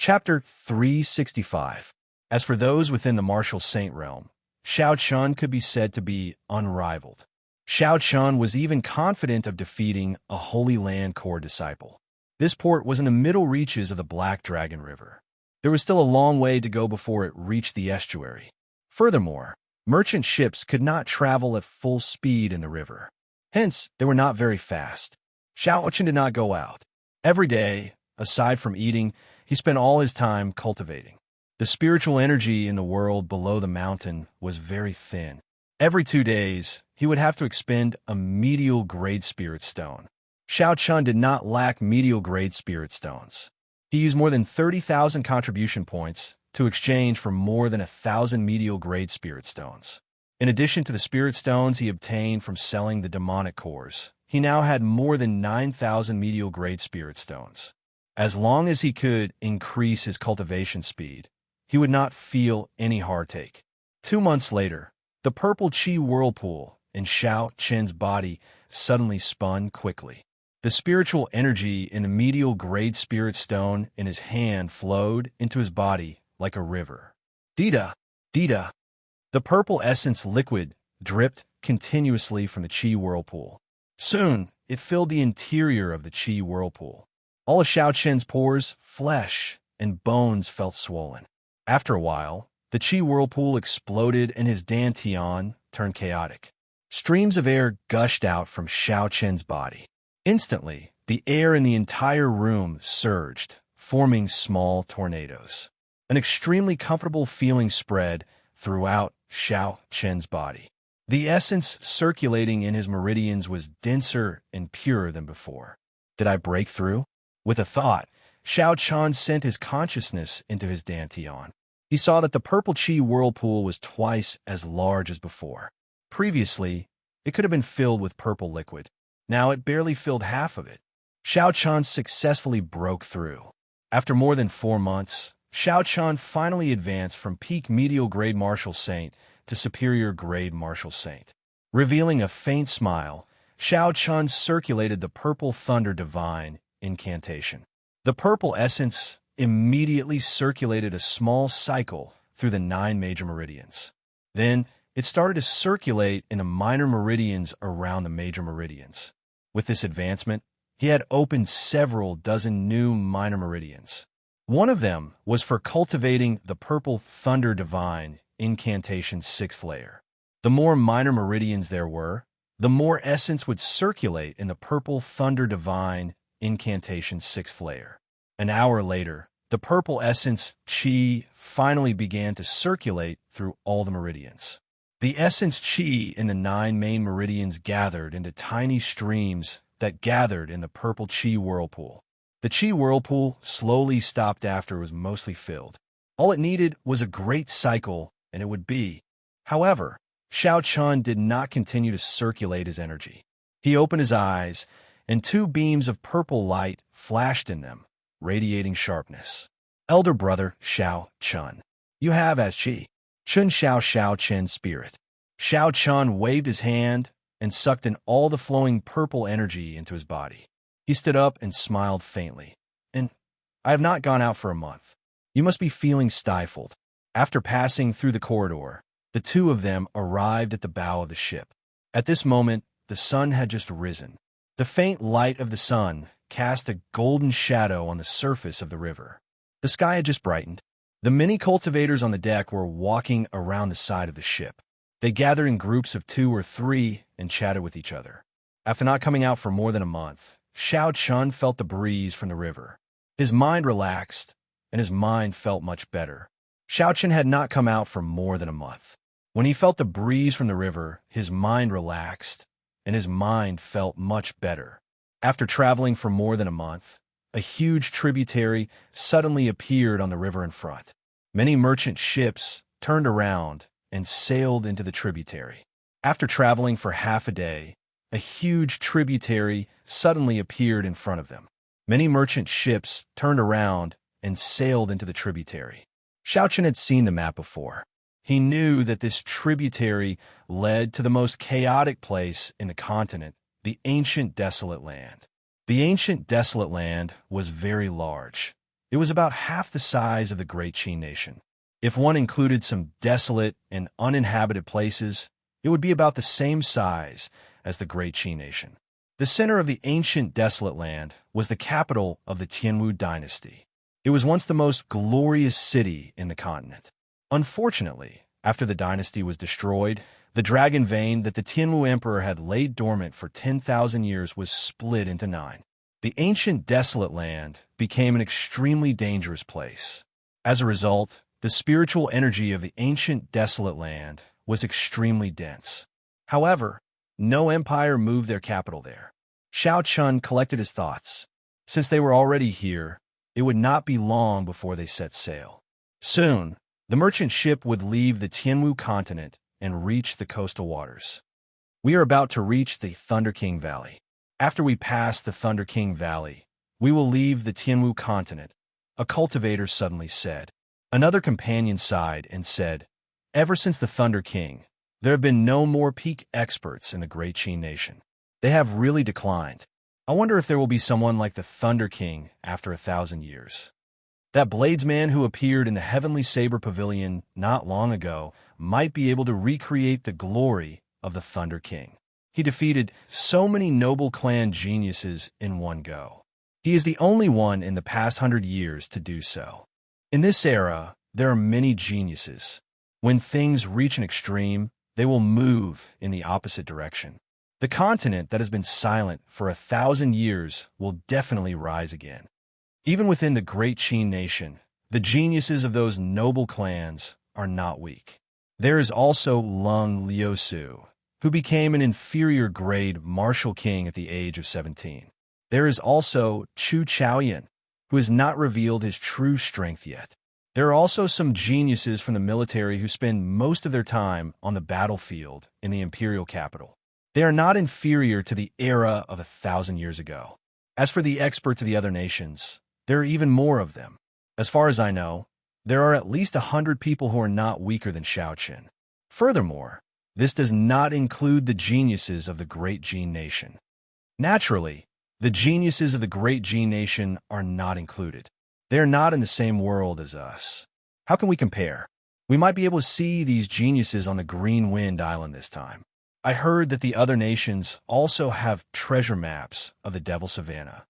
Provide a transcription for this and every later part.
Chapter 365. As for those within the martial saint realm, Xiao Chun could be said to be unrivaled. Xiao Chun was even confident of defeating a Holy Land Corps disciple. This port was in the middle reaches of the Black Dragon River. There was still a long way to go before it reached the estuary. Furthermore, merchant ships could not travel at full speed in the river. Hence, they were not very fast. Xiao Chun did not go out. Every day, aside from eating, he spent all his time cultivating. The spiritual energy in the world below the mountain was very thin. Every 2 days, he would have to expend a medial grade spirit stone. Xiao Chun did not lack medial grade spirit stones. He used more than 30,000 contribution points to exchange for more than 1,000 medial grade spirit stones. In addition to the spirit stones he obtained from selling the demonic cores, he now had more than 9,000 medial grade spirit stones. As long as he could increase his cultivation speed, he would not feel any heartache. 2 months later, the purple chi whirlpool in Xiao Chun's body suddenly spun quickly. The spiritual energy in the medial grade spirit stone in his hand flowed into his body like a river. Dita, Dita. The purple essence liquid dripped continuously from the chi whirlpool. Soon, it filled the interior of the chi whirlpool. All of Xiao Chun's pores, flesh, and bones felt swollen. After a while, the chi whirlpool exploded and his dantian turned chaotic. Streams of air gushed out from Xiao Chun's body. Instantly, the air in the entire room surged, forming small tornadoes. An extremely comfortable feeling spread throughout Xiao Chun's body. The essence circulating in his meridians was denser and purer than before. Did I break through? With a thought, Xiao Chun sent his consciousness into his dantian. He saw that the purple chi whirlpool was twice as large as before. Previously, it could have been filled with purple liquid. Now it barely filled half of it. Xiao Chun successfully broke through. After more than 4 months, Xiao Chun finally advanced from peak medial grade martial saint to superior grade martial saint. Revealing a faint smile, Xiao Chun circulated the purple thunder divine incantation. The purple essence immediately circulated a small cycle through the 9 major meridians. Then, it started to circulate in the minor meridians around the major meridians. With this advancement, he had opened several dozen new minor meridians. One of them was for cultivating the purple thunder divine incantation's 6th layer. The more minor meridians there were, the more essence would circulate in the purple thunder divine incantation's 6th layer. An hour later, the purple essence chi finally began to circulate through all the meridians. The essence chi in the 9 main meridians gathered into tiny streams that gathered in the purple chi whirlpool. The chi whirlpool slowly stopped after it was mostly filled. All it needed was a great cycle, and it would be. However, Xiao Chun did not continue to circulate his energy. He opened his eyes, and 2 beams of purple light flashed in them, radiating sharpness. Elder brother Xiao Chun, you have as chi. Chun Xiao Chun's spirit. Xiao Chun waved his hand and sucked in all the flowing purple energy into his body. He stood up and smiled faintly. And I have not gone out for a month. You must be feeling stifled. After passing through the corridor, the 2 of them arrived at the bow of the ship. At this moment, the sun had just risen. The faint light of the sun cast a golden shadow on the surface of the river. The sky had just brightened. The many cultivators on the deck were walking around the side of the ship. They gathered in groups of 2 or 3 and chatted with each other. After not coming out for more than a month, Xiao Chun felt the breeze from the river. His mind relaxed, and his mind felt much better. Xiao Chun had not come out for more than a month. When he felt the breeze from the river, his mind relaxed, and his mind felt much better. After traveling for more than a month, a huge tributary suddenly appeared on the river in front. Many merchant ships turned around and sailed into the tributary. After traveling for half a day, a huge tributary suddenly appeared in front of them. Many merchant ships turned around and sailed into the tributary. Xiao Chun had seen the map before. He knew that this tributary led to the most chaotic place in the continent, the ancient desolate land. The ancient desolate land was very large. It was about half the size of the Great Qin Nation. If one included some desolate and uninhabited places, it would be about the same size as the Great Qin Nation. The center of the ancient desolate land was the capital of the Tianwu dynasty. It was once the most glorious city in the continent. Unfortunately, after the dynasty was destroyed, the dragon vein that the Tianwu emperor had laid dormant for 10,000 years was split into 9. The ancient desolate land became an extremely dangerous place. As a result, the spiritual energy of the ancient desolate land was extremely dense. However, no empire moved their capital there. Xiao Chun collected his thoughts. Since they were already here, it would not be long before they set sail. Soon, the merchant ship would leave the Tianwu continent and reach the coastal waters. We are about to reach the Thunder King Valley. After we pass the Thunder King Valley, we will leave the Tianwu continent, a cultivator suddenly said. Another companion sighed and said, ever since the Thunder King, there have been no more peak experts in the Great Qin Nation. They have really declined. I wonder if there will be someone like the Thunder King after 1,000 years. That bladesman who appeared in the Heavenly Saber Pavilion not long ago might be able to recreate the glory of the Thunder King. He defeated so many noble clan geniuses in one go. He is the only one in the past 100 years to do so. In this era, there are many geniuses. When things reach an extreme, they will move in the opposite direction. The continent that has been silent for 1,000 years will definitely rise again. Even within the Great Qin Nation, the geniuses of those noble clans are not weak. There is also Lung Liusu, who became an inferior grade martial king at the age of 17. There is also Chu Chaoyan, who has not revealed his true strength yet. There are also some geniuses from the military who spend most of their time on the battlefield in the imperial capital. They are not inferior to the era of 1,000 years ago. As for the experts of the other nations, there are even more of them. As far as I know, there are at least 100 people who are not weaker than Xiao Qin. Furthermore, this does not include the geniuses of the Great Qin Nation. Naturally, the geniuses of the Great Qin Nation are not included. They are not in the same world as us. How can we compare? We might be able to see these geniuses on the Green Wind Island this time. I heard that the other nations also have treasure maps of the Devil Savannah.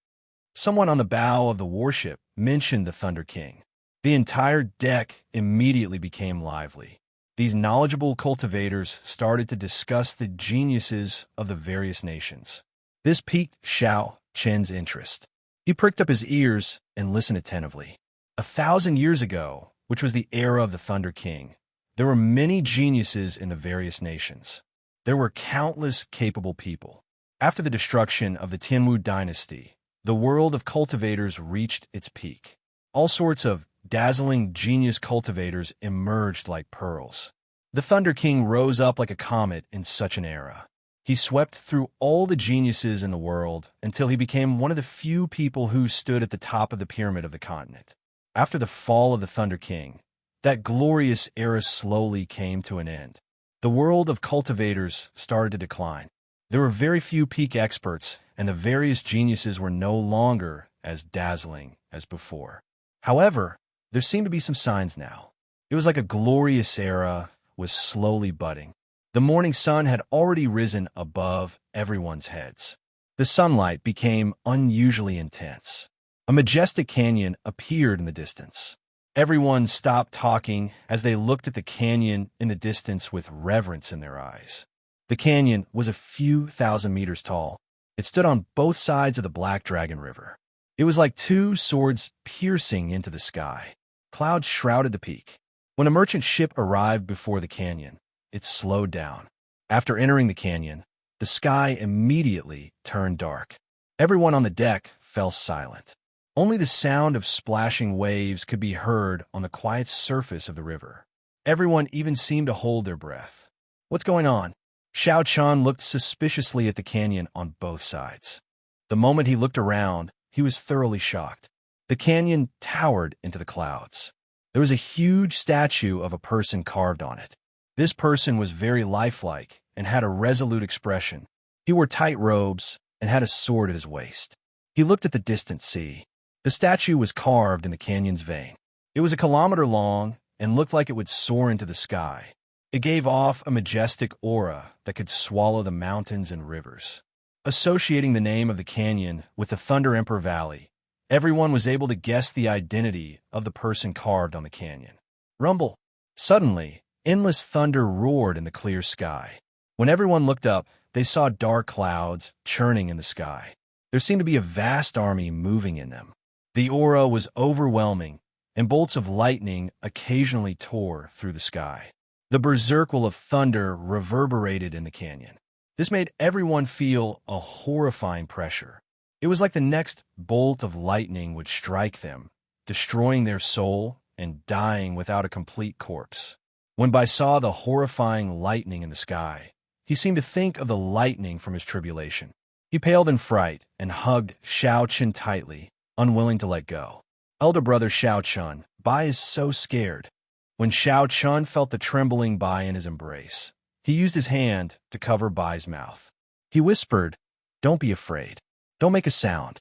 Someone on the bow of the warship mentioned the Thunder King. The entire deck immediately became lively. These knowledgeable cultivators started to discuss the geniuses of the various nations. This piqued Xiao Chen's interest. He pricked up his ears and listened attentively. 1,000 years ago, which was the era of the Thunder King, there were many geniuses in the various nations. There were countless capable people. After the destruction of the Tianwu dynasty, the world of cultivators reached its peak. All sorts of dazzling genius cultivators emerged like pearls. The Thunder King rose up like a comet in such an era. He swept through all the geniuses in the world until he became one of the few people who stood at the top of the pyramid of the continent. After the fall of the Thunder King, that glorious era slowly came to an end. The world of cultivators started to decline. There were very few peak experts, and the various geniuses were no longer as dazzling as before. However, there seemed to be some signs now. It was like a glorious era was slowly budding. The morning sun had already risen above everyone's heads. The sunlight became unusually intense. A majestic canyon appeared in the distance. Everyone stopped talking as they looked at the canyon in the distance with reverence in their eyes. The canyon was a few thousand meters tall. It stood on both sides of the Black Dragon River. It was like two swords piercing into the sky. Clouds shrouded the peak. When a merchant ship arrived before the canyon, it slowed down. After entering the canyon, the sky immediately turned dark. Everyone on the deck fell silent. Only the sound of splashing waves could be heard on the quiet surface of the river. Everyone even seemed to hold their breath. What's going on? Xiao Chun looked suspiciously at the canyon on both sides. The moment he looked around, he was thoroughly shocked. The canyon towered into the clouds. There was a huge statue of a person carved on it. This person was very lifelike and had a resolute expression. He wore tight robes and had a sword at his waist. He looked at the distant sea. The statue was carved in the canyon's vein. It was a kilometer long and looked like it would soar into the sky. It gave off a majestic aura that could swallow the mountains and rivers. Associating the name of the canyon with the Thunder Emperor Valley, everyone was able to guess the identity of the person carved on the canyon. Rumble. Suddenly, endless thunder roared in the clear sky. When everyone looked up, they saw dark clouds churning in the sky. There seemed to be a vast army moving in them. The aura was overwhelming, and bolts of lightning occasionally tore through the sky. The berserk will of thunder reverberated in the canyon. This made everyone feel a horrifying pressure. It was like the next bolt of lightning would strike them, destroying their soul and dying without a complete corpse. When Bai saw the horrifying lightning in the sky, he seemed to think of the lightning from his tribulation. He paled in fright and hugged Xiao Chen tightly, unwilling to let go. Elder brother Xiao Chun, Bai is so scared. When Xiao Chun felt the trembling Bai in his embrace, he used his hand to cover Bai's mouth. He whispered, "Don't be afraid. Don't make a sound."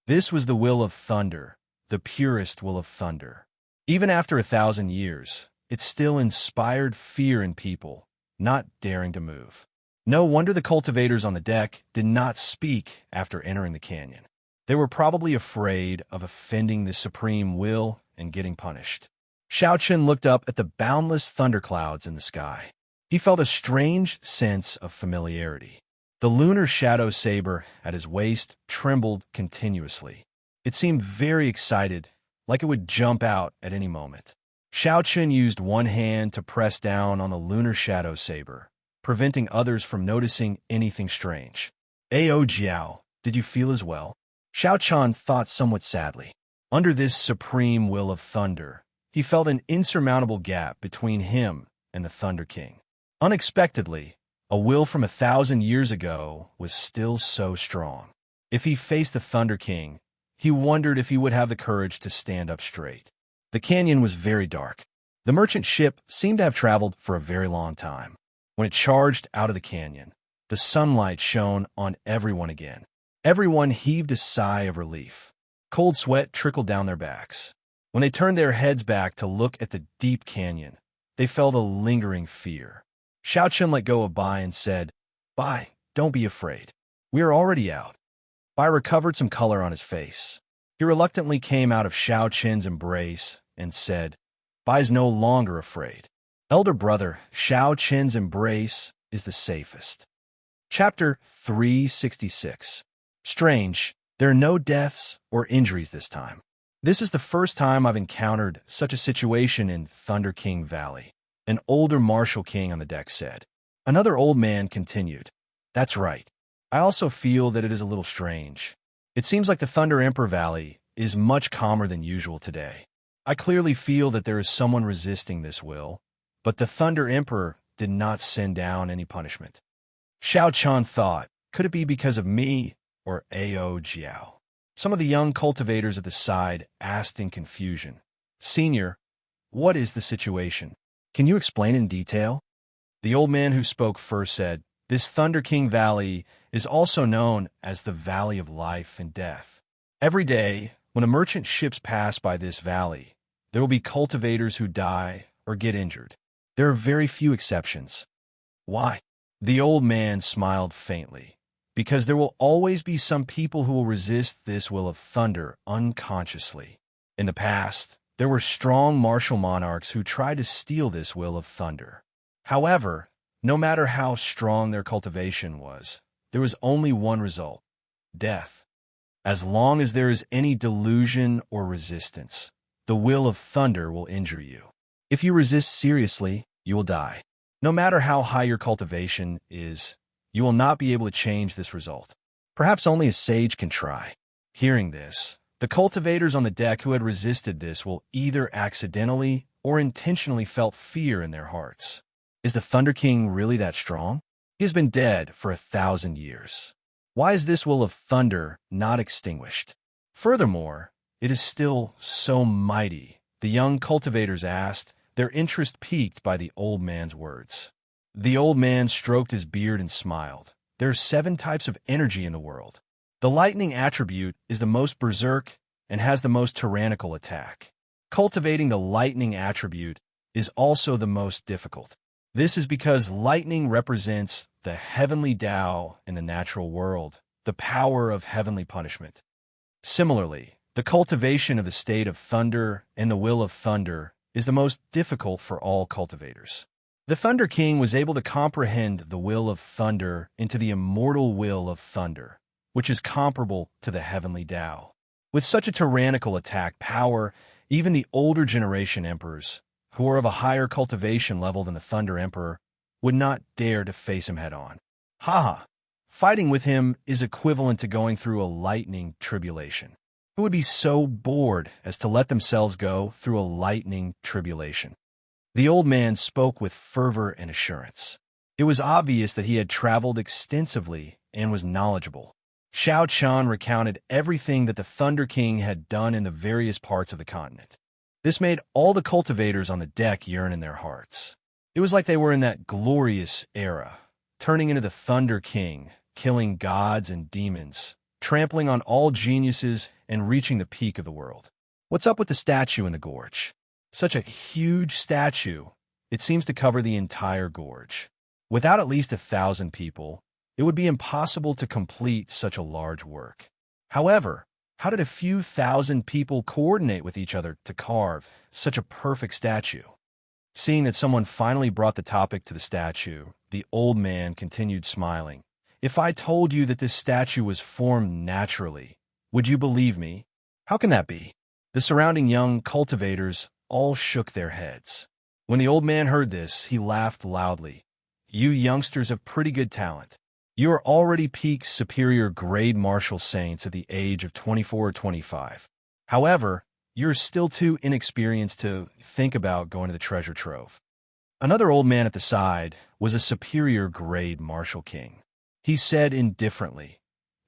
This was the will of thunder, the purest will of thunder. Even after 1,000 years, it still inspired fear in people, not daring to move. No wonder the cultivators on the deck did not speak after entering the canyon. They were probably afraid of offending the supreme will and getting punished. Xiao Chen looked up at the boundless thunderclouds in the sky. He felt a strange sense of familiarity. The lunar shadow saber at his waist trembled continuously. It seemed very excited, like it would jump out at any moment. Xiao Chen used one hand to press down on the lunar shadow saber, preventing others from noticing anything strange. "Ao Jiao, did you feel as well?" Xiao Chen thought somewhat sadly. Under this supreme will of thunder, he felt an insurmountable gap between him and the Thunder King. Unexpectedly, a will from 1,000 years ago was still so strong. If he faced the Thunder King, he wondered if he would have the courage to stand up straight. The canyon was very dark. The merchant ship seemed to have traveled for a very long time. When it charged out of the canyon, the sunlight shone on everyone again. Everyone heaved a sigh of relief. Cold sweat trickled down their backs. When they turned their heads back to look at the deep canyon, they felt a lingering fear. Xiao Chen let go of Bai and said, "Bai, don't be afraid. We are already out." Bai recovered some color on his face. He reluctantly came out of Xiao Chen's embrace and said, "Bai's no longer afraid. Elder brother, Xiao Chen's embrace is the safest." Chapter 366. Strange, there are no deaths or injuries this time. This is the first time I've encountered such a situation in Thunder King Valley, an older martial king on the deck said. Another old man continued, "That's right. I also feel that it is a little strange. It seems like the Thunder Emperor Valley is much calmer than usual today. I clearly feel that there is someone resisting this will, but the Thunder Emperor did not send down any punishment." Xiao Chen thought, could it be because of me or Ao Jiao? Some of the young cultivators at the side asked in confusion, "Senior, what is the situation? Can you explain in detail?" The old man who spoke first said, "This Thunder King Valley is also known as the Valley of Life and Death. Every day, when a merchant ships pass by this valley, there will be cultivators who die or get injured. There are very few exceptions." "Why?" The old man smiled faintly. "Because there will always be some people who will resist this will of thunder unconsciously. In the past, there were strong martial monarchs who tried to steal this will of thunder. However, no matter how strong their cultivation was, there was only one result: death. As long as there is any delusion or resistance, the will of thunder will injure you. If you resist seriously, you will die. No matter how high your cultivation is, you will not be able to change this result. Perhaps only a sage can try." Hearing this, the cultivators on the deck who had resisted this will either accidentally or intentionally felt fear in their hearts. Is the Thunder King really that strong? He has been dead for 1,000 years. Why is this will of thunder not extinguished? Furthermore, it is still so mighty, the young cultivators asked, their interest piqued by the old man's words. The old man stroked his beard and smiled. There are 7 types of energy in the world. The lightning attribute is the most berserk and has the most tyrannical attack. Cultivating the lightning attribute is also the most difficult. This is because lightning represents the heavenly Tao in the natural world, the power of heavenly punishment. Similarly, the cultivation of the state of thunder and the will of thunder is the most difficult for all cultivators. The Thunder King was able to comprehend the will of thunder into the immortal will of thunder, which is comparable to the heavenly Tao. With such a tyrannical attack power, even the older generation emperors, who are of a higher cultivation level than the Thunder Emperor, would not dare to face him head-on. Haha! Fighting with him is equivalent to going through a lightning tribulation. Who would be so bored as to let themselves go through a lightning tribulation? The old man spoke with fervor and assurance. It was obvious that he had traveled extensively and was knowledgeable. Xiao Qian recounted everything that the Thunder King had done in the various parts of the continent. This made all the cultivators on the deck yearn in their hearts. It was like they were in that glorious era, turning into the Thunder King, killing gods and demons, trampling on all geniuses and reaching the peak of the world. What's up with the statue in the gorge? Such a huge statue, it seems to cover the entire gorge. Without at least 1,000 people, it would be impossible to complete such a large work. However, how did a few thousand people coordinate with each other to carve such a perfect statue? Seeing that someone finally brought the topic to the statue, the old man continued smiling. If I told you that this statue was formed naturally, would you believe me? How can that be? The surrounding young cultivators all shook their heads. When the old man heard this, he laughed loudly. You youngsters have pretty good talent. You are already peak superior grade martial saints at the age of 24 or 25. However, you're still too inexperienced to think about going to the treasure trove. Another old man at the side was a superior grade martial king. He said indifferently,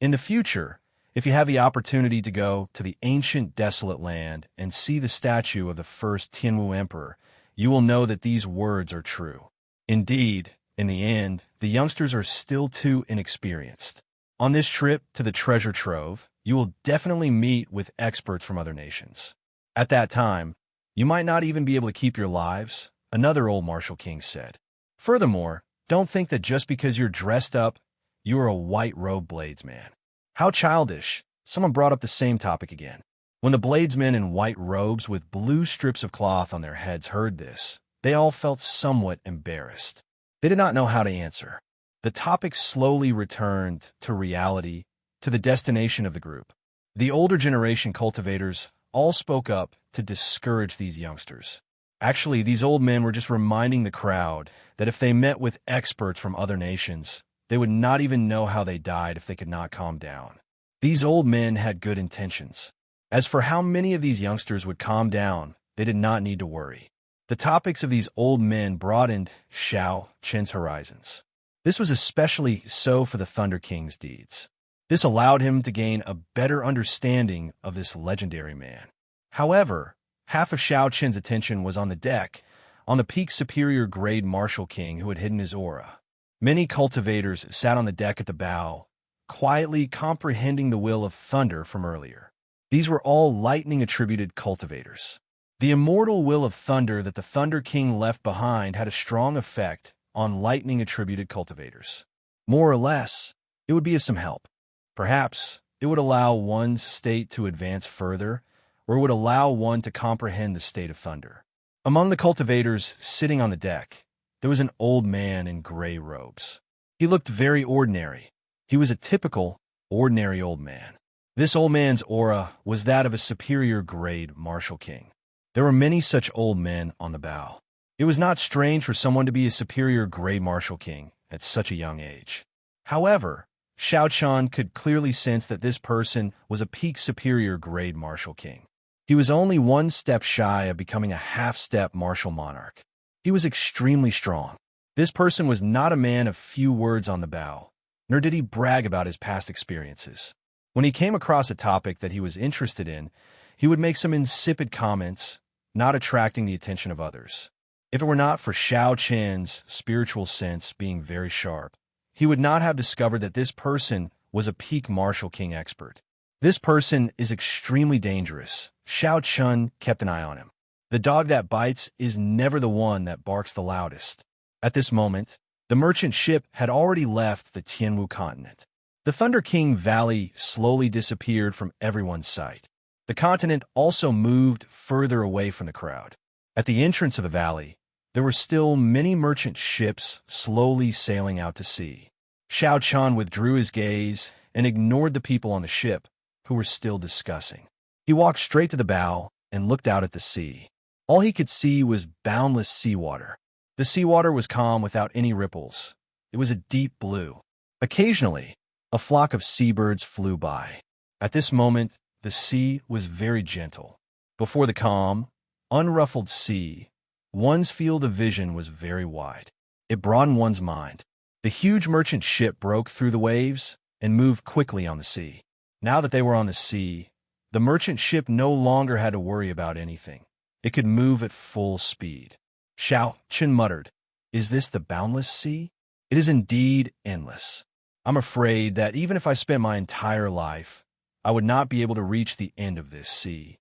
in the future, if you have the opportunity to go to the ancient desolate land and see the statue of the first Tianwu emperor, you will know that these words are true. Indeed, in the end, the youngsters are still too inexperienced. On this trip to the treasure trove, you will definitely meet with experts from other nations. At that time, you might not even be able to keep your lives, another old martial king said. Furthermore, don't think that just because you're dressed up, you are a white-robed bladesman. How childish. Someone brought up the same topic again. When the bladesmen in white robes with blue strips of cloth on their heads heard this, they all felt somewhat embarrassed. They did not know how to answer. The topic slowly returned to reality, to the destination of the group. The older generation cultivators all spoke up to discourage these youngsters. Actually, these old men were just reminding the crowd that if they met with experts from other nations, they would not even know how they died if they could not calm down. These old men had good intentions. As for how many of these youngsters would calm down, they did not need to worry. The topics of these old men broadened Xiao Qian's horizons. This was especially so for the Thunder King's deeds. This allowed him to gain a better understanding of this legendary man. However, half of Xiao Qian's attention was on the deck, on the peak superior grade martial king who had hidden his aura. Many cultivators sat on the deck at the bow, quietly comprehending the will of thunder from earlier. These were all lightning-attributed cultivators. The immortal will of thunder that the Thunder King left behind had a strong effect on lightning-attributed cultivators. More or less, it would be of some help. Perhaps it would allow one's state to advance further, or it would allow one to comprehend the state of thunder. Among the cultivators sitting on the deck, there was an old man in gray robes. He looked very ordinary. He was a typical, ordinary old man. This old man's aura was that of a superior grade martial king. There were many such old men on the bow. It was not strange for someone to be a superior grade martial king at such a young age. However, Xiao Qian could clearly sense that this person was a peak superior grade martial king. He was only one step shy of becoming a half-step martial monarch. He was extremely strong. This person was not a man of few words on the bow, nor did he brag about his past experiences. When he came across a topic that he was interested in, he would make some insipid comments, not attracting the attention of others. If it were not for Xiao Qian's spiritual sense being very sharp, he would not have discovered that this person was a peak martial king expert. This person is extremely dangerous. Xiao Chun kept an eye on him. The dog that bites is never the one that barks the loudest. At this moment, the merchant ship had already left the Tianwu continent. The Thunder King Valley slowly disappeared from everyone's sight. The continent also moved further away from the crowd. At the entrance of the valley, there were still many merchant ships slowly sailing out to sea. Xiao Chun withdrew his gaze and ignored the people on the ship, who were still discussing. He walked straight to the bow and looked out at the sea. All he could see was boundless seawater. The seawater was calm without any ripples. It was a deep blue. Occasionally, a flock of seabirds flew by. At this moment, the sea was very gentle. Before the calm, unruffled sea, one's field of vision was very wide. It broadened one's mind. The huge merchant ship broke through the waves and moved quickly on the sea. Now that they were on the sea, the merchant ship no longer had to worry about anything. It could move at full speed. Xiao Chun muttered, "Is this the boundless sea? It is indeed endless. I'm afraid that even if I spent my entire life, I would not be able to reach the end of this sea.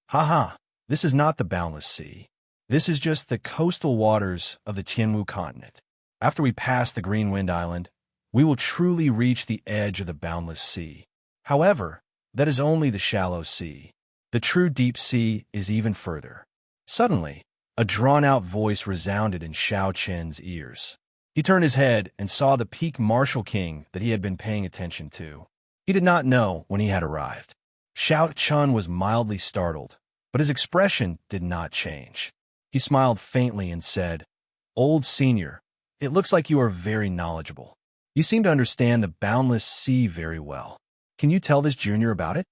Ha! This is not the boundless sea. This is just the coastal waters of the Tianwu continent. After we pass the Green Wind Island, we will truly reach the edge of the boundless sea. However, that is only the shallow sea. The true deep sea is even further." Suddenly, a drawn-out voice resounded in Xiao Chen's ears. He turned his head and saw the peak Martial King that he had been paying attention to. He did not know when he had arrived. Xiao Chun was mildly startled, but his expression did not change. He smiled faintly and said, "Old senior, it looks like you are very knowledgeable. You seem to understand the boundless sea very well. Can you tell this junior about it?"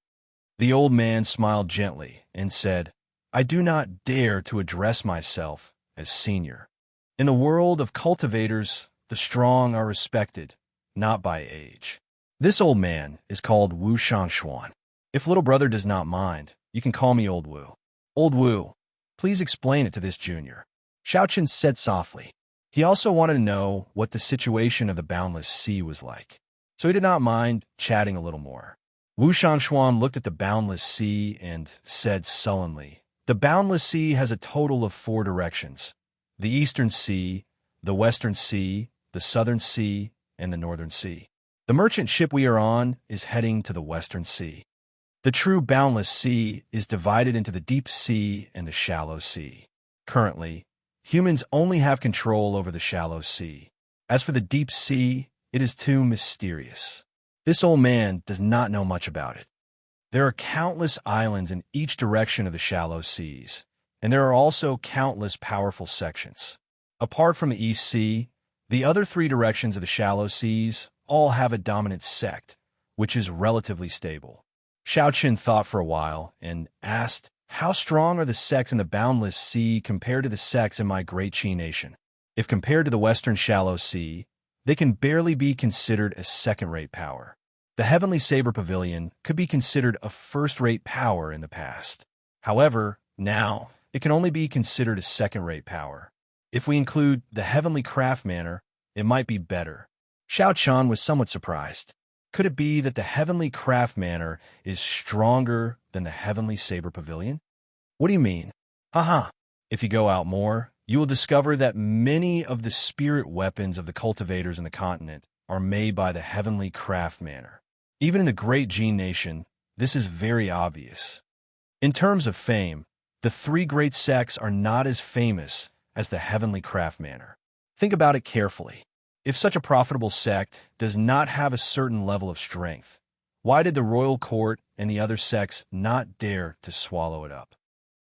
The old man smiled gently and said, "I do not dare to address myself as senior. In the world of cultivators, the strong are respected, not by age. This old man is called Wu Shangshuan. If little brother does not mind, you can call me Old Wu. Old Wu, please explain it to this junior." Xiao Chun said softly. He also wanted to know what the situation of the boundless sea was like, so he did not mind chatting a little more. Wu Shangshuan looked at the boundless sea and said sullenly, "The boundless sea has a total of 4 directions: the eastern sea, the western sea, the southern sea, and the northern sea. The merchant ship we are on is heading to the western sea. The true boundless sea is divided into the deep sea and the shallow sea. Currently, humans only have control over the shallow sea. As for the deep sea, it is too mysterious. This old man does not know much about it. There are countless islands in each direction of the shallow seas, and there are also countless powerful sections. Apart from the East Sea, the other 3 directions of the shallow seas all have a dominant sect, which is relatively stable." Xiao Chun thought for a while and asked, "How strong are the sects in the boundless sea compared to the sects in my great Qi nation? If compared to the western shallow sea, they can barely be considered a second-rate power. The Heavenly Saber Pavilion could be considered a first-rate power in the past. However, now, it can only be considered a second-rate power. If we include the Heavenly Craft Manor, it might be better." Xiao Chun was somewhat surprised. Could it be that the Heavenly Craft Manor is stronger than the Heavenly Saber Pavilion? What do you mean? Haha. If you go out more, you will discover that many of the spirit weapons of the cultivators in the continent are made by the Heavenly Craft Manor. Even in the Great Gene Nation, this is very obvious. In terms of fame, the 3 great sects are not as famous as the Heavenly Craft Manor. Think about it carefully. If such a profitable sect does not have a certain level of strength, why did the royal court and the other sects not dare to swallow it up?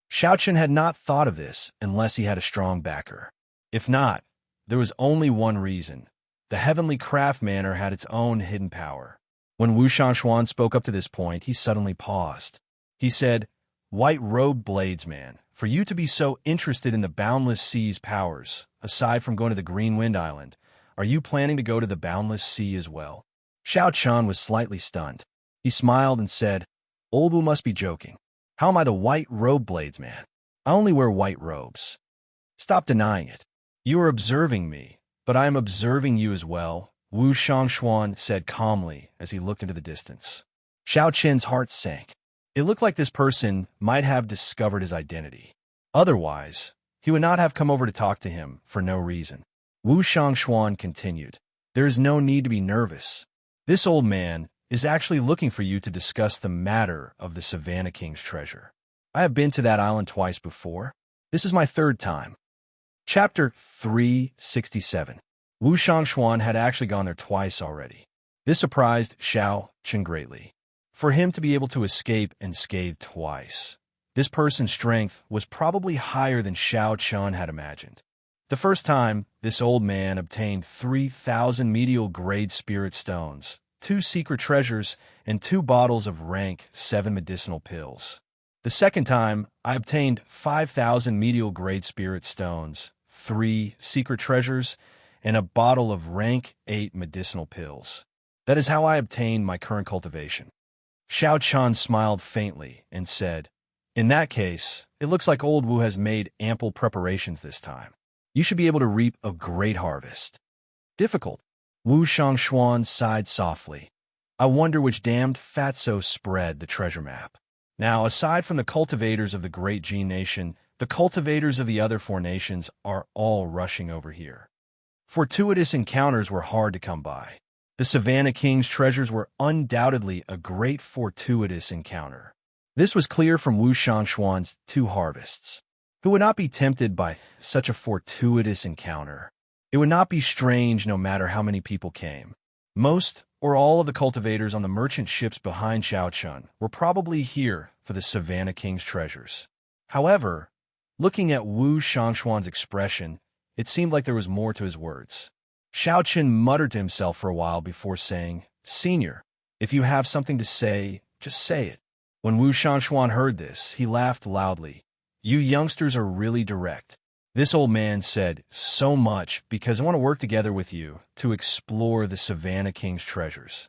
Xiao Chun had not thought of this unless he had a strong backer. If not, there was only one reason. The Heavenly Craft Manor had its own hidden power. When Wu Shangshuan spoke up to this point, he suddenly paused. He said, "White-robed bladesman, for you to be so interested in the boundless sea's powers, aside from going to the Green Wind Island, are you planning to go to the boundless sea as well?" Xiao Chun was slightly stunned. He smiled and said, "Old Wu must be joking. How am I the white-robed bladesman? I only wear white robes. Stop denying it. You are observing me, but I am observing you as well," Wu Shangshuan said calmly as he looked into the distance. Xiao Qian's heart sank. It looked like this person might have discovered his identity. Otherwise, he would not have come over to talk to him for no reason. Wu Shangshuan continued, "There is no need to be nervous. This old man is actually looking for you to discuss the matter of the Savannah King's treasure. I have been to that island twice before. This is my third time." Chapter 367. Wu Shangshuan had actually gone there twice already. This surprised Xiao Chen greatly. For him to be able to escape unscathed twice, this person's strength was probably higher than Xiao Chen had imagined. The first time, this old man obtained 3,000 medial-grade spirit stones, 2 secret treasures, and 2 bottles of rank 7 medicinal pills. The second time, I obtained 5,000 medial-grade spirit stones, 3 secret treasures, and a bottle of rank 8 medicinal pills. That is how I obtained my current cultivation. Xiao Chen smiled faintly and said, "In that case, it looks like old Wu has made ample preparations this time. You should be able to reap a great harvest." "Difficult." Wu Shangshuan sighed softly. "I wonder which damned fatso spread the treasure map." Now, aside from the cultivators of the Great Gene Nation, the cultivators of the other 4 nations are all rushing over here. Fortuitous encounters were hard to come by. The Savannah King's treasures were undoubtedly a great fortuitous encounter. This was clear from Wu Shangshuan's 2 harvests. Who would not be tempted by such a fortuitous encounter? It would not be strange no matter how many people came. Most or all of the cultivators on the merchant ships behind Xiao Chen were probably here for the Savannah King's treasures. However, looking at Wu Shangshuan's expression, it seemed like there was more to his words. Xiao Chen muttered to himself for a while before saying, "Senior, if you have something to say, just say it." When Wu Shangshuan heard this, he laughed loudly. "You youngsters are really direct." This old man said, "So much because I want to work together with you to explore the Savannah King's treasures."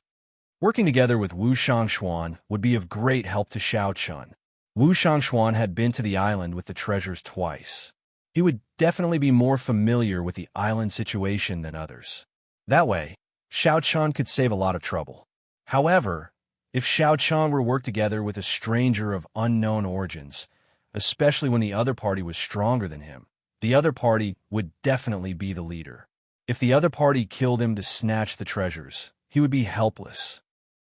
Working together with Wu Shangshuan would be of great help to Xiao Chen. Wu Shangshuan had been to the island with the treasures twice. He would definitely be more familiar with the island situation than others. That way, Xiao Chen could save a lot of trouble. However, if Xiao Chen were to work together with a stranger of unknown origins, especially when the other party was stronger than him, the other party would definitely be the leader. If the other party killed him to snatch the treasures, he would be helpless.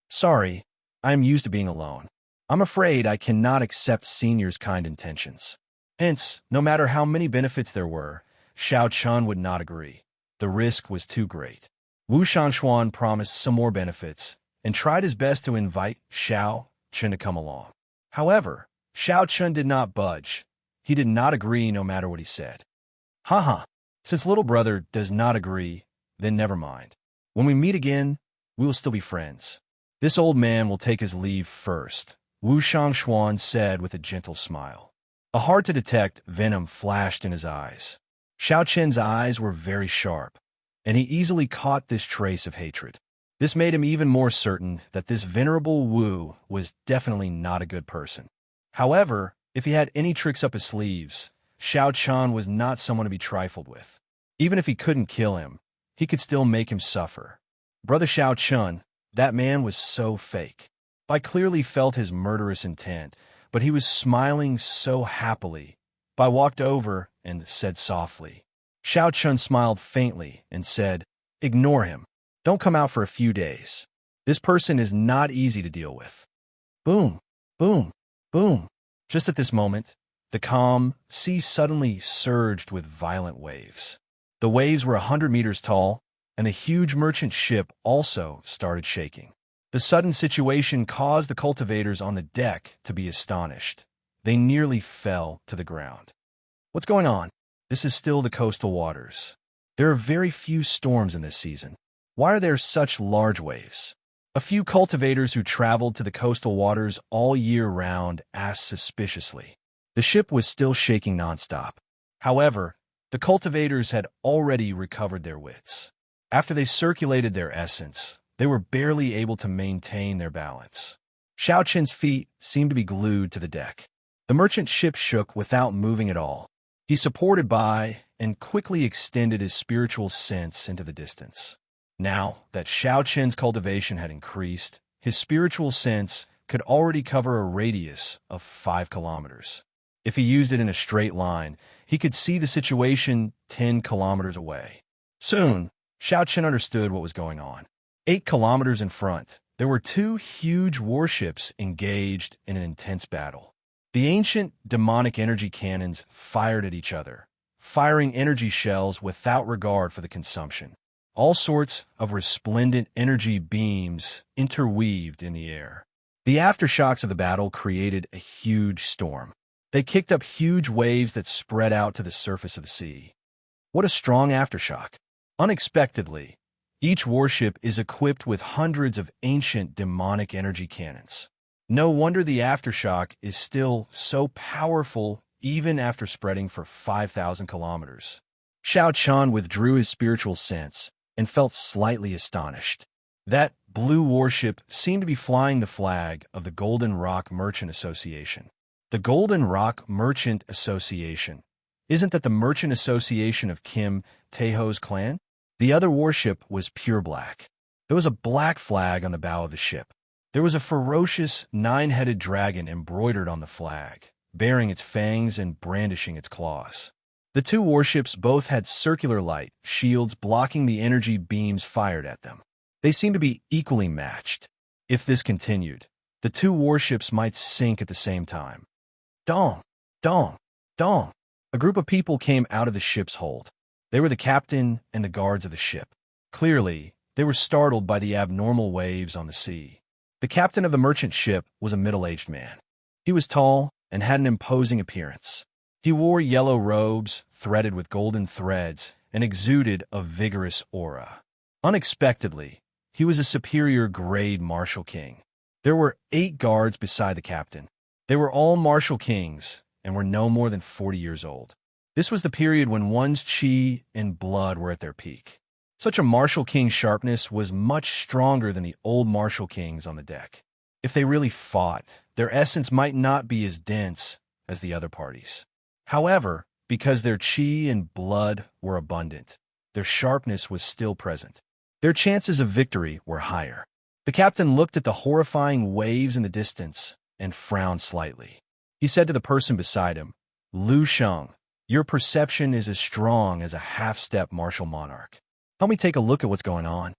"Sorry, I am used to being alone. I'm afraid I cannot accept Senior's kind intentions." Hence, no matter how many benefits there were, Xiao Chen would not agree. The risk was too great. Wu Shangshuan promised some more benefits and tried his best to invite Xiao Chen to come along. However, Xiao Chen did not budge. He did not agree no matter what he said. Haha, since little brother does not agree, then never mind. When we meet again, we will still be friends. This old man will take his leave first, Wu Shangshuan said with a gentle smile. A hard-to-detect venom flashed in his eyes. Xiao Chen's eyes were very sharp, and he easily caught this trace of hatred. This made him even more certain that this venerable Wu was definitely not a good person. However, if he had any tricks up his sleeves, Xiao Chen was not someone to be trifled with. Even if he couldn't kill him, he could still make him suffer. Brother Xiao Chen, that man was so fake. I clearly felt his murderous intent, but he was smiling so happily. I walked over and said softly. Xiao Chen smiled faintly and said, "Ignore him. Don't come out for a few days. This person is not easy to deal with." Boom, boom, boom. Just at this moment, the calm sea suddenly surged with violent waves. The waves were 100 meters tall, and the huge merchant ship also started shaking. The sudden situation caused the cultivators on the deck to be astonished. They nearly fell to the ground. What's going on? This is still the coastal waters. There are very few storms in this season. Why are there such large waves? A few cultivators who traveled to the coastal waters all year round asked suspiciously. The ship was still shaking nonstop. However, the cultivators had already recovered their wits. After they circulated their essence, they were barely able to maintain their balance. Xiao Chen's feet seemed to be glued to the deck. The merchant ship shook without moving at all. He supported by and quickly extended his spiritual sense into the distance. Now that Xiao Chen's cultivation had increased, his spiritual sense could already cover a radius of 5 kilometers. If he used it in a straight line, he could see the situation 10 kilometers away. Soon, Xiao Chen understood what was going on. 8 kilometers in front, there were 2 huge warships engaged in an intense battle. The ancient demonic energy cannons fired at each other, firing energy shells without regard for the consumption. All sorts of resplendent energy beams interweaved in the air. The aftershocks of the battle created a huge storm. They kicked up huge waves that spread out to the surface of the sea. What a strong aftershock! Unexpectedly, each warship is equipped with hundreds of ancient demonic energy cannons. No wonder the aftershock is still so powerful even after spreading for 5,000 kilometers. Xiao Chen withdrew his spiritual sense and felt slightly astonished. That blue warship seemed to be flying the flag of the Golden Rock Merchant Association. The Golden Rock Merchant Association. Isn't that the merchant association of Kim Taeho's clan? The other warship was pure black. There was a black flag on the bow of the ship. There was a ferocious 9-headed dragon embroidered on the flag, baring its fangs and brandishing its claws. The 2 warships both had circular light shields blocking the energy beams fired at them. They seemed to be equally matched. If this continued, the 2 warships might sink at the same time. Dong! Dong! Dong! A group of people came out of the ship's hold. They were the captain and the guards of the ship. Clearly, they were startled by the abnormal waves on the sea. The captain of the merchant ship was a middle-aged man. He was tall and had an imposing appearance. He wore yellow robes threaded with golden threads and exuded a vigorous aura. Unexpectedly, he was a superior grade martial king. There were 8 guards beside the captain. They were all martial kings and were no more than 40 years old. This was the period when one's chi and blood were at their peak. Such a martial king's sharpness was much stronger than the old martial kings on the deck. If they really fought, their essence might not be as dense as the other parties. However, because their chi and blood were abundant, their sharpness was still present. Their chances of victory were higher. The captain looked at the horrifying waves in the distance and frowned slightly. He said to the person beside him, "Lu Sheng, your perception is as strong as a half-step martial monarch. Help me take a look at what's going on."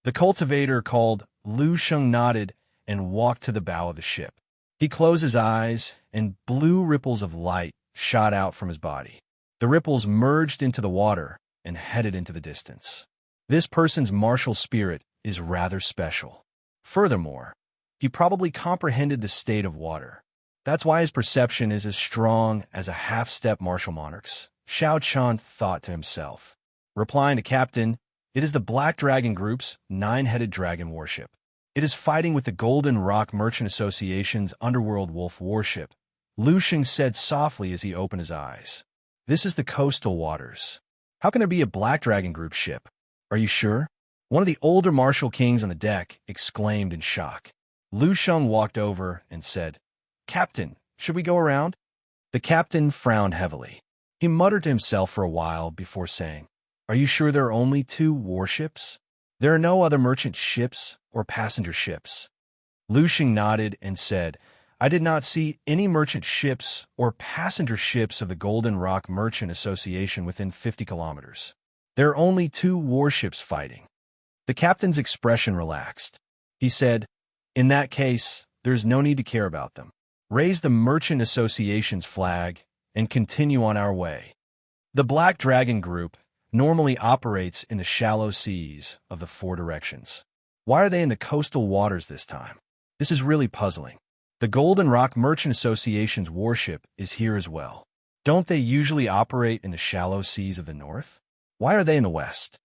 The cultivator called Lu Sheng nodded and walked to the bow of the ship. He closed his eyes, and blue ripples of light shot out from his body. The ripples merged into the water and headed into the distance. This person's martial spirit is rather special. Furthermore, he probably comprehended the state of water. That's why his perception is as strong as a half-step martial monarch's, Xiao Chen thought to himself. Replying to Captain, "It is the Black Dragon Group's 9-headed dragon warship. It is fighting with the Golden Rock Merchant Association's Underworld Wolf warship," Lu Sheng said softly as he opened his eyes. "This is the coastal waters. How can there be a Black Dragon Group ship? Are you sure?" One of the older martial kings on the deck exclaimed in shock. Lu Sheng walked over and said, "Captain, should we go around?" The captain frowned heavily. He muttered to himself for a while before saying, "Are you sure there are only 2 warships? There are no other merchant ships or passenger ships?" Lu Sheng nodded and said, "I did not see any merchant ships or passenger ships of the Golden Rock Merchant Association within 50 kilometers. There are only 2 warships fighting." The captain's expression relaxed. He said, "In that case, there is no need to care about them. Raise the Merchant Association's flag and continue on our way." The Black Dragon Group normally operates in the shallow seas of the 4 directions. Why are they in the coastal waters this time? This is really puzzling. The Golden Rock Merchant Association's warship is here as well. Don't they usually operate in the shallow seas of the north? Why are they in the west?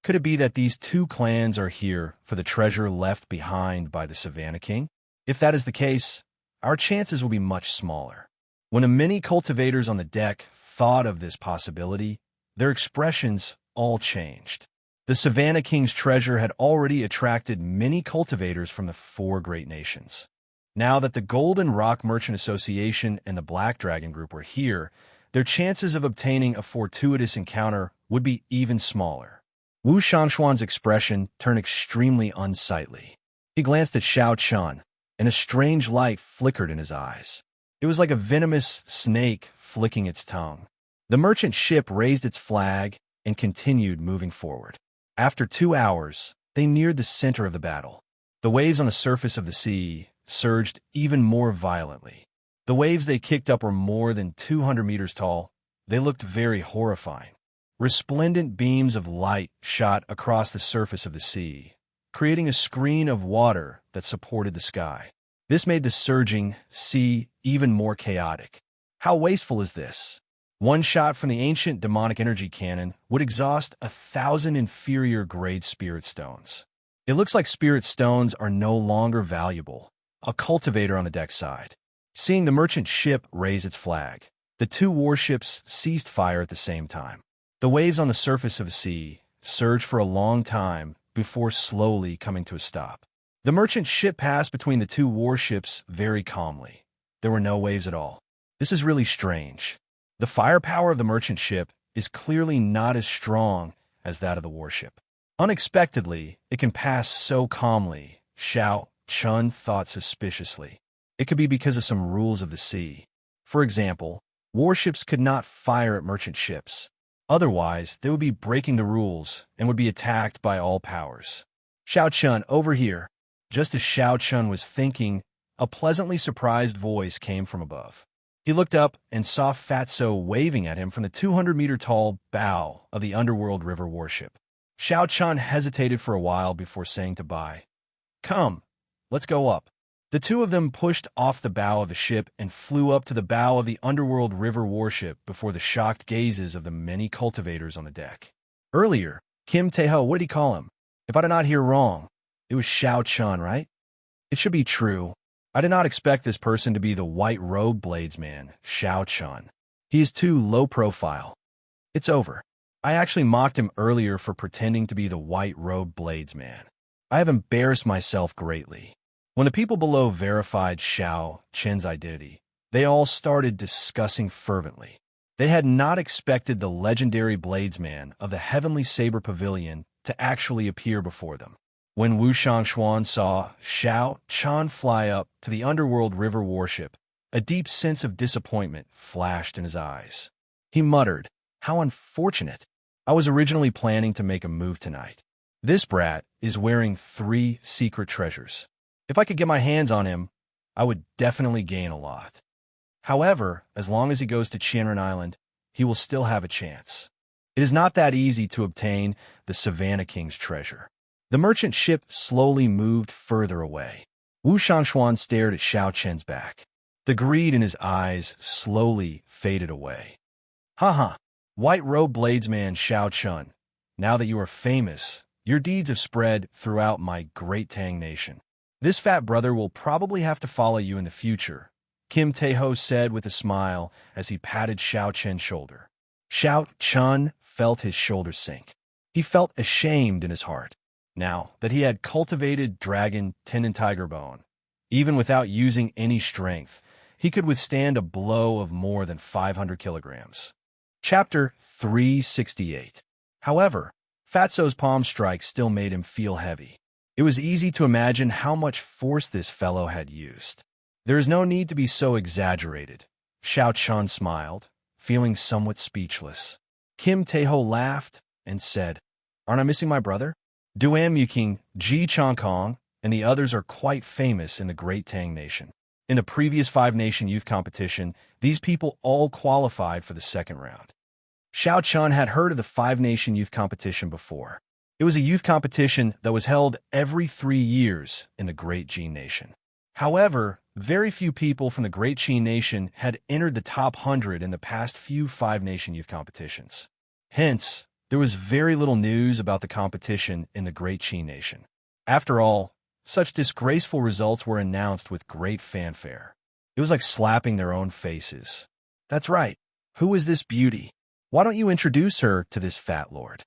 Could it be that these 2 clans are here for the treasure left behind by the Savannah King? If that is the case, our chances will be much smaller. When the many cultivators on the deck thought of this possibility, their expressions all changed. The Savannah King's treasure had already attracted many cultivators from the 4 great nations. Now that the Golden Rock Merchant Association and the Black Dragon Group were here, their chances of obtaining a fortuitous encounter would be even smaller. Wu Shanshuan's expression turned extremely unsightly. He glanced at Xiao Chun, and a strange light flickered in his eyes. It was like a venomous snake flicking its tongue. The merchant ship raised its flag and continued moving forward. After 2 hours, they neared the center of the battle. The waves on the surface of the sea surged even more violently. The waves they kicked up were more than 200 meters tall. They looked very horrifying. Resplendent beams of light shot across the surface of the sea, creating a screen of water that supported the sky. This made the surging sea even more chaotic. How wasteful is this? One shot from the ancient demonic energy cannon would exhaust 1,000 inferior grade spirit stones. It looks like spirit stones are no longer valuable. A cultivator on the deck sighed. Seeing the merchant ship raise its flag, the 2 warships ceased fire at the same time. The waves on the surface of the sea surged for a long time before slowly coming to a stop. The merchant ship passed between the 2 warships very calmly. There were no waves at all. This is really strange. The firepower of the merchant ship is clearly not as strong as that of the warship. Unexpectedly, it can pass so calmly, Xiao Chun thought suspiciously. It could be because of some rules of the sea. For example, warships could not fire at merchant ships. Otherwise, they would be breaking the rules and would be attacked by all powers. Xiao Chun, over here. Just as Xiao Chun was thinking, a pleasantly surprised voice came from above. He looked up and saw Fatso waving at him from the 200-meter-tall bow of the Underworld River warship. Xiao Chun hesitated for a while before saying to Bai, "Come, let's go up." The 2 of them pushed off the bow of the ship and flew up to the bow of the Underworld River warship before the shocked gazes of the many cultivators on the deck. Earlier, Kim Tae-ho, what did he call him? If I did not hear wrong, it was Xiao Chun, right? It should be true. I did not expect this person to be the white-robed bladesman, Xiao Chun. He is too low profile. It's over. I actually mocked him earlier for pretending to be the white-robed bladesman. I have embarrassed myself greatly. When the people below verified Xiao Chen's identity, they all started discussing fervently. They had not expected the legendary bladesman of the Heavenly Saber Pavilion to actually appear before them. When Wu Shangxuan saw Xiao Chun fly up to the Underworld River warship, a deep sense of disappointment flashed in his eyes. He muttered, "How unfortunate. I was originally planning to make a move tonight. This brat is wearing 3 secret treasures. If I could get my hands on him, I would definitely gain a lot. However, as long as he goes to Qianren Island, he will still have a chance. It is not that easy to obtain the Savannah King's treasure." The merchant ship slowly moved further away. Wu Shangxuan stared at Xiao Chen's back. The greed in his eyes slowly faded away. "Ha! White-robed bladesman Xiao Chun, now that you are famous, your deeds have spread throughout my great Tang nation. This fat brother will probably have to follow you in the future," Kim Tae-ho said with a smile as he patted Xiao Chen's shoulder. Xiao Chun felt his shoulders sink. He felt ashamed in his heart. Now that he had cultivated dragon tendon tiger bone, even without using any strength, he could withstand a blow of more than 500 kilograms. Chapter 368. However, Fatso's palm strike still made him feel heavy. It was easy to imagine how much force this fellow had used. There is no need to be so exaggerated. Xiao Chun smiled, feeling somewhat speechless. Kim Tae-ho laughed and said, "Aren't I missing my brother? Duan Muking, Ji Chongkong, and the others are quite famous in the Great Tang Nation. In the previous 5-nation youth competition, these people all qualified for the second round." Xiao Chun had heard of the 5-nation youth competition before. It was a youth competition that was held every 3 years in the Great Qin Nation. However, very few people from the Great Qin Nation had entered the top 100 in the past few 5-nation youth competitions. Hence, there was very little news about the competition in the Great Qin Nation. After all, such disgraceful results were announced with great fanfare. It was like slapping their own faces. "That's right. Who is this beauty? Why don't you introduce her to this fat lord?"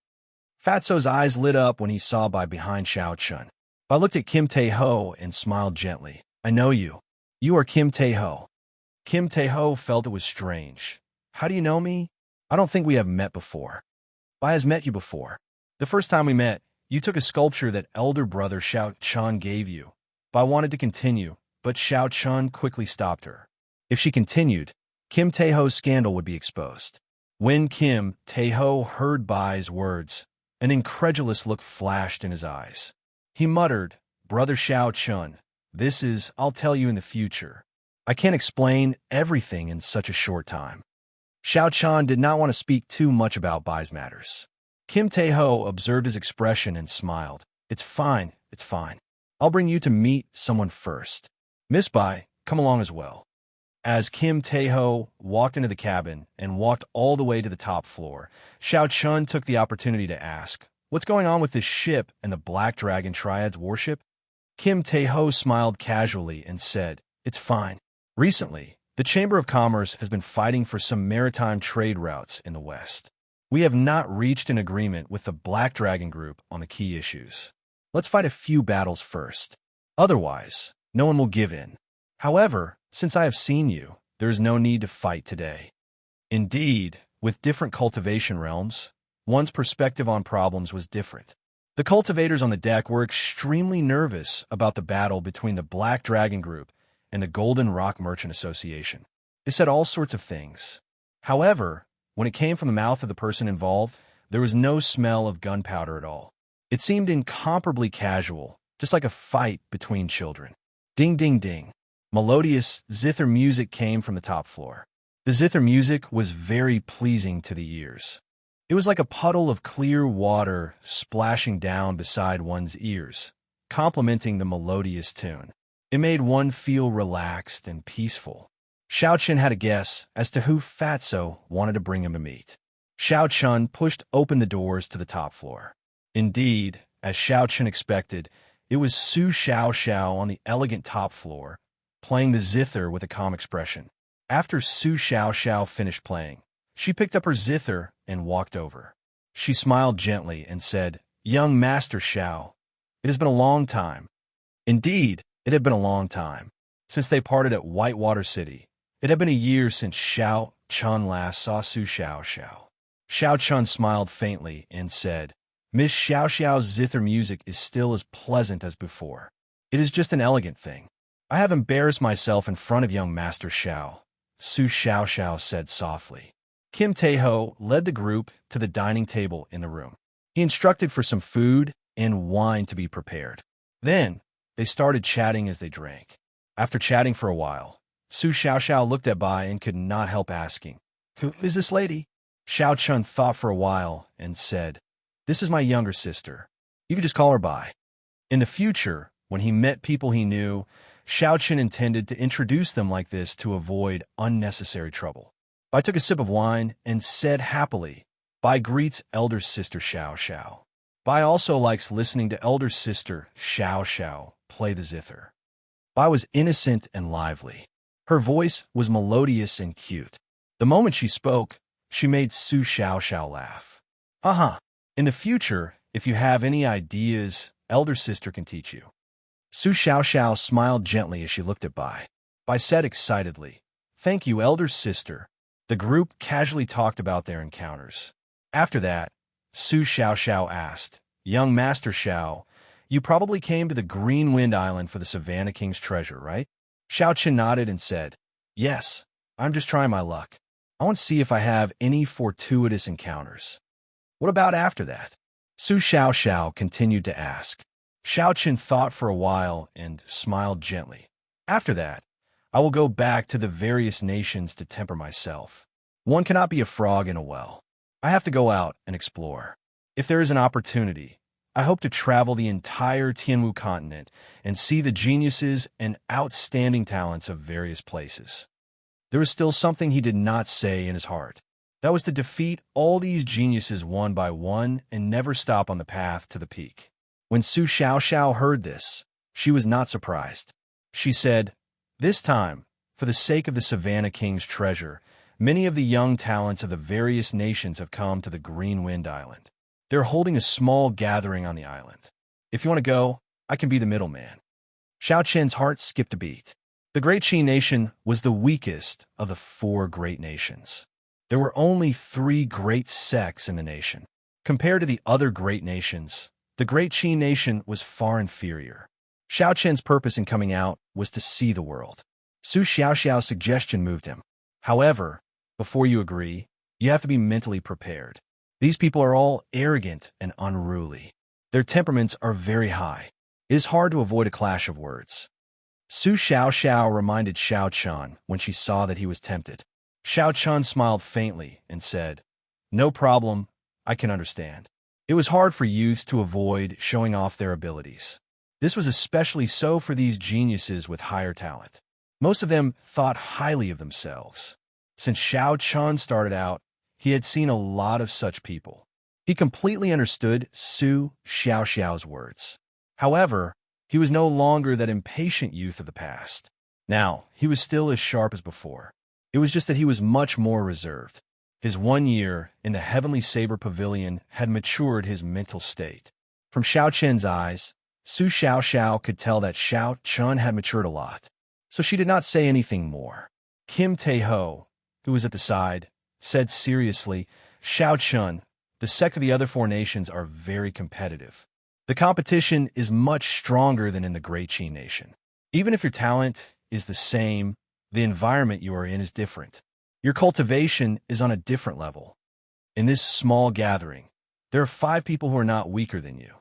Fatso's eyes lit up when he saw by behind Xiao Chun. I looked at Kim Tae-ho and smiled gently. "I know you. You are Kim Tae-ho." Kim Tae-ho felt it was strange. "How do you know me? I don't think we have met before." "I has met you before. The first time we met, you took a sculpture that elder brother Xiao Chun gave you, Bai wanted to continue, but Xiao Chun quickly stopped her. If she continued, Kim Taeho's scandal would be exposed. When Kim Taeho heard Bai's words, an incredulous look flashed in his eyes. He muttered, "Brother Xiao Chun, I'll tell you in the future. I can't explain everything in such a short time." Xiao Chun did not want to speak too much about Bai's matters. Kim Taeho observed his expression and smiled. It's fine. I'll bring you to meet someone first. Miss Bai, come along as well." As Kim Taeho walked into the cabin and walked all the way to the top floor, Xiao Chun took the opportunity to ask, "What's going on with this ship and the Black Dragon Triad's warship?" Kim Taeho smiled casually and said, "It's fine. Recently, the Chamber of Commerce has been fighting for some maritime trade routes in the West. We have not reached an agreement with the Black Dragon Group on the key issues. Let's fight a few battles first. Otherwise, no one will give in. However, since I have seen you, there is no need to fight today." Indeed, with different cultivation realms, one's perspective on problems was different. The cultivators on the deck were extremely nervous about the battle between the Black Dragon Group and the Golden Rock Merchant Association. They said all sorts of things. However, when it came from the mouth of the person involved, there was no smell of gunpowder at all. It seemed incomparably casual, just like a fight between children. Ding, ding, ding. Melodious zither music came from the top floor. The zither music was very pleasing to the ears. It was like a puddle of clear water splashing down beside one's ears, complementing the melodious tune. It made one feel relaxed and peaceful. Xiao Chun had a guess as to who Fatso wanted to bring him to meet. Xiao Chun pushed open the doors to the top floor. Indeed, as Xiao Chun expected, it was Su Xiao on the elegant top floor, playing the zither with a calm expression. After Su Xiao finished playing, she picked up her zither and walked over. She smiled gently and said, "Young Master Xiao, it has been a long time." Indeed, it had been a long time. Since they parted at Whitewater City, it had been a year since Xiao Chun last saw Su Xiao. Xiao Chun smiled faintly and said, "Miss Xiao's zither music is still as pleasant as before. It is just an elegant thing. I have embarrassed myself in front of young Master Xiao," Su Xiao said softly. Kim Taeho led the group to the dining table in the room. He instructed for some food and wine to be prepared. Then, they started chatting as they drank. After chatting for a while, Su Xiao looked at Bai and could not help asking, "Who is this lady?" Xiao Chun thought for a while and said, "This is my younger sister. You could just call her Bai." In the future, when he met people he knew, Xiao Chun intended to introduce them like this to avoid unnecessary trouble. Bai took a sip of wine and said happily, "Bai greets elder sister Xiao. Bai also likes listening to elder sister Xiao play the zither." Bai was innocent and lively. Her voice was melodious and cute. The moment she spoke, she made Su Xiao laugh. In the future, if you have any ideas, elder sister can teach you." Su Xiao smiled gently as she looked at Bai. Bai said excitedly, "Thank you, elder sister." The group casually talked about their encounters. After that, Su Xiao asked, "Young Master Xiao, you probably came to the Green Wind Island for the Savannah King's treasure, right?" Xiao Chun nodded and said, "Yes, I'm just trying my luck. I want to see if I have any fortuitous encounters." "What about after that?" Su Xiao continued to ask. Xiao Chun thought for a while and smiled gently. "After that, I will go back to the various nations to temper myself. One cannot be a frog in a well. I have to go out and explore. If there is an opportunity, I hope to travel the entire Tianwu continent and see the geniuses and outstanding talents of various places." There was still something he did not say in his heart. That was to defeat all these geniuses one by one and never stop on the path to the peak. When Su Xiao heard this, she was not surprised. She said, "This time, for the sake of the Savannah King's treasure, many of the young talents of the various nations have come to the Green Wind Island. They're holding a small gathering on the island. If you want to go, I can be the middleman." Xiao Chen's heart skipped a beat. The Great Qi nation was the weakest of the 4 great nations. There were only 3 great sects in the nation. Compared to the other great nations, the Great Qi nation was far inferior. Xiao Chen's purpose in coming out was to see the world. Su Xiaoxiao's suggestion moved him. However, before you agree, you have to be mentally prepared. These people are all arrogant and unruly. Their temperaments are very high. It is hard to avoid a clash of words. Su Xiaoxiao reminded Xiao Chun when she saw that he was tempted. Xiao Chun smiled faintly and said, "No problem, I can understand." It was hard for youths to avoid showing off their abilities. This was especially so for these geniuses with higher talent. Most of them thought highly of themselves. Since Xiao Chun started out, he had seen a lot of such people. He completely understood Su Xiaoxiao's words. However, he was no longer that impatient youth of the past. Now, he was still as sharp as before. It was just that he was much more reserved. His 1 year in the Heavenly Saber Pavilion had matured his mental state. From Xiao Chen's eyes, Su Xiaoxiao could tell that Xiao Chun had matured a lot, so she did not say anything more. Kim Tae-ho, who was at the side, said seriously, "Xiao Chun, the sect of the other 4 nations are very competitive. The competition is much stronger than in the Great Qi nation. Even if your talent is the same, the environment you are in is different. Your cultivation is on a different level. In this small gathering, there are 5 people who are not weaker than you."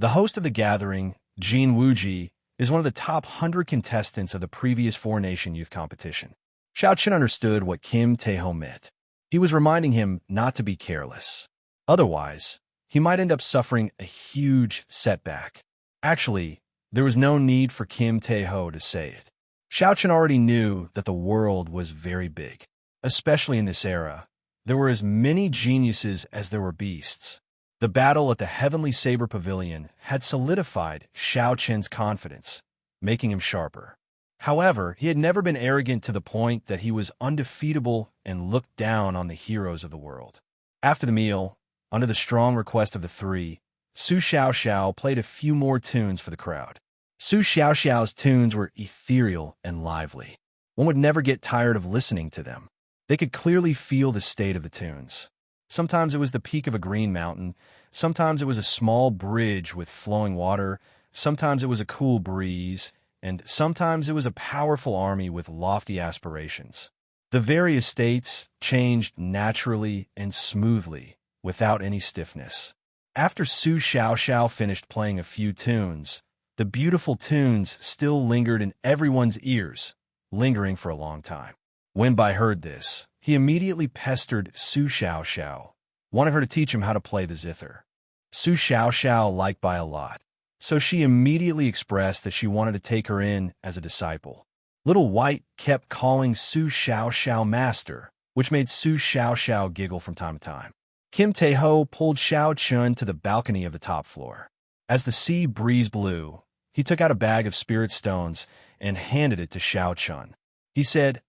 The host of the gathering, Jin Wuji, is one of the top 100 contestants of the previous 4-nation youth competition. Xiao Chen understood what Kim Tae-ho meant. He was reminding him not to be careless. Otherwise, he might end up suffering a huge setback. Actually, there was no need for Kim Tae-ho to say it. Xiao Chen already knew that the world was very big. Especially in this era, there were as many geniuses as there were beasts. The battle at the Heavenly Saber Pavilion had solidified Xiao Chen's confidence, making him sharper. However, he had never been arrogant to the point that he was undefeatable and looked down on the heroes of the world. After the meal, under the strong request of the 3, Su Xiaoxiao played a few more tunes for the crowd. Su Xiaoxiao's tunes were ethereal and lively. One would never get tired of listening to them. They could clearly feel the state of the tunes. Sometimes it was the peak of a green mountain, sometimes it was a small bridge with flowing water, sometimes it was a cool breeze, and sometimes it was a powerful army with lofty aspirations. The various states changed naturally and smoothly, without any stiffness. After Su Xiaoxiao finished playing a few tunes, the beautiful tunes still lingered in everyone's ears, lingering for a long time. When Bai heard this, he immediately pestered Su Xiaoxiao, wanted her to teach him how to play the zither. Su Xiaoxiao liked Bai a lot, so she immediately expressed that she wanted to take her in as a disciple. Little White kept calling Su Xiaoxiao master, which made Su Xiaoxiao giggle from time to time. Kim Tae-ho pulled Xiao Chun to the balcony of the top floor. As the sea breeze blew, he took out a bag of spirit stones and handed it to Xiao Chun. He said,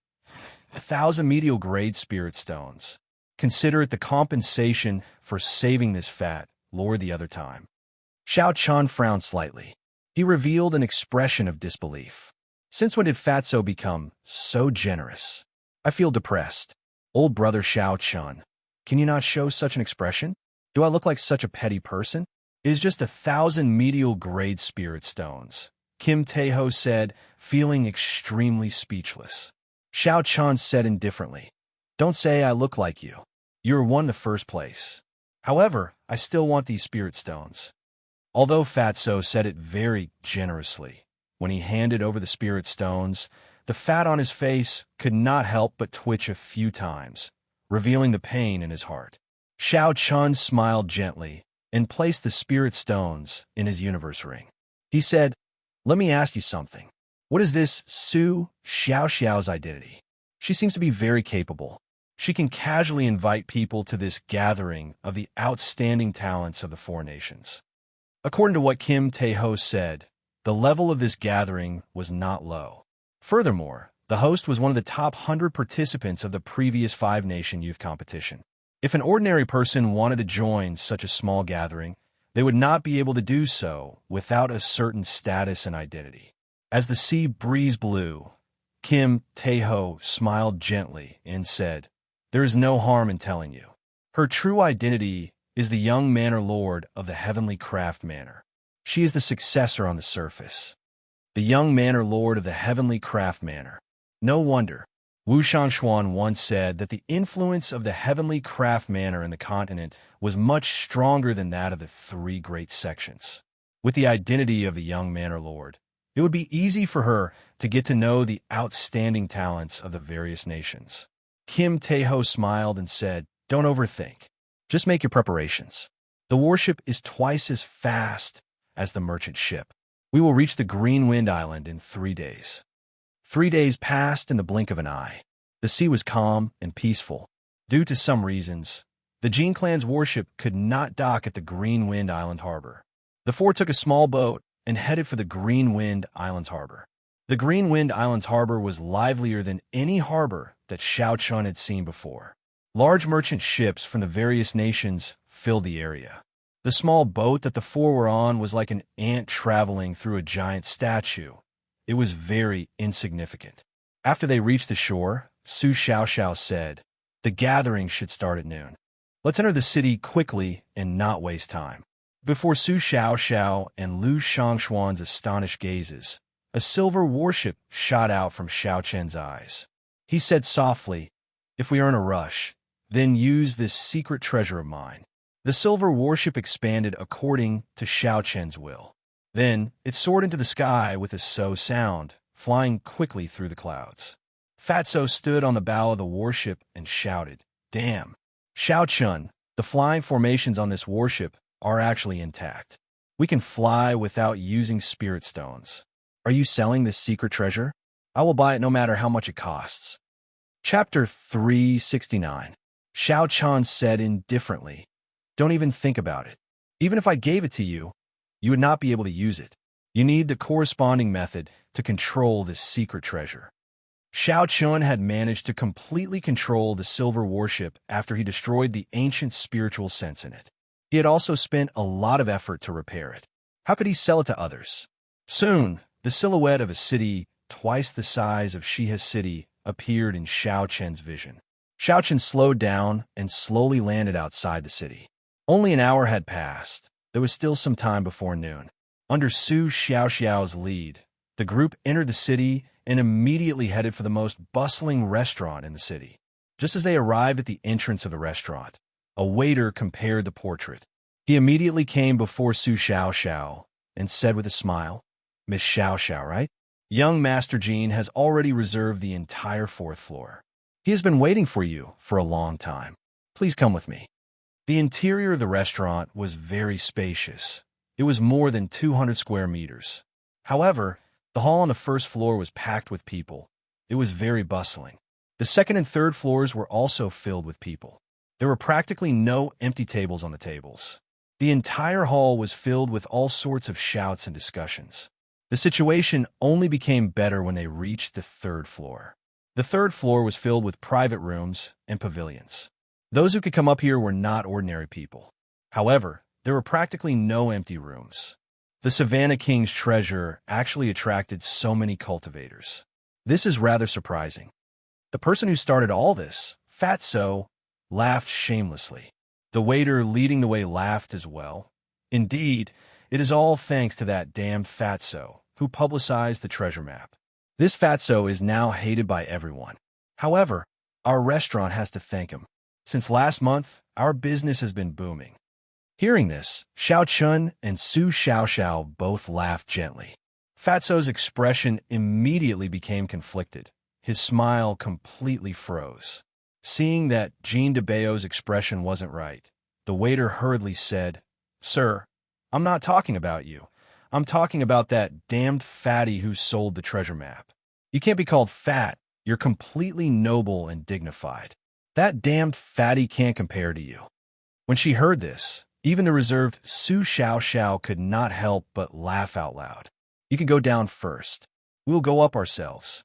1,000 medial grade spirit stones. Consider it the compensation for saving this fat lord the other time. Xiao Chun frowned slightly. He revealed an expression of disbelief. Since when did Fatso become so generous? I feel depressed. Old brother Xiao Chun, can you not show such an expression? Do I look like such a petty person? It is just 1,000 medial grade spirit stones, Kim Tae-ho said, feeling extremely speechless. Xiao Chun said indifferently, "Don't say I look like you. You were won the first place. However, I still want these spirit stones." Although Fatso said it very generously, when he handed over the spirit stones, the fat on his face could not help but twitch a few times, revealing the pain in his heart. Xiao Chun smiled gently and placed the spirit stones in his universe ring. He said, "Let me ask you something. What is this Su Xiaoxiao's identity? She seems to be very capable. She can casually invite people to this gathering of the outstanding talents of the 4 nations." According to what Kim Tae-ho said, the level of this gathering was not low. Furthermore, the host was one of the top 100 participants of the previous 5-nation youth competition. If an ordinary person wanted to join such a small gathering, they would not be able to do so without a certain status and identity. As the sea breeze blew, Kim Tae-ho smiled gently and said, "There is no harm in telling you. Her true identity is the young manor lord of the Heavenly Craft Manor. She is the successor on the surface. the young manor lord of the heavenly craft manor. No wonder. Wu Shanshuan once said that the influence of the heavenly craft manor in the continent was much stronger than that of the three great sections. With the identity of the young manor lord, it would be easy for her to get to know the outstanding talents of the various nations. Kim Taeho smiled and said, "Don't overthink. Just make your preparations. The warship is twice as fast as the merchant ship. We will reach the Green Wind Island in 3 days." 3 days passed in the blink of an eye. The sea was calm and peaceful. Due to some reasons, the Jin clan's warship could not dock at the Green Wind Island harbor. The four took a small boat and headed for the Green Wind Islands harbor. The Green Wind Islands harbor was livelier than any harbor that Xiao Chun had seen before. Large merchant ships from the various nations filled the area. The small boat that the four were on was like an ant traveling through a giant statue. It was very insignificant. After they reached the shore, Su Xiaoxiao said, "The gathering should start at noon. Let's enter the city quickly and not waste time." Before Su Xiaoxiao and Lu Shangshuan's astonished gazes, a silver warship shot out from Xiao Chen's eyes. He said softly, "If we are in a rush, then use this secret treasure of mine." The silver warship expanded according to Xiao Chen's will. Then it soared into the sky with a so sound, flying quickly through the clouds. Fatso stood on the bow of the warship and shouted, "Damn! Xiao Chun, the flying formations on this warship are actually intact. We can fly without using spirit stones. Are you selling this secret treasure? I will buy it no matter how much it costs." Chapter 369. Xiao Chun said indifferently, "Don't even think about it. Even if I gave it to you, you would not be able to use it. You need the corresponding method to control this secret treasure." Xiao Chun had managed to completely control the silver warship after he destroyed the ancient spiritual sense in it. He had also spent a lot of effort to repair it. How could he sell it to others? Soon, the silhouette of a city twice the size of Shiha's city appeared in Xiao Chen's vision. Xiao Chen slowed down and slowly landed outside the city. Only an hour had passed. There was still some time before noon. Under Su Xiaoxiao's lead, the group entered the city and immediately headed for the most bustling restaurant in the city. Just as they arrived at the entrance of the restaurant, a waiter compared the portrait. He immediately came before Su Xiaoxiao and said with a smile, "Miss Xiaoxiao, right? Young Master Jean has already reserved the entire 4th floor. He has been waiting for you for a long time. Please come with me." The interior of the restaurant was very spacious. It was more than 200 square meters. However, the hall on the 1st floor was packed with people. It was very bustling. The 2nd and 3rd floors were also filled with people. There were practically no empty tables on the tables. The entire hall was filled with all sorts of shouts and discussions. The situation only became better when they reached the 3rd floor. The 3rd floor was filled with private rooms and pavilions. Those who could come up here were not ordinary people. However, there were practically no empty rooms. The Savannah King's treasure actually attracted so many cultivators. This is rather surprising. The person who started all this, Fatso, laughed shamelessly. The waiter leading the way laughed as well. Indeed, it is all thanks to that damned Fatso who publicized the treasure map. This Fatso is now hated by everyone. However, our restaurant has to thank him. Since last month, our business has been booming. Hearing this, Xiao Chun and Su Xiaoxiao both laughed gently. Fatso's expression immediately became conflicted. His smile completely froze. Seeing that Jean de Bayo's expression wasn't right, the waiter hurriedly said, "Sir, I'm not talking about you. I'm talking about that damned fatty who sold the treasure map. You can't be called fat. You're completely noble and dignified. That damned fatty can't compare to you." When she heard this, even the reserved Su Xiaoxiao could not help but laugh out loud. "You can go down first. We'll go up ourselves."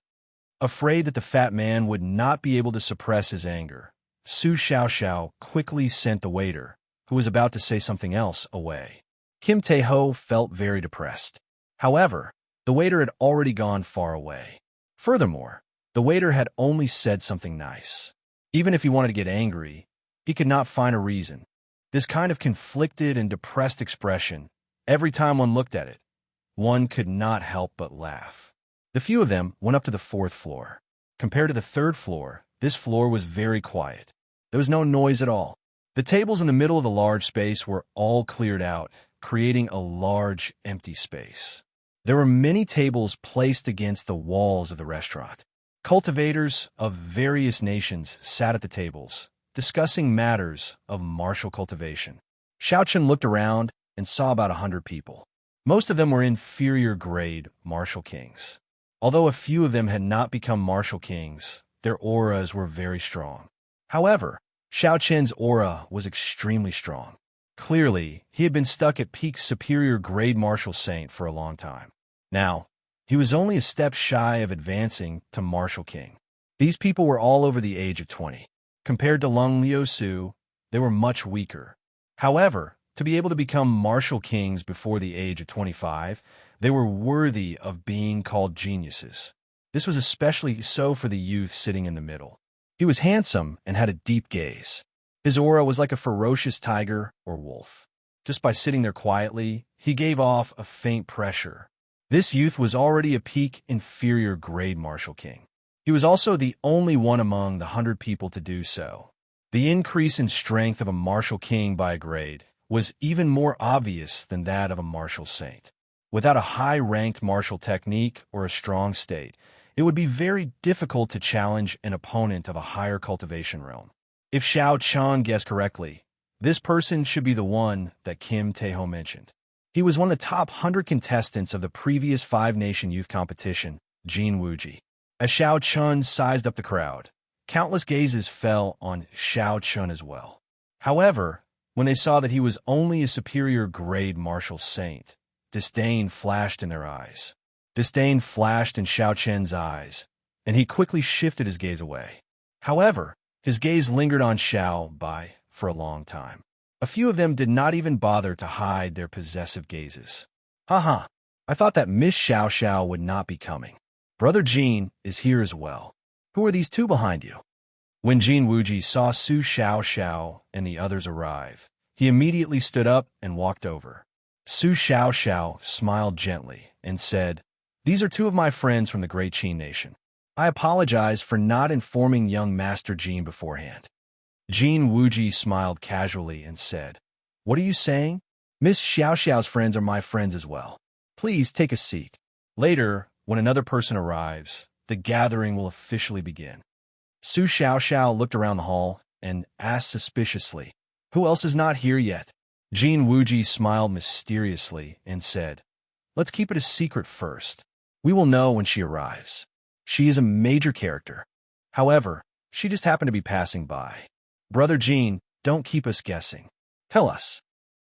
Afraid that the fat man would not be able to suppress his anger, Su Xiaoxiao quickly sent the waiter, who was about to say something else, away. Kim Taeho felt very depressed. However, the waiter had already gone far away. Furthermore, the waiter had only said something nice. Even if he wanted to get angry, he could not find a reason. This kind of conflicted and depressed expression, every time one looked at it, one could not help but laugh. The few of them went up to the fourth floor. Compared to the third floor, this floor was very quiet. There was no noise at all. The tables in the middle of the large space were all cleared out, creating a large, empty space. There were many tables placed against the walls of the restaurant. Cultivators of various nations sat at the tables, discussing matters of martial cultivation. Xiaochen looked around and saw about 100 people. Most of them were inferior-grade martial kings. Although a few of them had not become martial kings, their auras were very strong. However, Xiaochen's aura was extremely strong. Clearly, he had been stuck at peak superior-grade martial saint for a long time. Now, he was only a step shy of advancing to martial king. These people were all over the age of 20. Compared to Lung Liusu, they were much weaker. However, to be able to become martial kings before the age of 25, they were worthy of being called geniuses. This was especially so for the youth sitting in the middle. He was handsome and had a deep gaze. His aura was like a ferocious tiger or wolf. Just by sitting there quietly, he gave off a faint pressure. This youth was already a peak inferior grade martial king. He was also the only one among the 100 people to do so. The increase in strength of a martial king by a grade was even more obvious than that of a martial saint. Without a high-ranked martial technique or a strong state, it would be very difficult to challenge an opponent of a higher cultivation realm. If Xiao Chan guessed correctly, this person should be the one that Kim Taeho mentioned. He was one of the top 100 contestants of the previous five-nation youth competition, Jin Wuji. As Xiao Chun sized up the crowd, countless gazes fell on Xiao Chun as well. However, when they saw that he was only a superior-grade martial saint, disdain flashed in their eyes. Disdain flashed in Xiao Chen's eyes, and he quickly shifted his gaze away. However, his gaze lingered on Xiao Bai for a long time. A few of them did not even bother to hide their possessive gazes. Haha, I thought that Miss Xiao Xiao would not be coming. Brother Jean is here as well. Who are these two behind you? When Jin Wuji saw Su Xiao Xiao and the others arrive, he immediately stood up and walked over. Su Xiao Xiao smiled gently and said, "These are two of my friends from the Great Qin Nation. I apologize for not informing young Master Jin beforehand." Jin Wuji smiled casually and said, "What are you saying? Miss Xiao Xiao's friends are my friends as well. Please take a seat. Later, when another person arrives, the gathering will officially begin." Su Xiao Xiao looked around the hall and asked suspiciously, "Who else is not here yet?" Jin Wuji smiled mysteriously and said, "Let's keep it a secret first. We will know when she arrives. She is a major character. However, she just happened to be passing by. Brother Jin, don't keep us guessing. Tell us."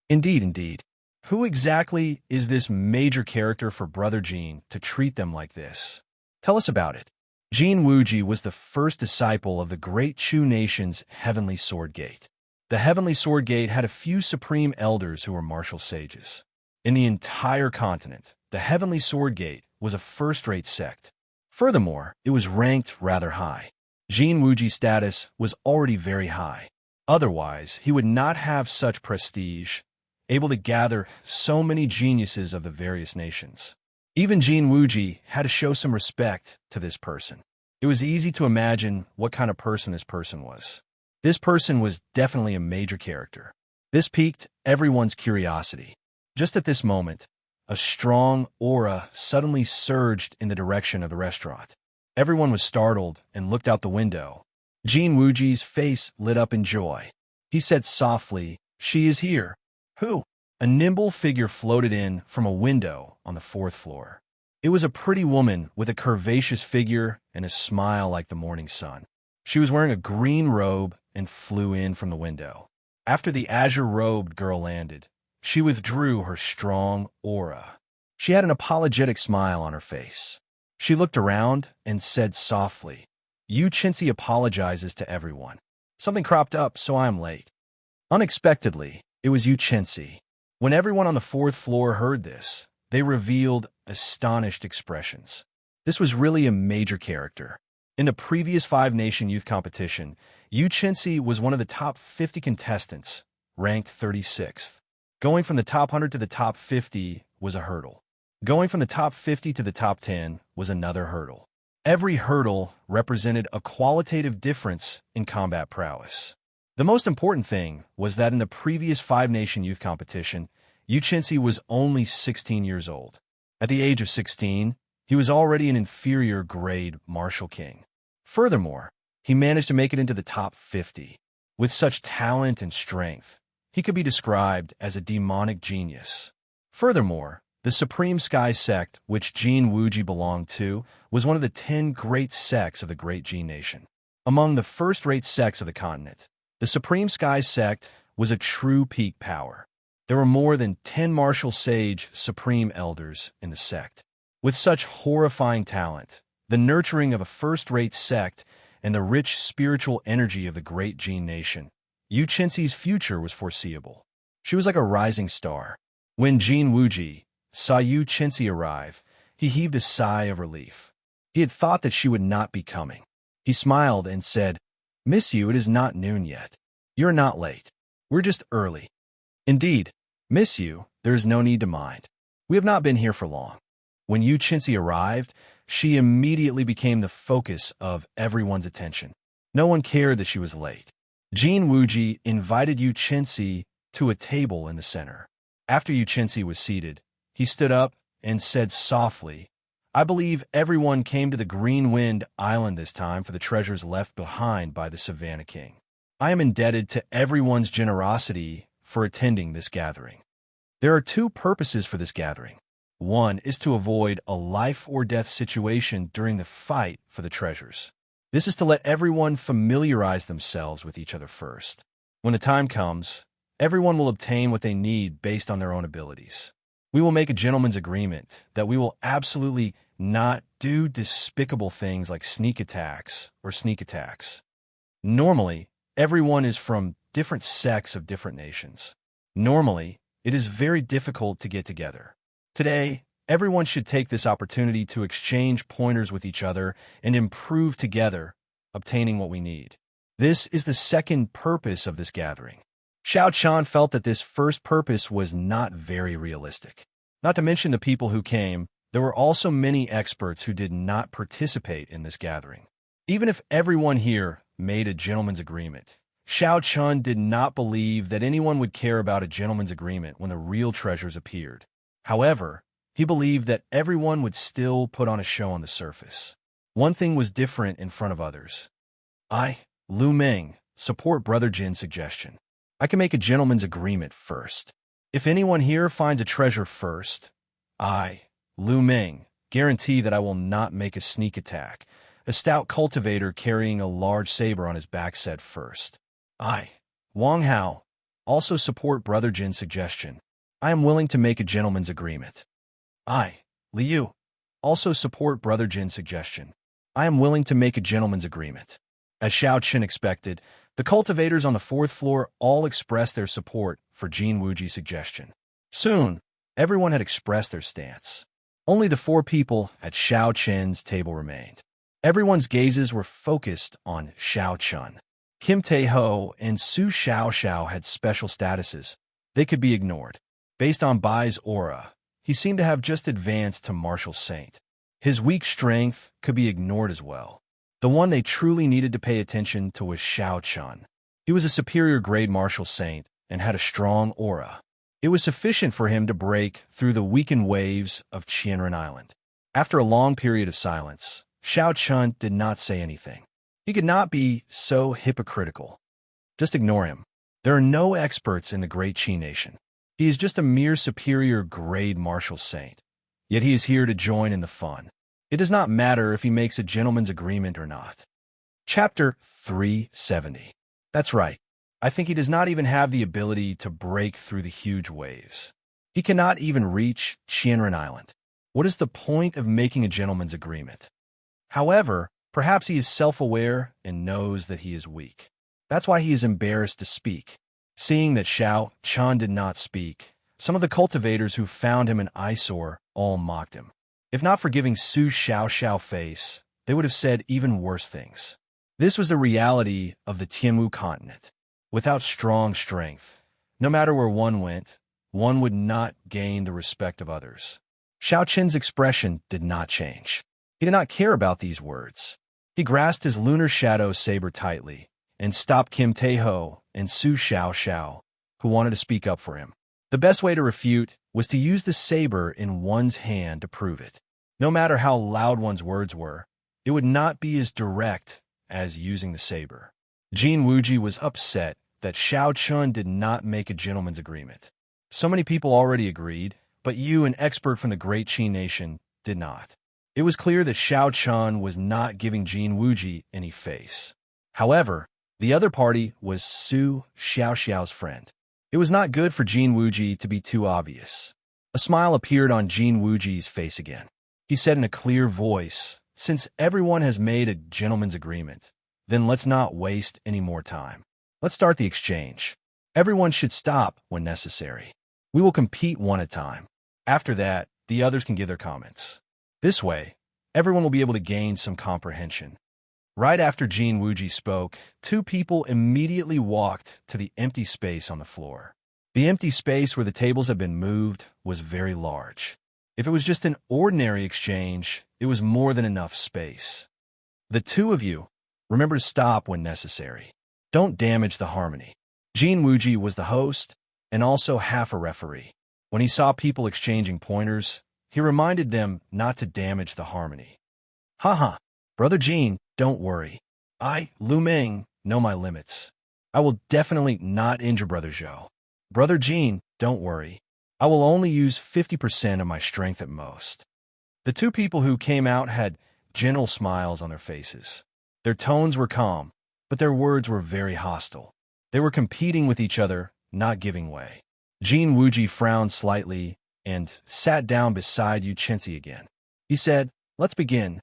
Indeed. Who exactly is this major character for Brother Jin to treat them like this? Tell us about it. Jin Wuji was the first disciple of the Great Chu Nation's Heavenly Sword Gate. The Heavenly Sword Gate had a few supreme elders who were martial sages. In the entire continent, the Heavenly Sword Gate was a first-rate sect. Furthermore, it was ranked rather high. Jin Wuji's status was already very high. Otherwise, he would not have such prestige, able to gather so many geniuses of the various nations. Even Jin Wuji had to show some respect to this person. It was easy to imagine what kind of person this person was. This person was definitely a major character. This piqued everyone's curiosity. Just at this moment, a strong aura suddenly surged in the direction of the restaurant. Everyone was startled and looked out the window. Jin Wuji's face lit up in joy. He said softly, "She is here." "Who?" A nimble figure floated in from a window on the fourth floor. It was a pretty woman with a curvaceous figure and a smile like the morning sun. She was wearing a green robe and flew in from the window. After the azure-robed girl landed, she withdrew her strong aura. She had an apologetic smile on her face. She looked around and said softly, "Yu Chenzi apologizes to everyone. Something cropped up, so I am late." Unexpectedly, it was Yu Chenzi. When everyone on the fourth floor heard this, they revealed astonished expressions. This was really a major character. In the previous five-nation youth competition, Yu Chenzi was one of the top 50 contestants, ranked 36th. Going from the top 100 to the top 50 was a hurdle. Going from the top 50 to the top 10 was another hurdle. Every hurdle represented a qualitative difference in combat prowess. The most important thing was that in the previous five-nation youth competition, Yu Chenzi was only 16 years old. At the age of 16, he was already an inferior grade martial king. Furthermore, he managed to make it into the top 50. With such talent and strength, he could be described as a demonic genius. Furthermore, the Supreme Sky Sect, which Jin Wuji belonged to, was one of the 10 great sects of the Great Jin Nation. Among the first-rate sects of the continent, the Supreme Sky Sect was a true peak power. There were more than 10 martial sage supreme elders in the sect. With such horrifying talent, the nurturing of a first-rate sect, and the rich spiritual energy of the Great Jin Nation, Yu Chenzi's future was foreseeable. She was like a rising star. When Jin Wuji saw Yu Chenzi arrive, he heaved a sigh of relief. He had thought that she would not be coming. He smiled and said, "Miss Yu, it is not noon yet. You're not late. We're just early." "Indeed, Miss Yu, there is no need to mind. We have not been here for long." When Yu Chenzi arrived, she immediately became the focus of everyone's attention. No one cared that she was late. Jin Wuji invited Yu Chenzi to a table in the center. After Yu Chenzi was seated, he stood up and said softly, "I believe everyone came to the Green Wind Island this time for the treasures left behind by the Savannah King. I am indebted to everyone's generosity for attending this gathering. There are two purposes for this gathering. One is to avoid a life-or-death situation during the fight for the treasures. This is to let everyone familiarize themselves with each other first. When the time comes, everyone will obtain what they need based on their own abilities. We will make a gentleman's agreement that we will absolutely not do despicable things like sneak attacks or sneak attacks. Normally, everyone is from different sects of different nations. Normally, it is very difficult to get together. Today, everyone should take this opportunity to exchange pointers with each other and improve together, obtaining what we need. This is the second purpose of this gathering." Xiao Chan felt that this first purpose was not very realistic. Not to mention the people who came, there were also many experts who did not participate in this gathering. Even if everyone here made a gentleman's agreement, Xiao Chan did not believe that anyone would care about a gentleman's agreement when the real treasures appeared. However, he believed that everyone would still put on a show on the surface. One thing was different in front of others. "I, Lu Meng, support Brother Jin's suggestion. I can make a gentleman's agreement first. If anyone here finds a treasure first, I, Lu Meng, guarantee that I will not make a sneak attack." A stout cultivator carrying a large saber on his back said first. "I, Wang Hao, also support Brother Jin's suggestion. I am willing to make a gentleman's agreement." "I, Liu, also support Brother Jin's suggestion. I am willing to make a gentleman's agreement." As Xiao Chen expected, the cultivators on the fourth floor all expressed their support for Jin Wuji's suggestion. Soon, everyone had expressed their stance. Only the four people at Xiao Chen's table remained. Everyone's gazes were focused on Xiao Chen. Kim Tae-ho and Su Xiao had special statuses. They could be ignored. Based on Bai's aura, he seemed to have just advanced to martial saint. His weak strength could be ignored as well. The one they truly needed to pay attention to was Xiao Chen. He was a superior grade martial saint and had a strong aura. It was sufficient for him to break through the weakened waves of Qianren Island. After a long period of silence, Xiao Chen did not say anything. He could not be so hypocritical. Just ignore him. There are no experts in the Great Qi Nation. He is just a mere superior grade martial saint. Yet he is here to join in the fun. It does not matter if he makes a gentleman's agreement or not. Chapter 370. That's right. I think he does not even have the ability to break through the huge waves. He cannot even reach Qianren Island. What is the point of making a gentleman's agreement? However, perhaps he is self-aware and knows that he is weak. That's why he is embarrassed to speak. Seeing that Xiao Chen did not speak, some of the cultivators who found him an eyesore all mocked him. If not for giving Su Xiao face, they would have said even worse things. This was the reality of the Tianmu continent. Without strong strength, no matter where one went, one would not gain the respect of others. Xiao Qin's expression did not change. He did not care about these words. He grasped his lunar shadow saber tightly and stopped Kim Taeho and Su Xiao, who wanted to speak up for him. The best way to refute was to use the saber in one's hand to prove it. No matter how loud one's words were, it would not be as direct as using the saber. Jin Wuji was upset that Xiao Chun did not make a gentleman's agreement. So many people already agreed, but you, an expert from the Great Qi Nation, did not. It was clear that Xiao Chun was not giving Jin Wuji any face. However, the other party was Su Xiao's friend. It was not good for Jin Wuji to be too obvious. A smile appeared on Jin Wuji's face again. He said in a clear voice, "Since everyone has made a gentleman's agreement, then let's not waste any more time. Let's start the exchange. Everyone should stop when necessary. We will compete one at a time. After that, the others can give their comments. This way, everyone will be able to gain some comprehension." Right after Jin Wuji spoke, two people immediately walked to the empty space on the floor. The empty space where the tables had been moved was very large. If it was just an ordinary exchange, it was more than enough space. "The two of you, remember to stop when necessary. Don't damage the harmony." Jin Wuji was the host and also half a referee. When he saw people exchanging pointers, he reminded them not to damage the harmony. Haha, Brother Jin, don't worry. I, Lu Meng, know my limits. I will definitely not injure Brother Zhou. Brother Jin, don't worry. I will only use 50% of my strength at most. The two people who came out had gentle smiles on their faces. Their tones were calm, but their words were very hostile. They were competing with each other, not giving way. Jin Wuji frowned slightly and sat down beside Yu Chenzi again. He said, "Let's begin."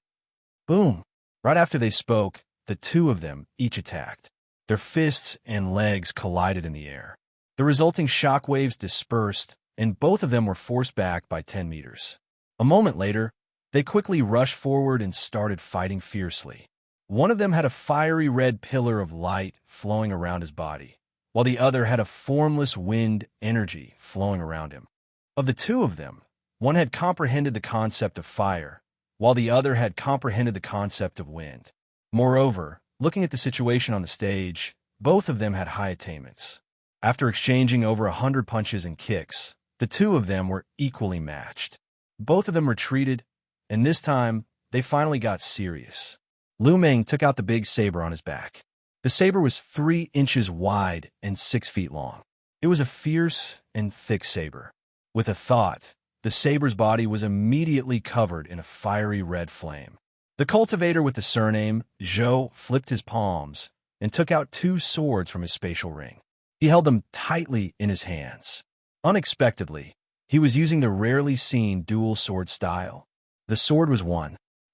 Boom! Right after they spoke, the two of them each attacked. Their fists and legs collided in the air. The resulting shock waves dispersed, and both of them were forced back by 10 meters. A moment later, they quickly rushed forward and started fighting fiercely. One of them had a fiery red pillar of light flowing around his body, while the other had a formless wind energy flowing around him. Of the two of them, one had comprehended the concept of fire, while the other had comprehended the concept of wind. Moreover, looking at the situation on the stage, both of them had high attainments. After exchanging over 100 punches and kicks, the two of them were equally matched. Both of them retreated, and this time, they finally got serious. Lu Meng took out the big saber on his back. The saber was 3 inches wide and 6 feet long. It was a fierce and thick saber. With a thought, the saber's body was immediately covered in a fiery red flame. The cultivator with the surname Zhou flipped his palms and took out 2 swords from his spatial ring. He held them tightly in his hands. Unexpectedly, he was using the rarely seen dual sword style. The sword was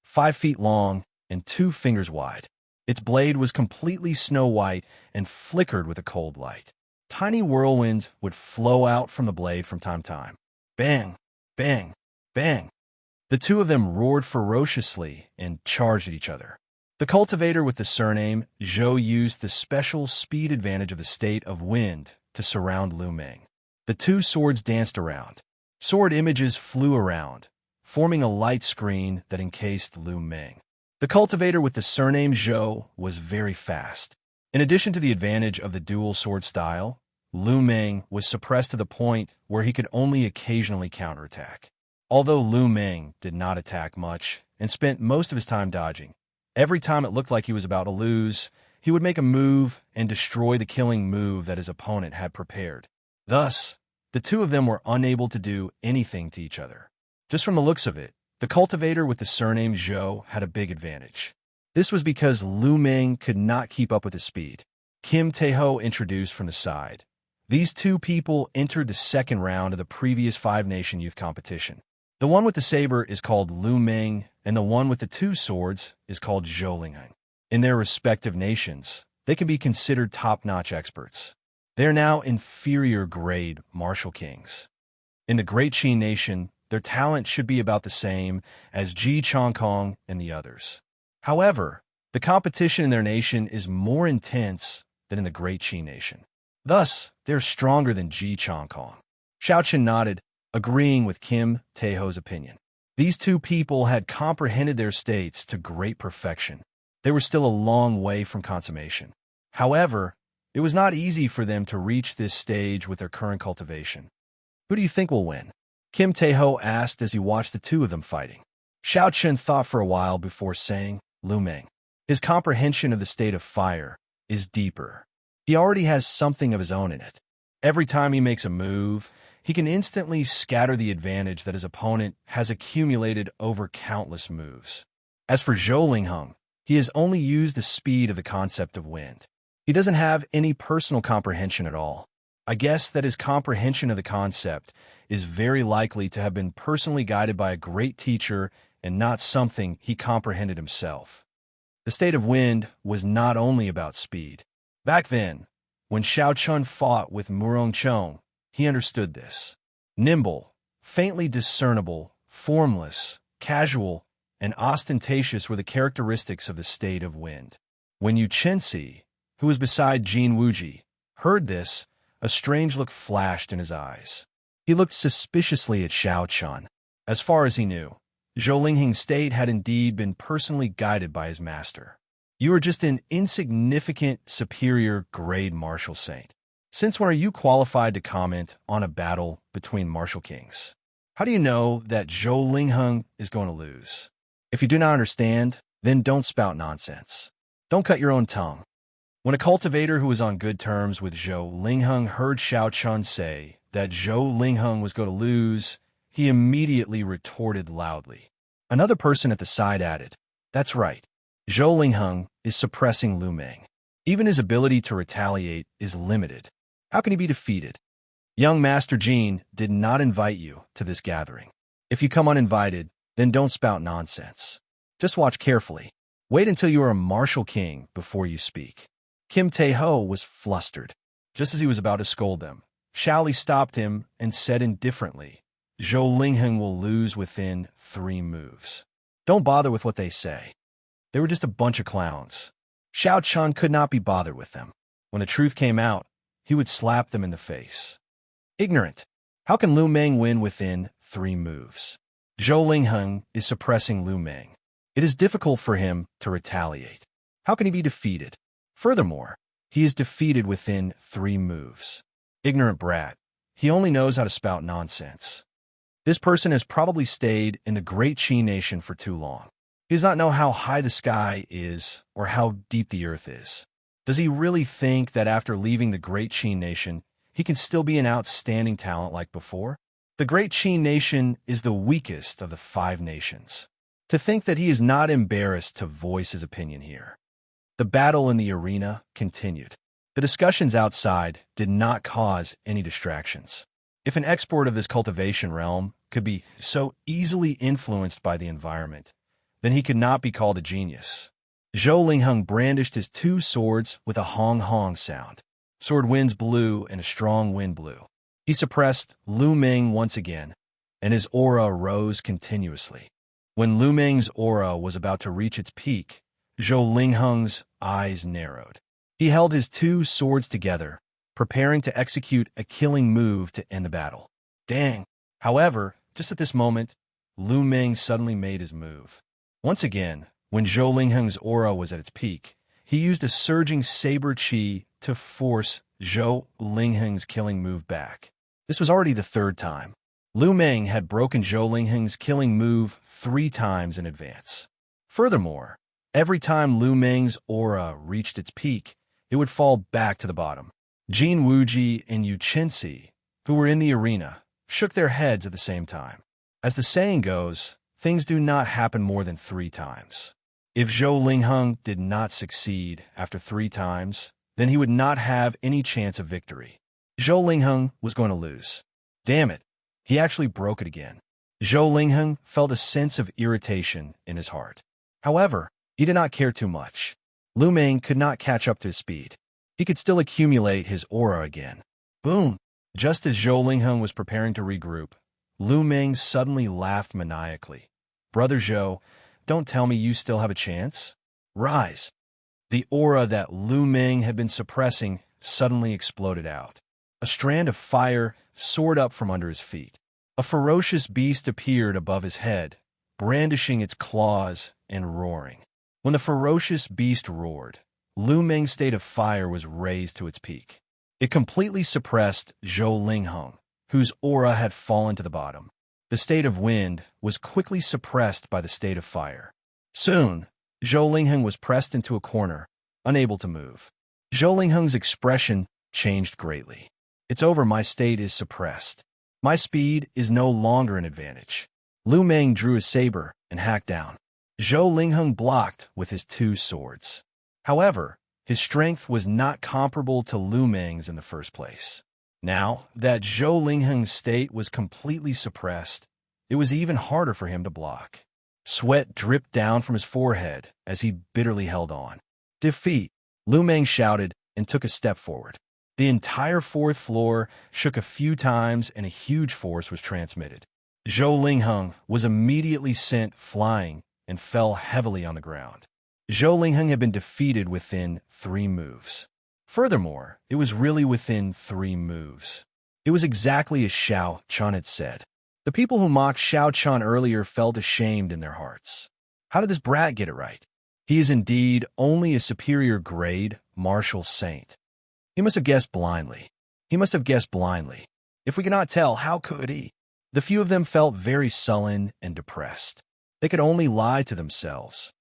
5 feet long and 2 fingers wide. Its blade was completely snow white and flickered with a cold light. Tiny whirlwinds would flow out from the blade from time to time. Bang, bang, bang. The two of them roared ferociously and charged at each other. The cultivator with the surname Zhou used the special speed advantage of the state of wind to surround Lu Meng. The 2 swords danced around. Sword images flew around, forming a light screen that encased Lu Meng. The cultivator with the surname Zhou was very fast. In addition to the advantage of the dual sword style, Lu Meng was suppressed to the point where he could only occasionally counterattack. Although Lu Meng did not attack much and spent most of his time dodging, every time it looked like he was about to lose, he would make a move and destroy the killing move that his opponent had prepared. Thus, the two of them were unable to do anything to each other. Just from the looks of it, the cultivator with the surname Zhou had a big advantage. This was because Lu Meng could not keep up with his speed. Kim Taeho introduced from the side. These two people entered the second round of the previous 5-nation youth competition. The one with the saber is called Lu Meng, and the one with the 2 swords is called Zhou Lingheng. In their respective nations, they can be considered top-notch experts. They are now inferior grade martial kings. In the Great Qi Nation, their talent should be about the same as Ji Chongkong and the others. However, the competition in their nation is more intense than in the Great Qi Nation. Thus, they are stronger than Ji Chongkong. Xiao Chen nodded, agreeing with Kim Taeho's opinion. These two people had comprehended their states to great perfection. They were still a long way from consummation. However, it was not easy for them to reach this stage with their current cultivation. Who do you think will win? Kim Taeho asked as he watched the two of them fighting. Xiao Chun thought for a while before saying, Lu Meng. His comprehension of the state of fire is deeper. He already has something of his own in it. Every time he makes a move, he can instantly scatter the advantage that his opponent has accumulated over countless moves. As for Zhou Lingheng, he has only used the speed of the concept of wind. He doesn't have any personal comprehension at all. I guess that his comprehension of the concept is very likely to have been personally guided by a great teacher and not something he comprehended himself. The state of wind was not only about speed. Back then, when Xiao Chun fought with Murong Chong, he understood this. Nimble, faintly discernible, formless, casual, and ostentatious were the characteristics of the state of wind. When Yu Chenxi, who was beside Jin Wuji, heard this, a strange look flashed in his eyes. He looked suspiciously at Xiao Chun. As far as he knew, Zhou Lingheng's state had indeed been personally guided by his master. You are just an insignificant, superior grade martial saint. Since when are you qualified to comment on a battle between martial kings? How do you know that Zhou Lingheng is going to lose? If you do not understand, then don't spout nonsense. Don't cut your own tongue. When a cultivator who was on good terms with Zhou Lingheng heard Xiao Chun say that Zhou Lingheng was going to lose, he immediately retorted loudly. Another person at the side added, That's right. Zhou Lingheng is suppressing Lu Meng. Even his ability to retaliate is limited. How can he be defeated? Young Master Jin did not invite you to this gathering. If you come uninvited, then don't spout nonsense. Just watch carefully. Wait until you are a martial king before you speak. Kim Taeho was flustered. Just as he was about to scold them, Xiao Li stopped him and said indifferently, Zhou Lingheng will lose within 3 moves. Don't bother with what they say. They were just a bunch of clowns. Xiao Chun could not be bothered with them. When the truth came out, he would slap them in the face. Ignorant. How can Lu Meng win within 3 moves? Zhou Lingheng is suppressing Lu Meng. It is difficult for him to retaliate. How can he be defeated? Furthermore, he is defeated within 3 moves. Ignorant brat. He only knows how to spout nonsense. This person has probably stayed in the great Qi nation for too long. He does not know how high the sky is or how deep the earth is. Does he really think that after leaving the great Qi nation, he can still be an outstanding talent like before? The great Qi nation is the weakest of the 5 nations. To think that he is not embarrassed to voice his opinion here. The battle in the arena continued. The discussions outside did not cause any distractions. If an expert of this cultivation realm could be so easily influenced by the environment, then he could not be called a genius. Zhou Lingheng brandished his 2 swords with a hong-hong sound. Sword winds blew and a strong wind blew. He suppressed Lu Meng once again, and his aura rose continuously. When Lu Meng's aura was about to reach its peak, Zhou Lingheng's eyes narrowed. He held his 2 swords together, preparing to execute a killing move to end the battle. Dang! However, just at this moment, Lu Meng suddenly made his move. Once again, when Zhou Lingheng's aura was at its peak, he used a surging saber chi to force Zhou Lingheng's killing move back. This was already the 3rd time. Lu Meng had broken Zhou Lingheng's killing move 3 times in advance. Furthermore, every time Lu Meng's aura reached its peak, it would fall back to the bottom. Jin Wuji and Yu Chenxi, who were in the arena, shook their heads at the same time. As the saying goes, things do not happen more than 3 times. If Zhou Lingheng did not succeed after 3 times, then he would not have any chance of victory. Zhou Lingheng was going to lose. Damn it, he actually broke it again. Zhou Lingheng felt a sense of irritation in his heart. However, he did not care too much. Lu Meng could not catch up to his speed. He could still accumulate his aura again. Boom! Just as Zhou Lingheng was preparing to regroup, Lu Meng suddenly laughed maniacally. Brother Zhou, don't tell me you still have a chance? Rise! The aura that Lu Meng had been suppressing suddenly exploded out. A strand of fire soared up from under his feet. A ferocious beast appeared above his head, brandishing its claws and roaring. When the ferocious beast roared, Lu Meng's state of fire was raised to its peak. It completely suppressed Zhou Lingheng, whose aura had fallen to the bottom. The state of wind was quickly suppressed by the state of fire. Soon, Zhou Lingheng was pressed into a corner, unable to move. Zhou Lingheng's expression changed greatly. "It's over, my state is suppressed. My speed is no longer an advantage." Lu Meng drew his saber and hacked down. Zhou Lingheng blocked with his two swords. However, his strength was not comparable to Lu Meng's in the first place. Now that Zhou Lingheng's state was completely suppressed, it was even harder for him to block. Sweat dripped down from his forehead as he bitterly held on. "Defeat!" Lu Meng shouted and took a step forward. The entire fourth floor shook a few times and a huge force was transmitted. Zhou Lingheng was immediately sent flying and fell heavily on the ground. Zhou Lingheng had been defeated within 3 moves. Furthermore, it was really within 3 moves. It was exactly as Xiao Chun had said. The people who mocked Xiao Chun earlier felt ashamed in their hearts. How did this brat get it right? He is indeed only a superior grade martial saint. He must have guessed blindly. He must have guessed blindly. If we cannot tell, how could he? The few of them felt very sullen and depressed. They could only lie to themselves.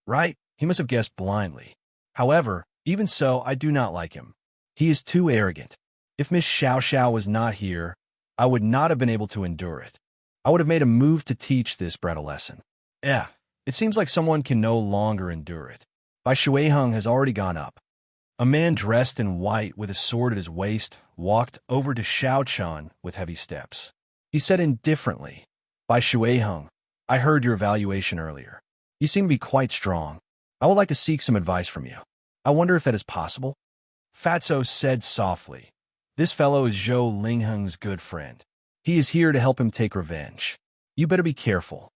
Right? He must have guessed blindly. However, even so, I do not like him. He is too arrogant. If Miss Xiao Xiao was not here, I would not have been able to endure it. I would have made a move to teach this brat a lesson. It seems like someone can no longer endure it. Bai Shuiheng has already gone up. A man dressed in white with a sword at his waist walked over to Xiao Chun with heavy steps. He said indifferently, "Bai Shuiheng, I heard your evaluation earlier. You seem to be quite strong. I would like to seek some advice from you. I wonder if that is possible?" Fatso said softly, "This fellow is Zhou Lingheng's good friend. He is here to help him take revenge. You better be careful."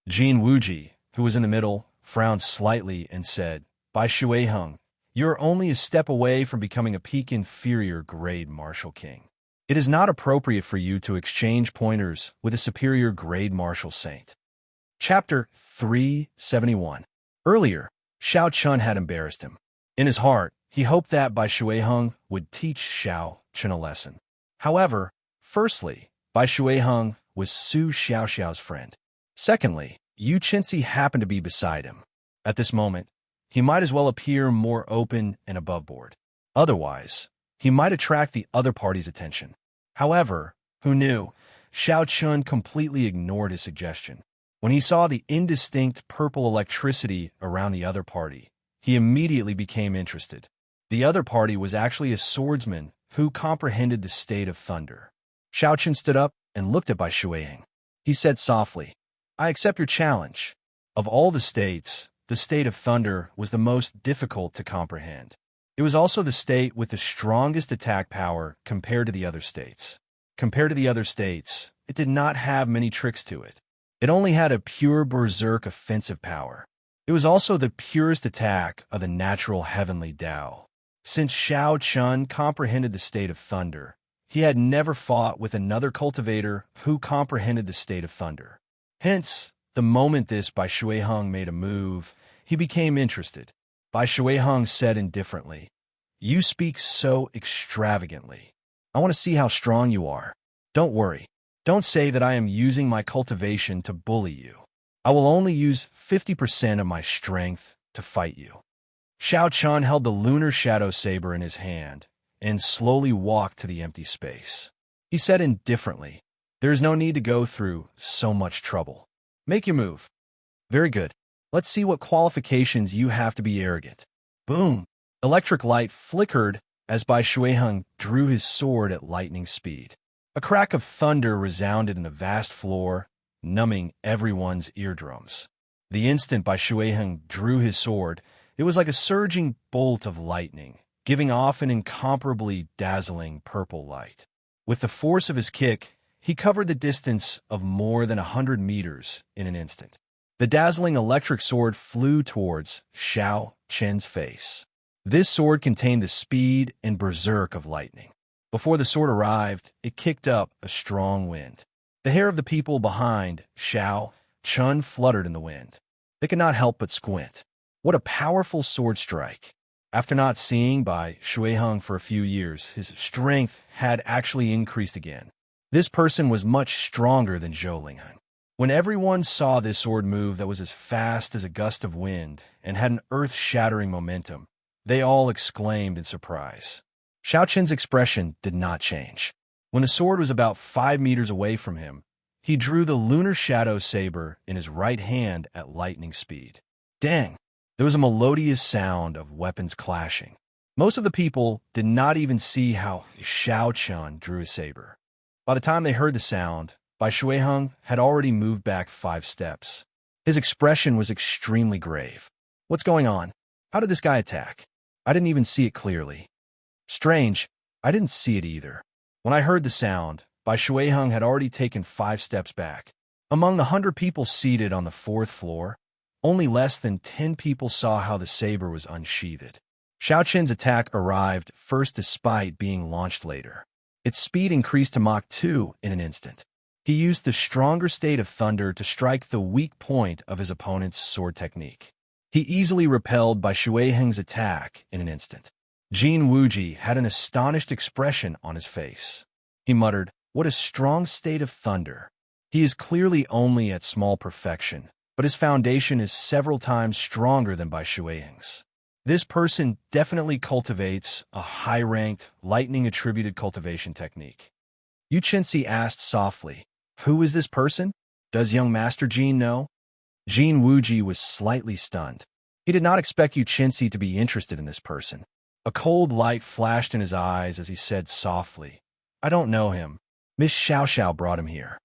Jin Wuji, who was in the middle, frowned slightly and said, "Bai Shuiheng, you're only a step away from becoming a peak inferior grade martial king. It is not appropriate for you to exchange pointers with a superior grade martial saint." Chapter 371. Earlier, Xiao Chun had embarrassed him. In his heart, he hoped that Bai Shuiheng would teach Xiao Chun a lesson. However, firstly, Bai Shuiheng was Su Xiaoxiao's friend. Secondly, Yu Qinzi happened to be beside him. At this moment, he might as well appear more open and aboveboard. Otherwise, he might attract the other party's attention. However, who knew? Xiao Chun completely ignored his suggestion. When he saw the indistinct purple electricity around the other party, he immediately became interested. The other party was actually a swordsman who comprehended the state of thunder. Xiao Chun stood up and looked at Bai Shuiheng. He said softly, "I accept your challenge. Of all the states, the state of thunder was the most difficult to comprehend. It was also the state with the strongest attack power compared to the other states. Compared to the other states, it did not have many tricks to it. It only had a pure berserk offensive power. It was also the purest attack of the natural heavenly Tao. Since Xiao Chun comprehended the state of thunder, he had never fought with another cultivator who comprehended the state of thunder. Hence, the moment this Bai Shuiheng made a move, he became interested. Bai Shuiheng said indifferently, "You speak so extravagantly. I want to see how strong you are. Don't worry. Don't say that I am using my cultivation to bully you. I will only use 50% of my strength to fight you." Xiao Chun held the lunar shadow saber in his hand and slowly walked to the empty space. He said indifferently, "There is no need to go through so much trouble. Make your move." "Very good. Let's see what qualifications you have to be arrogant." Boom! Electric light flickered as Bai Shuiheng drew his sword at lightning speed. A crack of thunder resounded in the vast floor, numbing everyone's eardrums. The instant Bai Shuiheng drew his sword, it was like a surging bolt of lightning, giving off an incomparably dazzling purple light. With the force of his kick, he covered the distance of more than 100 meters in an instant. The dazzling electric sword flew towards Xiao Chen's face. This sword contained the speed and berserk of lightning. Before the sword arrived, it kicked up a strong wind. The hair of the people behind Xiao Chun fluttered in the wind. They could not help but squint. What a powerful sword strike! After not seeing Bai Shuiheng for a few years, his strength had actually increased again. This person was much stronger than Zhou Lingheng. When everyone saw this sword move that was as fast as a gust of wind and had an earth-shattering momentum, they all exclaimed in surprise. Xiao Qin's expression did not change. When the sword was about 5 meters away from him, he drew the lunar shadow saber in his right hand at lightning speed. Dang! There was a melodious sound of weapons clashing. Most of the people did not even see how Xiao Qin drew his saber. By the time they heard the sound, Bai Shuiheng had already moved back 5 steps. His expression was extremely grave. What's going on? How did this guy attack? I didn't even see it clearly. Strange, I didn't see it either. When I heard the sound, Bai Shuiheng had already taken 5 steps back. Among the 100 people seated on the 4th floor, only less than 10 people saw how the saber was unsheathed. Xiao Qin's attack arrived first despite being launched later. Its speed increased to Mach 2 in an instant. He used the stronger state of thunder to strike the weak point of his opponent's sword technique. He easily repelled Bai Shuiheng's attack in an instant. Jin Wuji had an astonished expression on his face. He muttered, "What a strong state of thunder." He is clearly only at small perfection, but his foundation is several times stronger than Bai Shuiheng's. This person definitely cultivates a high-ranked, lightning-attributed cultivation technique. Yu Qinsi asked softly, "Who is this person? Does young Master Jin know?" Jin Wuji was slightly stunned. He did not expect Yu Qinsi to be interested in this person. A cold light flashed in his eyes as he said softly, "I don't know him. Miss Xiao Xiao brought him here."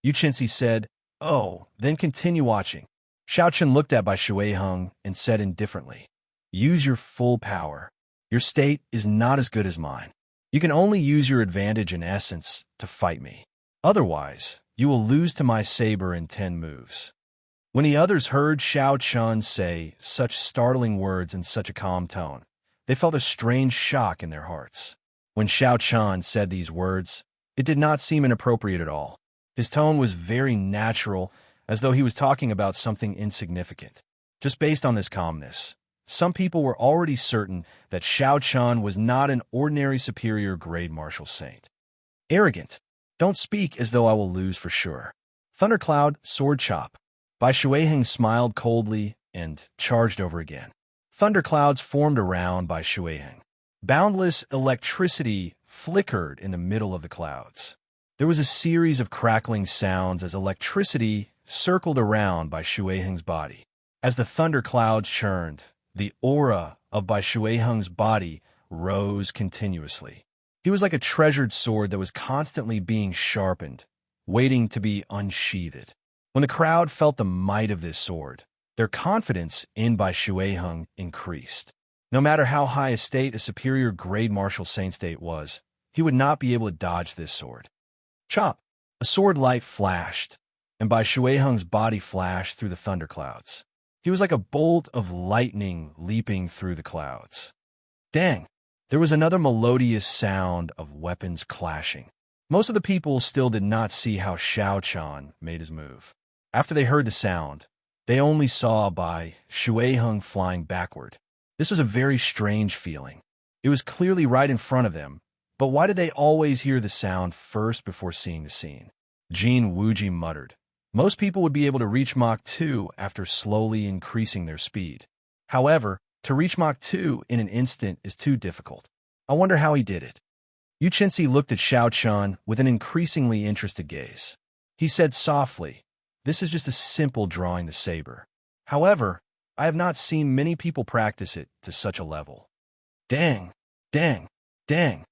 Yu Qinsi said, "Oh, then continue watching." Xiao Qin looked at Bai Shuiheng and said indifferently, "Use your full power. Your state is not as good as mine. You can only use your advantage in essence to fight me. Otherwise, you will lose to my saber in 10 moves." When the others heard Xiao Qin say such startling words in such a calm tone, they felt a strange shock in their hearts. When Xiao Qin said these words, it did not seem inappropriate at all. His tone was very natural, as though he was talking about something insignificant. Just based on this calmness, some people were already certain that Xiao Qin was not an ordinary superior grade martial saint. Arrogant. Don't speak as though I will lose for sure. Thundercloud, sword chop. Bai Shuiheng smiled coldly and charged over again. Thunderclouds formed around Bai Shuiheng. Boundless electricity flickered in the middle of the clouds. There was a series of crackling sounds as electricity circled around Bai Shuiheng's body. As the thunderclouds churned, the aura of Bai Shuiheng's body rose continuously. He was like a treasured sword that was constantly being sharpened, waiting to be unsheathed. When the crowd felt the might of this sword, their confidence in Bai Shuiheng increased. No matter how high a state a superior grade martial saint state was, he would not be able to dodge this sword. Chop! A sword light flashed, and Bai Shuiheng's body flashed through the thunderclouds. He was like a bolt of lightning leaping through the clouds. Dang! There was another melodious sound of weapons clashing. Most of the people still did not see how Xiao Qin made his move. After they heard the sound, they only saw Bai Shuiheng flying backward. This was a very strange feeling. It was clearly right in front of them, but why did they always hear the sound first before seeing the scene? Jin Wuji muttered. Most people would be able to reach Mach 2 after slowly increasing their speed. However, to reach Mach 2 in an instant is too difficult. I wonder how he did it. Yu Qinsi looked at Xiao Qin with an increasingly interested gaze. He said softly, "This is just a simple drawing the saber. However, I have not seen many people practice it to such a level." Dang, dang, dang.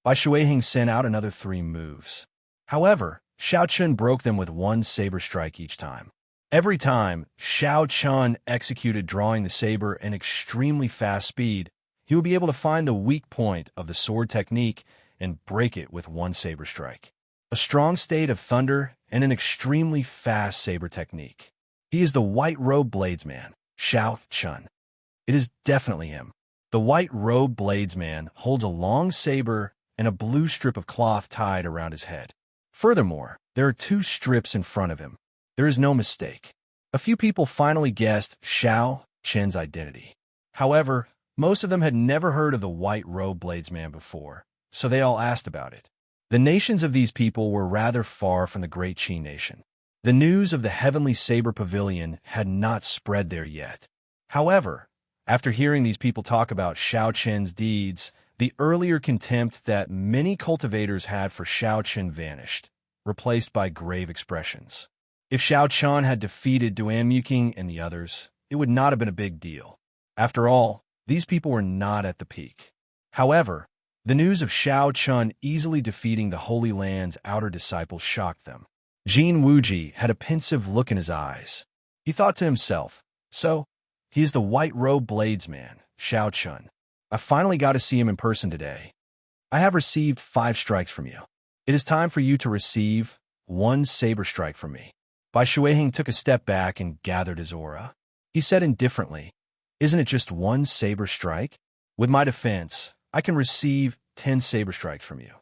Bai Shuiheng sent out another 3 moves. However, Xiao Qin broke them with 1 saber strike each time. Every time Xiao Qin executed drawing the saber in extremely fast speed, he would be able to find the weak point of the sword technique and break it with 1 saber strike. A strong state of thunder and an extremely fast saber technique. He is the white-robed bladesman, Xiao Qin. It is definitely him. The white-robed bladesman holds a long saber and a blue strip of cloth tied around his head. Furthermore, there are two strips in front of him. There is no mistake. A few people finally guessed Xiao Chen's identity. However, most of them had never heard of the white-robed bladesman before, so they all asked about it. The nations of these people were rather far from the great Qi nation. The news of the heavenly saber pavilion had not spread there yet. However, after hearing these people talk about Xiao Chen's deeds, the earlier contempt that many cultivators had for Xiao Chen vanished, replaced by grave expressions. If Xiao Chen had defeated Duanmuking and the others, it would not have been a big deal. After all, these people were not at the peak. However, the news of Xiao Chen easily defeating the Holy Land's outer disciples shocked them. Jin Wuji had a pensive look in his eyes. He thought to himself, so, he is the white-robed bladesman, Xiao Chen. I finally got to see him in person today. I have received 5 strikes from you. It is time for you to receive 1 saber strike from me. Bai Shuiheng took a step back and gathered his aura. He said indifferently, isn't it just 1 saber strike? With my defense, I can receive 10 saber strikes from you.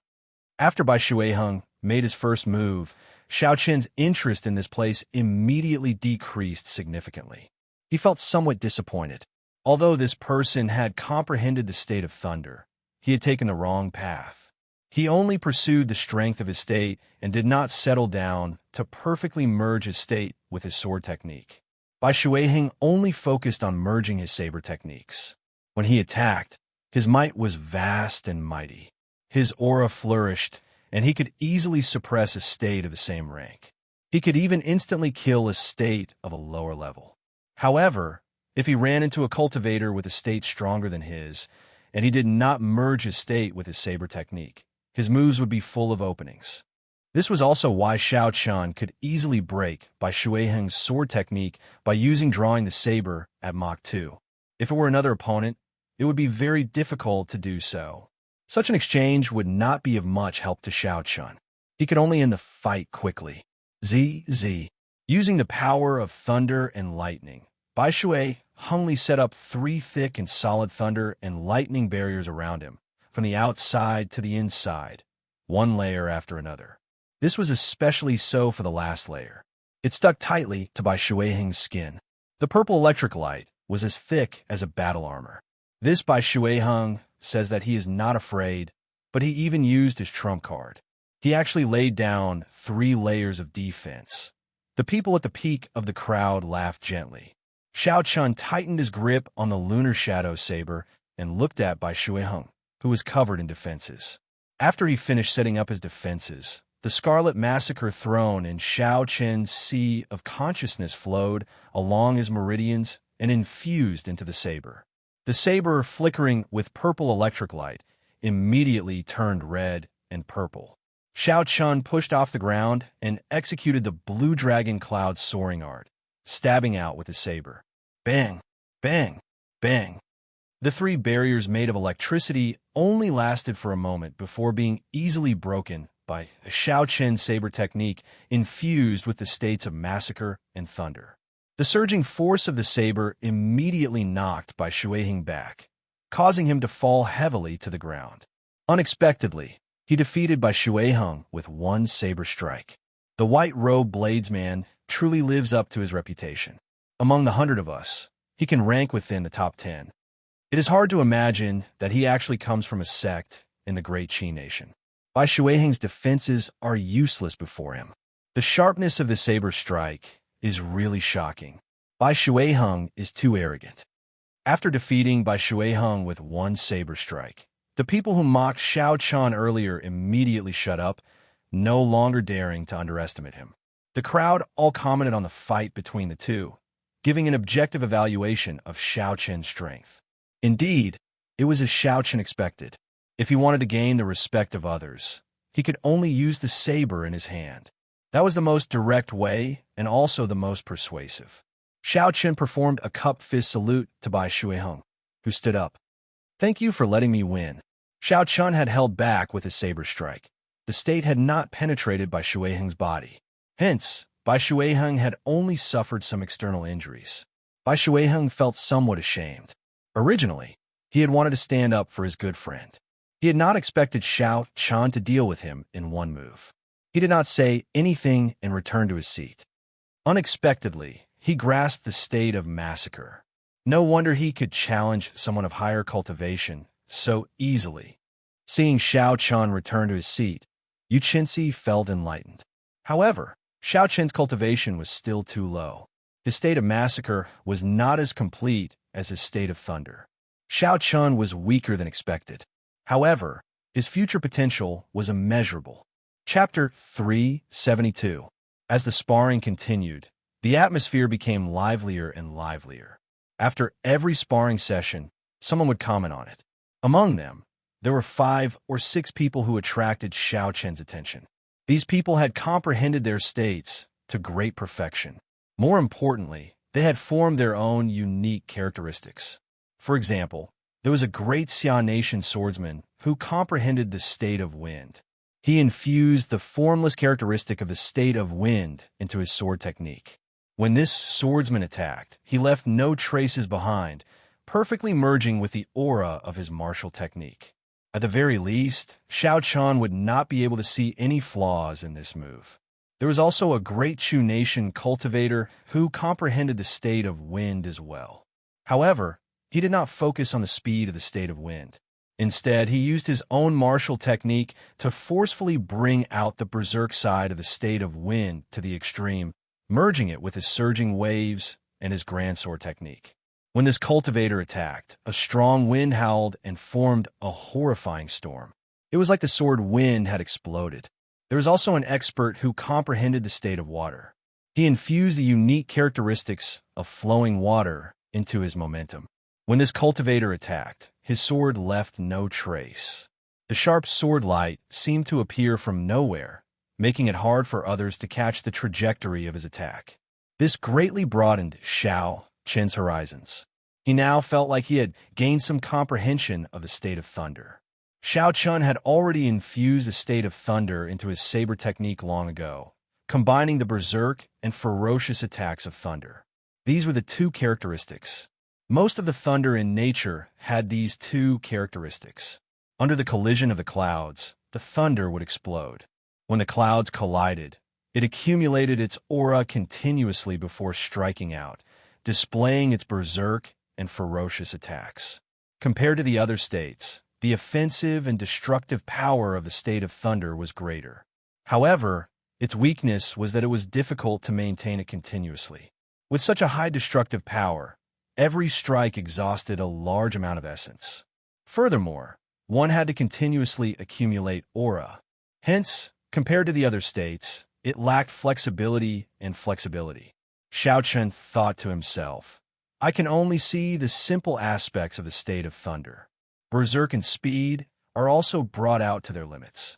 After Bai Shuiheng made his first move, Xiao Chen's interest in this place immediately decreased significantly. He felt somewhat disappointed. Although this person had comprehended the state of thunder, he had taken the wrong path. He only pursued the strength of his state and did not settle down to perfectly merge his state with his sword technique. Bai Shuiheng only focused on merging his saber techniques. When he attacked, his might was vast and mighty. His aura flourished, and he could easily suppress a state of the same rank. He could even instantly kill a state of a lower level. However, if he ran into a cultivator with a state stronger than his, and he did not merge his state with his saber technique, his moves would be full of openings. This was also why Xiao Chen could easily break Bai Shuiheng's sword technique by using drawing the saber at Mach 2. If it were another opponent, it would be very difficult to do so. Such an exchange would not be of much help to Xiao Chen. He could only end the fight quickly. ZZ. Using the power of thunder and lightning, Bai Shuiheng set up 3 thick and solid thunder and lightning barriers around him, from the outside to the inside, one layer after another. This was especially so for the last layer. It stuck tightly to Bai Shuiheng's skin. The purple electric light was as thick as a battle armor. This Bai Shuiheng says that he is not afraid, but he even used his trump card. He actually laid down 3 layers of defense. The people at the peak of the crowd laughed gently. Xiao Chen tightened his grip on the lunar shadow saber and looked at Bai Shuiheng, who was covered in defenses. After he finished setting up his defenses, the Scarlet Massacre throne in Xiao Chen's sea of consciousness flowed along his meridians and infused into the saber. The saber, flickering with purple electric light, immediately turned red and purple. Xiao Chen pushed off the ground and executed the blue dragon cloud soaring art, stabbing out with his saber. Bang! Bang! Bang! The 3 barriers made of electricity only lasted for a moment before being easily broken by a Xiao Chen saber technique infused with the states of massacre and thunder. The surging force of the saber immediately knocked Bai Shuiheng back, causing him to fall heavily to the ground. Unexpectedly, he defeated Bai Shuiheng with 1 saber strike. The white-robed bladesman truly lives up to his reputation. Among the 100 of us, he can rank within the top 10. It is hard to imagine that he actually comes from a sect in the great Qi nation. Bai Shuiheng's defenses are useless before him. The sharpness of the saber strike is really shocking. Bai Shuiheng is too arrogant. After defeating Bai Shuiheng with 1 saber strike, the people who mocked Xiao Chen earlier immediately shut up, no longer daring to underestimate him. The crowd all commented on the fight between the two, giving an objective evaluation of Xiao Chen's strength. Indeed, it was as Xiao Chen expected. If he wanted to gain the respect of others, he could only use the saber in his hand. That was the most direct way and also the most persuasive. Xiao Chen performed a cup fist salute to Bai Shuiheng, who stood up. Thank you for letting me win. Xiao Chen had held back with his saber strike. The state had not penetrated Bai Shuiheng's body. Hence, Bai Shuiheng had only suffered some external injuries. Bai Shuiheng felt somewhat ashamed. Originally, he had wanted to stand up for his good friend. He had not expected Xiao Chen to deal with him in 1 move. He did not say anything and returned to his seat. Unexpectedly, he grasped the state of massacre. No wonder he could challenge someone of higher cultivation so easily. Seeing Xiao Chun return to his seat, Yu Qinzi felt enlightened. However, Xiao Chen's cultivation was still too low. His state of massacre was not as complete as his state of thunder. Xiao Chun was weaker than expected. However, his future potential was immeasurable. Chapter 372. As the sparring continued, the atmosphere became livelier and livelier. After every sparring session, someone would comment on it. Among them, there were 5 or 6 people who attracted Xiao Chen's attention. These people had comprehended their states to great perfection. More importantly, they had formed their own unique characteristics. For example, there was a great Xia Nation swordsman who comprehended the state of wind. He infused the formless characteristic of the state of wind into his sword technique. When this swordsman attacked, he left no traces behind, perfectly merging with the aura of his martial technique. At the very least, Xiao Chun would not be able to see any flaws in this move. There was also a great Chu Nation cultivator who comprehended the state of wind as well. However, he did not focus on the speed of the state of wind. Instead, he used his own martial technique to forcefully bring out the berserk side of the state of wind to the extreme, merging it with his surging waves and his grand sword technique. When this cultivator attacked, a strong wind howled and formed a horrifying storm. It was like the sword wind had exploded. There was also an expert who comprehended the state of water. He infused the unique characteristics of flowing water into his momentum. When this cultivator attacked, his sword left no trace. The sharp sword light seemed to appear from nowhere, making it hard for others to catch the trajectory of his attack. This greatly broadened Xiao Chen's horizons. He now felt like he had gained some comprehension of the state of thunder. Xiao Chun had already infused the state of thunder into his saber technique long ago, combining the berserk and ferocious attacks of thunder. These were the 2 characteristics. Most of the thunder in nature had these 2 characteristics. Under the collision of the clouds, the thunder would explode. When the clouds collided, it accumulated its aura continuously before striking out, displaying its berserk and ferocious attacks. Compared to the other states, the offensive and destructive power of the state of thunder was greater. However, its weakness was that it was difficult to maintain it continuously. With such a high destructive power, every strike exhausted a large amount of essence. Furthermore, one had to continuously accumulate aura. Hence, compared to the other states, it lacked flexibility and flexibility. Xiao Chun thought to himself, I can only see the simple aspects of the state of thunder. Berserk and speed are also brought out to their limits.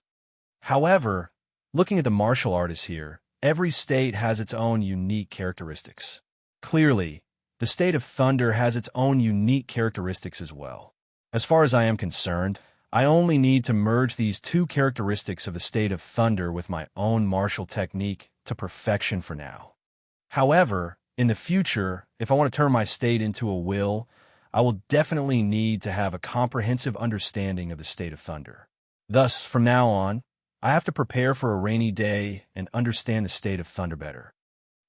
However, looking at the martial artists here, every state has its own unique characteristics. Clearly, the state of thunder has its own unique characteristics as well. As far as I am concerned, I only need to merge these 2 characteristics of the state of thunder with my own martial technique to perfection for now. However, in the future, if I want to turn my state into a will, I will definitely need to have a comprehensive understanding of the state of thunder. Thus, from now on, I have to prepare for a rainy day and understand the state of thunder better.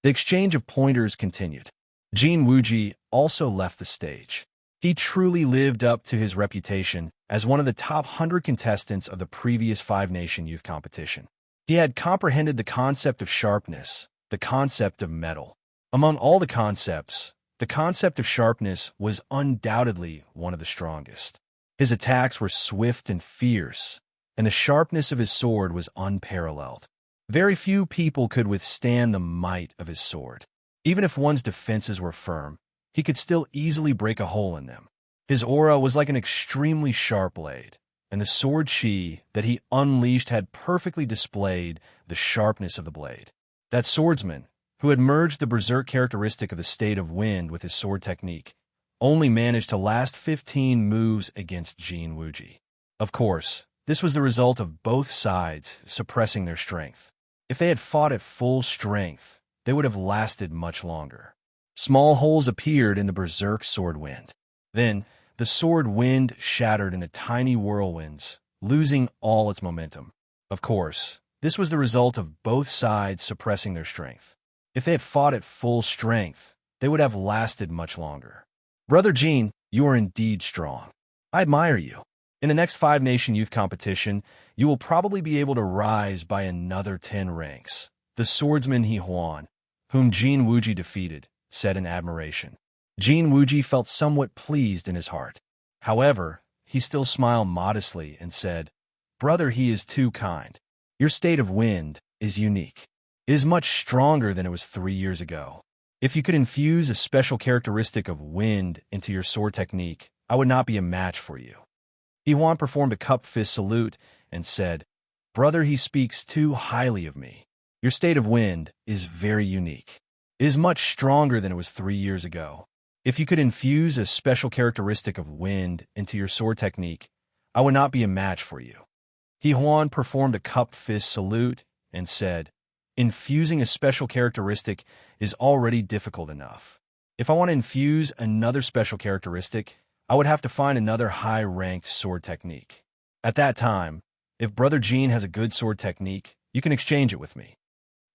The exchange of pointers continued. Jin Wuji also left the stage. He truly lived up to his reputation as one of the top 100 contestants of the previous 5-nation youth competition. He had comprehended the concept of sharpness, the concept of metal. Among all the concepts, the concept of sharpness was undoubtedly one of the strongest. His attacks were swift and fierce, and the sharpness of his sword was unparalleled. Very few people could withstand the might of his sword. Even if one's defenses were firm, he could still easily break a hole in them. His aura was like an extremely sharp blade, and the sword chi that he unleashed had perfectly displayed the sharpness of the blade. That swordsman, who had merged the berserk characteristic of the state of wind with his sword technique, only managed to last 15 moves against Jin Wuji. Of course, this was the result of both sides suppressing their strength. If they had fought at full strength, they would have lasted much longer. Small holes appeared in the berserk sword wind. Then, the sword wind shattered into tiny whirlwinds, losing all its momentum. Of course, This was the result of both sides suppressing their strength. If they had fought at full strength, they would have lasted much longer. Brother Jean, you are indeed strong. I admire you. In the next 5-nation youth competition, you will probably be able to rise by another 10 ranks. The swordsman He Huan, whom Jin Wuji defeated, said in admiration. Jin Wuji felt somewhat pleased in his heart. However, he still smiled modestly and said, Brother, he is too kind. Your state of wind is unique. It is much stronger than it was 3 years ago. If you could infuse a special characteristic of wind into your sword technique, I would not be a match for you. He Huan performed a cup fist salute and said, Brother, he speaks too highly of me. Your state of wind is very unique. It is much stronger than it was 3 years ago. If you could infuse a special characteristic of wind into your sword technique, I would not be a match for you. He Huan performed a cup fist salute and said, Infusing a special characteristic is already difficult enough. If I want to infuse another special characteristic, I would have to find another high-ranked sword technique. At that time, if Brother Jean has a good sword technique, you can exchange it with me.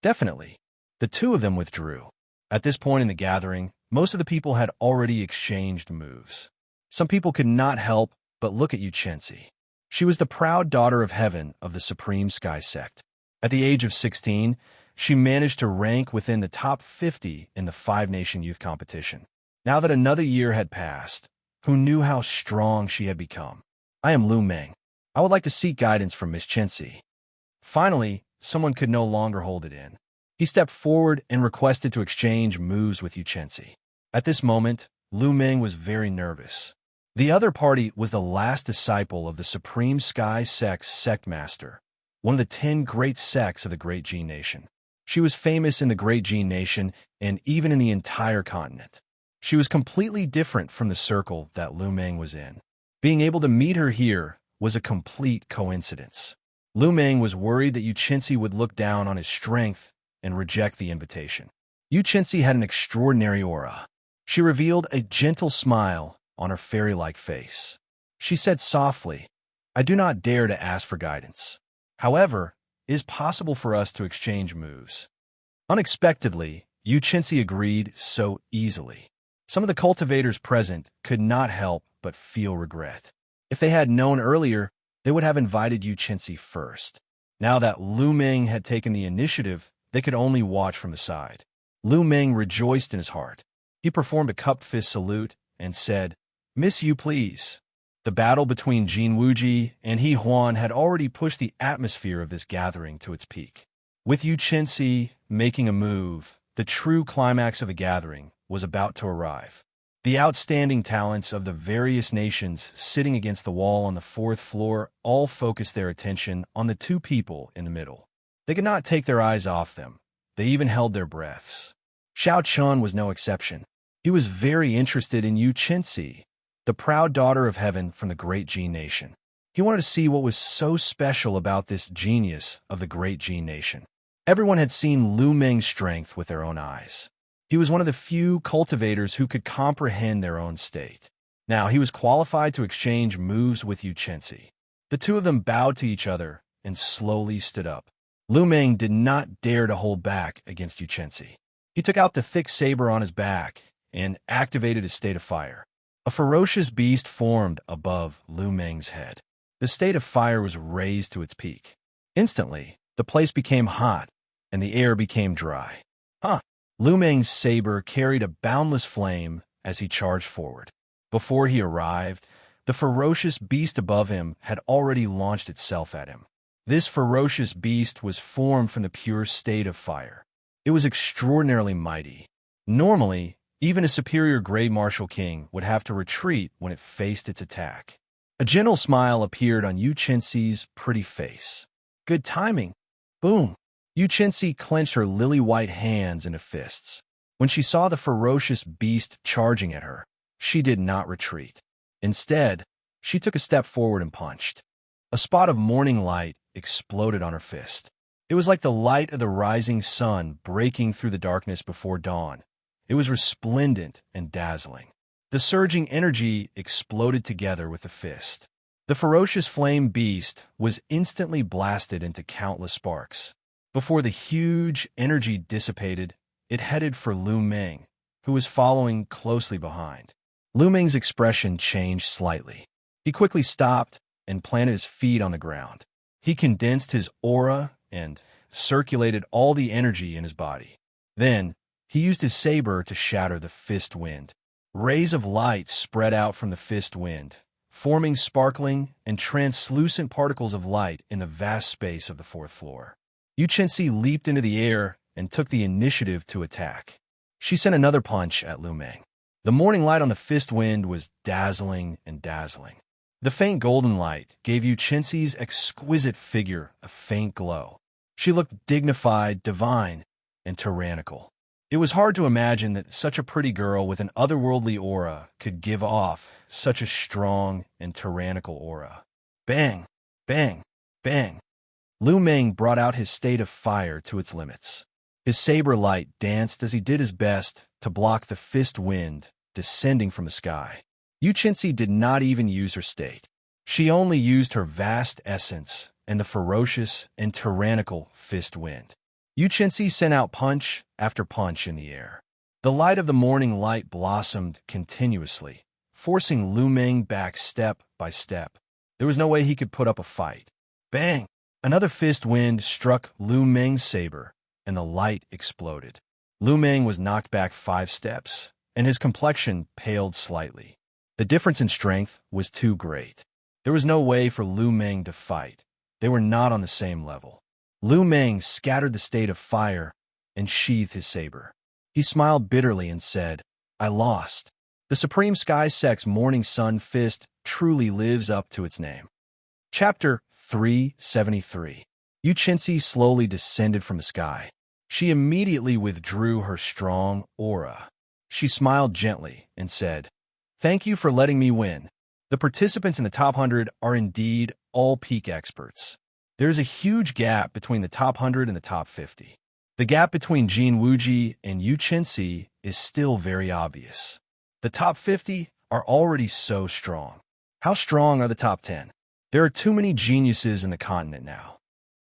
Definitely. The two of them withdrew. At this point in the gathering, most of the people had already exchanged moves. Some people could not help but look at Yu Chenxi. She was the proud daughter of heaven of the Supreme Sky Sect. At the age of 16, she managed to rank within the top 50 in the 5-nation youth competition. Now that another year had passed, who knew how strong she had become? I am Lu Meng. I would like to seek guidance from Miss Chenxi. Finally, someone could no longer hold it in. He stepped forward and requested to exchange moves with Yu Chenxi. At this moment, Lu Meng was very nervous. The other party was the last disciple of the Supreme Sky Sect's sect master, one of the 10 great sects of the Great Jin Nation. She was famous in the Great Jin Nation and even in the entire continent. She was completely different from the circle that Lu Meng was in. Being able to meet her here was a complete coincidence. Lu Meng was worried that Yu Chenxi would look down on his strength and reject the invitation. Yu Chenxi had an extraordinary aura. She revealed a gentle smile on her fairy-like face. She said softly, I do not dare to ask for guidance. However, it is possible for us to exchange moves. Unexpectedly, Yu Chenxi agreed so easily. Some of the cultivators present could not help but feel regret. If they had known earlier, they would have invited Yu Chenxi first. Now that Lu Meng had taken the initiative, they could only watch from the side. Lu Meng rejoiced in his heart. He performed a cup fist salute and said, Miss Yu, please. The battle between Jin Wuji and He Huan had already pushed the atmosphere of this gathering to its peak. With Yu Chenxi making a move, the true climax of the gathering was about to arrive. The outstanding talents of the various nations sitting against the wall on the 4th floor all focused their attention on the two people in the middle. They could not take their eyes off them. They even held their breaths. Xiao Chun was no exception. He was very interested in Yu Chenxi, the proud daughter of heaven from the Great Jin Nation. He wanted to see what was so special about this genius of the Great Jin Nation. Everyone had seen Lu Meng's strength with their own eyes. He was one of the few cultivators who could comprehend their own state. Now he was qualified to exchange moves with Yu Chenxi. The two of them bowed to each other and slowly stood up. Lu Meng did not dare to hold back against Yu Chenxi. He took out the thick saber on his back and activated his state of fire. A ferocious beast formed above Lu Meng's head. The state of fire was raised to its peak. Instantly, the place became hot, and the air became dry. Lu Meng's saber carried a boundless flame as he charged forward. Before he arrived, the ferocious beast above him had already launched itself at him. This ferocious beast was formed from the pure state of fire. It was extraordinarily mighty. Normally, even a superior Great Martial King would have to retreat when it faced its attack. A gentle smile appeared on Yu Chenxi's pretty face. Good timing. Boom. Yu Chenxi clenched her lily-white hands into fists. When she saw the ferocious beast charging at her, she did not retreat. Instead, she took a step forward and punched. A spot of morning light exploded on her fist. It was like the light of the rising sun breaking through the darkness before dawn. It was resplendent and dazzling. The surging energy exploded together with the fist. The ferocious flame beast was instantly blasted into countless sparks. Before the huge energy dissipated, it headed for Lu Meng, who was following closely behind. Lu Meng's expression changed slightly. He quickly stopped and planted his feet on the ground. He condensed his aura and circulated all the energy in his body. Then, he used his saber to shatter the fist wind. Rays of light spread out from the fist wind, forming sparkling and translucent particles of light in the vast space of the fourth floor. Yu Chenxi leaped into the air and took the initiative to attack. She sent another punch at Lu Meng. The morning light on the fist wind was dazzling and dazzling. The faint golden light gave Yu Chenxi's exquisite figure a faint glow. She looked dignified, divine, and tyrannical. It was hard to imagine that such a pretty girl with an otherworldly aura could give off such a strong and tyrannical aura. Bang! Bang! Bang! Lu Meng brought out his state of fire to its limits. His saber light danced as he did his best to block the fist wind descending from the sky. Yu Chenxi did not even use her state. She only used her vast essence and the ferocious and tyrannical fist wind. Yu Chenxi sent out punch after punch in the air. The light of the morning light blossomed continuously, forcing Lu Meng back step by step. There was no way he could put up a fight. Bang! Another fist wind struck Lu Meng's saber, and the light exploded. Lu Meng was knocked back 5 steps, and his complexion paled slightly. The difference in strength was too great. There was no way for Lu Meng to fight. They were not on the same level. Lu Meng scattered the state of fire and sheathed his saber. He smiled bitterly and said, "I lost. The Supreme Sky Sect's Morning Sun Fist truly lives up to its name." Chapter 373. Yu Chenxi slowly descended from the sky. She immediately withdrew her strong aura. She smiled gently and said, "Thank you for letting me win. The participants in the top 100 are indeed all peak experts. There is a huge gap between the top 100 and the top 50. The gap between Jin Wuji and Yu Chenxi is still very obvious. The top 50 are already so strong. How strong are the top 10? There are too many geniuses in the continent now.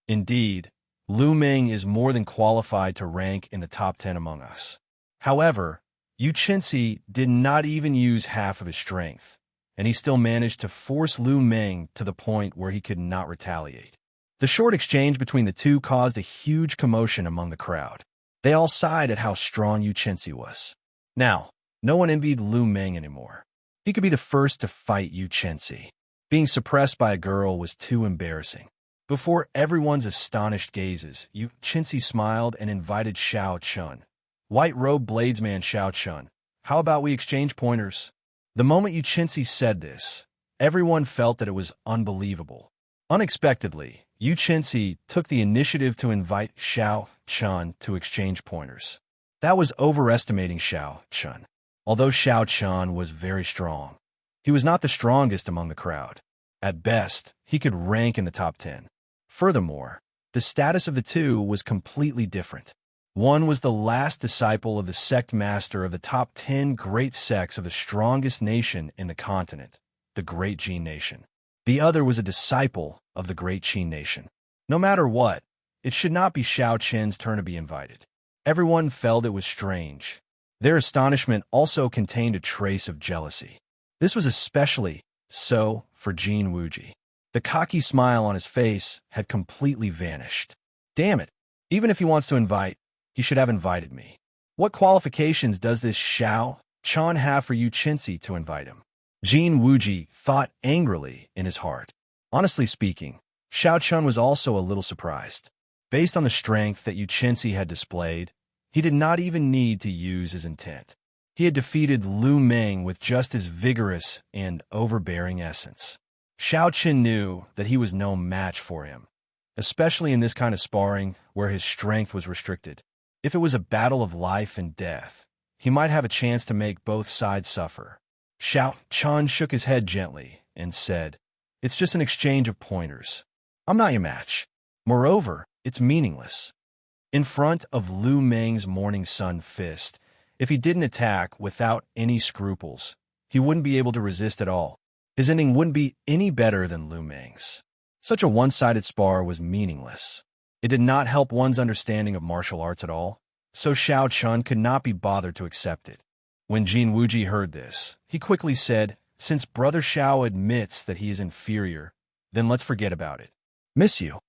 Indeed, Lu Meng is more than qualified to rank in the top 10 among us. However, Yu Chenxi did not even use half of his strength, and he still managed to force Lu Meng to the point where he could not retaliate. The short exchange between the two caused a huge commotion among the crowd. They all sighed at how strong Yu Chenxi was. Now, no one envied Lu Meng anymore. He could be the first to fight Yu Chenxi. Being suppressed by a girl was too embarrassing. Before everyone's astonished gazes, Yu Chenxi smiled and invited Xiao Chun. "White-robed bladesman Xiao Chun, how about we exchange pointers?" The moment Yu Chenxi said this, everyone felt that it was unbelievable. Unexpectedly, Yu Chenxi took the initiative to invite Xiao Chun to exchange pointers. That was overestimating Xiao Chun. Although Xiao Chun was very strong, he was not the strongest among the crowd. At best, he could rank in the top 10. Furthermore, the status of the two was completely different. One was the last disciple of the sect master of the top 10 great sects of the strongest nation in the continent, the Great Jin Nation. The other was a disciple of the Great Qin Nation. No matter what, it should not be Xiao Chen's turn to be invited. Everyone felt it was strange. Their astonishment also contained a trace of jealousy. This was especially so for Jin Wuji. The cocky smile on his face had completely vanished. Damn it, even if he wants to invite, he should have invited me. What qualifications does this Xiao Chun have for Yu Chenxi to invite him? Jin Wuji thought angrily in his heart. Honestly speaking, Xiao Chun was also a little surprised. Based on the strength that Yu Chenxi had displayed, he did not even need to use his intent. He had defeated Lu Meng with just his vigorous and overbearing essence. Xiao Chun knew that he was no match for him, especially in this kind of sparring where his strength was restricted. If it was a battle of life and death, he might have a chance to make both sides suffer. Xiao Chun shook his head gently and said, "It's just an exchange of pointers. I'm not your match. Moreover, it's meaningless." In front of Lu Meng's Morning Sun Fist, if he didn't attack without any scruples, he wouldn't be able to resist at all. his ending wouldn't be any better than Lu Meng's. Such a one-sided spar was meaningless. It did not help one's understanding of martial arts at all, so Xiao Chun could not be bothered to accept it. When Jin Wuji heard this, he quickly said, "Since Brother Xiao admits that he is inferior, then let's forget about it. Miss you."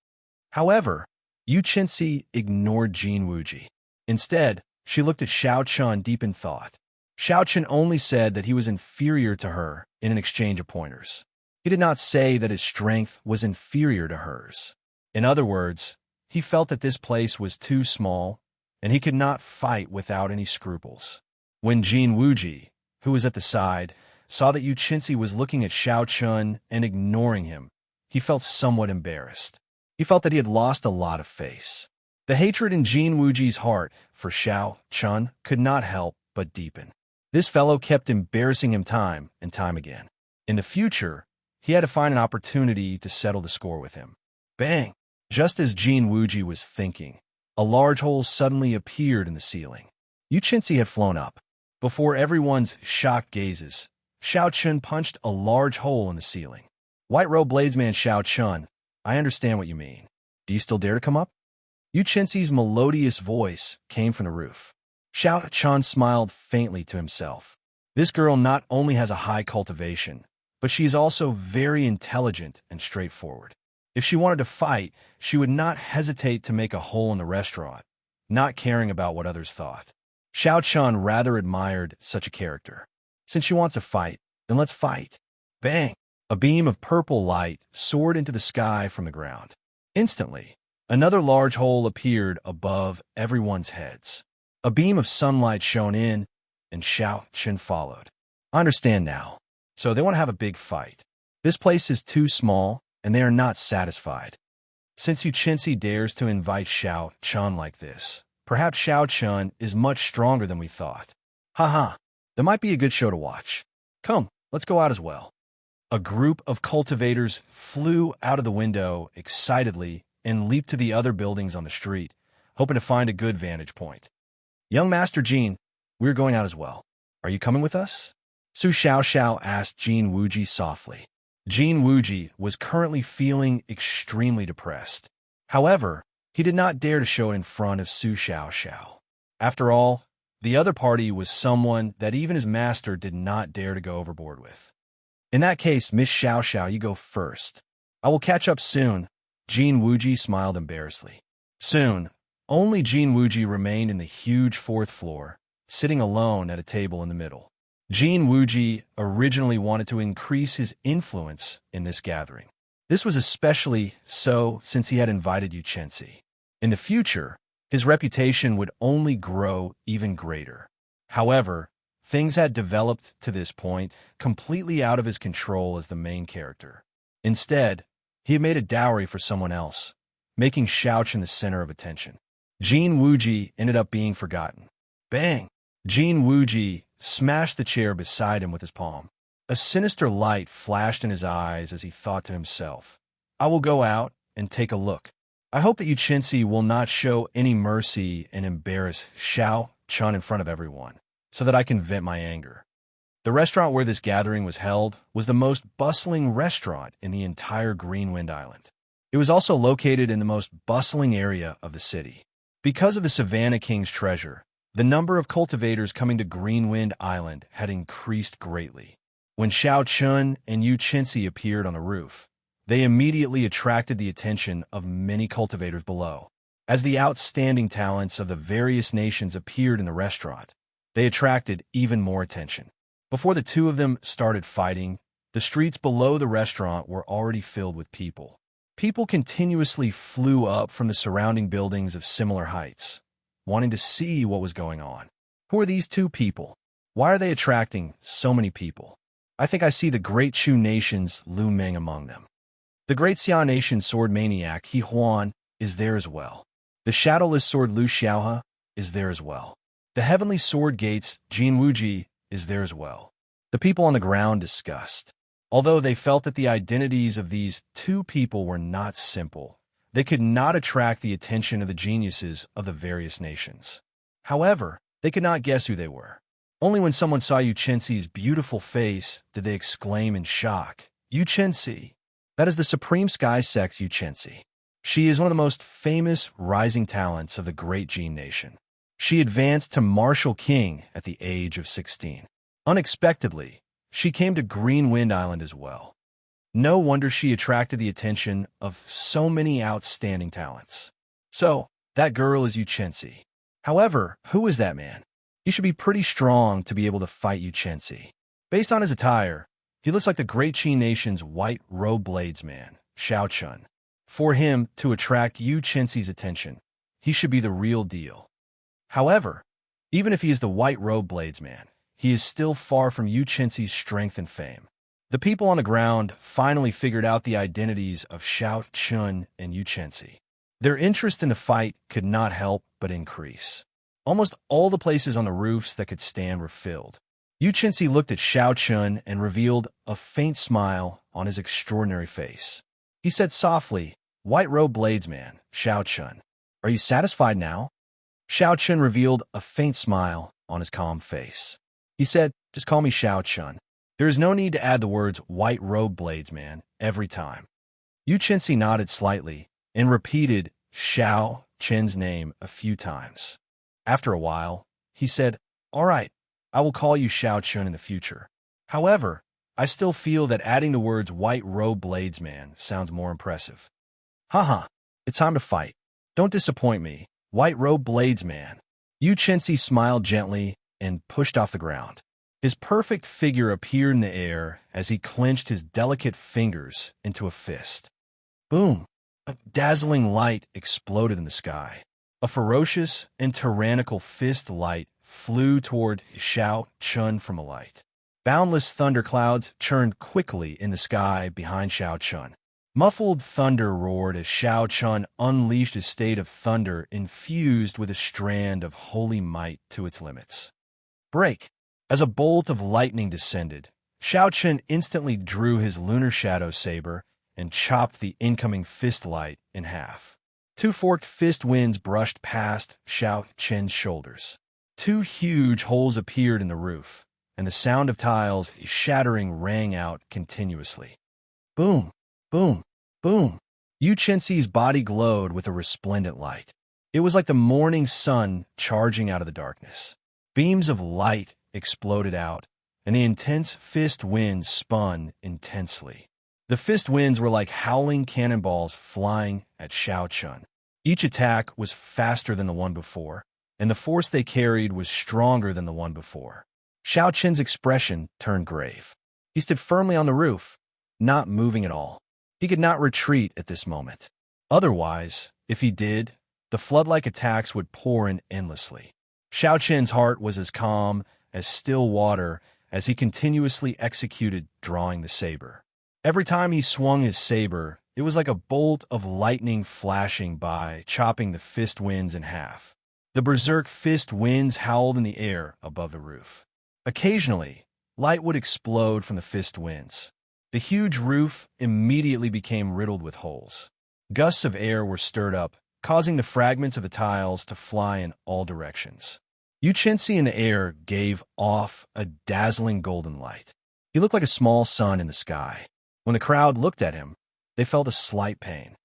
However, Yu Qinci ignored Jin Wuji. Instead, she looked at Xiao Chun deep in thought. Xiao Chun only said that he was inferior to her in an exchange of pointers. He did not say that his strength was inferior to hers. In other words, he felt that this place was too small, and he could not fight without any scruples. When Jin Wuji, who was at the side, saw that Yu Qinci was looking at Xiao Chun and ignoring him, he felt somewhat embarrassed. He felt that he had lost a lot of face. The hatred in Jin Wuji's heart for Xiao Chun could not help but deepen. This fellow kept embarrassing him time and time again. In the future, he had to find an opportunity to settle the score with him. Bang! Just as Jin Wuji was thinking, a large hole suddenly appeared in the ceiling. Yu Qinci had flown up. Before everyone's shocked gazes, Xiao Chun punched a large hole in the ceiling. White Robe Bladesman Xiao Chun, I understand what you mean. Do you still dare to come up? Yu Qinci's melodious voice came from the roof. Xiao Chun smiled faintly to himself. This girl not only has a high cultivation, but she is also very intelligent and straightforward. If she wanted to fight, she would not hesitate to make a hole in the restaurant, not caring about what others thought. Xiao Chun rather admired such a character. Since she wants to fight, then let's fight. Bang! A beam of purple light soared into the sky from the ground. Instantly, another large hole appeared above everyone's heads. A beam of sunlight shone in, and Xiao Chun followed. I understand now. So they want to have a big fight. This place is too small, and they are not satisfied. Since Yu Qinci dares to invite Xiao Chun like this, perhaps Xiao Chun is much stronger than we thought. Haha, that might be a good show to watch. Come, let's go out as well. A group of cultivators flew out of the window excitedly and leaped to the other buildings on the street, hoping to find a good vantage point. Young Master Jin, we're going out as well. Are you coming with us? Su Xiao asked Jin Wuji softly. Jin Wuji was currently feeling extremely depressed. However, he did not dare to show it in front of Su Xiao. After all, the other party was someone that even his master did not dare to go overboard with. In that case, Miss Xiao, you go first. I will catch up soon. Jin Wuji smiled embarrassedly. Soon, only Jin Wuji remained in the huge fourth floor, sitting alone at a table in the middle. Jin Wuji originally wanted to increase his influence in this gathering. This was especially so since he had invited Yu Qinci. In the future, his reputation would only grow even greater. However, things had developed to this point completely out of his control as the main character. Instead, he had made a dowry for someone else, making Xiao Chun the center of attention. Jin Wuji ended up being forgotten. Bang! Jin Wuji smashed the chair beside him with his palm. A sinister light flashed in his eyes as he thought to himself, I will go out and take a look. I hope that Yu Qinci will not show any mercy and embarrass Xiao Chun in front of everyone, so that I can vent my anger. The restaurant where this gathering was held was the most bustling restaurant in the entire Greenwind Island. It was also located in the most bustling area of the city. Because of the Savannah King's treasure, the number of cultivators coming to Greenwind Island had increased greatly. When Xiao Chun and Yu Qinci appeared on the roof, they immediately attracted the attention of many cultivators below. As the outstanding talents of the various nations appeared in the restaurant, they attracted even more attention. Before the two of them started fighting, the streets below the restaurant were already filled with people. People continuously flew up from the surrounding buildings of similar heights, wanting to see what was going on. Who are these two people? Why are they attracting so many people? I think I see the Great Chu Nation's Lu Meng among them. The Great Xia Nation sword maniac He Huan is there as well. The Shadowless sword Lu Xiaohe is there as well. The Heavenly Sword Gates Jin Wuji is there as well. The people on the ground discussed. Although they felt that the identities of these two people were not simple, they could not attract the attention of the geniuses of the various nations. However, they could not guess who they were. Only when someone saw Yu Chenxi's beautiful face did they exclaim in shock, Yu Chenxi! That is the supreme sky sex Yu Chenxi. She is one of the most famous rising talents of the Great Gene Nation. She advanced to Martial King at the age of 16. Unexpectedly, she came to Green Wind Island as well. No wonder she attracted the attention of so many outstanding talents. So, that girl is Yu Chenxi. However, who is that man? He should be pretty strong to be able to fight Yu Chenxi. Based on his attire, he looks like the Great Qi Nation's white robe bladesman, Xiao Chun. For him to attract Yu Chenxi's attention, he should be the real deal. However, even if he is the white robe bladesman, he is still far from Yu Chenxi's strength and fame. The people on the ground finally figured out the identities of Xiao Chun and Yu Chenxi. Their interest in the fight could not help but increase. Almost all the places on the roofs that could stand were filled. Yu Chenxi looked at Xiao Chun and revealed a faint smile on his extraordinary face. He said softly, "White robe bladesman, Xiao Chun, are you satisfied now?" Xiao Chun revealed a faint smile on his calm face. He said, "Just call me Xiao Chun. There is no need to add the words white robe bladesman every time." Yu Chenxi nodded slightly and repeated Xiao Chun's name a few times. After a while, he said, "All right, I will call you Xiao Chun in the future. However, I still feel that adding the words white robe bladesman sounds more impressive." Haha, it's time to fight. Don't disappoint me, white robe bladesman. Yu Chenxi smiled gently and pushed off the ground. His perfect figure appeared in the air as he clenched his delicate fingers into a fist. Boom! A dazzling light exploded in the sky. A ferocious and tyrannical fist light flew toward Xiao Chun from a light. Boundless thunderclouds churned quickly in the sky behind Xiao Chun. Muffled thunder roared as Xiao Chun unleashed a state of thunder infused with a strand of holy might to its limits. Break! As a bolt of lightning descended, Xiao Chun instantly drew his lunar shadow saber and chopped the incoming fist light in half. Two forked fist winds brushed past Xiao Chun's shoulders. Two huge holes appeared in the roof, and the sound of tiles shattering rang out continuously. Boom! Boom! Boom! Yu Chenxi's body glowed with a resplendent light. It was like the morning sun charging out of the darkness. Beams of light exploded out, and the intense fist winds spun intensely. The fist winds were like howling cannonballs flying at Xiao Chun. Each attack was faster than the one before, and the force they carried was stronger than the one before. Xiao Chun's expression turned grave. He stood firmly on the roof, not moving at all. He could not retreat at this moment. Otherwise, if he did, the flood-like attacks would pour in endlessly. Xiao Chun's heart was as calm as still water as he continuously executed drawing the saber. Every time he swung his saber, it was like a bolt of lightning flashing by, chopping the fist winds in half. The berserk fist winds howled in the air above the roof. Occasionally, light would explode from the fist winds. The huge roof immediately became riddled with holes. Gusts of air were stirred up, causing the fragments of the tiles to fly in all directions. Yu Chenxi in the air gave off a dazzling golden light. He looked like a small sun in the sky. When the crowd looked at him, they felt a slight pain.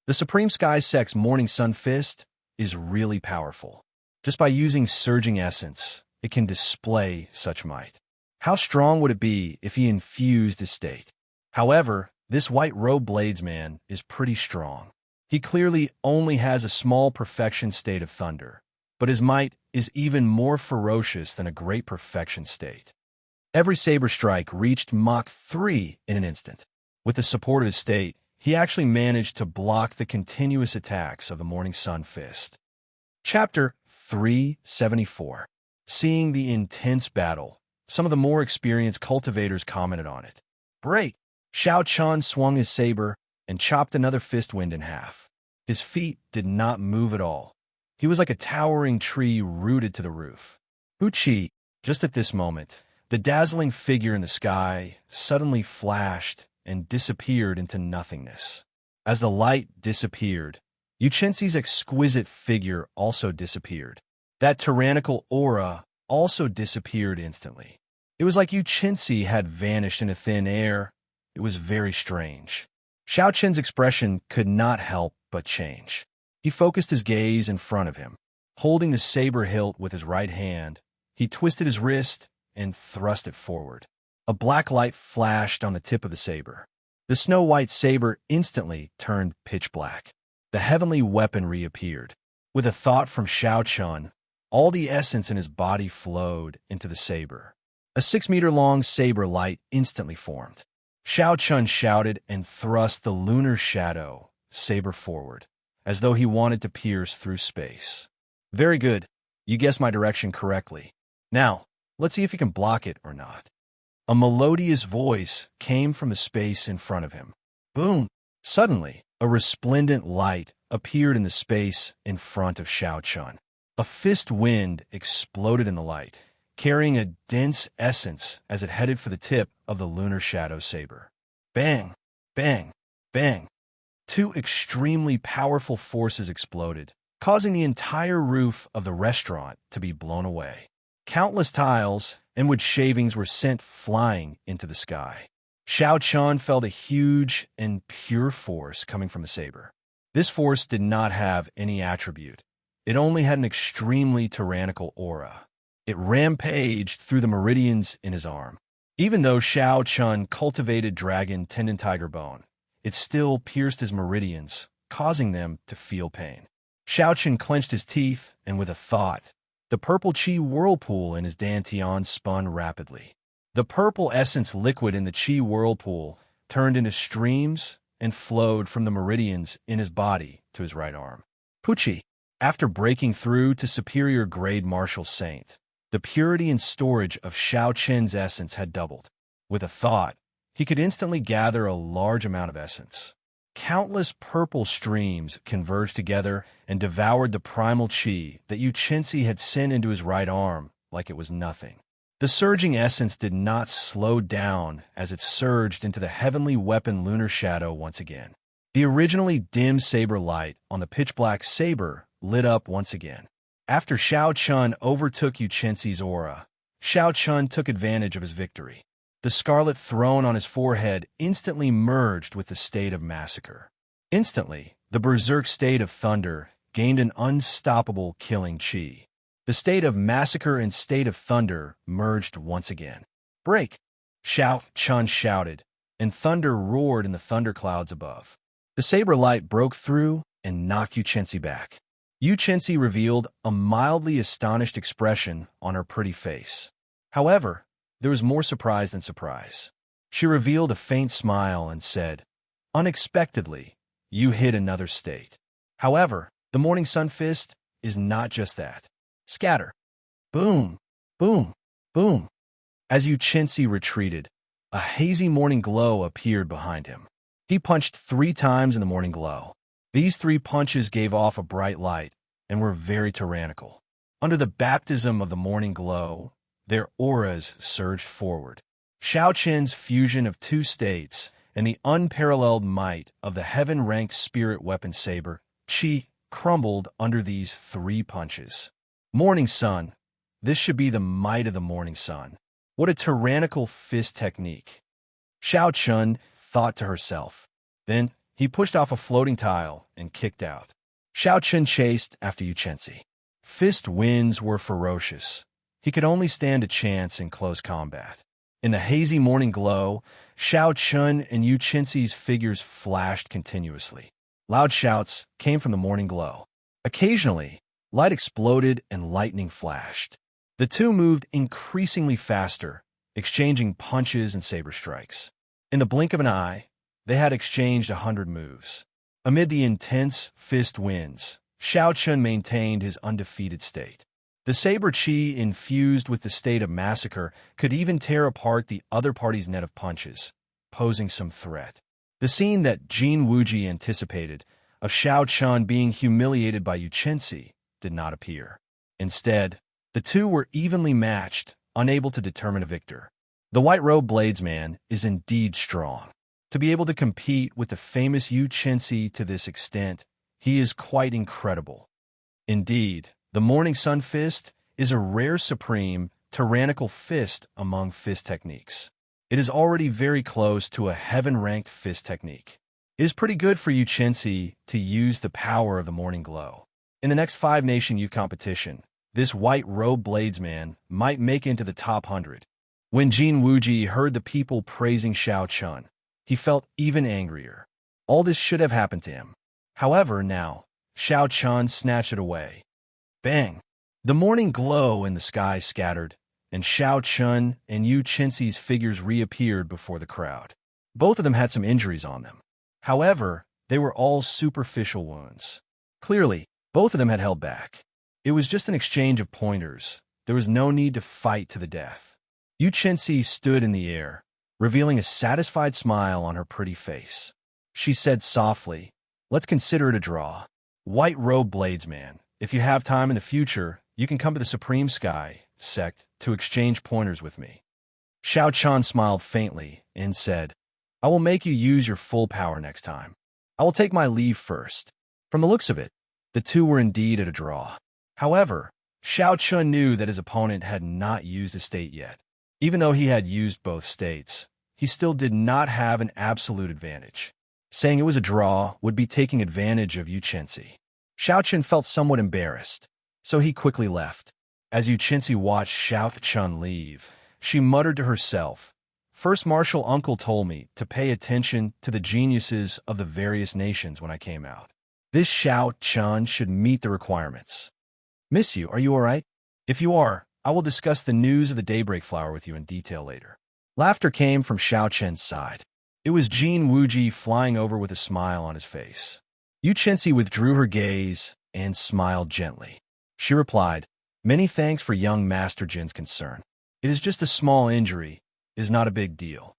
The Supreme Sky Sect's Morning Sun Fist is really powerful. Just by using surging essence, it can display such might. How strong would it be if he infused his state? However, this white robe bladesman is pretty strong. He clearly only has a small perfection state of thunder, but his might is even more ferocious than a great perfection state. Every saber strike reached Mach 3 in an instant. With the support of his state, he actually managed to block the continuous attacks of the Morning Sun Fist. Chapter 374. Seeing the intense battle, some of the more experienced cultivators commented on it. Break! Xiao Chun swung his saber and chopped another fist wind in half. His feet did not move at all. He was like a towering tree rooted to the roof. Hu Qi, just at this moment, the dazzling figure in the sky suddenly flashed and disappeared into nothingness. As the light disappeared, Yu Chenxi's exquisite figure also disappeared. That tyrannical aura also disappeared instantly. It was like Yu Qinzi had vanished into thin air. It was very strange. Xiao Qin's expression could not help but change. He focused his gaze in front of him. Holding the saber hilt with his right hand, he twisted his wrist and thrust it forward. A black light flashed on the tip of the saber. The snow-white saber instantly turned pitch black. The heavenly weapon reappeared. With a thought from Xiao Qin, all the essence in his body flowed into the saber. A 6-meter-long saber light instantly formed. Xiao Qin shouted and thrust the lunar shadow saber forward, as though he wanted to pierce through space. Very good. You guessed my direction correctly. Now, let's see if you can block it or not. A melodious voice came from the space in front of him. Boom! Suddenly, a resplendent light appeared in the space in front of Xiao Qin. A fist wind exploded in the light, carrying a dense essence as it headed for the tip of the lunar shadow saber. Bang! Bang! Bang! Two extremely powerful forces exploded, causing the entire roof of the restaurant to be blown away. Countless tiles and wood shavings were sent flying into the sky. Xiao Qin felt a huge and pure force coming from the saber. This force did not have any attribute. It only had an extremely tyrannical aura. It rampaged through the meridians in his arm. Even though Xiao Qin cultivated dragon tendon tiger bone, it still pierced his meridians, causing them to feel pain. Xiao Qin clenched his teeth, and with a thought, the purple qi whirlpool in his dantian spun rapidly. The purple essence liquid in the qi whirlpool turned into streams and flowed from the meridians in his body to his right arm. Puqi. After breaking through to superior grade martial saint, the purity and storage of Xiao Qin's essence had doubled. With a thought, he could instantly gather a large amount of essence. Countless purple streams converged together and devoured the primal qi that Yu Qinzi had sent into his right arm like it was nothing. The surging essence did not slow down as it surged into the heavenly weapon lunar shadow once again. The originally dim saber light on the pitch-black saber lit up once again. After Xiao Qin overtook Yu Qinzi's aura, Xiao Qin took advantage of his victory. The scarlet throne on his forehead instantly merged with the state of massacre. Instantly, the berserk state of thunder gained an unstoppable killing qi. The state of massacre and state of thunder merged once again. Break! Xiao Qin shouted, and thunder roared in the thunderclouds above. The saber light broke through and knocked Yu Qinzi back. Yu Qinzi revealed a mildly astonished expression on her pretty face. However, there was more surprise than surprise. She revealed a faint smile and said, "Unexpectedly, you hit another state. However, the Morning Sun Fist is not just that. Scatter." Boom, boom, boom. As Yu Qinzi retreated, a hazy morning glow appeared behind him. He punched 3 times in the morning glow. These 3 punches gave off a bright light and were very tyrannical. Under the baptism of the morning glow, their auras surged forward. Xiao Qin's fusion of 2 states and the unparalleled might of the heaven-ranked spirit weapon saber, qi, crumbled under these 3 punches. Morning Sun. This should be the might of the Morning Sun. What a tyrannical fist technique. Xiao Qin thought to herself. Then he pushed off a floating tile and kicked out. Xiao Qin chased after Yu Qinzi. Fist winds were ferocious. He could only stand a chance in close combat. In the hazy morning glow, Xiao Qin and Yu Qinzi's figures flashed continuously. Loud shouts came from the morning glow. Occasionally, light exploded and lightning flashed. The two moved increasingly faster, exchanging punches and saber strikes. In the blink of an eye, they had exchanged 100 moves. Amid the intense fist winds, Xiao Qin maintained his undefeated state. The saber qi infused with the state of massacre could even tear apart the other party's net of punches, posing some threat. The scene that Jin Wuji anticipated, of Xiao Qin being humiliated by Yu Qinzi, did not appear. Instead, the two were evenly matched, unable to determine a victor. The white-robed bladesman is indeed strong. To be able to compete with the famous Yu Qinzi to this extent, he is quite incredible. Indeed, the Morning Sun Fist is a rare supreme tyrannical fist among fist techniques. It is already very close to a heaven-ranked fist technique. It is pretty good for Yuchensi to use the power of the morning glow. In the next 5-nation youth competition, this white-robed bladesman might make into the top 100. When Jin Wuji heard the people praising Xiao Chun, he felt even angrier. All this should have happened to him. However, now, Xiao Chun snatched it away. Bang! The morning glow in the sky scattered, and Xiao Chun and Yu Chenxi's figures reappeared before the crowd. Both of them had some injuries on them. However, they were all superficial wounds. Clearly, both of them had held back. It was just an exchange of pointers. There was no need to fight to the death. Yu Chenxi stood in the air, revealing a satisfied smile on her pretty face. She said softly, "Let's consider it a draw. White-robed bladesman, if you have time in the future, you can come to the Supreme Sky sect to exchange pointers with me." Xiao Chun smiled faintly and said, "I will make you use your full power next time. I will take my leave first." From the looks of it, the two were indeed at a draw. However, Xiao Chun knew that his opponent had not used a state yet. Even though he had used both states, he still did not have an absolute advantage. Saying it was a draw would be taking advantage of Yu Chenxi. Xiao Chun felt somewhat embarrassed, so he quickly left. As Yu Chenxi watched Xiao Chun leave, she muttered to herself, "First Martial Uncle told me to pay attention to the geniuses of the various nations when I came out. This Xiao Chun should meet the requirements." "Miss you, are you all right?" "If you are, I will discuss the news of the Daybreak Flower with you in detail later." Laughter came from Xiao Chen's side. It was Jin Wuji flying over with a smile on his face. Yu Chenxi withdrew her gaze and smiled gently. She replied, "Many thanks for young Master Jin's concern. It is just a small injury. It is not a big deal."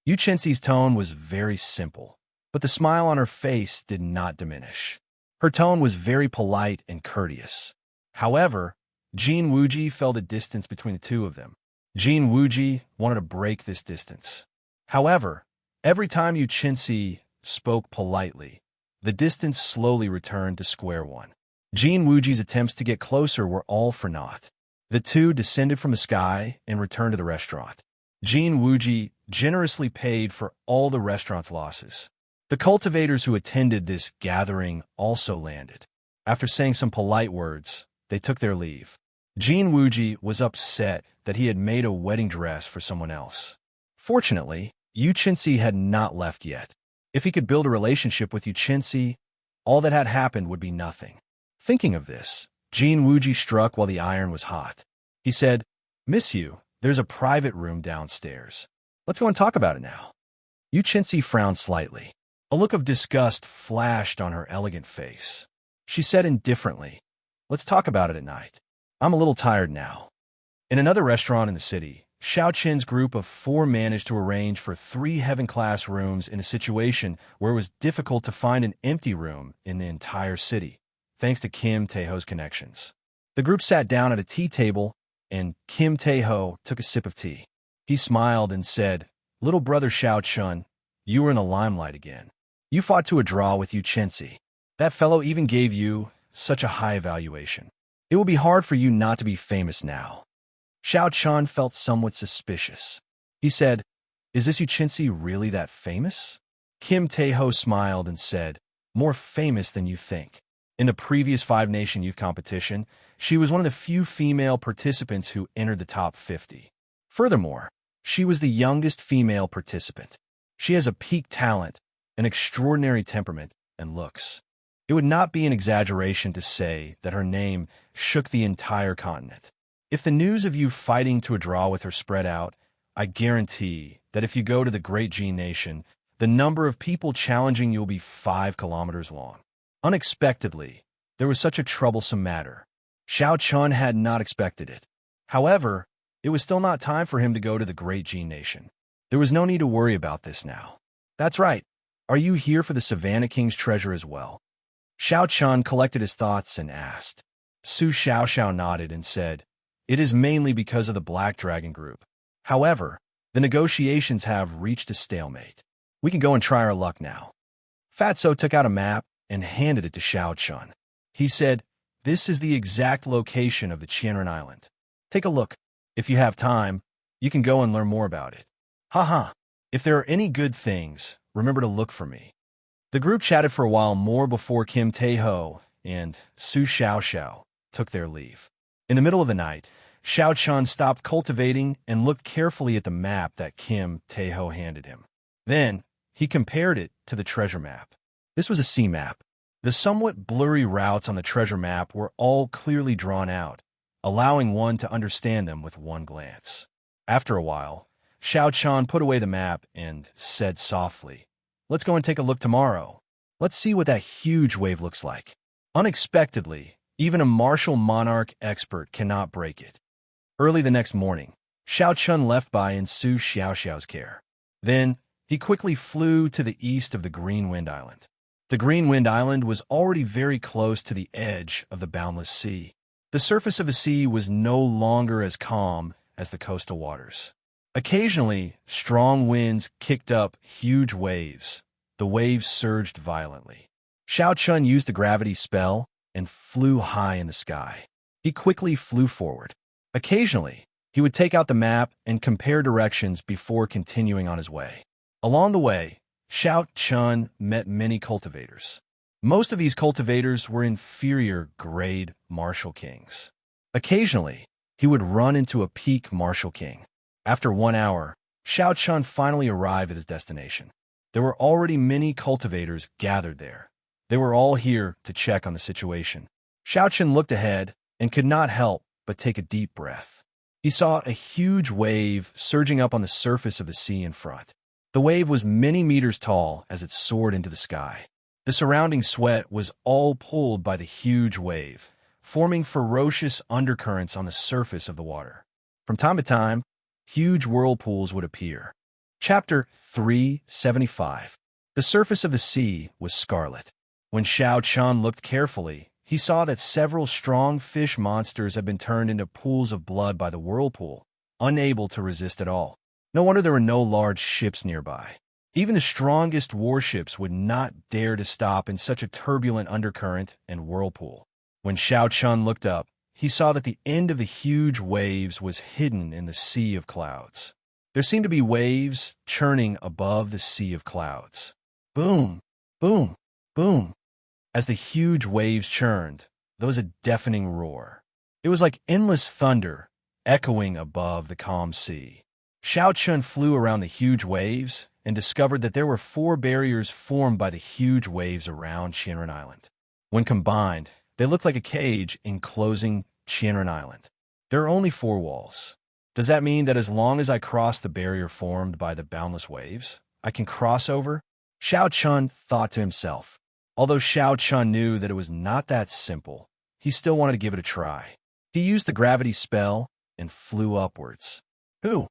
Yu Chenxi's tone was very simple, but the smile on her face did not diminish. Her tone was very polite and courteous. However, Jin Wuji felt a distance between the two of them. Jin Wuji wanted to break this distance. However, every time Yu Chenxi spoke politely, the distance slowly returned to square one. Jin Wuji's attempts to get closer were all for naught. The two descended from the sky and returned to the restaurant. Jin Wuji generously paid for all the restaurant's losses. The cultivators who attended this gathering also landed. After saying some polite words, they took their leave. Jin Wuji was upset that he had made a wedding dress for someone else. Fortunately, Yu Chenxi had not left yet. If he could build a relationship with Yu Chenxi, all that had happened would be nothing. Thinking of this, Jin Wuji struck while the iron was hot. He said, "Miss you, there's a private room downstairs. Let's go and talk about it now." Yu Chenxi frowned slightly. A look of disgust flashed on her elegant face. She said indifferently, "Let's talk about it at night. I'm a little tired now." In another restaurant in the city, Xiao Chen's group of 4 managed to arrange for 3 heaven-class rooms in a situation where it was difficult to find an empty room in the entire city, thanks to Kim Taeho's connections. The group sat down at a tea table, and Kim Taeho took a sip of tea. He smiled and said, "Little brother Xiao Chun, you were in the limelight again. You fought to a draw with Yu Chenxi. That fellow even gave you such a high evaluation. It will be hard for you not to be famous now." Xiao Chun felt somewhat suspicious. He said, "Is this Yu Chenxi really that famous?" Kim Taeho smiled and said, "More famous than you think. In the previous 5-nation youth competition, she was one of the few female participants who entered the top 50. Furthermore, she was the youngest female participant. She has a peak talent, an extraordinary temperament, and looks. It would not be an exaggeration to say that her name shook the entire continent. If the news of you fighting to a draw with her spread out, I guarantee that if you go to the Great G Nation, the number of people challenging you will be 5 kilometers long." Unexpectedly, there was such a troublesome matter. Xiao Chun had not expected it. However, it was still not time for him to go to the Great G Nation. There was no need to worry about this now. "That's right. Are you here for the Savannah King's treasure as well?" Xiao Chun collected his thoughts and asked. Su Xiaoxiao nodded and said, "It is mainly because of the Black Dragon Group. However, the negotiations have reached a stalemate. We can go and try our luck now." Fatso took out a map and handed it to Xiao Chun. He said, This is the exact location of the Qianren Island. Take a look. If you have time, you can go and learn more about it. Haha. If there are any good things, remember to look for me. The group chatted for a while more before Kim Tae-ho and Su Xiaoxiao took their leave. In the middle of the night, Xiao Chun stopped cultivating and looked carefully at the map that Kim Tae-ho handed him. Then, he compared it to the treasure map. This was a sea map. The somewhat blurry routes on the treasure map were all clearly drawn out, allowing one to understand them with one glance. After a while, Xiao Chun put away the map and said softly, "Let's go and take a look tomorrow. Let's see what that huge wave looks like." Unexpectedly, even a martial monarch expert cannot break it. Early the next morning, Xiao Chun left by in Su Xiaoxiao's care. Then, he quickly flew to the east of the Green Wind Island. The Green Wind Island was already very close to the edge of the boundless sea. The surface of the sea was no longer as calm as the coastal waters. Occasionally, strong winds kicked up huge waves. The waves surged violently. Xiao Chun used the gravity spell and flew high in the sky. He quickly flew forward. Occasionally, he would take out the map and compare directions before continuing on his way. Along the way, Xiao Chun met many cultivators. Most of these cultivators were inferior grade martial kings. Occasionally, he would run into a peak martial king. After 1 hour, Xiao Chun finally arrived at his destination. There were already many cultivators gathered there. They were all here to check on the situation. Xiao Chun looked ahead and could not help but take a deep breath. He saw a huge wave surging up on the surface of the sea in front. The wave was many meters tall as it soared into the sky. The surrounding sweat was all pulled by the huge wave, forming ferocious undercurrents on the surface of the water. From time to time, huge whirlpools would appear. Chapter 375. The surface of the sea was scarlet. When Xiao Chun looked carefully, he saw that several strong fish monsters had been turned into pools of blood by the whirlpool, unable to resist at all. No wonder there were no large ships nearby. Even the strongest warships would not dare to stop in such a turbulent undercurrent and whirlpool. When Xiao Chun looked up, he saw that the end of the huge waves was hidden in the sea of clouds. There seemed to be waves churning above the sea of clouds. Boom, boom, boom. As the huge waves churned, there was a deafening roar. It was like endless thunder echoing above the calm sea. Xiao Chun flew around the huge waves and discovered that there were 4 barriers formed by the huge waves around Qianren Island. When combined, they looked like a cage enclosing Qianren Island. There are only 4 walls. Does that mean that as long as I cross the barrier formed by the boundless waves, I can cross over? Xiao Chun thought to himself. Although Xiao Chun knew that it was not that simple, he still wanted to give it a try. He used the gravity spell and flew upwards. Who?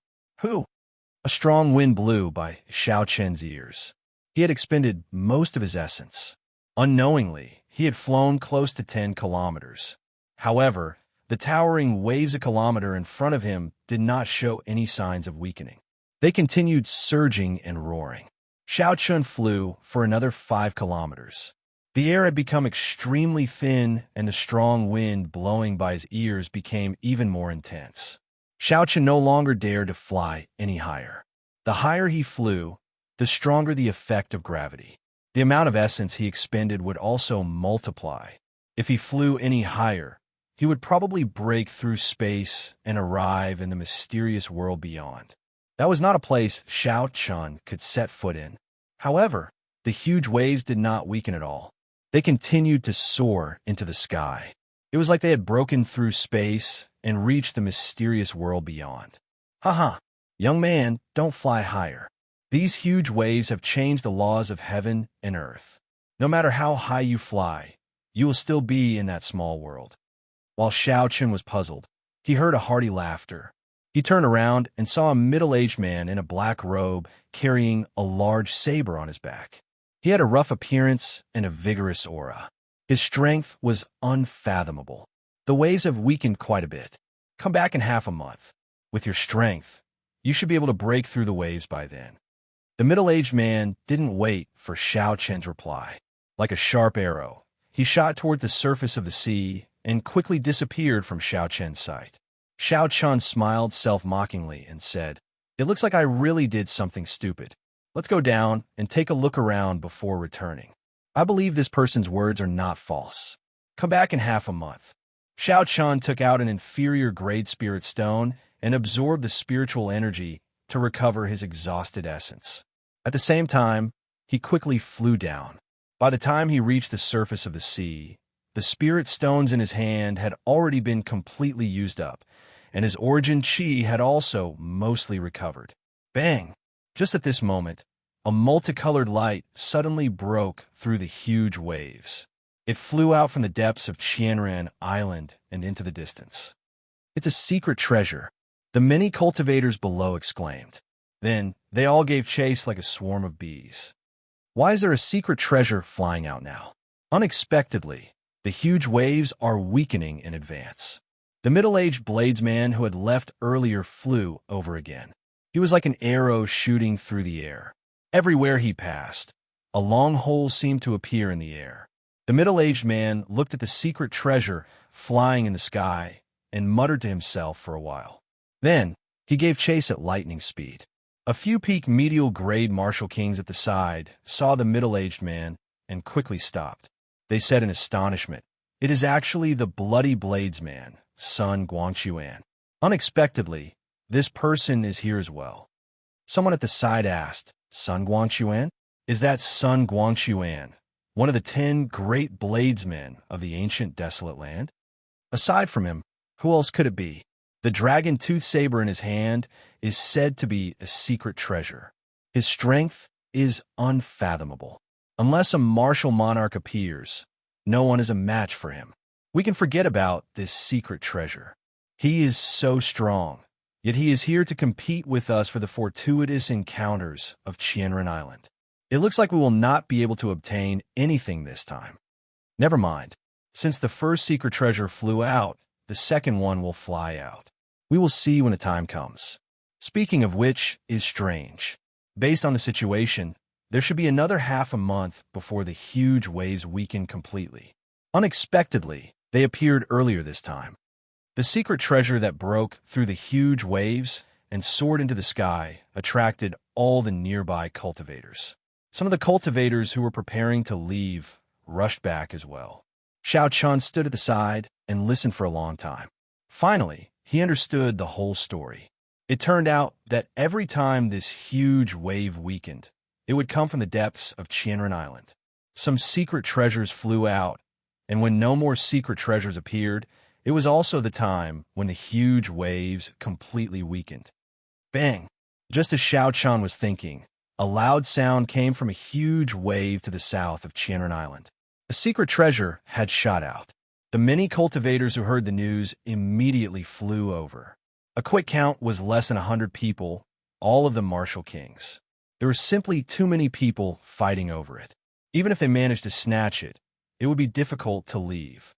A strong wind blew by Xiao Chun's ears. He had expended most of his essence. Unknowingly, he had flown close to 10 kilometers. However, the towering waves a kilometer in front of him did not show any signs of weakening. They continued surging and roaring. Xiao Chun flew for another 5 kilometers. The air had become extremely thin, and the strong wind blowing by his ears became even more intense. Xiao Chun no longer dared to fly any higher. The higher he flew, the stronger the effect of gravity. The amount of essence he expended would also multiply. If he flew any higher, he would probably break through space and arrive in the mysterious world beyond. That was not a place Xiao Chun could set foot in. However, the huge waves did not weaken at all. They continued to soar into the sky. It was like they had broken through space and reached the mysterious world beyond. Haha, young man, don't fly higher. These huge waves have changed the laws of heaven and earth. No matter how high you fly, you will still be in that small world. While Xiao Chun was puzzled, he heard a hearty laughter. He turned around and saw a middle-aged man in a black robe carrying a large saber on his back. He had a rough appearance and a vigorous aura. His strength was unfathomable. The waves have weakened quite a bit. Come back in half a month. With your strength, you should be able to break through the waves by then. The middle-aged man didn't wait for Xiao Chun's reply. Like a sharp arrow, he shot toward the surface of the sea and quickly disappeared from Xiao Chen's sight. Xiao Chun smiled self-mockingly and said, "It looks like I really did something stupid. Let's go down and take a look around before returning. I believe this person's words are not false. Come back in half a month." Xiao Chun took out an inferior grade spirit stone and absorbed the spiritual energy to recover his exhausted essence. At the same time, he quickly flew down. By the time he reached the surface of the sea, the spirit stones in his hand had already been completely used up, and his origin chi had also mostly recovered. Bang! Just at this moment, a multicolored light suddenly broke through the huge waves. It flew out from the depths of Qianren Island and into the distance. "It's a secret treasure," the many cultivators below exclaimed. Then they all gave chase like a swarm of bees. Why is there a secret treasure flying out now? Unexpectedly, the huge waves are weakening in advance. The middle-aged bladesman who had left earlier flew over again. He was like an arrow shooting through the air. Everywhere he passed, a long hole seemed to appear in the air. The middle-aged man looked at the secret treasure flying in the sky and muttered to himself for a while. Then, he gave chase at lightning speed. A few peak medial grade martial kings at the side saw the middle-aged man and quickly stopped. They said in astonishment, "It is actually the bloody bladesman, Sun Guangquan. Unexpectedly, this person is here as well." Someone at the side asked, "Sun Guangquan? Is that Sun Guangquan, one of the 10 great bladesmen of the ancient desolate land?" Aside from him, who else could it be? The dragon tooth saber in his hand is said to be a secret treasure. His strength is unfathomable. Unless a martial monarch appears, no one is a match for him. We can forget about this secret treasure. He is so strong, yet he is here to compete with us for the fortuitous encounters of Qianren Island. It looks like we will not be able to obtain anything this time. Never mind. Since the first secret treasure flew out, the second one will fly out. We will see when the time comes. Speaking of which is strange. Based on the situation, there should be another half a month before the huge waves weaken completely. Unexpectedly, they appeared earlier this time. The secret treasure that broke through the huge waves and soared into the sky attracted all the nearby cultivators. Some of the cultivators who were preparing to leave rushed back as well. Xiao Chun stood at the side and listened for a long time. Finally, he understood the whole story. It turned out that every time this huge wave weakened, it would come from the depths of Qianren Island. Some secret treasures flew out, and when no more secret treasures appeared, it was also the time when the huge waves completely weakened. Bang! Just as Xiao Chun was thinking, a loud sound came from a huge wave to the south of Qianren Island. A secret treasure had shot out. The many cultivators who heard the news immediately flew over. A quick count was less than 100 people, all of them martial kings. There were simply too many people fighting over it. Even if they managed to snatch it, it would be difficult to leave.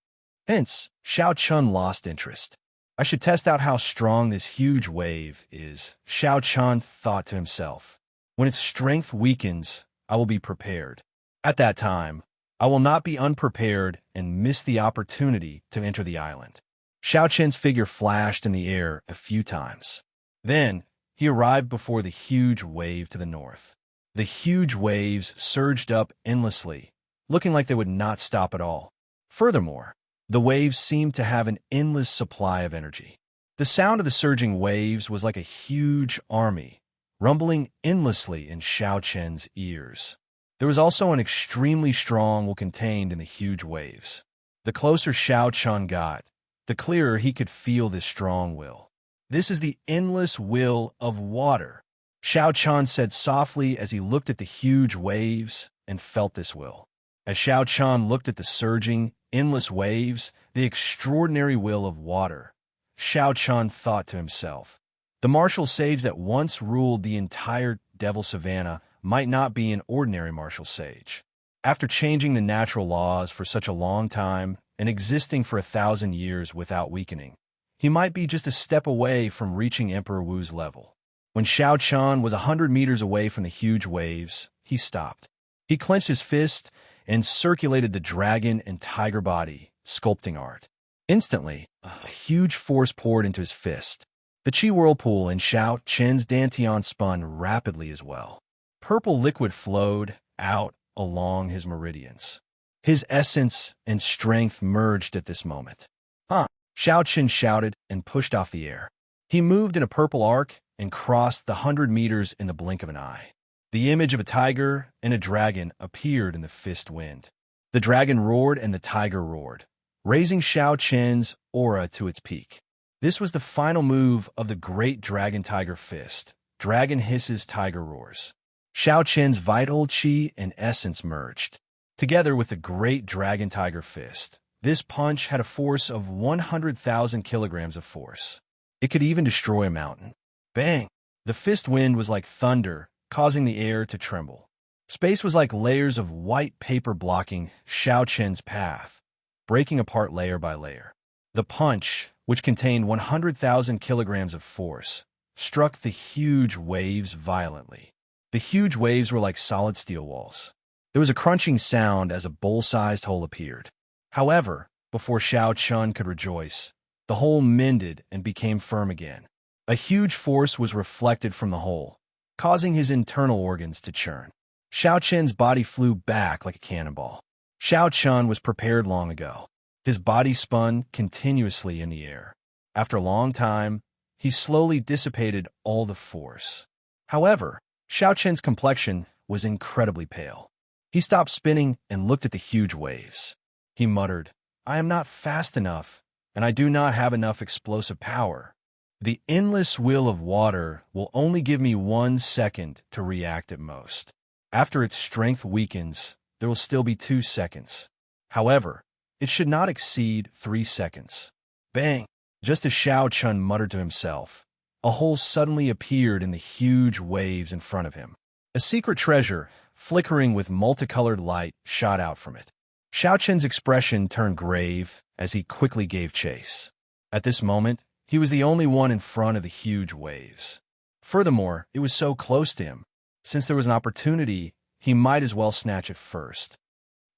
Hence, Xiao Chun lost interest. I should test out how strong this huge wave is, Xiao Chun thought to himself. When its strength weakens, I will be prepared. At that time, I will not be unprepared and miss the opportunity to enter the island. Xiao Chen's figure flashed in the air a few times. Then, he arrived before the huge wave to the north. The huge waves surged up endlessly, looking like they would not stop at all. Furthermore, the waves seemed to have an endless supply of energy. The sound of the surging waves was like a huge army, rumbling endlessly in Xiao Chen's ears. There was also an extremely strong will contained in the huge waves. The closer Xiao Chun got, the clearer he could feel this strong will. This is the endless will of water, Xiao Chun said softly as he looked at the huge waves and felt this will. As Xiao Chun looked at the surging, endless waves, the extraordinary will of water, Xiao Chun thought to himself, the martial sage that once ruled the entire Devil Savannah might not be an ordinary martial sage. After changing the natural laws for such a long time and existing for 1,000 years without weakening, he might be just a step away from reaching Emperor Wu's level. When Xiao Chun was 100 meters away from the huge waves, he stopped. He clenched his fist and circulated the dragon and tiger body, sculpting art. Instantly, a huge force poured into his fist. The chi whirlpool in Xiao Chen's dantian spun rapidly as well. Purple liquid flowed out along his meridians. His essence and strength merged at this moment. Huh! Xiao Chen shouted and pushed off the air. He moved in a purple arc and crossed the 100 meters in the blink of an eye. The image of a tiger and a dragon appeared in the fist wind. The dragon roared and the tiger roared, raising Xiao Chen's aura to its peak. This was the final move of the great dragon-tiger fist. Dragon hisses, tiger roars. Xiao Chen's vital chi and essence merged. Together with the great dragon-tiger fist, this punch had a force of 100,000 kilograms of force. It could even destroy a mountain. Bang! The fist wind was like thunder, causing the air to tremble. Space was like layers of white paper blocking Xiao Chen's path, breaking apart layer by layer. The punch, which contained 100,000 kilograms of force, struck the huge waves violently. The huge waves were like solid steel walls. There was a crunching sound as a bowl-sized hole appeared. However, before Xiao Chen could rejoice, the hole mended and became firm again. A huge force was reflected from the hole, causing his internal organs to churn. Xiao Chen's body flew back like a cannonball. Xiao Chen was prepared long ago. His body spun continuously in the air. After a long time, he slowly dissipated all the force. However, Xiao Chen's complexion was incredibly pale. He stopped spinning and looked at the huge waves. He muttered, "I am not fast enough, and I do not have enough explosive power. The endless wheel of water will only give me 1 second to react at most. After its strength weakens, there will still be 2 seconds. However, it should not exceed 3 seconds." Bang! Just as Xiao Chen muttered to himself, a hole suddenly appeared in the huge waves in front of him. A secret treasure, flickering with multicolored light, shot out from it. Xiao Chen's expression turned grave as he quickly gave chase. At this moment, he was the only one in front of the huge waves. Furthermore, it was so close to him. Since there was an opportunity, he might as well snatch it first.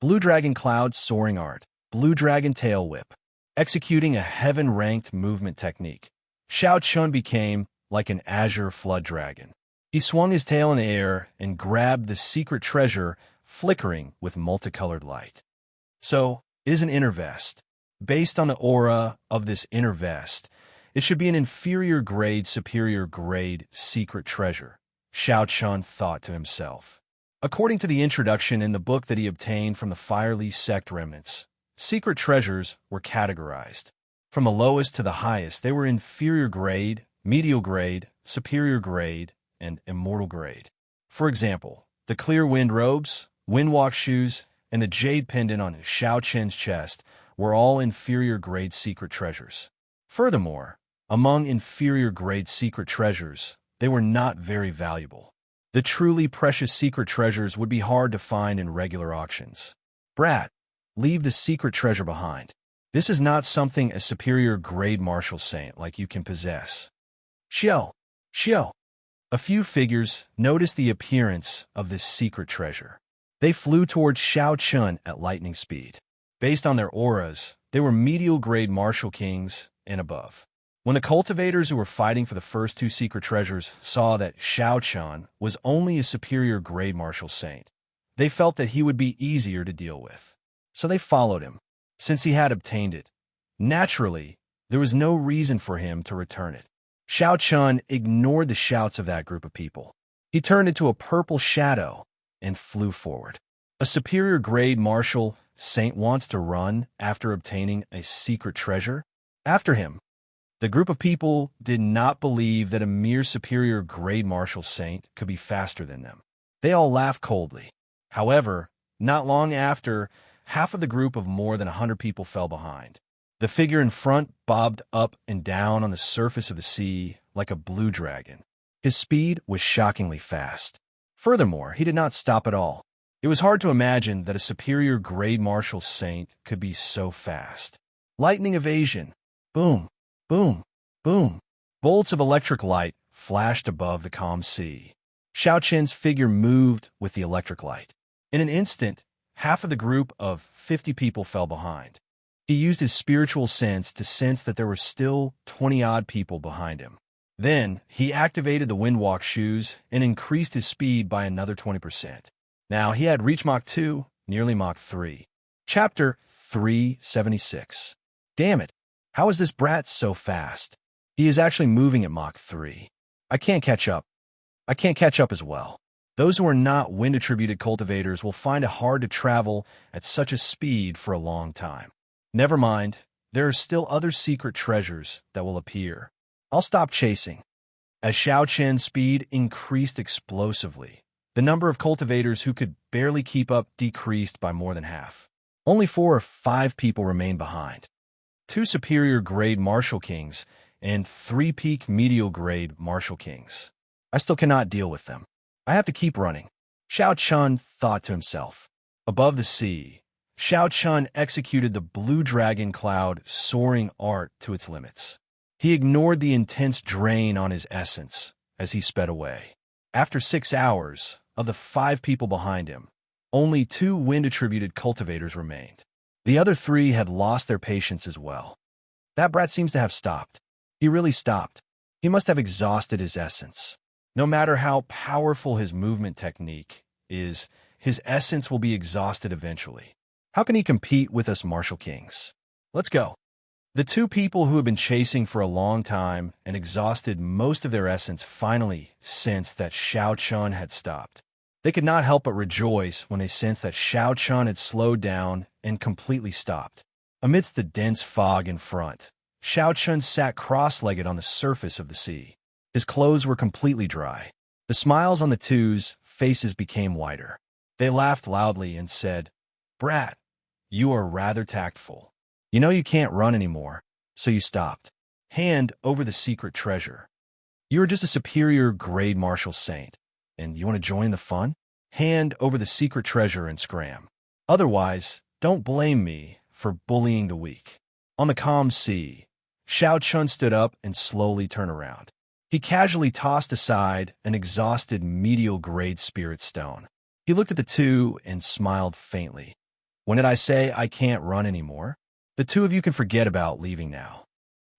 Blue Dragon Cloud's soaring art. Blue Dragon Tail Whip. Executing a heaven-ranked movement technique, Xiao Chen became like an azure flood dragon. He swung his tail in the air and grabbed the secret treasure, flickering with multicolored light. So, it is an inner vest. Based on the aura of this inner vest, it should be an inferior grade, superior grade secret treasure, Xiao Chen thought to himself. According to the introduction in the book that he obtained from the Firely sect remnants, secret treasures were categorized. From the lowest to the highest, they were inferior grade, medial grade, superior grade, and immortal grade. For example, the clear wind robes, windwalk shoes, and the jade pendant on Xiao Chen's chest were all inferior grade secret treasures. Furthermore, among inferior grade secret treasures, they were not very valuable. The truly precious secret treasures would be hard to find in regular auctions. Brat, leave the secret treasure behind. This is not something a superior grade martial saint like you can possess. Xiao. A few figures noticed the appearance of this secret treasure. They flew towards Xiao Chen at lightning speed. Based on their auras, they were medial grade martial kings and above. When the cultivators who were fighting for the first 2 secret treasures saw that Xiao Chen was only a superior grade martial saint, they felt that he would be easier to deal with. So they followed him. Since he had obtained it, naturally, there was no reason for him to return it. Xiao Chen ignored the shouts of that group of people. He turned into a purple shadow and flew forward. A superior grade martial saint wants to run after obtaining a secret treasure? After him. The group of people did not believe that a mere superior grade martial saint could be faster than them. They all laughed coldly. However, not long after, half of the group of more than 100 people fell behind. The figure in front bobbed up and down on the surface of the sea like a blue dragon. His speed was shockingly fast. Furthermore, he did not stop at all. It was hard to imagine that a superior grade martial saint could be so fast. Lightning evasion. Boom. Boom, boom. Bolts of electric light flashed above the calm sea. Xiao Chen's figure moved with the electric light. In an instant, half of the group of 50 people fell behind. He used his spiritual sense to sense that there were still 20-odd people behind him. Then, he activated the Windwalk shoes and increased his speed by another 20%. Now, he had reached Mach 2, nearly Mach 3. Chapter 376. Damn it! How is this brat so fast? He is actually moving at Mach 3. I can't catch up. I can't catch up as well. Those who are not wind-attributed cultivators will find it hard to travel at such a speed for a long time. Never mind, there are still other secret treasures that will appear. I'll stop chasing. As Xiao Chen's speed increased explosively, the number of cultivators who could barely keep up decreased by more than half. Only 4 or 5 people remained behind. 2 superior-grade Martial Kings and 3 peak medial-grade Martial Kings. I still cannot deal with them. I have to keep running. Xiao Chun thought to himself. Above the sea, Xiao Chun executed the blue dragon cloud soaring art to its limits. He ignored the intense drain on his essence as he sped away. After 6 hours, of the 5 people behind him, only 2 wind-attributed cultivators remained. The other 3 had lost their patience as well. That brat seems to have stopped. He really stopped. He must have exhausted his essence. No matter how powerful his movement technique is, his essence will be exhausted eventually. How can he compete with us Martial Kings? Let's go. The 2 people who had been chasing for a long time and exhausted most of their essence finally sensed that Xiao Chun had stopped. They could not help but rejoice when they sensed that Xiao Chun had slowed down and completely stopped. Amidst the dense fog in front, Xiao Chun sat cross-legged on the surface of the sea. His clothes were completely dry. The smiles on the 2's faces became wider. They laughed loudly and said, "Brat, you are rather tactful. You know you can't run anymore, so you stopped. Hand over the secret treasure. You are just a superior grade martial saint, and you want to join the fun? Hand over the secret treasure and scram. Otherwise, don't blame me for bullying the weak." On the calm sea, Xiao Chun stood up and slowly turned around. He casually tossed aside an exhausted medial-grade spirit stone. He looked at the 2 and smiled faintly. "When did I say I can't run anymore? The 2 of you can forget about leaving now."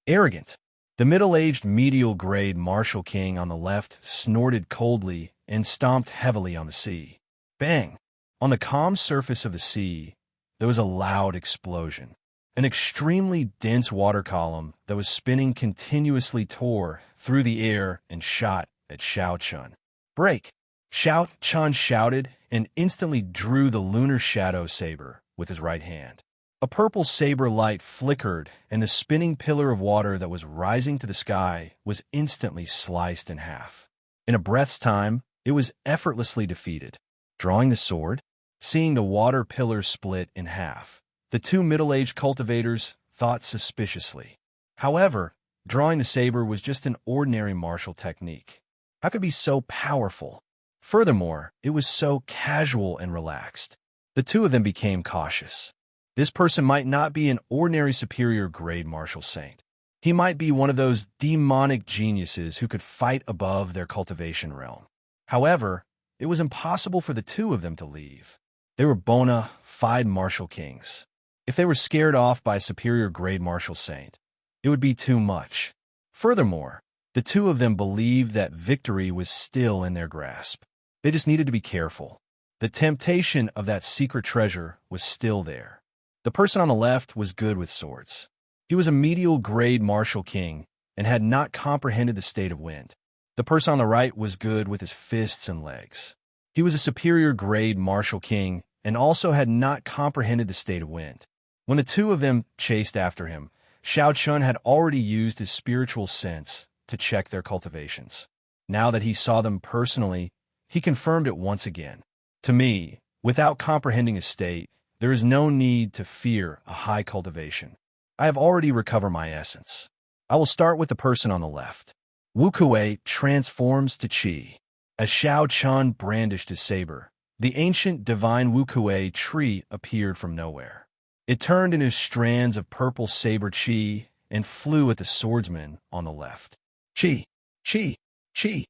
Arrogant. The middle-aged medial-grade Martial King on the left snorted coldly and stomped heavily on the sea. Bang! On the calm surface of the sea, there was a loud explosion. An extremely dense water column that was spinning continuously tore through the air and shot at Xiao Chun. "Break!" Xiao Chun shouted and instantly drew the lunar shadow saber with his right hand. A purple saber light flickered, and the spinning pillar of water that was rising to the sky was instantly sliced in half. In a breath's time, it was effortlessly defeated. Drawing the sword, seeing the water pillar split in half, the 2 middle-aged cultivators thought suspiciously. However, drawing the saber was just an ordinary martial technique. How could it be so powerful? Furthermore, it was so casual and relaxed. The 2 of them became cautious. This person might not be an ordinary superior-grade martial saint. He might be one of those demonic geniuses who could fight above their cultivation realm. However, it was impossible for the 2 of them to leave. They were bona fide martial kings. If they were scared off by a superior-grade martial saint, it would be too much. Furthermore, the 2 of them believed that victory was still in their grasp. They just needed to be careful. The temptation of that secret treasure was still there. The person on the left was good with swords. He was a medial-grade martial king and had not comprehended the state of wind. The person on the right was good with his fists and legs. He was a superior-grade martial king and also had not comprehended the state of wind. When the 2 of them chased after him, Xiao Chun had already used his spiritual sense to check their cultivations. Now that he saw them personally, he confirmed it once again. To me, without comprehending his state, there is no need to fear a high cultivation. I have already recovered my essence. I will start with the person on the left. Wu Kuei transforms to Qi. As Xiao Chun brandished his saber, the ancient divine Wu Kuei tree appeared from nowhere. It turned into strands of purple saber Qi and flew at the swordsman on the left. Qi, Qi, Qi.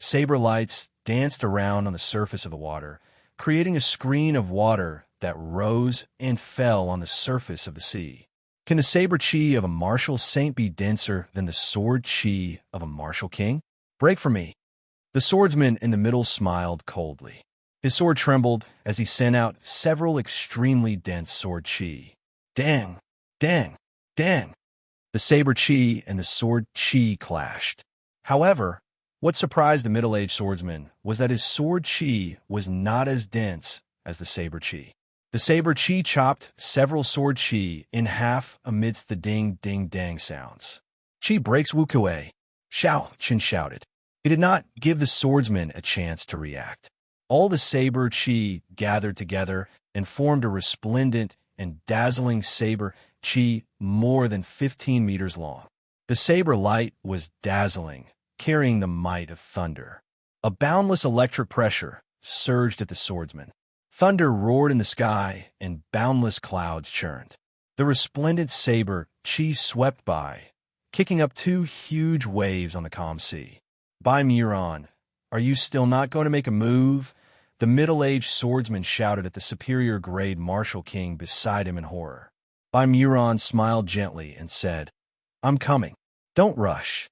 Saber lights danced around on the surface of the water, creating a screen of water that rose and fell on the surface of the sea. Can the saber chi of a martial saint be denser than the sword chi of a martial king? Break for me. The swordsman in the middle smiled coldly. His sword trembled as he sent out several extremely dense sword chi. Dang, dang, dang. The saber chi and the sword chi clashed. However, what surprised the middle-aged swordsman was that his sword chi was not as dense as the saber chi. The saber chi chopped several sword chi in half amidst the ding-ding-dang sounds. Chi breaks Wu Kuei, Xiao Qin shouted. He did not give the swordsman a chance to react. All the saber chi gathered together and formed a resplendent and dazzling saber chi more than 15 meters long. The saber light was dazzling, carrying the might of thunder. A boundless electric pressure surged at the swordsman. Thunder roared in the sky, and boundless clouds churned. The resplendent saber chi swept by, kicking up two huge waves on the calm sea. By Muron, are you still not going to make a move? The middle-aged swordsman shouted at the superior-grade martial king beside him in horror. By Muron smiled gently and said, I'm coming. Don't rush.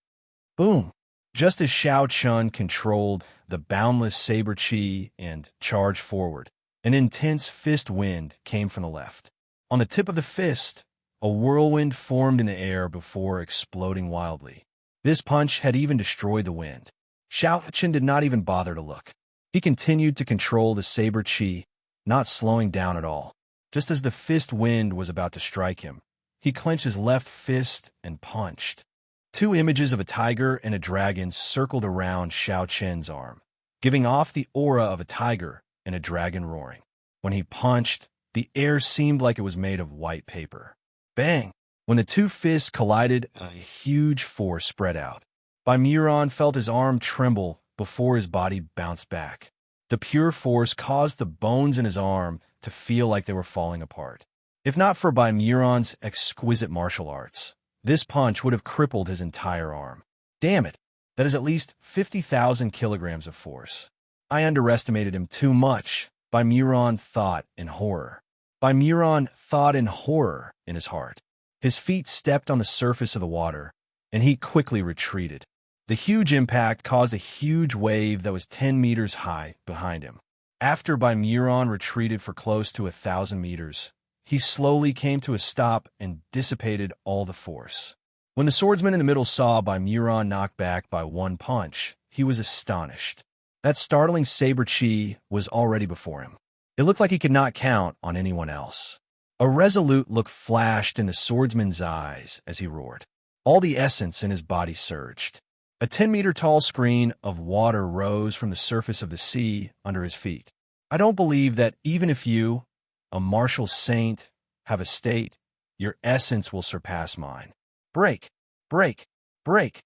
Boom! Just as Xiao Chun controlled the boundless saber chi and charged forward, an intense fist wind came from the left. On the tip of the fist, a whirlwind formed in the air before exploding wildly. This punch had even destroyed the wind. Xiao Chun did not even bother to look. He continued to control the saber chi, not slowing down at all. Just as the fist wind was about to strike him, he clenched his left fist and punched. Two images of a tiger and a dragon circled around Xiao Chen's arm, giving off the aura of a tiger and a dragon roaring. When he punched, the air seemed like it was made of white paper. Bang! When the two fists collided, a huge force spread out. By Muron felt his arm tremble before his body bounced back. The pure force caused the bones in his arm to feel like they were falling apart. If not for By Muron's exquisite martial arts, this punch would have crippled his entire arm. Damn it, that is at least 50,000 kilograms of force. I underestimated him too much, By Muron thought in horror. By Muron thought in horror in his heart. His feet stepped on the surface of the water, and he quickly retreated. The huge impact caused a huge wave that was 10 meters high behind him. After By Muron retreated for close to 1,000 meters, he slowly came to a stop and dissipated all the force. When the swordsman in the middle saw By Muron knocked back by one punch, he was astonished. That startling saber chi was already before him. It looked like he could not count on anyone else. A resolute look flashed in the swordsman's eyes as he roared. All the essence in his body surged. A 10-meter-tall screen of water rose from the surface of the sea under his feet. I don't believe that even if you, a martial saint, have a state, your essence will surpass mine. Break, break, break.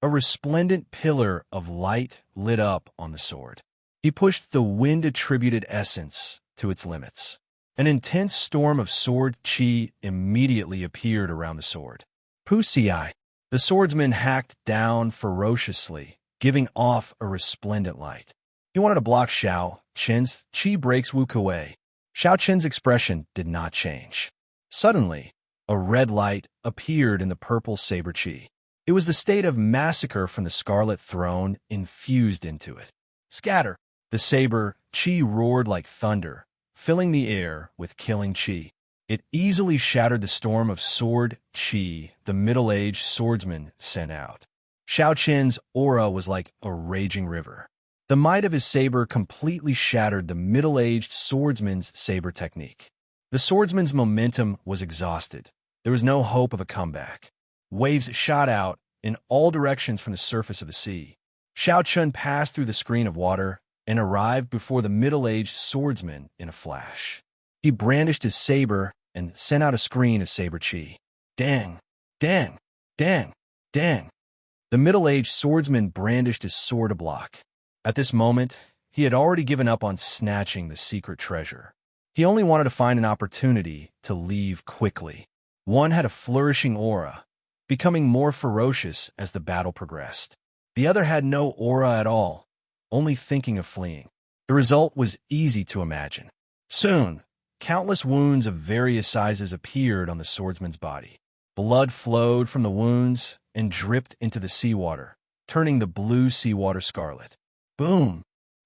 A resplendent pillar of light lit up on the sword. He pushed the wind-attributed essence to its limits. An intense storm of sword chi immediately appeared around the sword. Pusiai. The swordsman hacked down ferociously, giving off a resplendent light. He wanted to block Xiao Chen's chi breaks Wu Kuei. Xiao Chen's expression did not change. Suddenly, a red light appeared in the purple saber chi. It was the state of massacre from the Scarlet Throne infused into it. Scatter! The saber chi roared like thunder, filling the air with killing chi. It easily shattered the storm of sword chi the middle-aged swordsman sent out. Xiao Chen's aura was like a raging river. The might of his saber completely shattered the middle-aged swordsman's saber technique. The swordsman's momentum was exhausted. There was no hope of a comeback. Waves shot out in all directions from the surface of the sea. Xiao Chun passed through the screen of water and arrived before the middle-aged swordsman in a flash. He brandished his saber and sent out a screen of saber chi. Dang, dang, dang, dang. The middle-aged swordsman brandished his sword to block. At this moment, he had already given up on snatching the secret treasure. He only wanted to find an opportunity to leave quickly. One had a flourishing aura, becoming more ferocious as the battle progressed. The other had no aura at all, only thinking of fleeing. The result was easy to imagine. Soon, Countless wounds of various sizes appeared on the swordsman's body. Blood flowed from the wounds and dripped into the seawater, turning the blue seawater scarlet. Boom!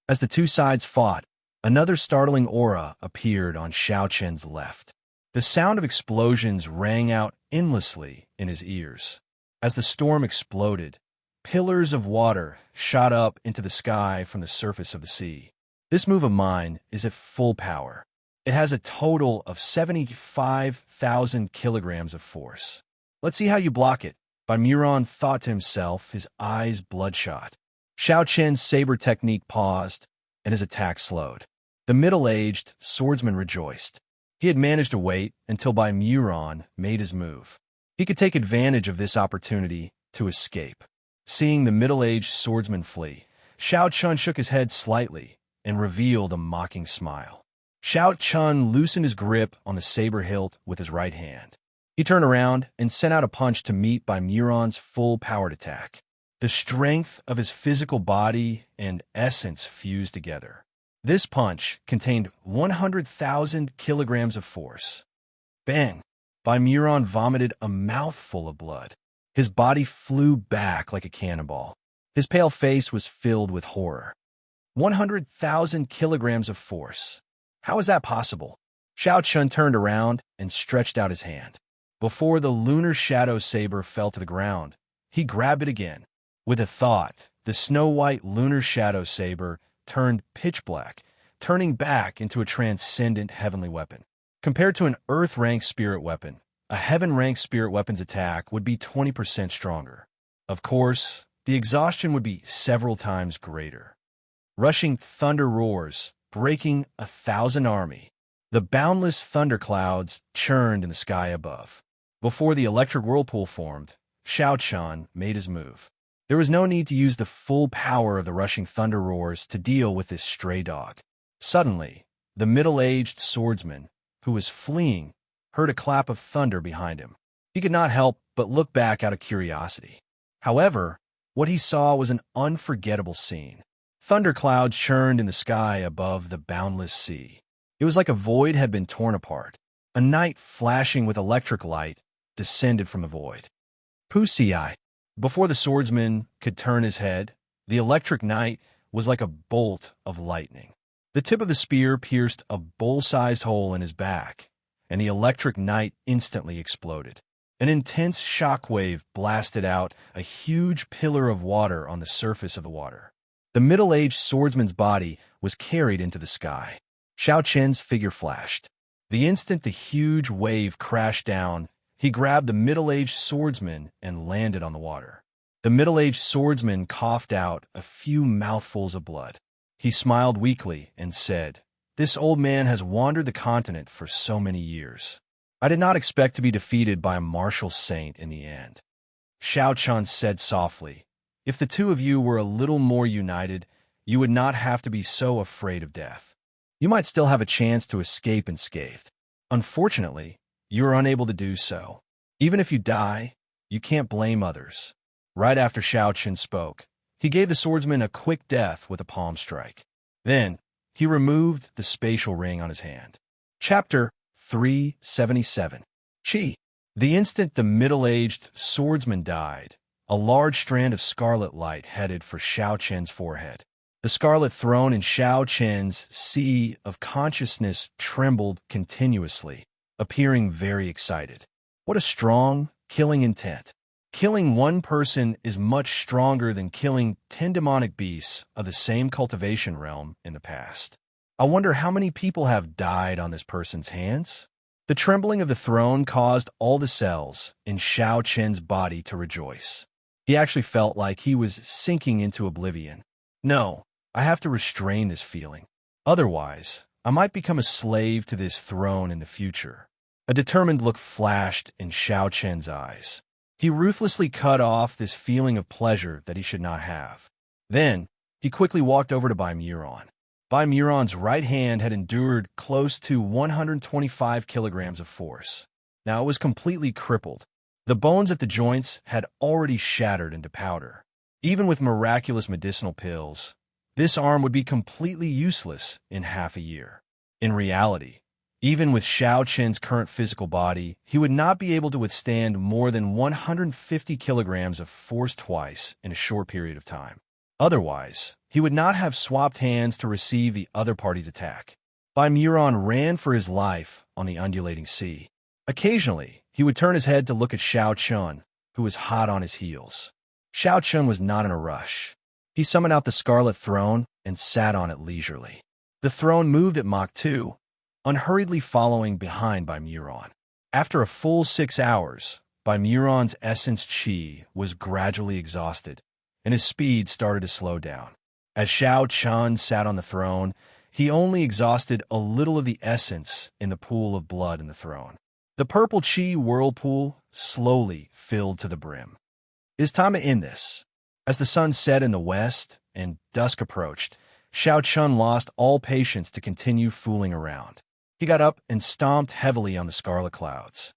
As the two sides fought, another startling aura appeared on Xiao Chen's left. The sound of explosions rang out endlessly in his ears. As the storm exploded, pillars of water shot up into the sky from the surface of the sea. This move of mine is at full power. It has a total of 75,000 kilograms of force. Let's see how you block it. Baimuran thought to himself, his eyes bloodshot. Xiao Chen's saber technique paused, and his attack slowed. The middle-aged swordsman rejoiced. He had managed to wait until Baimuran made his move. He could take advantage of this opportunity to escape. Seeing the middle-aged swordsman flee, Xiao Chen shook his head slightly and revealed a mocking smile. Xiao Chen loosened his grip on the saber hilt with his right hand. He turned around and sent out a punch to meet Baimuran's full-powered attack. The strength of his physical body and essence fused together. This punch contained 100,000 kilograms of force. Bang! Baimuran vomited a mouthful of blood. His body flew back like a cannonball. His pale face was filled with horror. 100,000 kilograms of force. How is that possible? Xiao Chen turned around and stretched out his hand. Before the lunar shadow saber fell to the ground, he grabbed it again. With a thought, the snow-white lunar shadow saber turned pitch black, turning back into a transcendent heavenly weapon. Compared to an earth-ranked spirit weapon, a heaven-ranked spirit weapon's attack would be 20% stronger. Of course, the exhaustion would be several times greater. Rushing thunder roars, breaking 1,000 army. The boundless thunderclouds churned in the sky above. Before the electric whirlpool formed, Xiao Chen made his move. There was no need to use the full power of the rushing thunder roars to deal with this stray dog. Suddenly, the middle-aged swordsman, who was fleeing, heard a clap of thunder behind him. He could not help but look back out of curiosity. However, what he saw was an unforgettable scene. Thunderclouds churned in the sky above the boundless sea. It was like a void had been torn apart. A knight flashing with electric light descended from the void. Pusii. Before the swordsman could turn his head, the electric knight was like a bolt of lightning. The tip of the spear pierced a bowl-sized hole in his back, and the electric knight instantly exploded. An intense shockwave blasted out a huge pillar of water on the surface of the water. The middle-aged swordsman's body was carried into the sky. Xiao Chen's figure flashed. The instant the huge wave crashed down, he grabbed the middle-aged swordsman and landed on the water. The middle-aged swordsman coughed out a few mouthfuls of blood. He smiled weakly and said, "This old man has wandered the continent for so many years. I did not expect to be defeated by a martial saint in the end." Xiao Chen said softly, "If the two of you were a little more united, you would not have to be so afraid of death. You might still have a chance to escape unscathed. Unfortunately, you are unable to do so. Even if you die, you can't blame others." Right after Xiao Chen spoke, he gave the swordsman a quick death with a palm strike. Then, he removed the spatial ring on his hand. Chapter 377. Qi. The instant the middle-aged swordsman died, a large strand of scarlet light headed for Xiao Chen's forehead. The scarlet throne in Xiao Chen's sea of consciousness trembled continuously, appearing very excited. What a strong, killing intent. Killing one person is much stronger than killing 10 demonic beasts of the same cultivation realm in the past. I wonder how many people have died on this person's hands? The trembling of the throne caused all the cells in Xiao Chen's body to rejoice. He actually felt like he was sinking into oblivion. No, I have to restrain this feeling. Otherwise, I might become a slave to this throne in the future. A determined look flashed in Xiao Chen's eyes. He ruthlessly cut off this feeling of pleasure that he should not have. Then, he quickly walked over to Baimuran. Baimuran's right hand had endured close to 125 kilograms of force. Now it was completely crippled. The bones at the joints had already shattered into powder. Even with miraculous medicinal pills, this arm would be completely useless in half a year. In reality, Even with Xiao Qian's current physical body, he would not be able to withstand more than 150 kilograms of force twice in a short period of time. Otherwise, he would not have swapped hands to receive the other party's attack. Baimuran ran for his life on the undulating sea. Occasionally, he would turn his head to look at Xiao Chun, who was hot on his heels. Xiao Chun was not in a rush. He summoned out the Scarlet Throne and sat on it leisurely. The throne moved at Mach 2, unhurriedly following behind Baimuran. After a full 6 hours, Baimuran's essence qi was gradually exhausted, and his speed started to slow down. As Xiao Chun sat on the throne, he only exhausted a little of the essence in the pool of blood in the throne. The purple qi whirlpool slowly filled to the brim. It is time to end this. As the sun set in the west and dusk approached, Xiao Chun lost all patience to continue fooling around. He got up and stomped heavily on the scarlet clouds.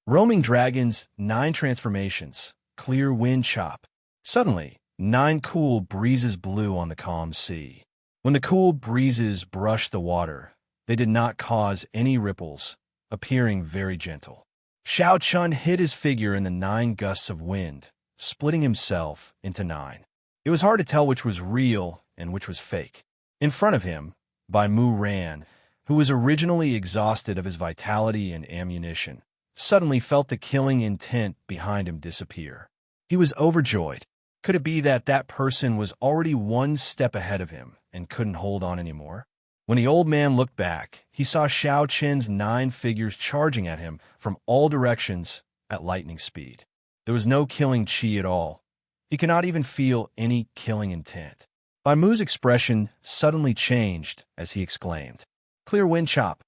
Roaming Dragon's 9 transformations, clear wind chop. Suddenly, 9 cool breezes blew on the calm sea. When the cool breezes brushed the water, they did not cause any ripples, appearing very gentle. Xiao Chun hid his figure in the 9 gusts of wind, splitting himself into 9. It was hard to tell which was real and which was fake. In front of him, Baimuran, who was originally exhausted of his vitality and ammunition, suddenly felt the killing intent behind him disappear. He was overjoyed. Could it be that that person was already 1 step ahead of him and couldn't hold on anymore? When the old man looked back, he saw Xiao Qian's 9 figures charging at him from all directions at lightning speed. There was no killing qi at all. He could not even feel any killing intent. Baimu's expression suddenly changed as he exclaimed, "Clear wind chop.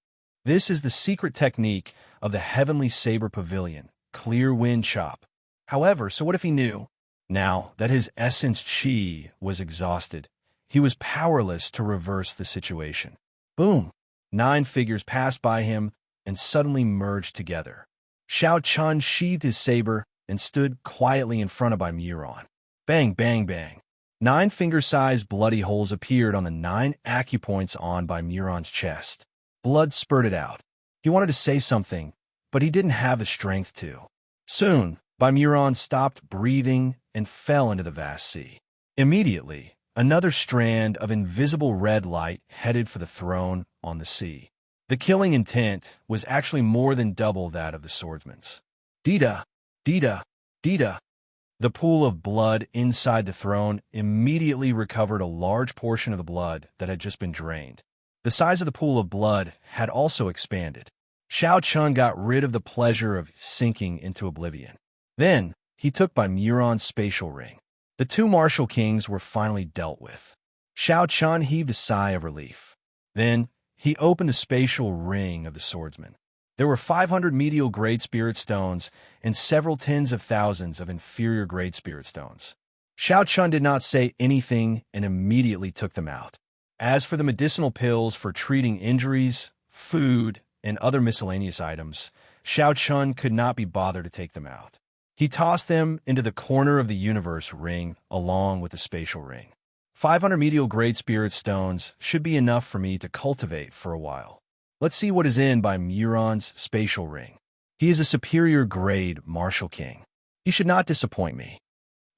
This is the secret technique of the Heavenly Saber Pavilion, clear wind chop." However, so what if he knew? Now that his essence qi was exhausted, he was powerless to reverse the situation. Boom! 9 figures passed by him and suddenly merged together. Xiao Chun sheathed his saber and stood quietly in front of Baimuran. Bang, bang, bang. 9 finger-sized bloody holes appeared on the 9 acupoints on Baimuran's chest. Blood spurted out. He wanted to say something, but he didn't have the strength to. Soon, Baimuran stopped breathing and fell into the vast sea. Immediately, another strand of invisible red light headed for the throne on the sea. The killing intent was actually more than double that of the swordsman's. Dida, Dida, Dida. The pool of blood inside the throne immediately recovered a large portion of the blood that had just been drained. The size of the pool of blood had also expanded. Xiao Chun got rid of the pleasure of sinking into oblivion. Then, he took Baimuran's spatial ring. The 2 martial kings were finally dealt with. Xiao Chun heaved a sigh of relief. Then, he opened the spatial ring of the swordsman. There were 500 medial Great Spirit Stones and several tens of thousands of inferior Great Spirit Stones. Xiao Chun did not say anything and immediately took them out. As for the medicinal pills for treating injuries, food, and other miscellaneous items, Xiao Chun could not be bothered to take them out. He tossed them into the corner of the universe ring along with the spatial ring. 500 medial Great Spirit Stones should be enough for me to cultivate for a while. Let's see what is in Baimuran's spatial ring. He is a superior grade martial king. He should not disappoint me.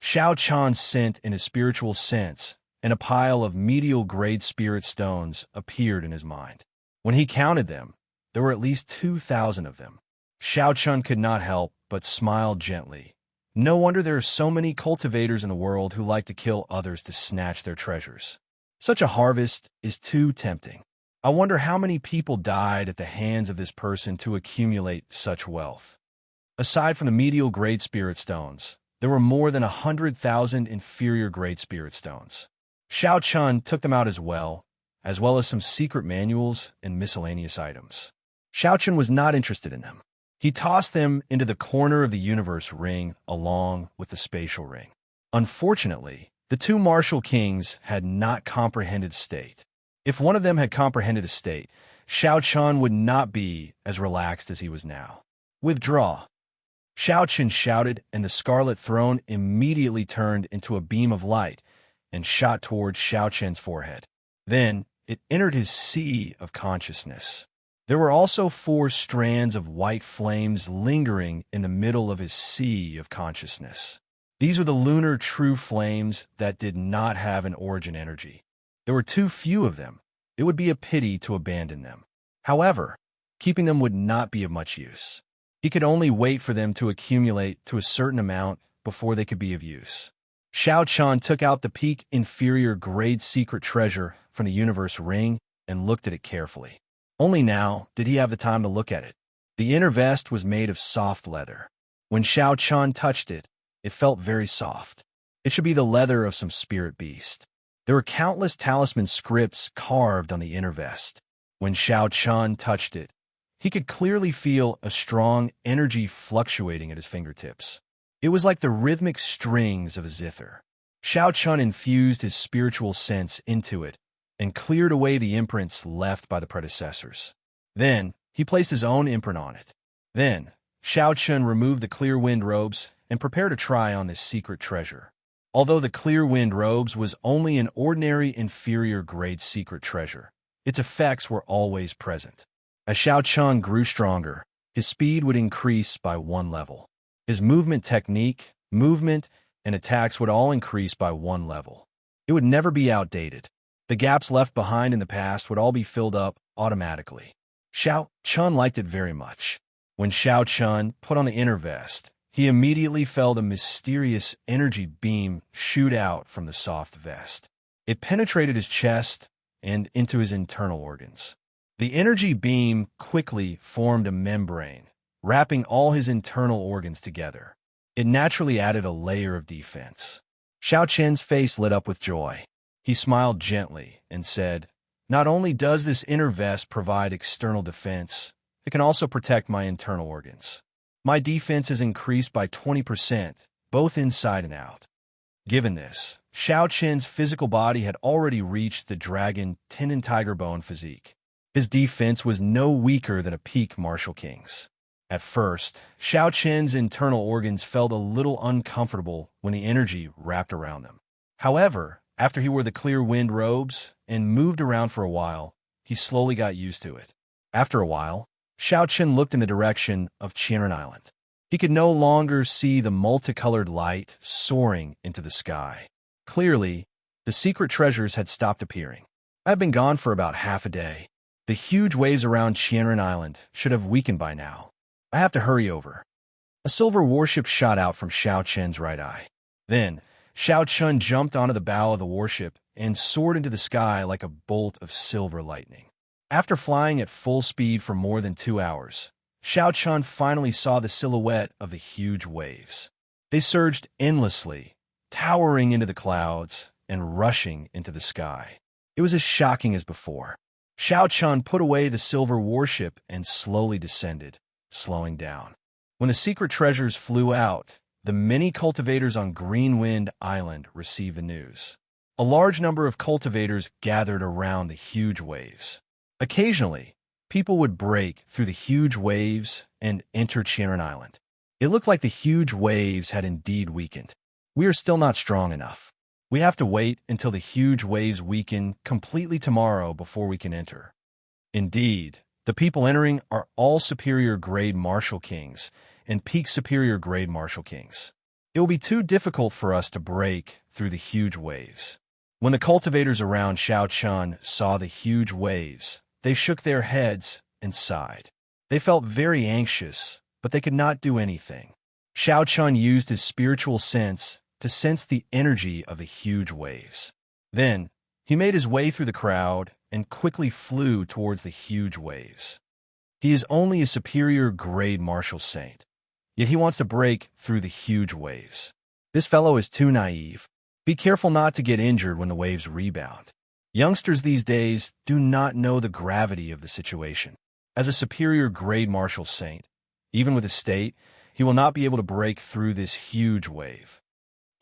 Xiao Chun sent in his spiritual sense, and a pile of medial grade spirit stones appeared in his mind. When he counted them, there were at least 2,000 of them. Xiao Chun could not help but smile gently. No wonder there are so many cultivators in the world who like to kill others to snatch their treasures. Such a harvest is too tempting. I wonder how many people died at the hands of this person to accumulate such wealth. Aside from the medial Great Spirit Stones, there were more than 100,000 inferior Great Spirit Stones. Xiao Chun took them out as well as some secret manuals and miscellaneous items. Xiao Chun was not interested in them. He tossed them into the corner of the universe ring along with the spatial ring. Unfortunately, the 2 martial kings had not comprehended state. If one of them had comprehended a state, Xiao Chun would not be as relaxed as he was now. Withdraw. Xiao Chun shouted, and the scarlet throne immediately turned into a beam of light and shot towards Xiao Chun's forehead. Then, it entered his sea of consciousness. There were also 4 strands of white flames lingering in the middle of his sea of consciousness. These were the lunar true flames that did not have an origin energy. There were too few of them. It would be a pity to abandon them. However, keeping them would not be of much use. He could only wait for them to accumulate to a certain amount before they could be of use. Xiao Chan took out the peak inferior grade secret treasure from the universe ring and looked at it carefully. Only now did he have the time to look at it. The inner vest was made of soft leather. When Xiao Chan touched it, it felt very soft. It should be the leather of some spirit beast. There were countless talisman scripts carved on the inner vest. When Xiao Chan touched it, he could clearly feel a strong energy fluctuating at his fingertips. It was like the rhythmic strings of a zither. Xiao Chan infused his spiritual sense into it and cleared away the imprints left by the predecessors. Then, he placed his own imprint on it. Then, Xiao Chan removed the clear wind robes and prepared to try on this secret treasure. Although the clear wind robes was only an ordinary inferior grade secret treasure, its effects were always present. As Xiao Chan grew stronger, his speed would increase by 1 level. His movement technique, movement, and attacks would all increase by 1 level. It would never be outdated. The gaps left behind in the past would all be filled up automatically. Xiao Chan liked it very much. When Xiao Chan put on the inner vest, he immediately felt a mysterious energy beam shoot out from the soft vest. It penetrated his chest and into his internal organs. The energy beam quickly formed a membrane, wrapping all his internal organs together. It naturally added a layer of defense. Xiao Chen's face lit up with joy. He smiled gently and said, "Not only does this inner vest provide external defense, it can also protect my internal organs. My defense is increased by 20%, both inside and out." Given this, Xiao Chen's physical body had already reached the dragon tin and tiger bone physique. His defense was no weaker than a peak martial king's. At first, Xiao Chen's internal organs felt a little uncomfortable when the energy wrapped around them. However, after he wore the clear wind robes and moved around for a while, he slowly got used to it. After a while, Xiao Chen looked in the direction of Qianren Island. He could no longer see the multicolored light soaring into the sky. Clearly, the secret treasures had stopped appearing. I have been gone for about half a day. The huge waves around Qianren Island should have weakened by now. I have to hurry over. A silver warship shot out from Xiao Chen's right eye. Then, Xiao Chen jumped onto the bow of the warship and soared into the sky like a bolt of silver lightning. After flying at full speed for more than 2 hours, Xiao Chen finally saw the silhouette of the huge waves. They surged endlessly, towering into the clouds and rushing into the sky. It was as shocking as before. Xiao Chen put away the silver warship and slowly descended, slowing down. When the secret treasures flew out, the many cultivators on Greenwind Island received the news. A large number of cultivators gathered around the huge waves. Occasionally, people would break through the huge waves and enter Qianren Island. It looked like the huge waves had indeed weakened. We are still not strong enough. We have to wait until the huge waves weaken completely tomorrow before we can enter. Indeed, the people entering are all superior grade martial kings and peak superior grade martial kings. It will be too difficult for us to break through the huge waves. When the cultivators around Xiao Chen saw the huge waves, they shook their heads and sighed. They felt very anxious, but they could not do anything. Xiao Chen used his spiritual sense to sense the energy of the huge waves. Then, he made his way through the crowd and quickly flew towards the huge waves. He is only a superior grade martial saint, yet he wants to break through the huge waves. This fellow is too naive. Be careful not to get injured when the waves rebound. Youngsters these days do not know the gravity of the situation. As a superior grade martial saint, even with his state, he will not be able to break through this huge wave.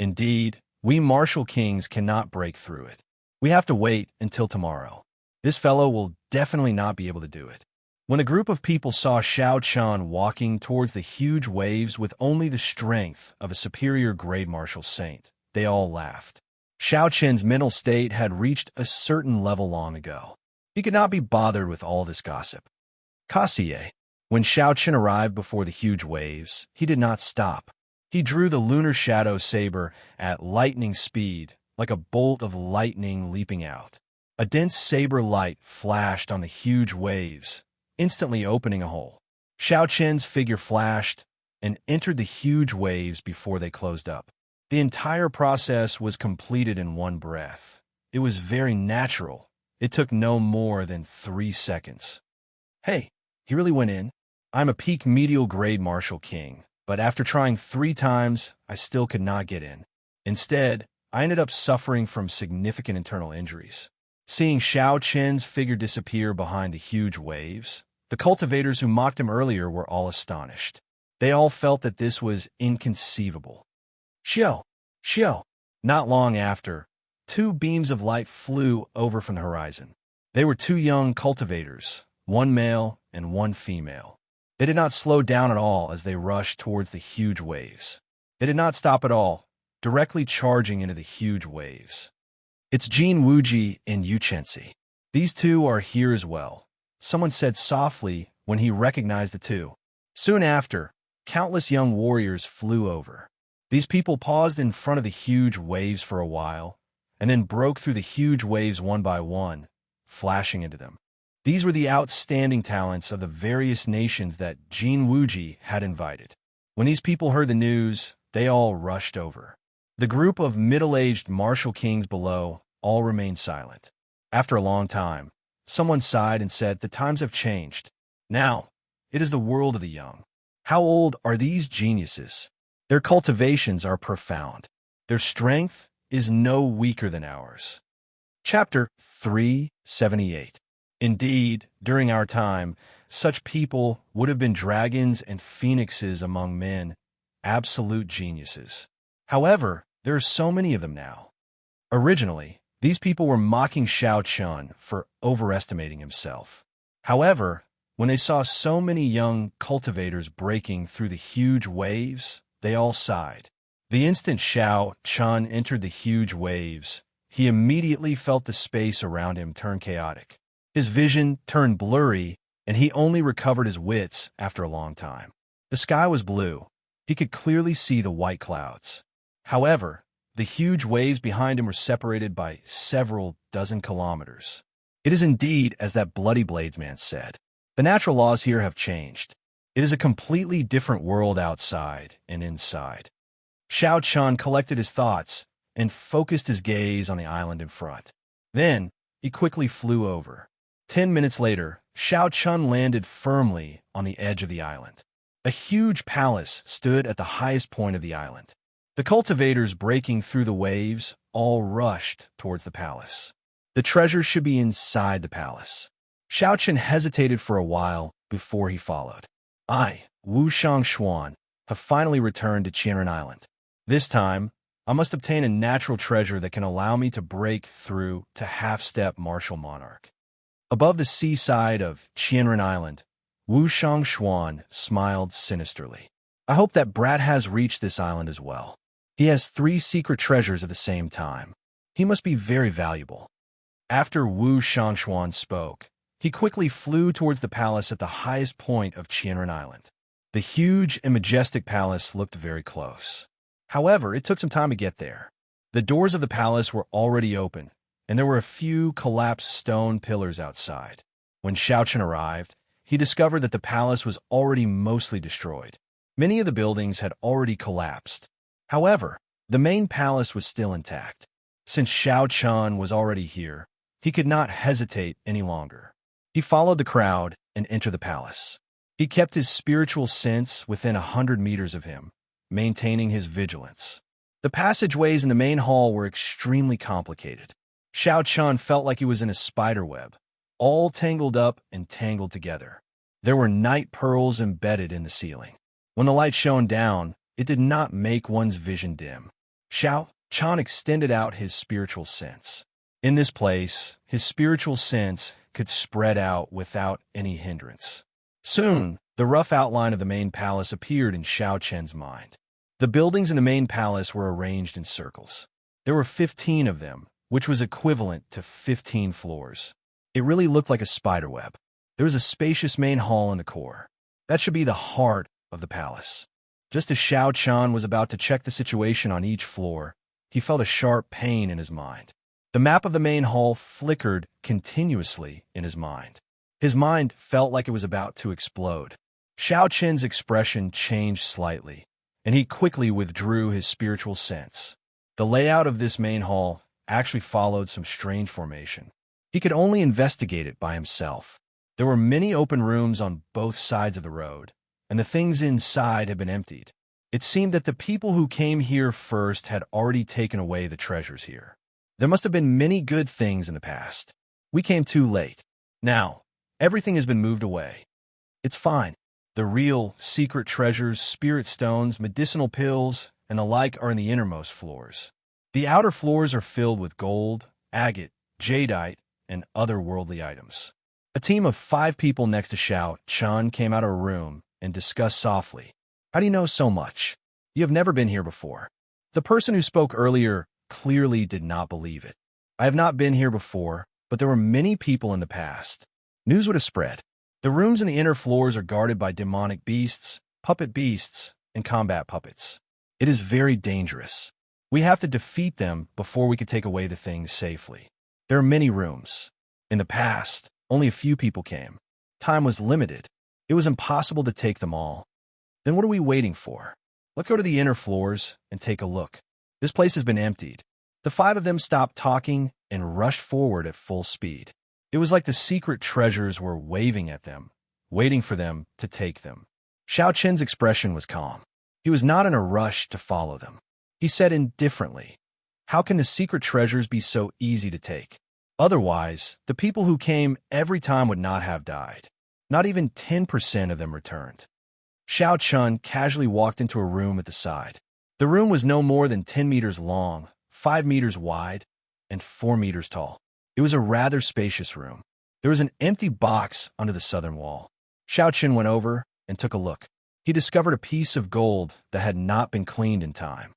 Indeed, we martial kings cannot break through it. We have to wait until tomorrow. This fellow will definitely not be able to do it. When a group of people saw Xiao Chen walking towards the huge waves with only the strength of a superior grade martial saint, they all laughed. Xiao Chen's mental state had reached a certain level long ago. He could not be bothered with all this gossip. Kassier. When Xiao Chen arrived before the huge waves, he did not stop. He drew the lunar shadow saber at lightning speed, like a bolt of lightning leaping out. A dense saber light flashed on the huge waves, instantly opening a hole. Xiao Chen's figure flashed and entered the huge waves before they closed up. The entire process was completed in one breath. It was very natural. It took no more than 3 seconds. Hey, he really went in. I'm a peak medial grade martial king, but after trying 3 times, I still could not get in. Instead, I ended up suffering from significant internal injuries. Seeing Xiao Chen's figure disappear behind the huge waves, the cultivators who mocked him earlier were all astonished. They all felt that this was inconceivable. Xiao. Not long after, 2 beams of light flew over from the horizon. They were 2 young cultivators, 1 male and 1 female. They did not slow down at all as they rushed towards the huge waves. They did not stop at all, directly charging into the huge waves. It's Jin Wuji and Yu Chenxi. These 2 are here as well, someone said softly when he recognized the 2. Soon after, countless young warriors flew over. These people paused in front of the huge waves for a while, and then broke through the huge waves one by one, flashing into them. These were the outstanding talents of the various nations that Jin Wuji had invited. When these people heard the news, they all rushed over. The group of middle-aged martial kings below all remained silent. After a long time, someone sighed and said, "The times have changed. Now, it is the world of the young. How old are these geniuses? Their cultivations are profound. Their strength is no weaker than ours." Chapter 378. Indeed, during our time, such people would have been dragons and phoenixes among men, absolute geniuses. However, there are so many of them now. Originally, these people were mocking Xiao Chen for overestimating himself. However, when they saw so many young cultivators breaking through the huge waves, they all sighed. The instant Xiao Chen entered the huge waves, he immediately felt the space around him turn chaotic. His vision turned blurry, and he only recovered his wits after a long time. The sky was blue. He could clearly see the white clouds. However, the huge waves behind him were separated by several dozen kilometers. It is indeed as that Bloody Bladesman said. The natural laws here have changed. It is a completely different world outside and inside. Xiao Chen collected his thoughts and focused his gaze on the island in front. Then, he quickly flew over. 10 minutes later, Xiao Chen landed firmly on the edge of the island. A huge palace stood at the highest point of the island. The cultivators breaking through the waves all rushed towards the palace. The treasure should be inside the palace. Xiao Chen hesitated for a while before he followed. I, Wu Shangshuan, have finally returned to Qianren Island. This time, I must obtain a natural treasure that can allow me to break through to half-step martial monarch. Above the seaside of Qianren Island, Wu Shangshuan smiled sinisterly. I hope that brat has reached this island as well. He has 3 secret treasures at the same time. He must be very valuable. After Wu Shangshuan spoke, he quickly flew towards the palace at the highest point of Qianren Island. The huge and majestic palace looked very close. However, it took some time to get there. The doors of the palace were already open, and there were a few collapsed stone pillars outside. When Xiao Chen arrived, he discovered that the palace was already mostly destroyed. Many of the buildings had already collapsed. However, the main palace was still intact. Since Xiao Chen was already here, he could not hesitate any longer. He followed the crowd and entered the palace. He kept his spiritual sense within 100 meters of him, maintaining his vigilance. The passageways in the main hall were extremely complicated. Xiao Chen felt like he was in a spider web, all tangled up and tangled together. There were night pearls embedded in the ceiling. When the light shone down, it did not make one's vision dim. Xiao Chen extended out his spiritual sense. In this place, his spiritual sense could spread out without any hindrance. Soon, the rough outline of the main palace appeared in Xiao Chen's mind. The buildings in the main palace were arranged in circles. There were 15 of them, which was equivalent to 15 floors. It really looked like a spiderweb. There was a spacious main hall in the core. That should be the heart of the palace. Just as Xiao Chan was about to check the situation on each floor, he felt a sharp pain in his mind. The map of the main hall flickered continuously in his mind. His mind felt like it was about to explode. Xiao Chen's expression changed slightly, and he quickly withdrew his spiritual sense. The layout of this main hall actually followed some strange formation. He could only investigate it by himself. There were many open rooms on both sides of the road, and the things inside had been emptied. It seemed that the people who came here first had already taken away the treasures here. There must have been many good things in the past. We came too late. Now, everything has been moved away. It's fine. The real secret treasures, spirit stones, medicinal pills, and the like are in the innermost floors. The outer floors are filled with gold, agate, jadeite, and other worldly items. A team of 5 people next to Xiao Chan came out of a room and discussed softly. How do you know so much? You have never been here before. The person who spoke earlier clearly did not believe it. I have not been here before, but there were many people in the past. News would have spread. The rooms in the inner floors are guarded by demonic beasts, puppet beasts, and combat puppets. It is very dangerous. We have to defeat them before we can take away the things safely. There are many rooms. In the past, only a few people came. Time was limited. It was impossible to take them all. Then what are we waiting for? Let's go to the inner floors and take a look. This place has been emptied. The 5 of them stopped talking and rushed forward at full speed. It was like the secret treasures were waving at them, waiting for them to take them. Xiao Chen's expression was calm. He was not in a rush to follow them. He said indifferently, "How can the secret treasures be so easy to take? Otherwise, the people who came every time would not have died. Not even 10% of them returned." Xiao Chun casually walked into a room at the side. The room was no more than 10 meters long, 5 meters wide, and 4 meters tall. It was a rather spacious room. There was an empty box under the southern wall. Xiao Chun went over and took a look. He discovered a piece of gold that had not been cleaned in time.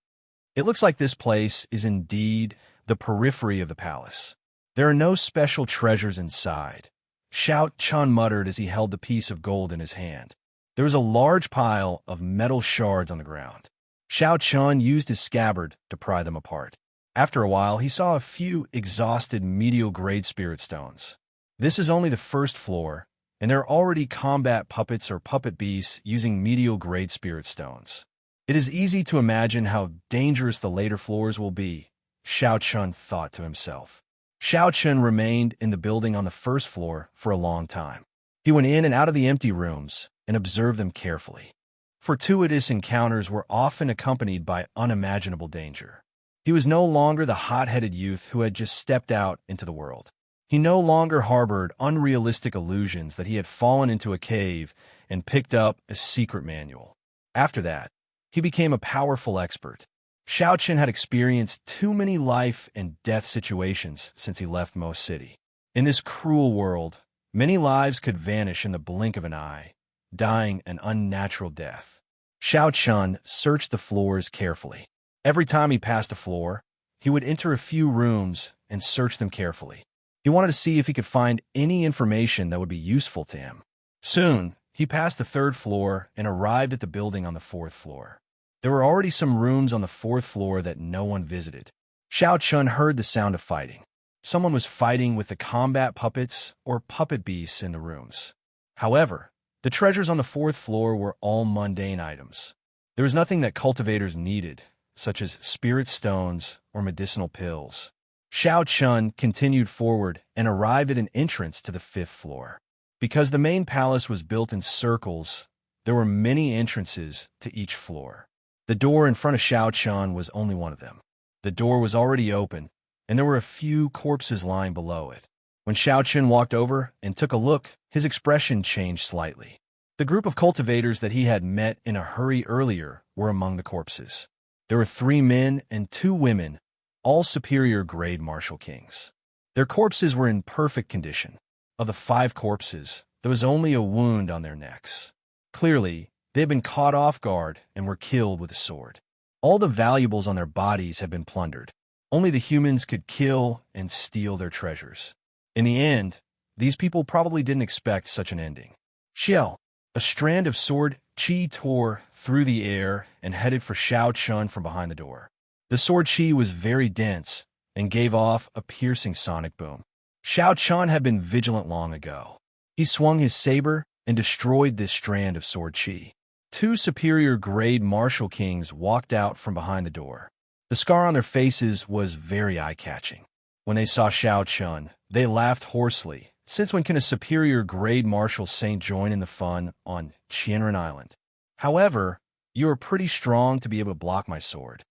It looks like this place is indeed the periphery of the palace. There are no special treasures inside. Xiao Chun muttered as he held the piece of gold in his hand. There was a large pile of metal shards on the ground. Xiao Chun used his scabbard to pry them apart. After a while, he saw a few exhausted medial-grade spirit stones. This is only the first floor, and there are already combat puppets or puppet beasts using medial-grade spirit stones. It is easy to imagine how dangerous the later floors will be, Xiao Chun thought to himself. Xiao Chun remained in the building on the first floor for a long time. He went in and out of the empty rooms and observed them carefully. Fortuitous encounters were often accompanied by unimaginable danger. He was no longer the hot-headed youth who had just stepped out into the world. He no longer harbored unrealistic illusions that he had fallen into a cave and picked up a secret manual. After that, he became a powerful expert. Xiao Chen had experienced too many life and death situations since he left Mo City. In this cruel world, many lives could vanish in the blink of an eye, dying an unnatural death. Xiao Chun searched the floors carefully. Every time he passed a floor, he would enter a few rooms and search them carefully. He wanted to see if he could find any information that would be useful to him. Soon, he passed the 3rd floor and arrived at the building on the 4th floor. There were already some rooms on the 4th floor that no one visited. Xiao Chun heard the sound of fighting. Someone was fighting with the combat puppets or puppet beasts in the rooms. However, the treasures on the 4th floor were all mundane items. There was nothing that cultivators needed, such as spirit stones or medicinal pills. Xiao Chun continued forward and arrived at an entrance to the 5th floor. Because the main palace was built in circles, there were many entrances to each floor. The door in front of Xiao Chun was only one of them. The door was already open, and there were a few corpses lying below it. When Xiao Chun walked over and took a look, his expression changed slightly. The group of cultivators that he had met in a hurry earlier were among the corpses. There were 3 men and 2 women, all superior-grade martial kings. Their corpses were in perfect condition. Of the 5 corpses, there was only a wound on their necks. Clearly, they had been caught off guard and were killed with a sword. All the valuables on their bodies had been plundered. Only the humans could kill and steal their treasures. In the end, These people probably didn't expect such an ending. Xiao, a strand of sword chi tore through the air and headed for Xiao Chun from behind the door. The sword chi was very dense and gave off a piercing sonic boom. Xiao Chun had been vigilant long ago. He swung his saber and destroyed this strand of sword chi. Two superior-grade martial kings walked out from behind the door. The scar on their faces was very eye-catching. When they saw Xiao Chun, they laughed hoarsely. Since when can a superior-grade martial saint join in the fun on Qianren Island? However, you are pretty strong to be able to block my sword.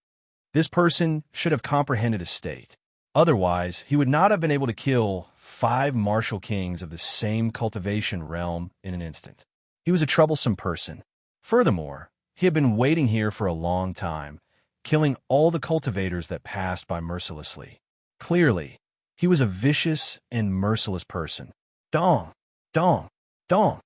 This person should have comprehended his state. Otherwise, he would not have been able to kill 5 martial kings of the same cultivation realm in an instant. He was a troublesome person. Furthermore, he had been waiting here for a long time, killing all the cultivators that passed by mercilessly. Clearly, he was a vicious and merciless person. Dong! Dong! Dong!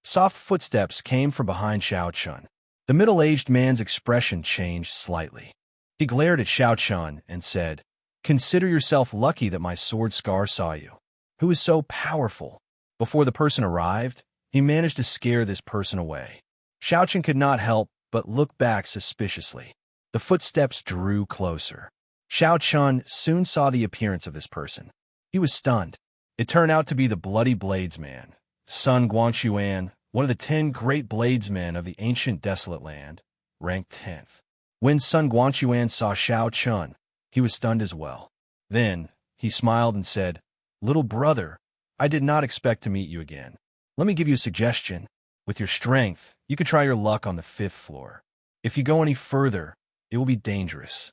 Soft footsteps came from behind Xiao Chun. The middle-aged man's expression changed slightly. He glared at Xiao Chun and said, "Consider yourself lucky that my sword scar saw you. Who is so powerful?" Before the person arrived, he managed to scare this person away. Xiao Chun could not help but look back suspiciously. The footsteps drew closer. Xiao Chun soon saw the appearance of this person. He was stunned. It turned out to be the Bloody Bladesman, Sun Guangxuan, one of the 10 great bladesmen of the ancient desolate land, ranked 10th. When Sun Guangxuan saw Xiao Chun, he was stunned as well. Then, he smiled and said, "Little brother, I did not expect to meet you again. Let me give you a suggestion. With your strength, you could try your luck on the 5th floor. If you go any further, it will be dangerous."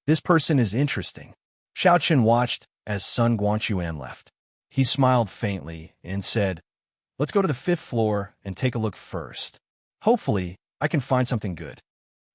This person is interesting. Xiao Chun watched as Sun Guangxuan left. He smiled faintly and said, "Let's go to the 5th floor and take a look first. Hopefully, I can find something good."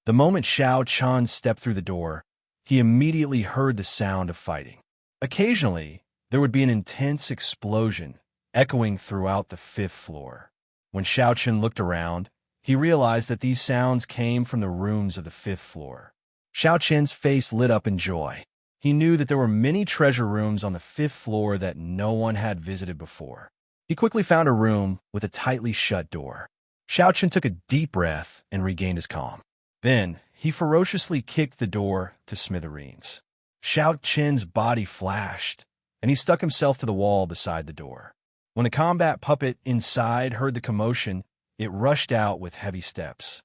The moment Xiao Chun stepped through the door, he immediately heard the sound of fighting. Occasionally, there would be an intense explosion echoing throughout the 5th floor. When Xiao Chun looked around, he realized that these sounds came from the rooms of the 5th floor. Xiao Chun's face lit up in joy. He knew that there were many treasure rooms on the 5th floor that no one had visited before. He quickly found a room with a tightly shut door. Xiao Chun took a deep breath and regained his calm. Then, he ferociously kicked the door to smithereens. Xiao Chun's body flashed, and he stuck himself to the wall beside the door. When the combat puppet inside heard the commotion, it rushed out with heavy steps.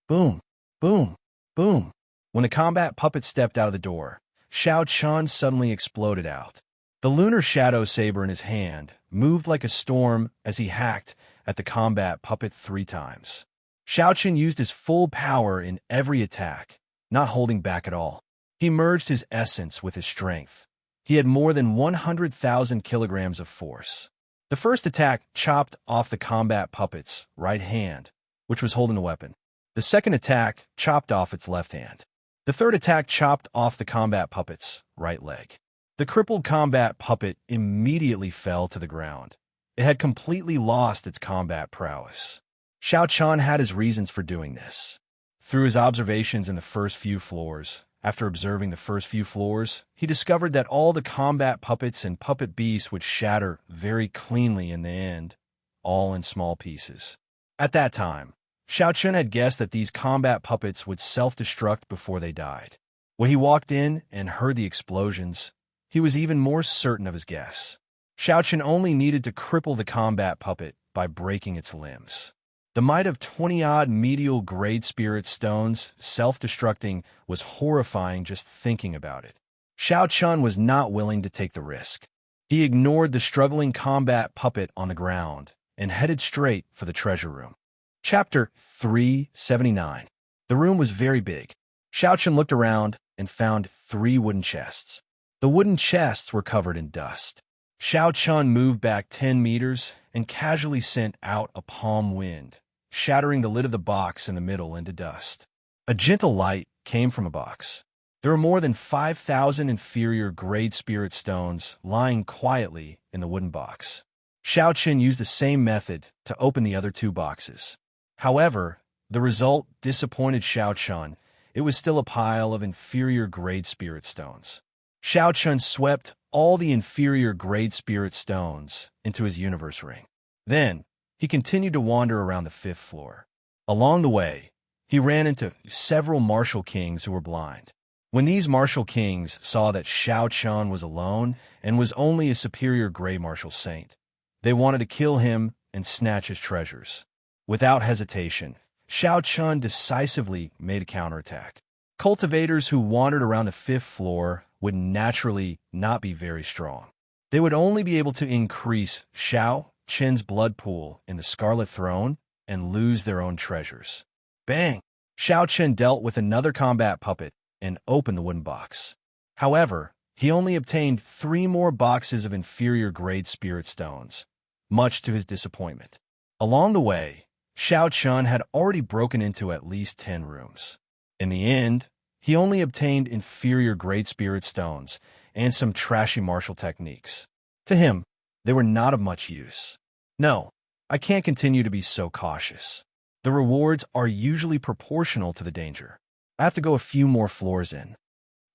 Boom! Boom! Boom! When the combat puppet stepped out of the door, Xiao Chun suddenly exploded out. The lunar shadow saber in his hand moved like a storm as he hacked at the combat puppet 3 times. Xiao Chun used his full power in every attack, not holding back at all. He merged his essence with his strength. He had more than 100,000 kilograms of force. The first attack chopped off the combat puppet's right hand, which was holding the weapon. The second attack chopped off its left hand. The third attack chopped off the combat puppet's right leg. The crippled combat puppet immediately fell to the ground. It had completely lost its combat prowess. Xiao Chun had his reasons for doing this. Through his observations in the first few floors, after observing the first few floors, he discovered that all the combat puppets and puppet beasts would shatter very cleanly in the end, all in small pieces. At that time, Xiao Chun had guessed that these combat puppets would self-destruct before they died. When he walked in and heard the explosions, he was even more certain of his guess. Xiao Chun only needed to cripple the combat puppet by breaking its limbs. The might of 20-odd medial grade spirit stones self-destructing was horrifying just thinking about it. Xiao Chun was not willing to take the risk. He ignored the struggling combat puppet on the ground and headed straight for the treasure room. Chapter 379. The room was very big. Xiao Chun looked around and found 3 wooden chests. The wooden chests were covered in dust. Xiao Chun moved back 10 meters and casually sent out a palm wind, shattering the lid of the box in the middle into dust. A gentle light came from a box. There were more than 5,000 inferior grade spirit stones lying quietly in the wooden box. Xiao Chun used the same method to open the other 2 boxes. However, the result disappointed Xiao Chun. It was still a pile of inferior grade spirit stones. Xiao Chun swept all the inferior grade spirit stones into his universe ring. Then, he continued to wander around the 5th floor. Along the way, he ran into several martial kings who were blind. When these martial kings saw that Xiao Chun was alone and was only a superior gray martial saint, they wanted to kill him and snatch his treasures. Without hesitation, Xiao Chun decisively made a counterattack. Cultivators who wandered around the 5th floor would naturally not be very strong. They would only be able to increase Xiao Chun's blood pool in the Scarlet Throne and lose their own treasures. Bang! Xiao Chun dealt with another combat puppet and opened the wooden box. However, he only obtained 3 more boxes of inferior grade spirit stones, much to his disappointment. Along the way, Xiao Chun had already broken into at least 10 rooms. In the end, he only obtained inferior grade spirit stones and some trashy martial techniques. To him, they were not of much use. No, I can't continue to be so cautious. The rewards are usually proportional to the danger. I have to go a few more floors in.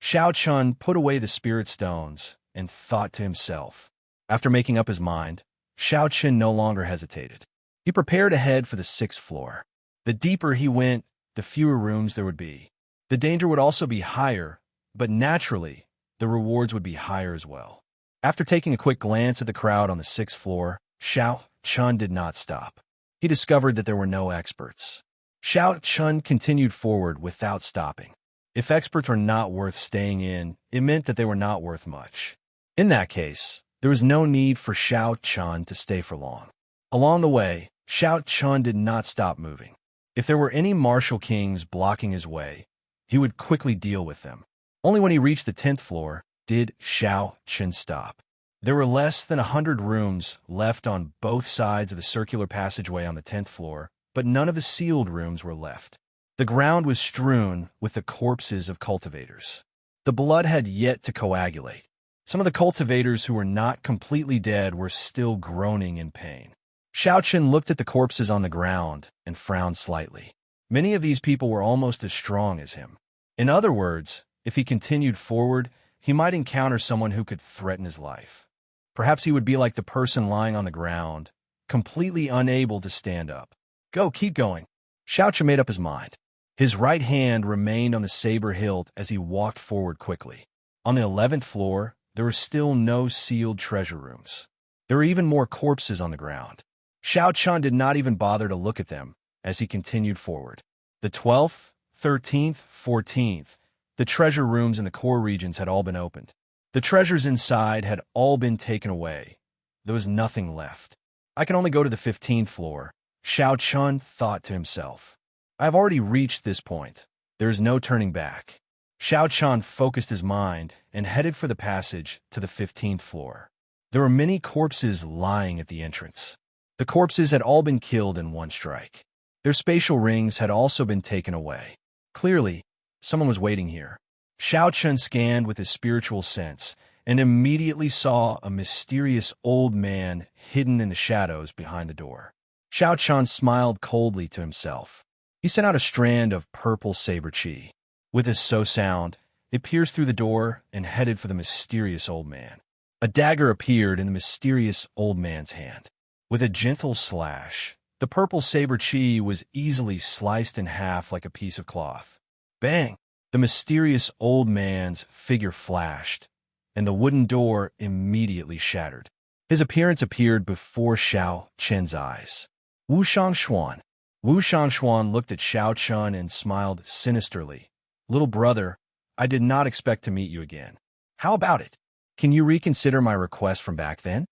Xiao Chun put away the spirit stones and thought to himself. After making up his mind, Xiao Chun no longer hesitated. He prepared to head for the 6th floor. The deeper he went, the fewer rooms there would be. The danger would also be higher, but naturally, the rewards would be higher as well. After taking a quick glance at the crowd on the 6th floor, Xiao Chun did not stop. He discovered that there were no experts. Xiao Chun continued forward without stopping. If experts were not worth staying in, it meant that they were not worth much. In that case, there was no need for Xiao Chun to stay for long. Along the way, Xiao Chun did not stop moving. If there were any martial kings blocking his way, he would quickly deal with them. Only when he reached the 10th floor did Xiao Chun stop. There were less than 100 rooms left on both sides of the circular passageway on the 10th floor, but none of the sealed rooms were left. The ground was strewn with the corpses of cultivators. The blood had yet to coagulate. Some of the cultivators who were not completely dead were still groaning in pain. Xiao Chun looked at the corpses on the ground and frowned slightly. Many of these people were almost as strong as him. In other words, if he continued forward, he might encounter someone who could threaten his life. Perhaps he would be like the person lying on the ground, completely unable to stand up. Go, keep going. Xiao Chun made up his mind. His right hand remained on the saber hilt as he walked forward quickly. On the 11th floor, there were still no sealed treasure rooms. There were even more corpses on the ground. Xiao Chun did not even bother to look at them as he continued forward. The 12th, 13th, 14th, the treasure rooms in the core regions had all been opened. The treasures inside had all been taken away. There was nothing left. I can only go to the 15th floor, Xiao Chun thought to himself. I have already reached this point. There is no turning back. Xiao Chun focused his mind and headed for the passage to the 15th floor. There were many corpses lying at the entrance. The corpses had all been killed in one strike. Their spatial rings had also been taken away. Clearly, someone was waiting here. Xiao Chun scanned with his spiritual sense and immediately saw a mysterious old man hidden in the shadows behind the door. Xiao Chun smiled coldly to himself. He sent out a strand of purple saber chi. With a so sound, it pierced through the door and headed for the mysterious old man. A dagger appeared in the mysterious old man's hand. With a gentle slash, the purple saber chi was easily sliced in half like a piece of cloth. Bang! The mysterious old man's figure flashed, and the wooden door immediately shattered. His appearance appeared before Xiao Chun's eyes. Wu Shangshuan. Wu Shangshuan looked at Xiao Chun and smiled sinisterly. Little brother, I did not expect to meet you again. How about it? Can you reconsider my request from back then?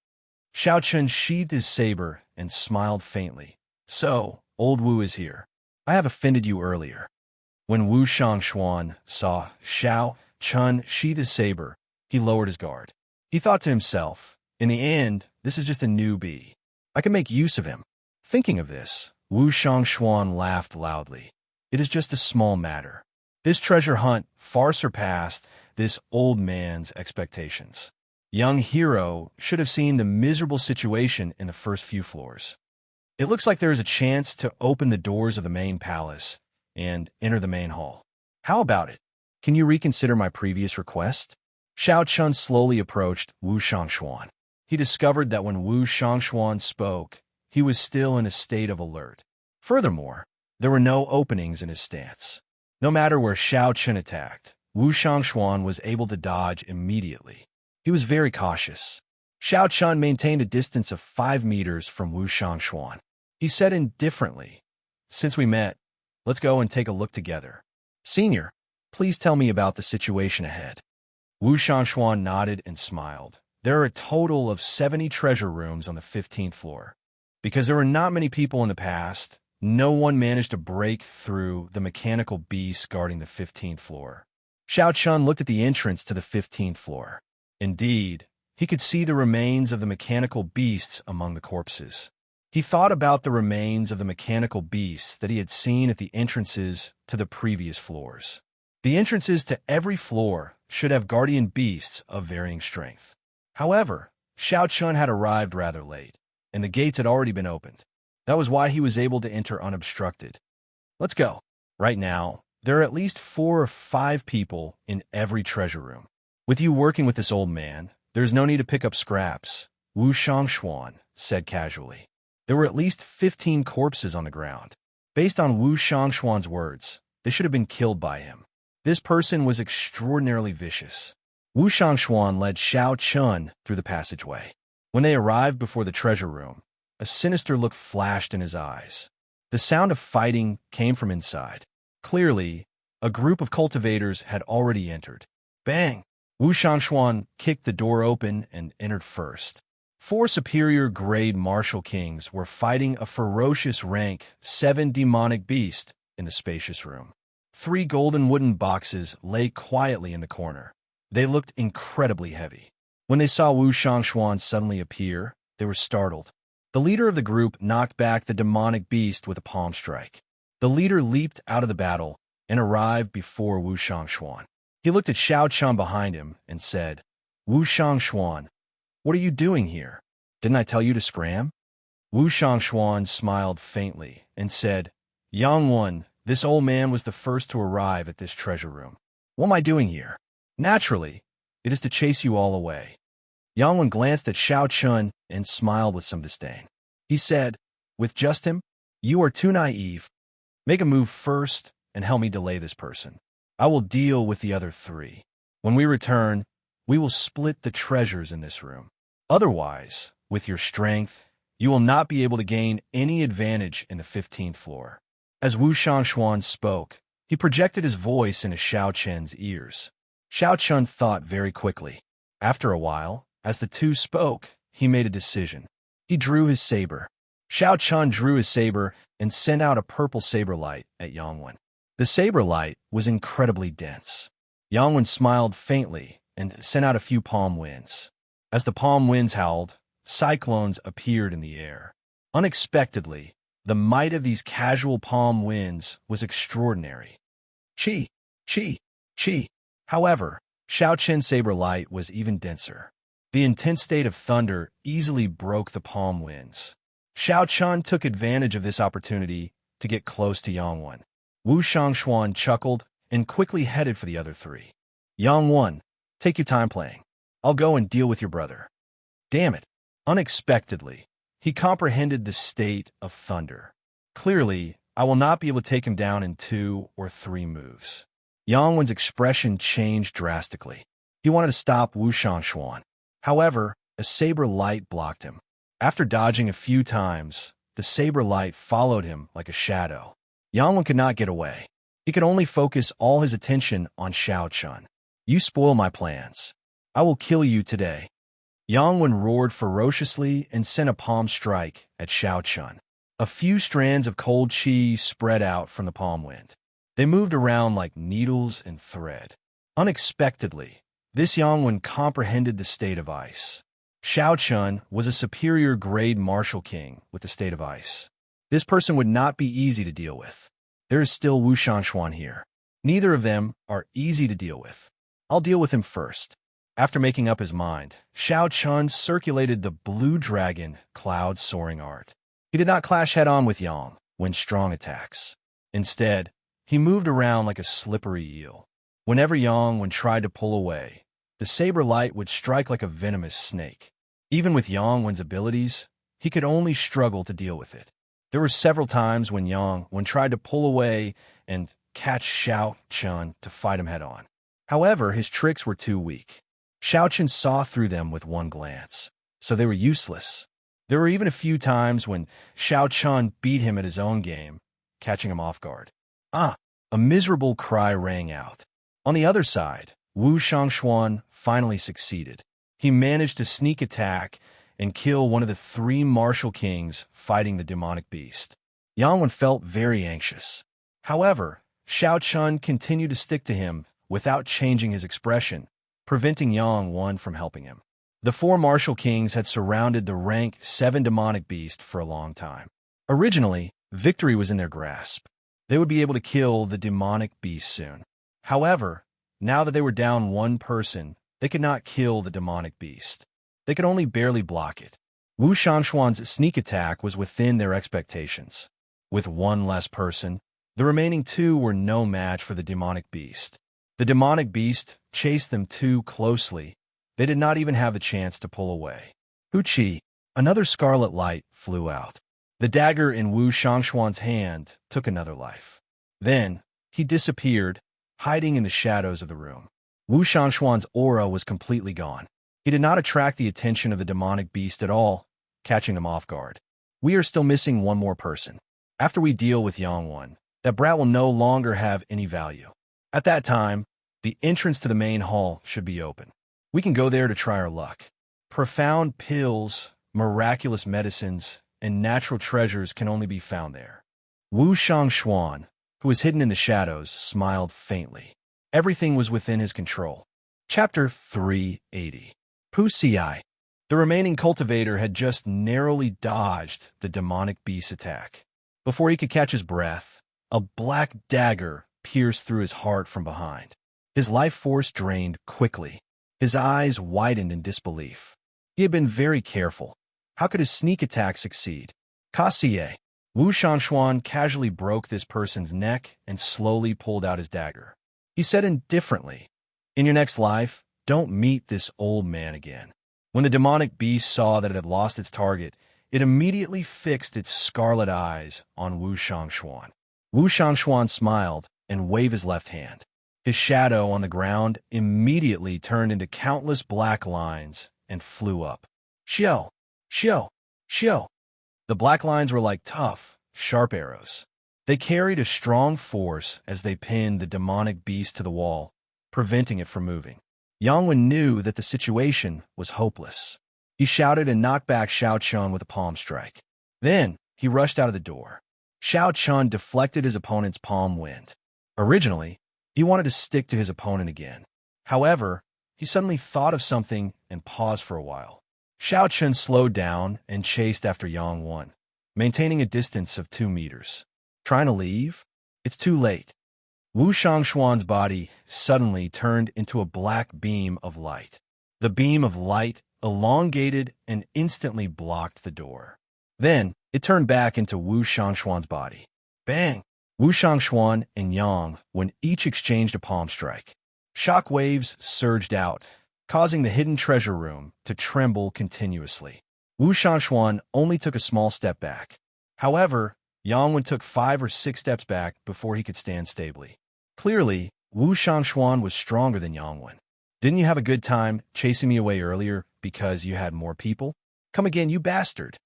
Xiao Chun sheathed his saber and smiled faintly. So, old Wu is here. I have offended you earlier. When Wu Shangshuan saw Xiao Chun sheath his saber, he lowered his guard. He thought to himself, in the end, this is just a newbie. I can make use of him. Thinking of this, Wu Shangshuan laughed loudly. It is just a small matter. This treasure hunt far surpassed this old man's expectations. Young hero should have seen the miserable situation in the first few floors. It looks like there is a chance to open the doors of the main palace and enter the main hall. How about it? Can you reconsider my previous request? Xiao Chun slowly approached Wu Shangshuan. He discovered that when Wu Shangshuan spoke, he was still in a state of alert. Furthermore, there were no openings in his stance. No matter where Xiao Chun attacked, Wu Shangshuan was able to dodge immediately. He was very cautious. Xiao Chun maintained a distance of 5 meters from Wu Shangshuan. He said indifferently, "Since we met, let's go and take a look together. Senior, please tell me about the situation ahead." Wu Shangshuan nodded and smiled. There are a total of 70 treasure rooms on the 15th floor. Because there were not many people in the past, no one managed to break through the mechanical beasts guarding the 15th floor. Xiao Chun looked at the entrance to the 15th floor. Indeed, he could see the remains of the mechanical beasts among the corpses. He thought about the remains of the mechanical beasts that he had seen at the entrances to the previous floors. The entrances to every floor should have guardian beasts of varying strength. However, Xiao Chun had arrived rather late, and the gates had already been opened. That was why he was able to enter unobstructed. "Let's go." Right now, there are at least 4 or 5 people in every treasure room. "With you working with this old man, there's no need to pick up scraps," Wu Shangshuan said casually. There were at least 15 corpses on the ground. Based on Wu Shangshuan's words, they should have been killed by him. This person was extraordinarily vicious. Wu Shangshuan led Xiao Chun through the passageway. When they arrived before the treasure room, a sinister look flashed in his eyes. The sound of fighting came from inside. Clearly, a group of cultivators had already entered. Bang! Wu Shangshuan kicked the door open and entered first. 4 superior grade martial kings were fighting a ferocious rank 7 demonic beast in the spacious room. 3 golden wooden boxes lay quietly in the corner. They looked incredibly heavy. When they saw Wu Shangshuan suddenly appear, they were startled. The leader of the group knocked back the demonic beast with a palm strike. The leader leaped out of the battle and arrived before Wu Shangshuan. He looked at Xiao Chun behind him and said, "Wu Shangshuan, what are you doing here? Didn't I tell you to scram?" Wu Shangshuan smiled faintly and said, "Young one, this old man was the first to arrive at this treasure room. What am I doing here? Naturally, it is to chase you all away." Yang Wen glanced at Xiao Chun and smiled with some disdain. He said, "With just him? You are too naive. Make a move first and help me delay this person. I will deal with the other 3. When we return, we will split the treasures in this room. Otherwise, with your strength, you will not be able to gain any advantage in the 15th floor." As Wu Shangshuan spoke, he projected his voice into Xiao Chun's ears. Xiao Chun thought very quickly. After a while, as the two spoke, he made a decision. He drew his saber. Xiao Chun drew his saber and sent out a purple saber light at Yang Wen. The saber light was incredibly dense. Yang Wen smiled faintly and sent out a few palm winds. As the palm winds howled, cyclones appeared in the air. Unexpectedly, the might of these casual palm winds was extraordinary. Chi, chi, chi. However, Xiao Chun's saber light was even denser. The intense state of thunder easily broke the palm winds. Xiao Chun took advantage of this opportunity to get close to Yang Wen. Wu Shangshuan chuckled and quickly headed for the other 3. "Yang Wen, take your time playing. I'll go and deal with your brother." Damn it! Unexpectedly, he comprehended the state of thunder. Clearly, I will not be able to take him down in 2 or 3 moves. Yang Wen's expression changed drastically. He wanted to stop Wu Shangshuan. However, a saber light blocked him. After dodging a few times, the saber light followed him like a shadow. Yang Wen could not get away. He could only focus all his attention on Xiao Chun. "You spoil my plans. I will kill you today." Yang Wen roared ferociously and sent a palm strike at Xiao Chun. A few strands of cold chi spread out from the palm wind. They moved around like needles and thread. Unexpectedly, this Yang Wen comprehended the state of ice. Xiao Chun was a superior grade martial king with the state of ice. This person would not be easy to deal with. There is still Wu Shangshuan here. Neither of them are easy to deal with. I'll deal with him first. After making up his mind, Xiao Chun circulated the blue dragon cloud soaring art. He did not clash head-on with Yang Wen's strong attacks. Instead, he moved around like a slippery eel. Whenever Yang Wen tried to pull away, The saber light would strike like a venomous snake. Even with Yang Wen's abilities, he could only struggle to deal with it. There were several times when Yang Wen tried to pull away and catch Xiao Chun to fight him head-on. However, his tricks were too weak. Xiao Chun saw through them with one glance, so they were useless. There were even a few times when Xiao Chun beat him at his own game, catching him off guard. Ah! A miserable cry rang out. On the other side, Wu Shangshuan finally succeeded. He managed to sneak attack and kill one of the three martial kings fighting the demonic beast. Yang Wen felt very anxious. However, Xiao Chun continued to stick to him without changing his expression, preventing Yang Wen from helping him. The four martial kings had surrounded the rank 7 demonic beast for a long time. Originally, victory was in their grasp. They would be able to kill the demonic beast soon. However, now that they were down one person, they could not kill the demonic beast. They could only barely block it. Wu Shangshuan's sneak attack was within their expectations. With one less person, the remaining 2 were no match for the demonic beast. The demonic beast chased them too closely. They did not even have the chance to pull away. Hu Qi, another scarlet light, flew out. The dagger in Wu Shangshuan's hand took another life. Then, he disappeared, hiding in the shadows of the room. Wu Shangshuan's aura was completely gone. He did not attract the attention of the demonic beast at all, catching them off guard. We are still missing one more person. After we deal with Yang Wen, that brat will no longer have any value. At that time, the entrance to the main hall should be open. We can go there to try our luck. Profound pills, miraculous medicines, and natural treasures can only be found there. Wu Shangshuan, who was hidden in the shadows, smiled faintly. Everything was within his control. Chapter 380. Pu Ci. The remaining cultivator had just narrowly dodged the demonic beast's attack. Before he could catch his breath, a black dagger pierced through his heart from behind. His life force drained quickly. His eyes widened in disbelief. He had been very careful. How could his sneak attack succeed? Kassier. Wu Shangshuan casually broke this person's neck and slowly pulled out his dagger. He said indifferently, "In your next life, don't meet this old man again." When the demonic beast saw that it had lost its target, it immediately fixed its scarlet eyes on Wu Shangshuan. Wu Shangshuan smiled and waved his left hand. His shadow on the ground immediately turned into countless black lines and flew up. Xiao! Xiao! Xiao! The black lines were like tough, sharp arrows. They carried a strong force as they pinned the demonic beast to the wall, preventing it from moving. Yang Wen knew that the situation was hopeless. He shouted and knocked back Xiao Chun with a palm strike. Then, he rushed out of the door. Xiao Chun deflected his opponent's palm wind. Originally, he wanted to stick to his opponent again. However, he suddenly thought of something and paused for a while. Xiao Chun slowed down and chased after Yang Wen, maintaining a distance of 2 meters. Trying to leave? It's too late. Wu Shangshuan's body suddenly turned into a black beam of light. The beam of light elongated and instantly blocked the door. Then, it turned back into Wu Shangshuan's body. Bang! Wu Shangshuan and Yang Wen each exchanged a palm strike. Shock waves surged out, causing the hidden treasure room to tremble continuously. Wu Shangshuan only took a small step back. However, Yang Wen took 5 or 6 steps back before he could stand stably. Clearly, Wu Shangshuan was stronger than Yang Wen. Didn't you have a good time chasing me away earlier because you had more people? Come again, you bastard.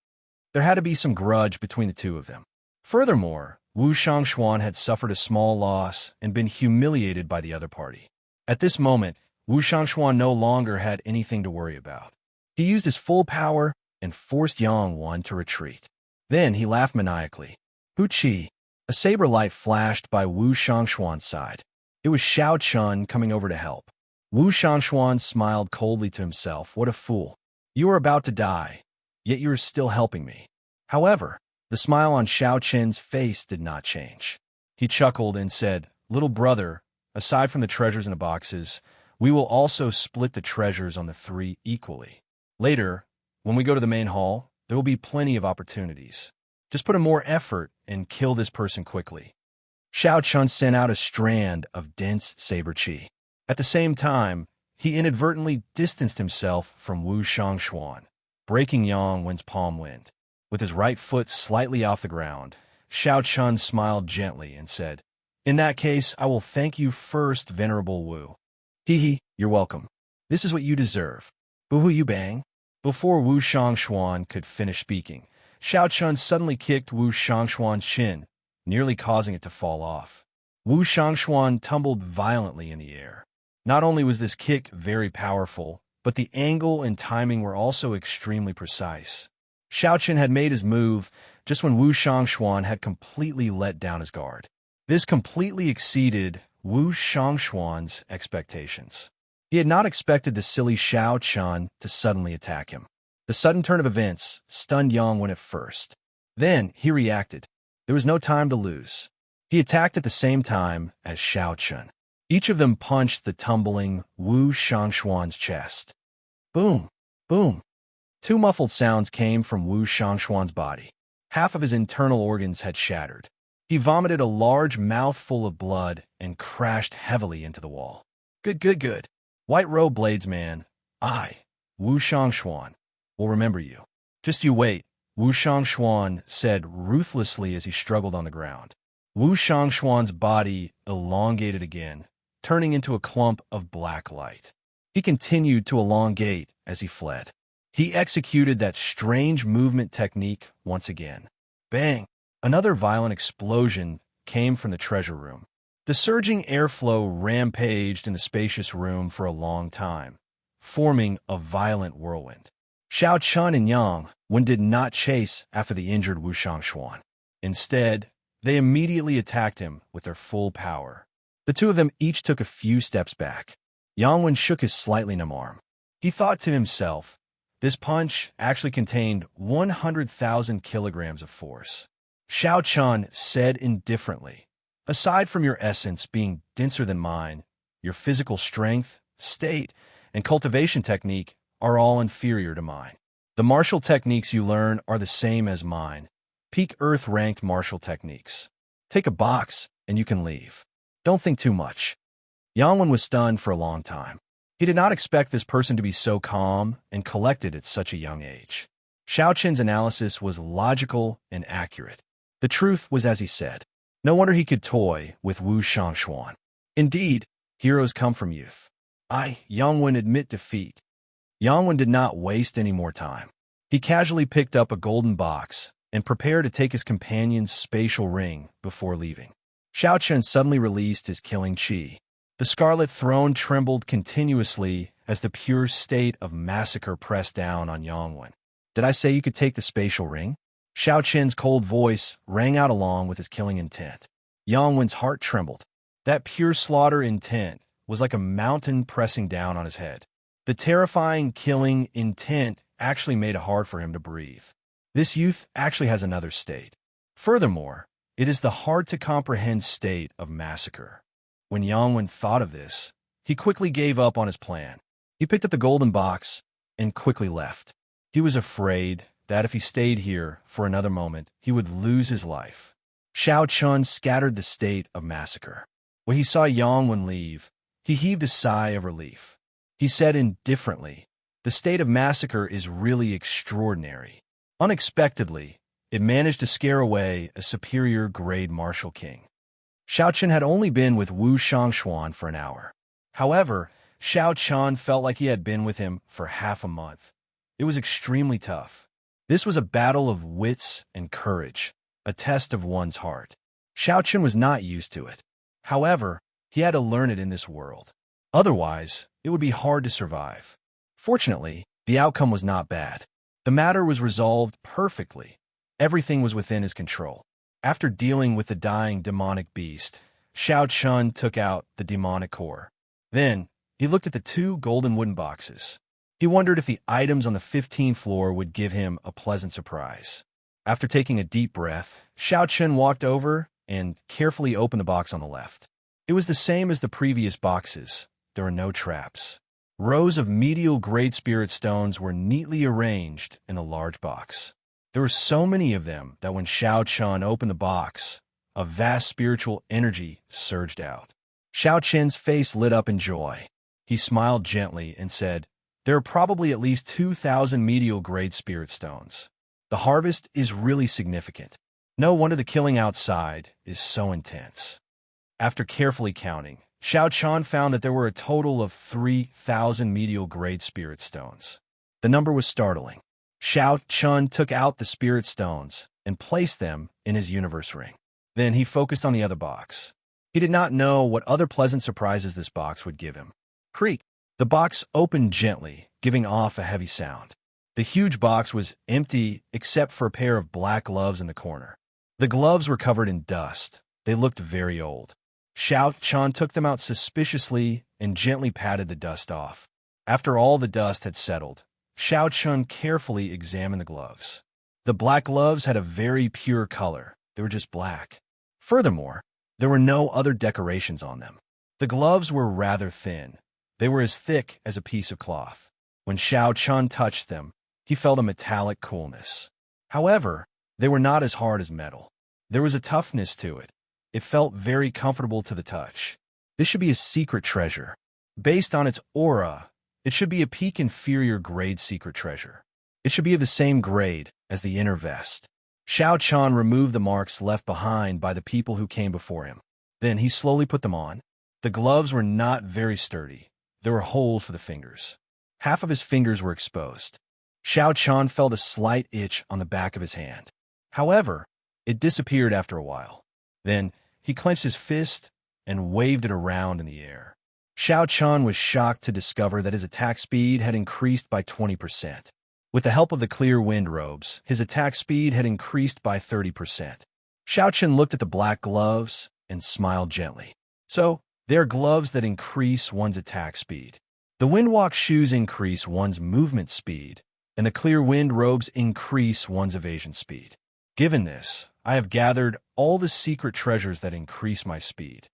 There had to be some grudge between the two of them. Furthermore, Wu Shangshuan had suffered a small loss and been humiliated by the other party. At this moment, Wu Shangshuan no longer had anything to worry about. He used his full power and forced Yang Wen to retreat. Then he laughed maniacally. Hu Qi. A saber light flashed by Wu Shangshuan's side. It was Xiao Chun coming over to help. Wu Shangshuan smiled coldly to himself. What a fool. You are about to die, yet you are still helping me. However, the smile on Xiao Chun's face did not change. He chuckled and said, "Little brother, aside from the treasures in the boxes, we will also split the treasures on the 3 equally. Later, when we go to the main hall, there will be plenty of opportunities. Just put in more effort and kill this person quickly." Xiao Chun sent out a strand of dense saber chi. At the same time, he inadvertently distanced himself from Wu Shangxuan, breaking Yang Wen's palm wind. With his right foot slightly off the ground, Xiao Chun smiled gently and said, "In that case, I will thank you first, Venerable Wu." "Hee, you're welcome. This is what you deserve. Boo you bang." Before Wu Shangxuan could finish speaking, Xiao Chun suddenly kicked Wu Shangxuan's shin, nearly causing it to fall off. Wu Shangxuan tumbled violently in the air. Not only was this kick very powerful, but the angle and timing were also extremely precise. Xiao Chun had made his move just when Wu Shangxuan had completely let down his guard. This completely exceeded Wu Shangxuan's expectations. He had not expected the silly Xiao Chun to suddenly attack him. The sudden turn of events stunned Yang Wen at first. Then he reacted. There was no time to lose. He attacked at the same time as Xiao Chun. Each of them punched the tumbling Wu Shangxuan's chest. Boom! Boom! Two muffled sounds came from Wu Shangxuan's body. Half of his internal organs had shattered. He vomited a large mouthful of blood and crashed heavily into the wall. Good. White Robe Bladesman, I, Wu Shangxuan, will remember you. Just you wait, Wu Shangxuan said ruthlessly as he struggled on the ground. Wu Shangxuan's body elongated again, turning into a clump of black light. He continued to elongate as he fled. He executed that strange movement technique once again. Bang! Another violent explosion came from the treasure room. The surging airflow rampaged in the spacious room for a long time, forming a violent whirlwind. Xiao Chun and Yang Wen did not chase after the injured Wu Shangxuan. Instead, they immediately attacked him with their full power. The two of them each took a few steps back. Yang Wen shook his slightly numb arm. He thought to himself, this punch actually contained 100,000 kilograms of force. Xiao Chun said indifferently, aside from your essence being denser than mine, your physical strength, state, and cultivation technique are all inferior to mine. The martial techniques you learn are the same as mine, peak Earth-ranked martial techniques. Take a box, and you can leave. Don't think too much. Yang Wen was stunned for a long time. He did not expect this person to be so calm and collected at such a young age. Xiao Chun's analysis was logical and accurate. The truth was as he said. No wonder he could toy with Wu Shangxuan. Indeed, heroes come from youth. Yang Wen admit defeat. Yang Wen did not waste any more time. He casually picked up a golden box and prepared to take his companion's spatial ring before leaving. Xiao Chun suddenly released his killing chi. The Scarlet Throne trembled continuously as the pure state of massacre pressed down on Yang Wen. Did I say you could take the spatial ring? Xiao Chun's cold voice rang out along with his killing intent. Yang Wen's heart trembled. That pure slaughter intent was like a mountain pressing down on his head. The terrifying killing intent actually made it hard for him to breathe. This youth actually has another state. Furthermore, it is the hard-to-comprehend state of massacre. When Yang Wen thought of this, he quickly gave up on his plan. He picked up the golden box and quickly left. He was afraid that if he stayed here for another moment, he would lose his life. Xiao Chun scattered the state of massacre. When he saw Yang Wen leave, he heaved a sigh of relief. He said indifferently, the state of massacre is really extraordinary. Unexpectedly, it managed to scare away a superior grade martial king. Xiao Chun had only been with Wu Shangxuan for an hour. However, Xiao Chun felt like he had been with him for half a month. It was extremely tough. This was a battle of wits and courage, a test of one's heart. Xiao Chun was not used to it. However, he had to learn it in this world. Otherwise, it would be hard to survive. Fortunately, the outcome was not bad. The matter was resolved perfectly. Everything was within his control. After dealing with the dying demonic beast, Xiao Chun took out the demonic core. Then, he looked at the two golden wooden boxes. He wondered if the items on the 15th floor would give him a pleasant surprise. After taking a deep breath, Xiao Chun walked over and carefully opened the box on the left. It was the same as the previous boxes. There were no traps. Rows of medial Great Spirit stones were neatly arranged in a large box. There were so many of them that when Xiao Chun opened the box, a vast spiritual energy surged out. Xiao Chun's face lit up in joy. He smiled gently and said, "There are probably at least 2,000 medial-grade spirit stones. The harvest is really significant. No wonder the killing outside is so intense." After carefully counting, Xiao Chan found that there were a total of 3,000 medial-grade spirit stones. The number was startling. Xiao Chan took out the spirit stones and placed them in his universe ring. Then he focused on the other box. He did not know what other pleasant surprises this box would give him. Creak! The box opened gently, giving off a heavy sound. The huge box was empty except for a pair of black gloves in the corner. The gloves were covered in dust. They looked very old. Xiao Chan took them out suspiciously and gently patted the dust off. After all the dust had settled, Xiao Chan carefully examined the gloves. The black gloves had a very pure color. They were just black. Furthermore, there were no other decorations on them. The gloves were rather thin. They were as thick as a piece of cloth. When Xiao Chan touched them, he felt a metallic coolness. However, they were not as hard as metal. There was a toughness to it. It felt very comfortable to the touch. This should be a secret treasure. Based on its aura, it should be a peak inferior grade secret treasure. It should be of the same grade as the inner vest. Xiao Chan removed the marks left behind by the people who came before him. Then he slowly put them on. The gloves were not very sturdy. There were holes for the fingers. Half of his fingers were exposed. Xiao Chan felt a slight itch on the back of his hand. However, it disappeared after a while. Then he clenched his fist and waved it around in the air. Xiao Chan was shocked to discover that his attack speed had increased by 20%. With the help of the clear wind robes, his attack speed had increased by 30%. Xiao Chan looked at the black gloves and smiled gently. So, they are gloves that increase one's attack speed. The windwalk shoes increase one's movement speed, and the clear wind robes increase one's evasion speed. Given this, I have gathered all the secret treasures that increase my speed.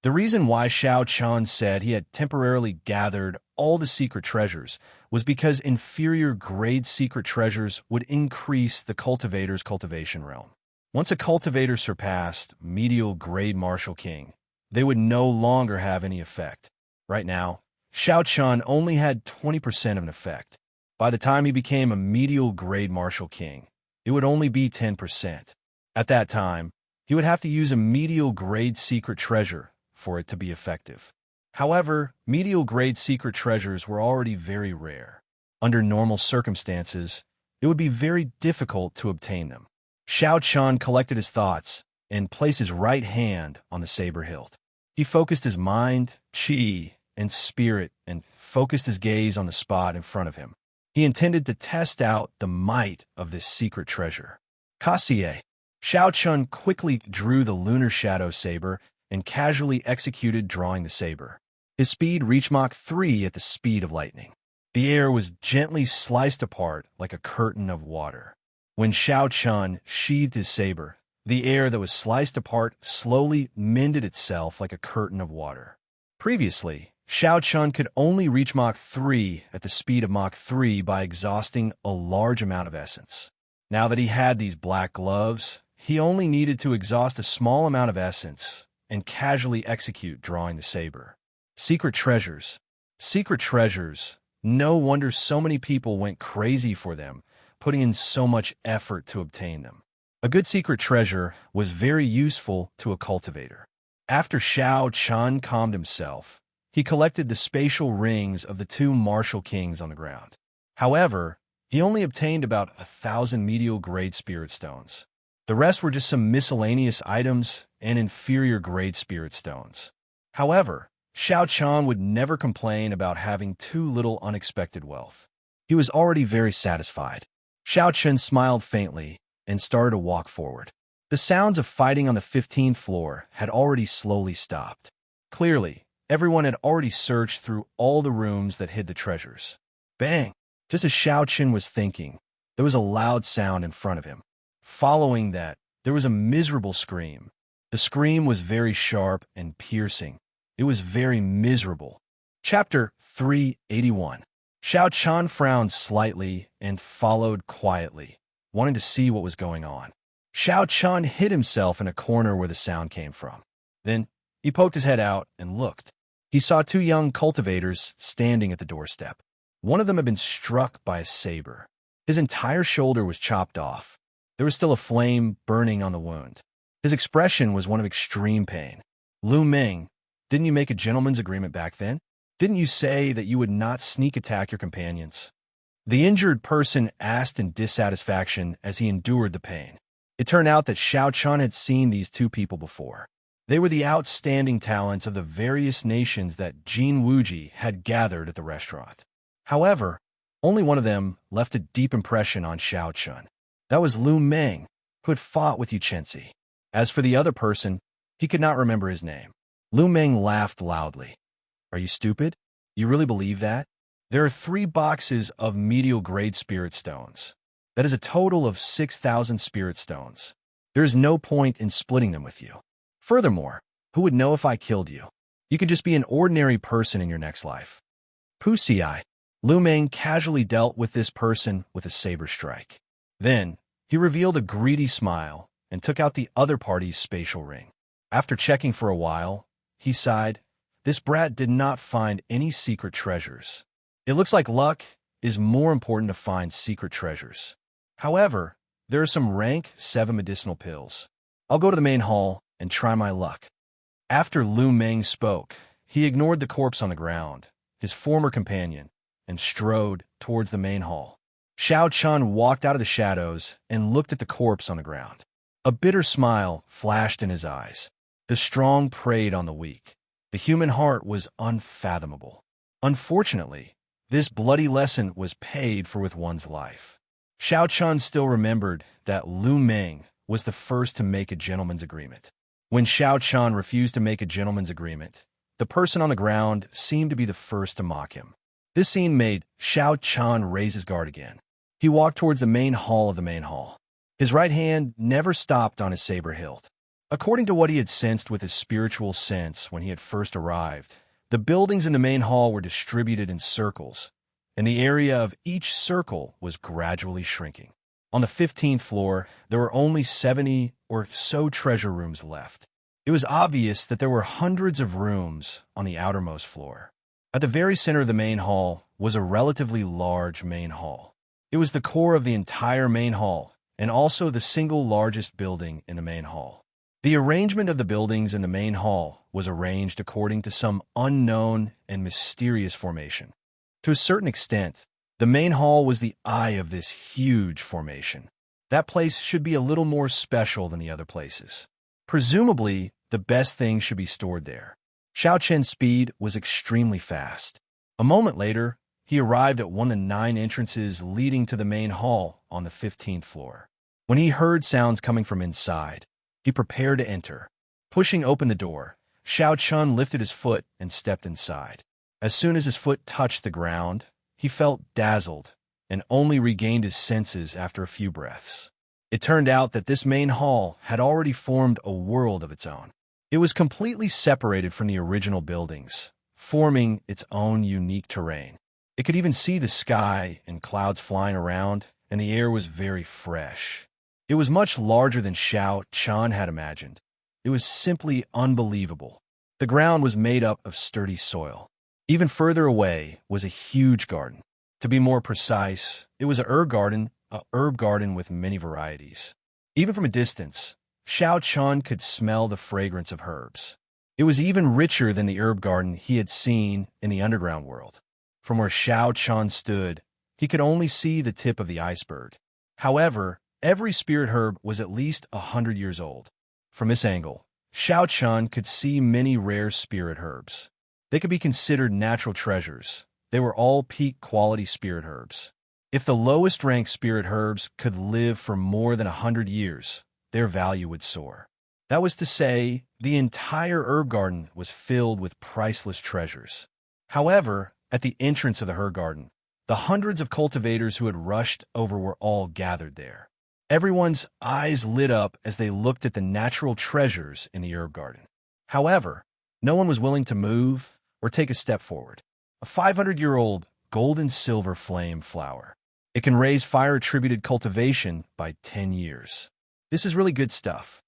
The reason why Xiao Chan said he had temporarily gathered all the secret treasures was because inferior grade secret treasures would increase the cultivator's cultivation realm. Once a cultivator surpassed medial grade Martial King, they would no longer have any effect. Right now, Xiao Chan only had 20% of an effect. By the time he became a medial grade Martial King, it would only be 10%. At that time, he would have to use a medial grade secret treasure for it to be effective. However, medial grade secret treasures were already very rare. Under normal circumstances, it would be very difficult to obtain them. Xiao Chan collected his thoughts and placed his right hand on the saber hilt. He focused his mind, chi, and spirit and focused his gaze on the spot in front of him. He intended to test out the might of this secret treasure. Kasie. Xiao Chan quickly drew the lunar shadow saber and casually executed drawing the saber. His speed reached Mach 3 at the speed of lightning. The air was gently sliced apart like a curtain of water. When Xiao Chan sheathed his saber, the air that was sliced apart slowly mended itself like a curtain of water. Previously, Xiao Chan could only reach Mach 3 at the speed of Mach 3 by exhausting a large amount of essence. Now that he had these black gloves, he only needed to exhaust a small amount of essence and casually execute drawing the saber. Secret treasures. Secret treasures. No wonder so many people went crazy for them, putting in so much effort to obtain them. A good secret treasure was very useful to a cultivator. After Xiao Chan calmed himself, he collected the spatial rings of the two Martial Kings on the ground. However, he only obtained about 1,000 medial grade spirit stones. The rest were just some miscellaneous items and inferior grade spirit stones. However, Xiao Chan would never complain about having too little unexpected wealth. He was already very satisfied. Xiao Chan smiled faintly and started to walk forward. The sounds of fighting on the 15th floor had already slowly stopped. Clearly, everyone had already searched through all the rooms that hid the treasures. Bang! Just as Xiao Chan was thinking, there was a loud sound in front of him. Following that, there was a miserable scream. The scream was very sharp and piercing. It was very miserable. Chapter 381. Xiao Chan frowned slightly and followed quietly, wanting to see what was going on. Xiao Chan hid himself in a corner where the sound came from. Then, he poked his head out and looked. He saw two young cultivators standing at the doorstep. One of them had been struck by a saber. His entire shoulder was chopped off. There was still a flame burning on the wound. His expression was one of extreme pain. Lu Ming, didn't you make a gentleman's agreement back then? Didn't you say that you would not sneak attack your companions? The injured person asked in dissatisfaction as he endured the pain. It turned out that Xiao Chun had seen these two people before. They were the outstanding talents of the various nations that Jin Wuji had gathered at the restaurant. However, only one of them left a deep impression on Xiao Chun. That was Lu Meng, who had fought with Yu Chenzi. As for the other person, he could not remember his name. Lu Meng laughed loudly. Are you stupid? You really believe that? There are 3 boxes of medial-grade spirit stones. That is a total of 6,000 spirit stones. There is no point in splitting them with you. Furthermore, who would know if I killed you? You can just be an ordinary person in your next life. Pussy-eye. Lu Meng casually dealt with this person with a saber strike. Then, he revealed a greedy smile and took out the other party's spatial ring. After checking for a while, he sighed. This brat did not find any secret treasures. It looks like luck is more important to find secret treasures. However, there are some rank 7 medicinal pills. I'll go to the main hall and try my luck. After Lu Meng spoke, he ignored the corpse on the ground, his former companion, and strode towards the main hall. Xiao Chun walked out of the shadows and looked at the corpse on the ground. A bitter smile flashed in his eyes. The strong preyed on the weak. The human heart was unfathomable. Unfortunately, this bloody lesson was paid for with one's life. Xiao Chun still remembered that Lu Meng was the first to make a gentleman's agreement. When Xiao Chun refused to make a gentleman's agreement, the person on the ground seemed to be the first to mock him. This scene made Xiao Chun raise his guard again. He walked towards the main hall of the main hall. His right hand never stopped on his saber hilt. According to what he had sensed with his spiritual sense when he had first arrived, the buildings in the main hall were distributed in circles, and the area of each circle was gradually shrinking. On the 15th floor, there were only 70 or so treasure rooms left. It was obvious that there were hundreds of rooms on the outermost floor. At the very center of the main hall was a relatively large main hall. It was the core of the entire main hall, and also the single largest building in the main hall. The arrangement of the buildings in the main hall was arranged according to some unknown and mysterious formation. To a certain extent, the main hall was the eye of this huge formation. That place should be a little more special than the other places. Presumably, the best things should be stored there. Xiao Chen's speed was extremely fast. A moment later, he arrived at one of the 9 entrances leading to the main hall on the 15th floor. When he heard sounds coming from inside, he prepared to enter. Pushing open the door, Xiao Chun lifted his foot and stepped inside. As soon as his foot touched the ground, he felt dazzled and only regained his senses after a few breaths. It turned out that this main hall had already formed a world of its own. It was completely separated from the original buildings, forming its own unique terrain. It could even see the sky and clouds flying around, and the air was very fresh. It was much larger than Xiao Chun had imagined. It was simply unbelievable. The ground was made up of sturdy soil. Even further away was a huge garden. To be more precise, it was a herb garden with many varieties. Even from a distance, Xiao Chun could smell the fragrance of herbs. It was even richer than the herb garden he had seen in the underground world. From where Xiao Chun stood, he could only see the tip of the iceberg. However, every spirit herb was at least 100 years old. From this angle, Xiao Chun could see many rare spirit herbs. They could be considered natural treasures. They were all peak quality spirit herbs. If the lowest ranked spirit herbs could live for more than 100 years, their value would soar. That was to say, the entire herb garden was filled with priceless treasures. However, at the entrance of the herb garden, the hundreds of cultivators who had rushed over were all gathered there. Everyone's eyes lit up as they looked at the natural treasures in the herb garden. However, no one was willing to move or take a step forward. A 500-year-old gold and silver flame flower. It can raise fire-attributed cultivation by 10 years. This is really good stuff.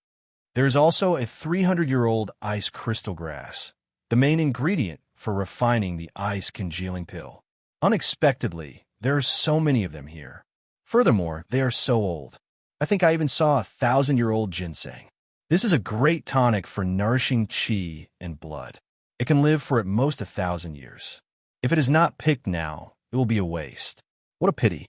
There is also a 300-year-old ice crystal grass. The main ingredient for refining the ice-congealing pill. Unexpectedly, there are so many of them here. Furthermore, they are so old. I think I even saw 1,000-year-old ginseng. This is a great tonic for nourishing qi and blood. It can live for at most 1,000 years. If it is not picked now, it will be a waste. What a pity.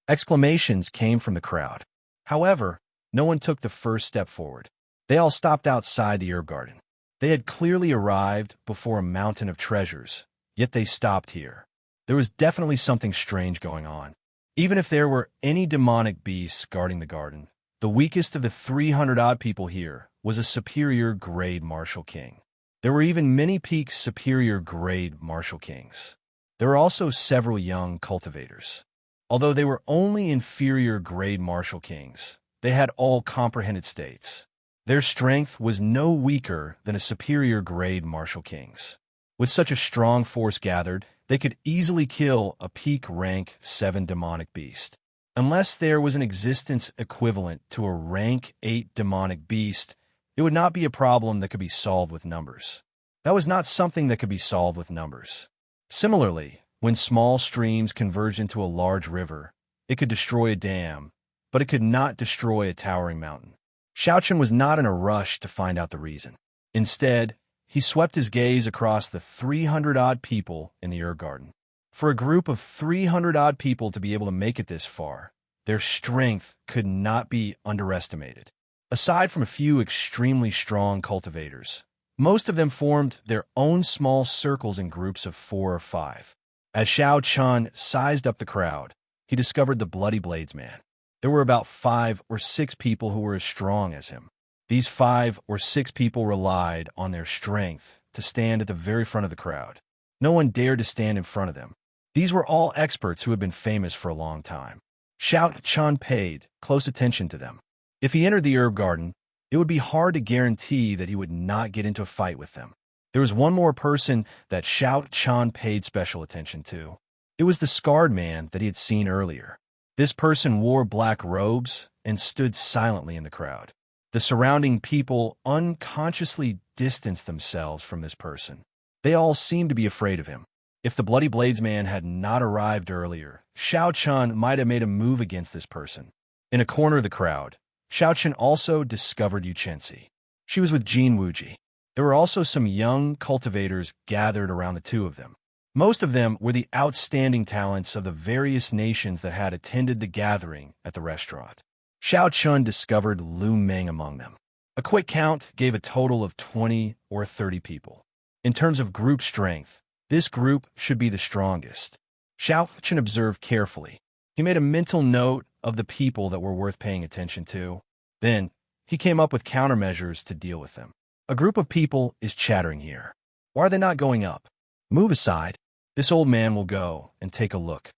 Exclamations came from the crowd. However, no one took the first step forward. They all stopped outside the herb garden. They had clearly arrived before a mountain of treasures, yet they stopped here. There was definitely something strange going on. Even if there were any demonic beasts guarding the garden, the weakest of the 300-odd people here was a superior-grade martial king. There were even many peak superior-grade martial kings. There were also several young cultivators. Although they were only inferior-grade martial kings, they had all comprehended states. Their strength was no weaker than a superior-grade martial king's. With such a strong force gathered, they could easily kill a peak rank 7 demonic beast. Unless there was an existence equivalent to a rank 8 demonic beast, it would not be a problem that could be solved with numbers. That was not something that could be solved with numbers. Similarly, when small streams converged into a large river, it could destroy a dam, but it could not destroy a towering mountain. Xiaochen was not in a rush to find out the reason. Instead, he swept his gaze across the 300-odd people in the herb garden. For a group of 300-odd people to be able to make it this far, their strength could not be underestimated. Aside from a few extremely strong cultivators, most of them formed their own small circles in groups of 4 or 5. As Xiao Chun sized up the crowd, he discovered the Bloody Blades man. There were about 5 or 6 people who were as strong as him. These 5 or 6 people relied on their strength to stand at the very front of the crowd. No one dared to stand in front of them. These were all experts who had been famous for a long time. Xiao Chun paid close attention to them. If he entered the herb garden, it would be hard to guarantee that he would not get into a fight with them. There was one more person that Xiao Chun paid special attention to. It was the scarred man that he had seen earlier. This person wore black robes and stood silently in the crowd. The surrounding people unconsciously distanced themselves from this person. They all seemed to be afraid of him. If the Bloody Blades man had not arrived earlier, Xiao Chun might have made a move against this person. In a corner of the crowd, Xiao Chun also discovered Yu Chenxi. She was with Jin Wuji. There were also some young cultivators gathered around the two of them. Most of them were the outstanding talents of the various nations that had attended the gathering at the restaurant. Xiao Chun discovered Lu Meng among them. A quick count gave a total of 20 or 30 people. In terms of group strength, this group should be the strongest. Xiao Chun observed carefully. He made a mental note of the people that were worth paying attention to. Then, he came up with countermeasures to deal with them. A group of people is chattering here. Why are they not going up? Move aside. This old man will go and take a look.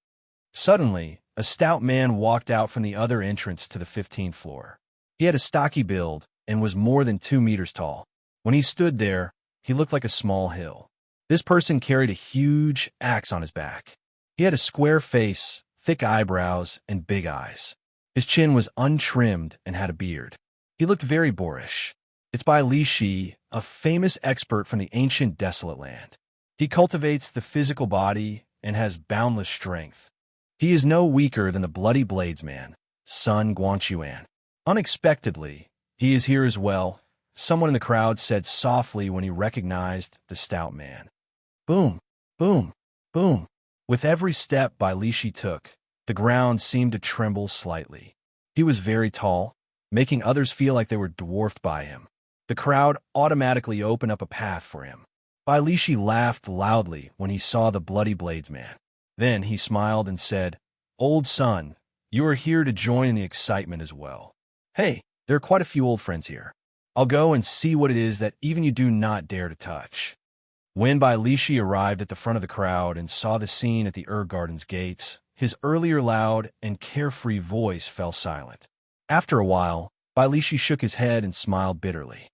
Suddenly, a stout man walked out from the other entrance to the 15th floor. He had a stocky build and was more than 2 meters tall. When he stood there, he looked like a small hill. This person carried a huge axe on his back. He had a square face, thick eyebrows, and big eyes. His chin was untrimmed and had a beard. He looked very boorish. It's by Li Shi, a famous expert from the ancient desolate land. He cultivates the physical body and has boundless strength. He is no weaker than the Bloody Blades man, Sun Guanchuan. Unexpectedly, he is here as well, someone in the crowd said softly when he recognized the stout man. Boom, boom, boom. With every step Bai Lishi took, the ground seemed to tremble slightly. He was very tall, making others feel like they were dwarfed by him. The crowd automatically opened up a path for him. Bai Lishi laughed loudly when he saw the Bloody Blades man. Then he smiled and said, "Old son, you are here to join in the excitement as well. Hey, there are quite a few old friends here. I'll go and see what it is that even you do not dare to touch." When Bai Lishi arrived at the front of the crowd and saw the scene at the herb garden's gates, his earlier loud and carefree voice fell silent. After a while, Bai Lishi shook his head and smiled bitterly.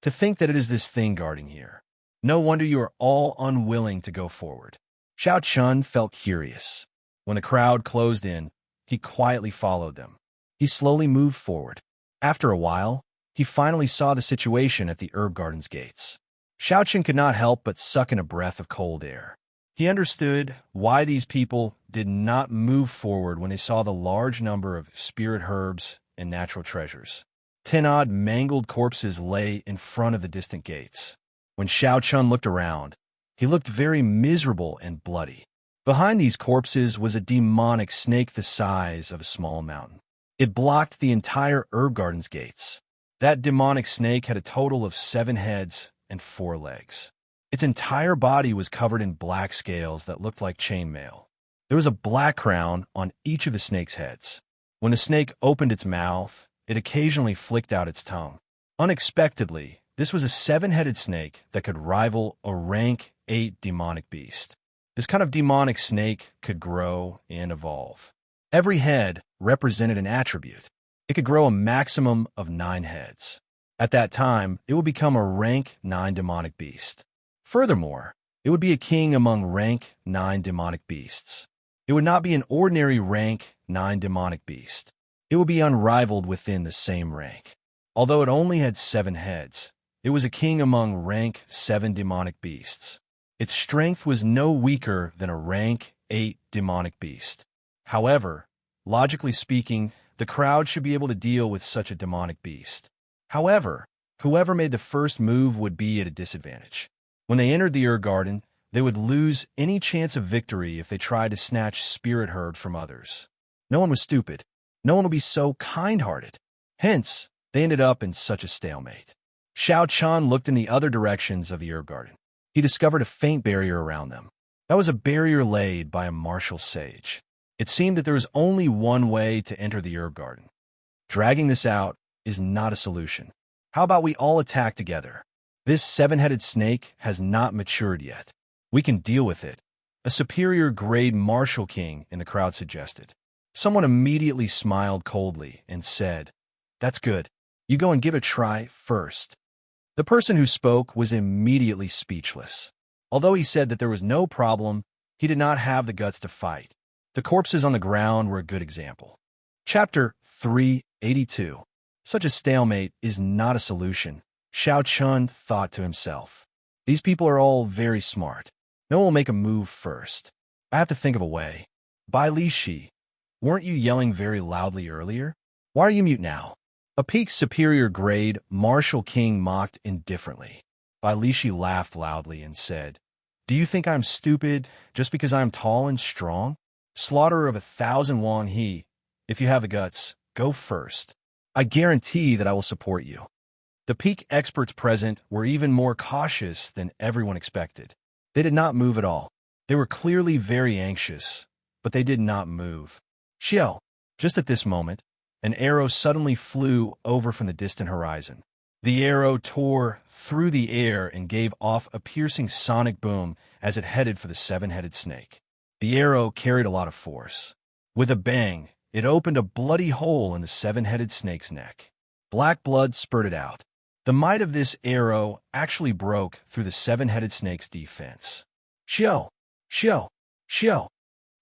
To think that it is this thing guarding here. No wonder you are all unwilling to go forward. Xiao Chun felt curious. When the crowd closed in, he quietly followed them. He slowly moved forward. After a while, he finally saw the situation at the herb garden's gates. Xiaochen could not help but suck in a breath of cold air. He understood why these people did not move forward when they saw the large number of spirit herbs and natural treasures. 10 odd mangled corpses lay in front of the distant gates. When Xiaochen looked around, he looked very miserable and bloody. Behind these corpses was a demonic snake the size of a small mountain. It blocked the entire herb garden's gates. That demonic snake had a total of 7 heads and 4 legs. Its entire body was covered in black scales that looked like chainmail. There was a black crown on each of the snake's heads. When the snake opened its mouth, it occasionally flicked out its tongue. Unexpectedly, this was a 7-headed snake that could rival a rank 8 demonic beast. This kind of demonic snake could grow and evolve. Every head represented an attribute. It could grow a maximum of 9 heads. At that time, it would become a rank 9 demonic beast. Furthermore, it would be a king among rank 9 demonic beasts. It would not be an ordinary rank 9 demonic beast. It would be unrivaled within the same rank. Although it only had 7 heads, it was a king among rank 7 demonic beasts. Its strength was no weaker than a rank 8 demonic beast. However, logically speaking, the crowd should be able to deal with such a demonic beast. However, whoever made the first move would be at a disadvantage. When they entered the herb garden, they would lose any chance of victory if they tried to snatch spirit herbs from others. No one was stupid. No one would be so kind-hearted. Hence, they ended up in such a stalemate. Xiaochen looked in the other directions of the herb garden. He discovered a faint barrier around them. That was a barrier laid by a martial sage. It seemed that there was only one way to enter the herb garden. Dragging this out is not a solution. How about we all attack together? This 7-headed snake has not matured yet. We can deal with it. A superior grade martial king in the crowd suggested. Someone immediately smiled coldly and said, "That's good. You go and give it a try first." The person who spoke was immediately speechless. Although he said that there was no problem, he did not have the guts to fight. The corpses on the ground were a good example. Chapter 382. Such a stalemate is not a solution, Xiaochen thought to himself. These people are all very smart. No one will make a move first. I have to think of a way. Bai Li Shi, weren't you yelling very loudly earlier? Why are you mute now? A peak superior grade martial king mocked indifferently. Bai Li Shi laughed loudly and said, "Do you think I'm stupid just because I'm tall and strong? Slaughterer of 1,000 Wang He, if you have the guts, go first. I guarantee that I will support you." The peak experts present were even more cautious than everyone expected. They did not move at all. They were clearly very anxious, but they did not move. Xiao, just at this moment, an arrow suddenly flew over from the distant horizon. The arrow tore through the air and gave off a piercing sonic boom as it headed for the 7-headed snake. The arrow carried a lot of force. With a bang, it opened a bloody hole in the 7-headed snake's neck. Black blood spurted out. The might of this arrow actually broke through the 7-headed snake's defense. Xiao! Xiao! Xiao!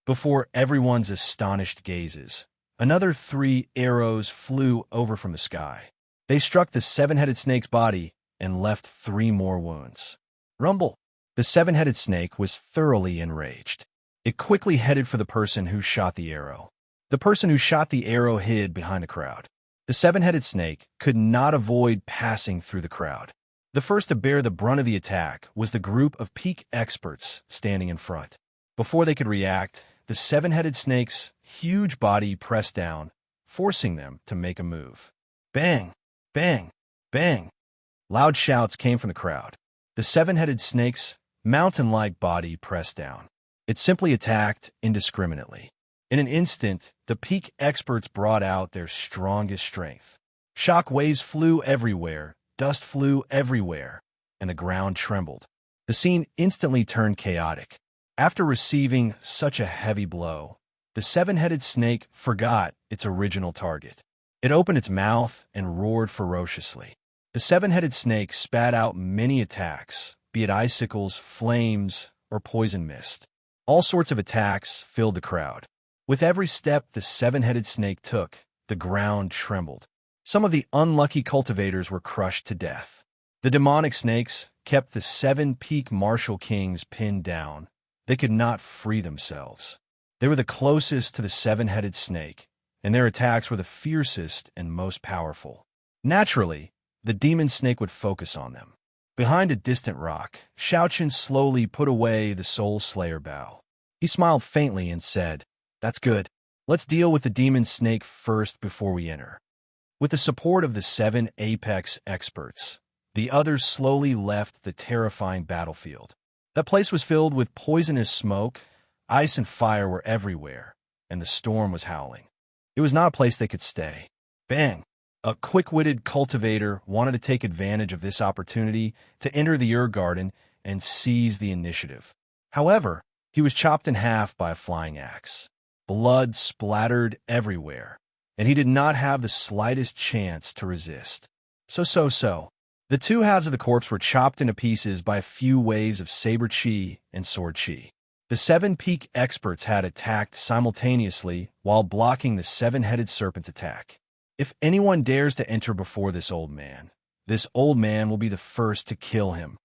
Before everyone's astonished gazes, another 3 arrows flew over from the sky. They struck the 7-headed snake's body and left 3 more wounds. Rumble! The 7-headed snake was thoroughly enraged. It quickly headed for the person who shot the arrow. The person who shot the arrow hid behind the crowd. The 7-headed snake could not avoid passing through the crowd. The first to bear the brunt of the attack was the group of peak experts standing in front. Before they could react, the 7-headed snake's huge body pressed down, forcing them to make a move. Bang! Bang! Bang! Loud shouts came from the crowd. The 7-headed snake's mountain-like body pressed down. It simply attacked indiscriminately. In an instant, the peak experts brought out their strongest strength. Shock waves flew everywhere, dust flew everywhere, and the ground trembled. The scene instantly turned chaotic. After receiving such a heavy blow, the 7-headed snake forgot its original target. It opened its mouth and roared ferociously. The 7-headed snake spat out many attacks, be it icicles, flames, or poison mist. All sorts of attacks filled the crowd. With every step the 7-headed snake took, the ground trembled. Some of the unlucky cultivators were crushed to death. The demonic snakes kept the 7 peak martial kings pinned down. They could not free themselves. They were the closest to the 7-headed snake, and their attacks were the fiercest and most powerful. Naturally, the demon snake would focus on them. Behind a distant rock, Xiaoqian slowly put away the Soul Slayer bow. He smiled faintly and said, "That's good. Let's deal with the demon snake first before we enter." With the support of the 7 apex experts, the others slowly left the terrifying battlefield. That place was filled with poisonous smoke, ice and fire were everywhere, and the storm was howling. It was not a place they could stay. Bang! A quick-witted cultivator wanted to take advantage of this opportunity to enter the herb garden and seize the initiative. However, he was chopped in half by a flying axe. Blood splattered everywhere, and he did not have the slightest chance to resist. So. The two halves of the corpse were chopped into pieces by a few waves of saber chi and sword chi. The 7 peak experts had attacked simultaneously while blocking the 7-headed serpent's attack. If anyone dares to enter before this old man will be the first to kill him.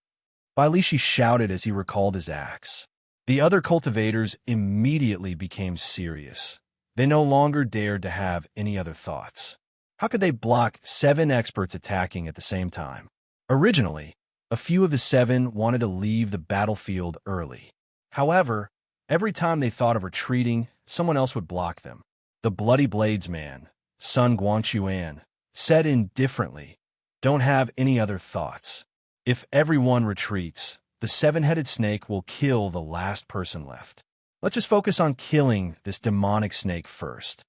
Bai Lishi shouted as he recalled his axe. The other cultivators immediately became serious. They no longer dared to have any other thoughts. How could they block 7 experts attacking at the same time? Originally, a few of the 7 wanted to leave the battlefield early. However, every time they thought of retreating, someone else would block them. The Bloody Blades man, Sun Guangquan, said indifferently, "Don't have any other thoughts. If everyone retreats, the 7-headed snake will kill the last person left. Let's just focus on killing this demonic snake first."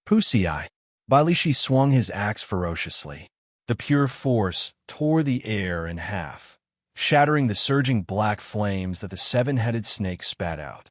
Pussy-eye. Bai Lishi swung his axe ferociously. The pure force tore the air in half, shattering the surging black flames that the 7-headed snake spat out.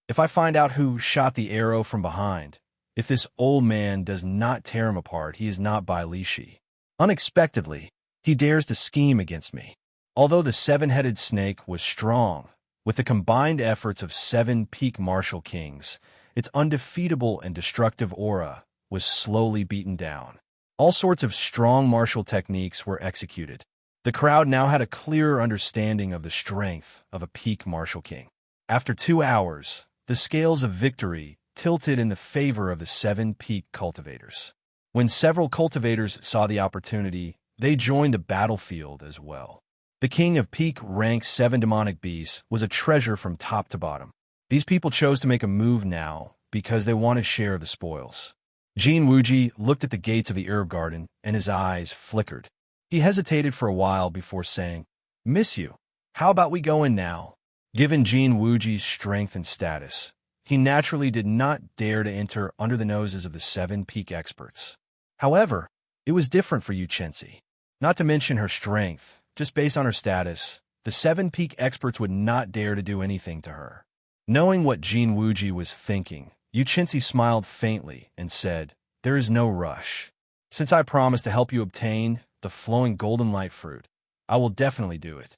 If I find out who shot the arrow from behind, if this old man does not tear him apart, he is not Bai Lishi. Unexpectedly, he dares to scheme against me. Although the 7-headed snake was strong, with the combined efforts of 7 peak martial kings, its undefeatable and destructive aura was slowly beaten down. All sorts of strong martial techniques were executed. The crowd now had a clearer understanding of the strength of a peak martial king. After 2 hours, the scales of victory tilted in the favor of the 7 peak cultivators. When several cultivators saw the opportunity, they joined the battlefield as well. The king of peak rank 7 demonic beasts was a treasure from top to bottom. These people chose to make a move now because they wanted a share of the spoils. Jin Wuji looked at the gates of the herb garden and his eyes flickered. He hesitated for a while before saying, "Miss you. How about we go in now?" Given Jin Wuji's strength and status, he naturally did not dare to enter under the noses of the 7 peak experts. However, it was different for Yu Chenzi. Not to mention her strength, just based on her status, the 7 peak experts would not dare to do anything to her. Knowing what Jin Wuji was thinking, Yu Chenzi smiled faintly and said, "There is no rush. Since I promised to help you obtain the flowing golden light fruit, I will definitely do it."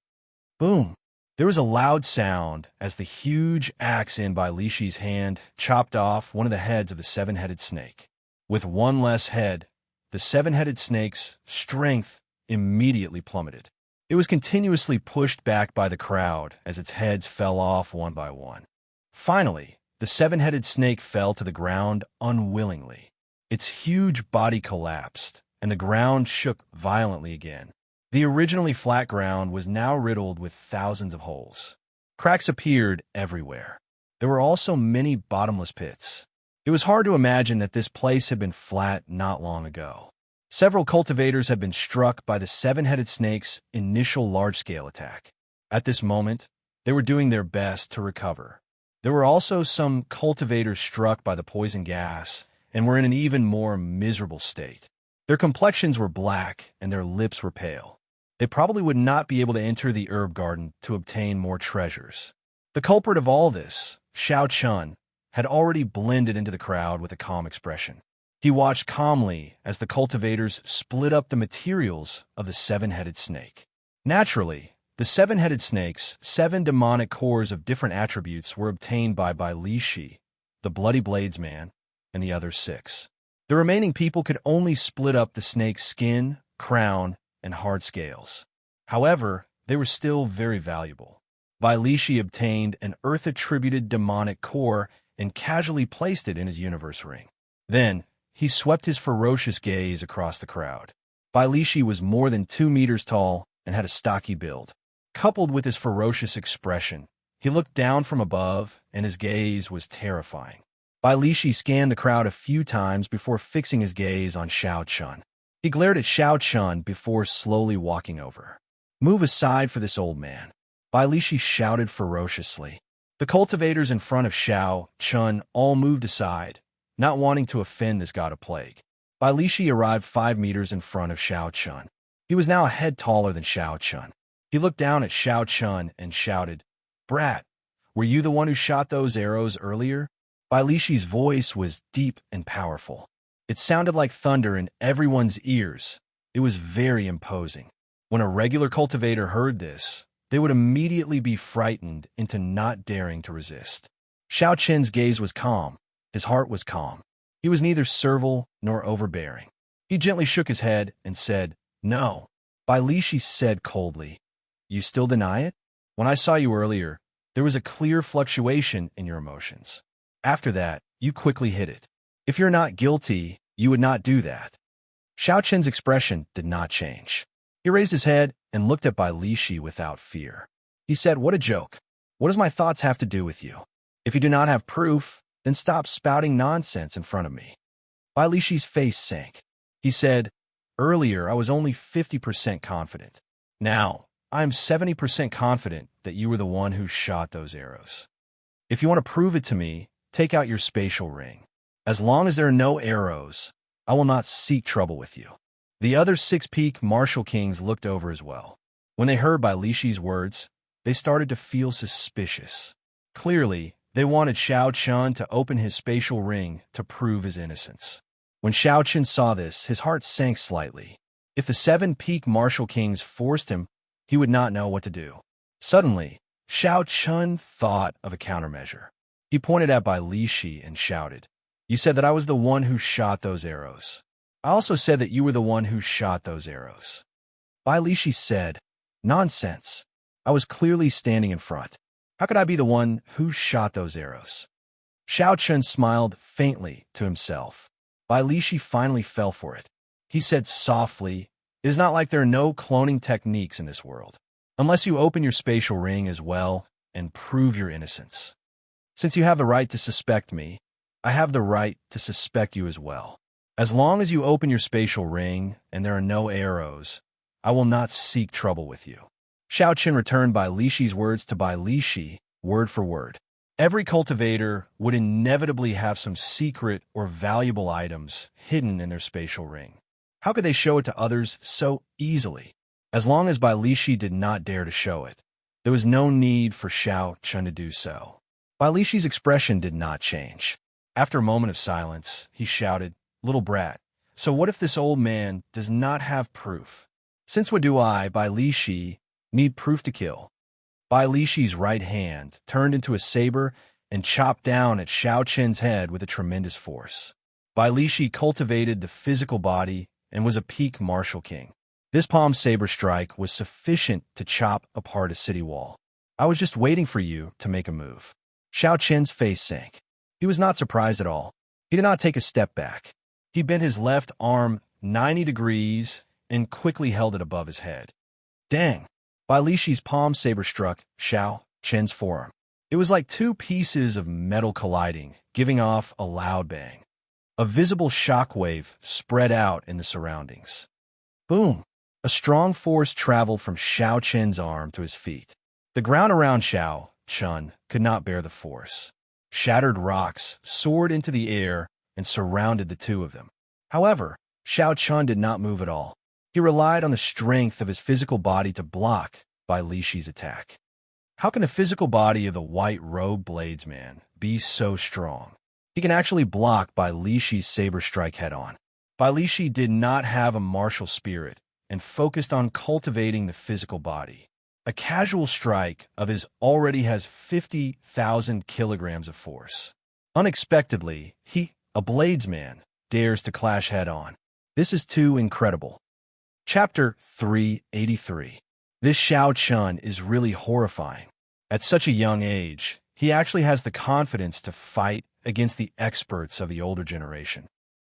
Boom! There was a loud sound as the huge axe in Bai Lishi's hand chopped off one of the heads of the 7-headed snake. With one less head, the 7-headed snake's strength immediately plummeted. It was continuously pushed back by the crowd as its heads fell off one by one. Finally, the 7-headed snake fell to the ground unwillingly. Its huge body collapsed, and the ground shook violently again. The originally flat ground was now riddled with thousands of holes. Cracks appeared everywhere. There were also many bottomless pits. It was hard to imagine that this place had been flat not long ago. Several cultivators had been struck by the 7-headed snake's initial large-scale attack. At this moment, they were doing their best to recover. There were also some cultivators struck by the poison gas and were in an even more miserable state. Their complexions were black and their lips were pale. They probably would not be able to enter the herb garden to obtain more treasures. The culprit of all this, Xiao Chun, had already blended into the crowd with a calm expression. He watched calmly as the cultivators split up the materials of the 7-headed snake. Naturally, the 7-headed snake's 7 demonic cores of different attributes were obtained by Bai Lishi, the Bloody Blades man, and the other 6. The remaining people could only split up the snake's skin, crown, and hard scales. However, they were still very valuable. Bai Lishi obtained an Earth-attributed demonic core and casually placed it in his universe ring. Then, he swept his ferocious gaze across the crowd. Bai Lishi was more than 2 meters tall and had a stocky build. Coupled with his ferocious expression, he looked down from above, and his gaze was terrifying. Bai Lishi scanned the crowd a few times before fixing his gaze on Xiao Chun. He glared at Xiao Chun before slowly walking over. "Move aside for this old man," Bai Lishi shouted ferociously. The cultivators in front of Xiao Chun all moved aside, not wanting to offend this god of plague. Bai Lishi arrived 5 meters in front of Xiao Chun. He was now a head taller than Xiao Chun. He looked down at Xiao Chun and shouted, "Brat, were you the one who shot those arrows earlier?" Bai Lishi's voice was deep and powerful. It sounded like thunder in everyone's ears. It was very imposing. When a regular cultivator heard this, they would immediately be frightened into not daring to resist. Xiao Chen's gaze was calm. His heart was calm. He was neither servile nor overbearing. He gently shook his head and said, "No." Bai Lishi said coldly, "You still deny it? When I saw you earlier, there was a clear fluctuation in your emotions. After that, you quickly hid it. If you're not guilty, you would not do that." Xiao Chen's expression did not change. He raised his head and looked at Bai Lishi without fear. He said, "What a joke. What does my thoughts have to do with you? If you do not have proof, then stop spouting nonsense in front of me." Bai Lishi's face sank. He said, "Earlier, I was only 50% confident. Now, I am 70% confident that you were the one who shot those arrows. If you want to prove it to me, take out your spatial ring. As long as there are no arrows, I will not seek trouble with you." The other 6 peak martial kings looked over as well. When they heard Bai Lishi's words, they started to feel suspicious. Clearly, they wanted Xiao Chun to open his spatial ring to prove his innocence. When Xiao Chun saw this, his heart sank slightly. If the 7 peak martial kings forced him, he would not know what to do. Suddenly, Xiao Chun thought of a countermeasure. He pointed at Bai Lishi and shouted, "You said that I was the one who shot those arrows. I also said that you were the one who shot those arrows." Bai Lishi said, "Nonsense. I was clearly standing in front. How could I be the one who shot those arrows?" Xiao Chun smiled faintly to himself. Bai Lishi finally fell for it. He said softly, "It is not like there are no cloning techniques in this world. Unless you open your spatial ring as well and prove your innocence. Since you have the right to suspect me, I have the right to suspect you as well. As long as you open your spatial ring and there are no arrows, I will not seek trouble with you." Xiao Chun returned Bai Lishi's words to Bai Lishi, word for word. Every cultivator would inevitably have some secret or valuable items hidden in their spatial ring. How could they show it to others so easily? As long as Bai Lishi did not dare to show it, there was no need for Xiao Chun to do so. Bai Lishi's expression did not change. After a moment of silence, he shouted, "Little brat, so what if this old man does not have proof? Since what do I, Bai Lishi, need proof to kill?" Bai Lishi's right hand turned into a saber and chopped down at Xiao Chen's head with a tremendous force. Bai Lishi cultivated the physical body and was a peak martial king. This palm saber strike was sufficient to chop apart a city wall. "I was just waiting for you to make a move." Xiao Chen's face sank. He was not surprised at all. He did not take a step back. He bent his left arm 90 degrees and quickly held it above his head. Dang! Bai Lishi's palm saber struck Xiao Chen's forearm. It was like 2 pieces of metal colliding, giving off a loud bang. A visible shockwave spread out in the surroundings. Boom! A strong force traveled from Xiao Chen's arm to his feet. The ground around Xiao Chun could not bear the force. Shattered rocks soared into the air and surrounded the two of them. However, Xiao Chun did not move at all. He relied on the strength of his physical body to block Bai Lishi's attack. How can the physical body of the white-robed bladesman be so strong? He can actually block Bai Lishi's saber strike head-on. Bai Lishi did not have a martial spirit and focused on cultivating the physical body. A casual strike of his already has 50,000 kilograms of force. Unexpectedly, he, a bladesman, dares to clash head-on. This is too incredible. Chapter 383. This Xiao Chun is really horrifying. At such a young age, he actually has the confidence to fight against the experts of the older generation.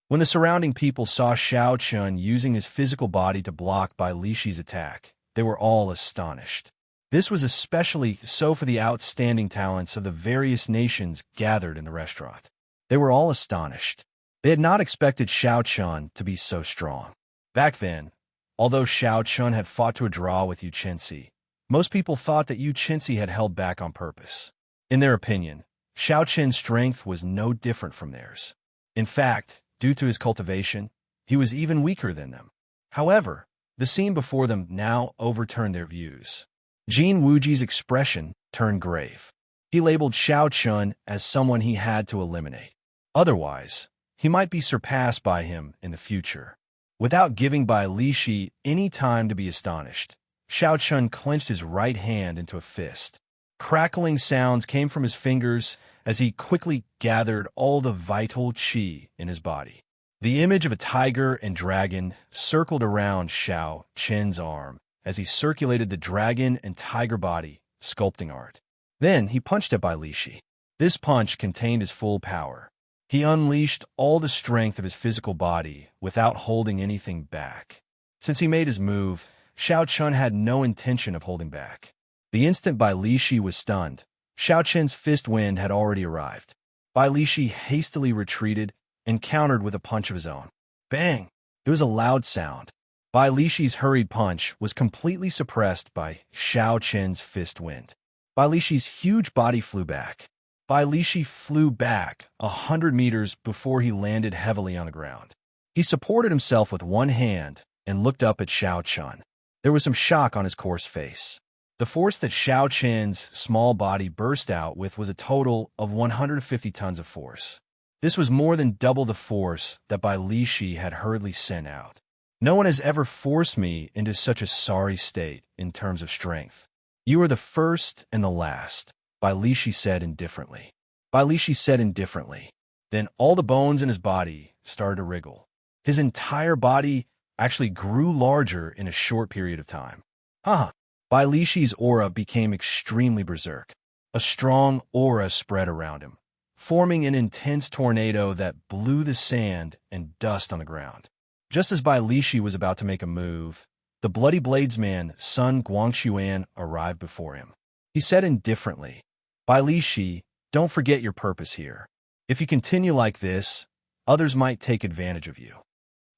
When the surrounding people saw Xiao Chun using his physical body to block Bai Lishi's attack, they were all astonished. This was especially so for the outstanding talents of the various nations gathered in the restaurant. They were all astonished. They had not expected Xiao Chun to be so strong. Back then, although Xiao Chun had fought to a draw with Yu Chenxi, most people thought that Yu Chenxi had held back on purpose. In their opinion, Xiao Chun's strength was no different from theirs. In fact, due to his cultivation, he was even weaker than them. However, the scene before them now overturned their views. Jin Wuji's expression turned grave. He labeled Xiao Chun as someone he had to eliminate. Otherwise, he might be surpassed by him in the future. Without giving Bai Lishi any time to be astonished, Xiao Chun clenched his right hand into a fist. Crackling sounds came from his fingers as he quickly gathered all the vital qi in his body. The image of a tiger and dragon circled around Xiao Chun's arm as he circulated the dragon and tiger body, sculpting art. Then he punched at Bai Lishi. This punch contained his full power. He unleashed all the strength of his physical body without holding anything back. Since he made his move, Xiao Chun had no intention of holding back. The instant Bai Lishi was stunned, Xiao Chun's fist wind had already arrived. Bai Lishi hastily retreated and countered with a punch of his own. Bang! There was a loud sound. Bai Lishi's hurried punch was completely suppressed by Xiao Chun's fist wind. Bai Lishi's huge body flew back. Bai Lishi flew back 100 meters before he landed heavily on the ground. He supported himself with one hand and looked up at Xiao Chun. There was some shock on his coarse face. The force that Xiao Chun's small body burst out with was a total of 150 tons of force. This was more than double the force that Bai Lishi had hurriedly sent out. No one has ever forced me into such a sorry state in terms of strength. You are the first and the last, Bai Lishi said indifferently. Bai Lishi said indifferently. Then all the bones in his body started to wriggle. His entire body actually grew larger in a short period of time. Bai Lishi's aura became extremely berserk. A strong aura spread around him, forming an intense tornado that blew the sand and dust on the ground. Just as Bai Lishi was about to make a move, the Bloody Bladesman Sun Guangxuan arrived before him. He said indifferently, Bai Lishi, don't forget your purpose here. If you continue like this, others might take advantage of you.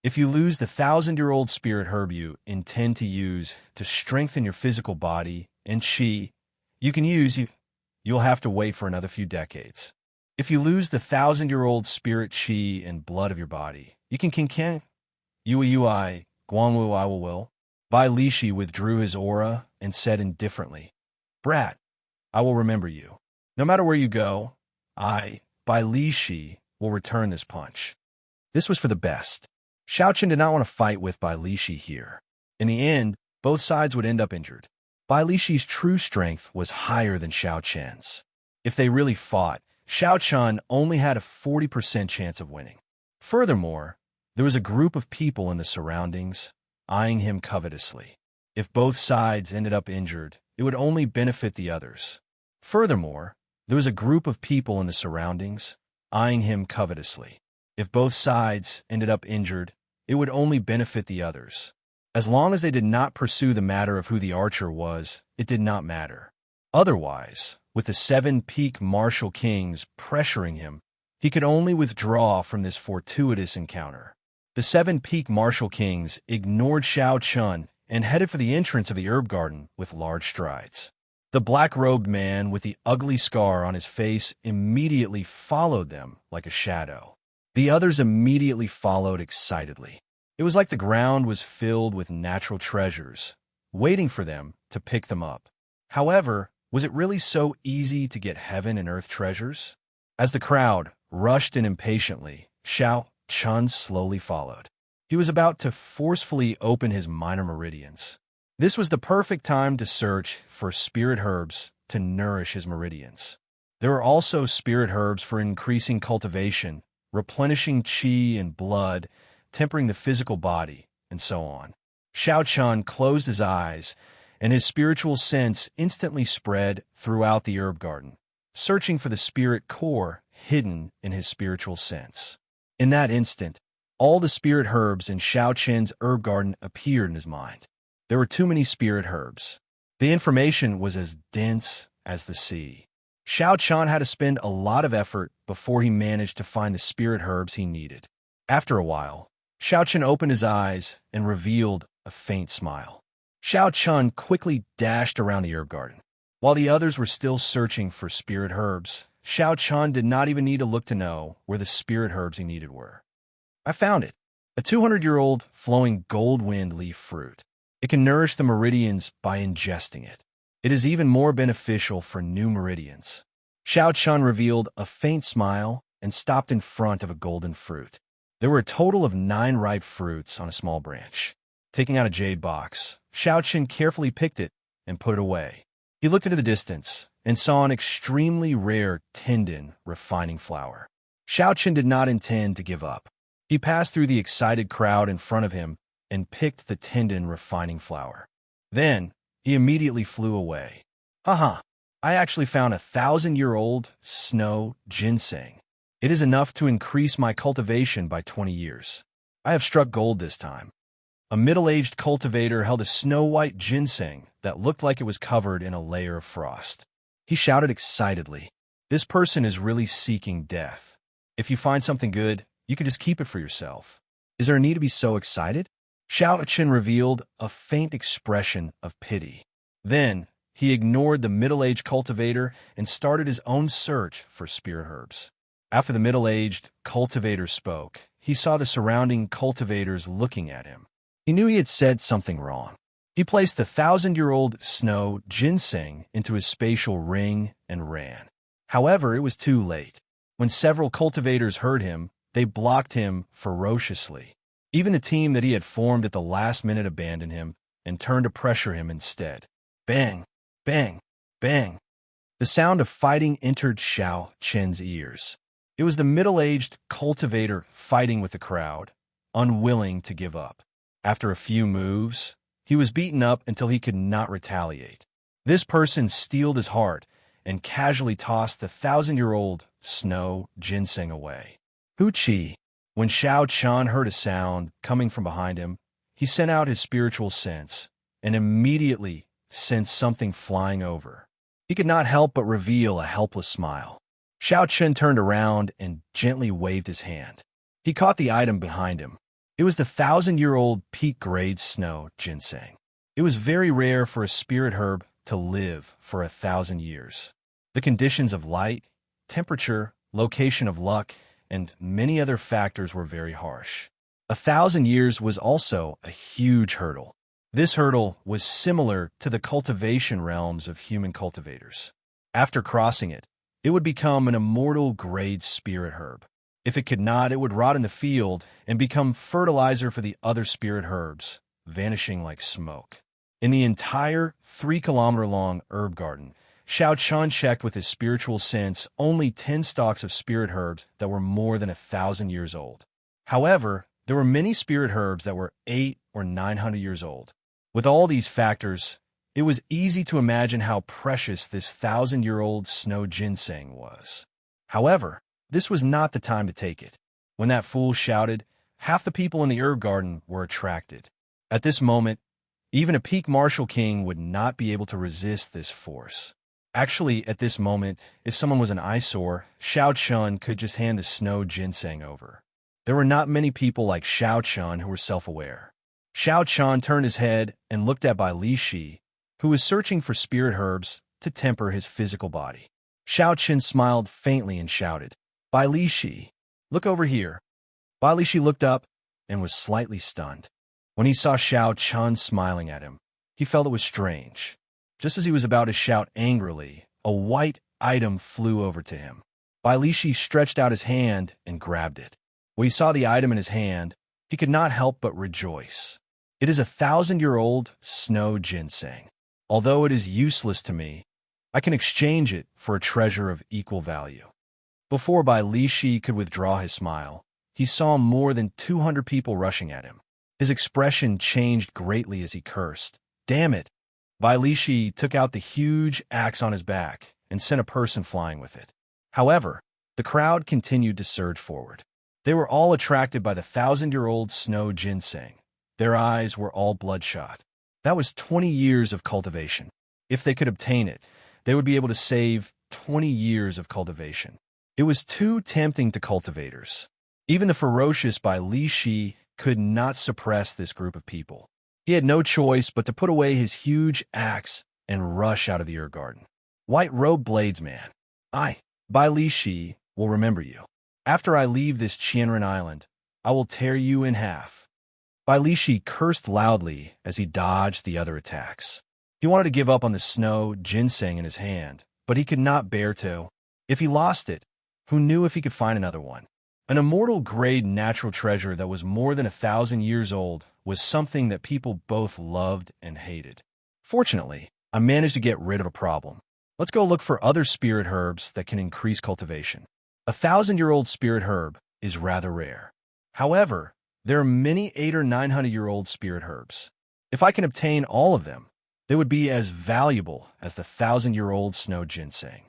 If you lose the 1,000-year-old spirit herb you intend to use to strengthen your physical body and qi, you'll have to wait for another few decades. If you lose the 1,000-year-old spirit qi and blood of your body, you can Yui Guangwu I will. Bai Lishi withdrew his aura and said indifferently, Brat, I will remember you. No matter where you go, Bai Lishi, will return this punch. This was for the best. Xiao Chun did not want to fight with Bai Lishi here. In the end, both sides would end up injured. Bai Lishi's true strength was higher than Xiao Chun's. If they really fought, Xiao Chun only had a 40% chance of winning. Furthermore, there was a group of people in the surroundings eyeing him covetously. If both sides ended up injured, it would only benefit the others. Furthermore, there was a group of people in the surroundings eyeing him covetously. If both sides ended up injured, it would only benefit the others. As long as they did not pursue the matter of who the archer was, it did not matter. Otherwise, with the 7 peak martial kings pressuring him, he could only withdraw from this fortuitous encounter. The 7 peak martial kings ignored Xiao Chun and headed for the entrance of the herb garden with large strides. The black-robed man with the ugly scar on his face immediately followed them like a shadow. The others immediately followed excitedly. It was like the ground was filled with natural treasures, waiting for them to pick them up. However, was it really so easy to get heaven and earth treasures? As the crowd rushed in impatiently, Xiao Chun slowly followed. He was about to forcefully open his minor meridians. This was the perfect time to search for spirit herbs to nourish his meridians. There were also spirit herbs for increasing cultivation, replenishing qi and blood, tempering the physical body, and so on. Xiao Chun closed his eyes and his spiritual sense instantly spread throughout the herb garden, searching for the spirit core hidden in his spiritual sense. In that instant, all the spirit herbs in Xiao Chen's herb garden appeared in his mind. There were too many spirit herbs. The information was as dense as the sea. Xiao Chen had to spend a lot of effort before he managed to find the spirit herbs he needed. After a while, Xiao Chen opened his eyes and revealed a faint smile. Xiao Chen quickly dashed around the herb garden. While the others were still searching for spirit herbs, Xiao Chen did not even need to look to know where the spirit herbs he needed were. I found it. A 200-year-old flowing gold wind leaf fruit. It can nourish the meridians by ingesting it. It is even more beneficial for new meridians. Xiao Chen revealed a faint smile and stopped in front of a golden fruit. There were a total of 9 ripe fruits on a small branch. Taking out a jade box, Xiao Chen carefully picked it and put it away. He looked into the distance and saw an extremely rare tendon refining flower. Xiao Chen did not intend to give up. He passed through the excited crowd in front of him and picked the tendon refining flower. Then, he immediately flew away. Haha, I actually found 1,000-year-old snow ginseng. It is enough to increase my cultivation by 20 years. I have struck gold this time. A middle-aged cultivator held a snow-white ginseng that looked like it was covered in a layer of frost. He shouted excitedly, "This person is really seeking death. If you find something good, you can just keep it for yourself. Is there a need to be so excited?" Xiao Chen revealed a faint expression of pity. Then, he ignored the middle-aged cultivator and started his own search for spirit herbs. After the middle-aged cultivator spoke, he saw the surrounding cultivators looking at him. He knew he had said something wrong. He placed the 1,000-year-old snow ginseng into his spatial ring and ran. However, it was too late. When several cultivators heard him, they blocked him ferociously. Even the team that he had formed at the last minute abandoned him and turned to pressure him instead. Bang! Bang! Bang! The sound of fighting entered Xiao Chen's ears. It was the middle-aged cultivator fighting with the crowd, unwilling to give up. After a few moves, he was beaten up until he could not retaliate. This person steeled his heart and casually tossed the 1,000-year-old snow ginseng away. Hu-chi! When Xiao Chen heard a sound coming from behind him, he sent out his spiritual sense and immediately sensed something flying over. He could not help but reveal a helpless smile. Xiao Chen turned around and gently waved his hand. He caught the item behind him. It was the 1,000-year-old peak-grade snow ginseng. It was very rare for a spirit herb to live for 1,000 years. The conditions of light, temperature, location of luck, and many other factors were very harsh. 1,000 years was also a huge hurdle. This hurdle was similar to the cultivation realms of human cultivators. After crossing it, it would become an immortal grade spirit herb. If it could not, it would rot in the field and become fertilizer for the other spirit herbs, vanishing like smoke. In the entire 3-kilometer-long herb garden, Xiao Chen checked with his spiritual sense only 10 stalks of spirit herbs that were more than 1,000 years old. However, there were many spirit herbs that were 800 or 900 years old. With all these factors, it was easy to imagine how precious this 1,000-year-old snow ginseng was. However, this was not the time to take it. When that fool shouted, half the people in the herb garden were attracted. At this moment, even a peak martial king would not be able to resist this force. Actually, at this moment, if someone was an eyesore, Xiao Chen could just hand the snow ginseng over. There were not many people like Xiao Chen who were self-aware. Xiao Chen turned his head and looked at Bai Li Shi, who was searching for spirit herbs to temper his physical body. Xiao Chen smiled faintly and shouted, "Bai Li Shi, look over here." Bai Li Shi looked up and was slightly stunned. When he saw Xiao Chen smiling at him, he felt it was strange. Just as he was about to shout angrily, a white item flew over to him. Bai Li Shi stretched out his hand and grabbed it. When he saw the item in his hand, he could not help but rejoice. It is 1,000-year-old snow ginseng. Although it is useless to me, I can exchange it for a treasure of equal value. Before Bai Li Shi could withdraw his smile, he saw more than 200 people rushing at him. His expression changed greatly as he cursed. "Damn it! Bai Lishi took out the huge axe on his back and sent a person flying with it. However, the crowd continued to surge forward. They were all attracted by the 1,000-year-old snow ginseng. Their eyes were all bloodshot. That was 20 years of cultivation. If they could obtain it, they would be able to save 20 years of cultivation. It was too tempting to cultivators. Even the ferocious Bai Lishi could not suppress this group of people. He had no choice but to put away his huge axe and rush out of the herb garden. White-robed bladesman, I, Bai Lishi, will remember you. After I leave this Qianren Island, I will tear you in half. Bai Lishi cursed loudly as he dodged the other attacks. He wanted to give up on the snow ginseng in his hand, but he could not bear to. If he lost it, who knew if he could find another one? An immortal-grade natural treasure that was more than 1,000 years old was something that people both loved and hated. Fortunately, I managed to get rid of a problem. Let's go look for other spirit herbs that can increase cultivation. A 1,000-year-old spirit herb is rather rare. However, there are many 800- or 900-year-old spirit herbs. If I can obtain all of them, they would be as valuable as the 1,000-year-old snow ginseng.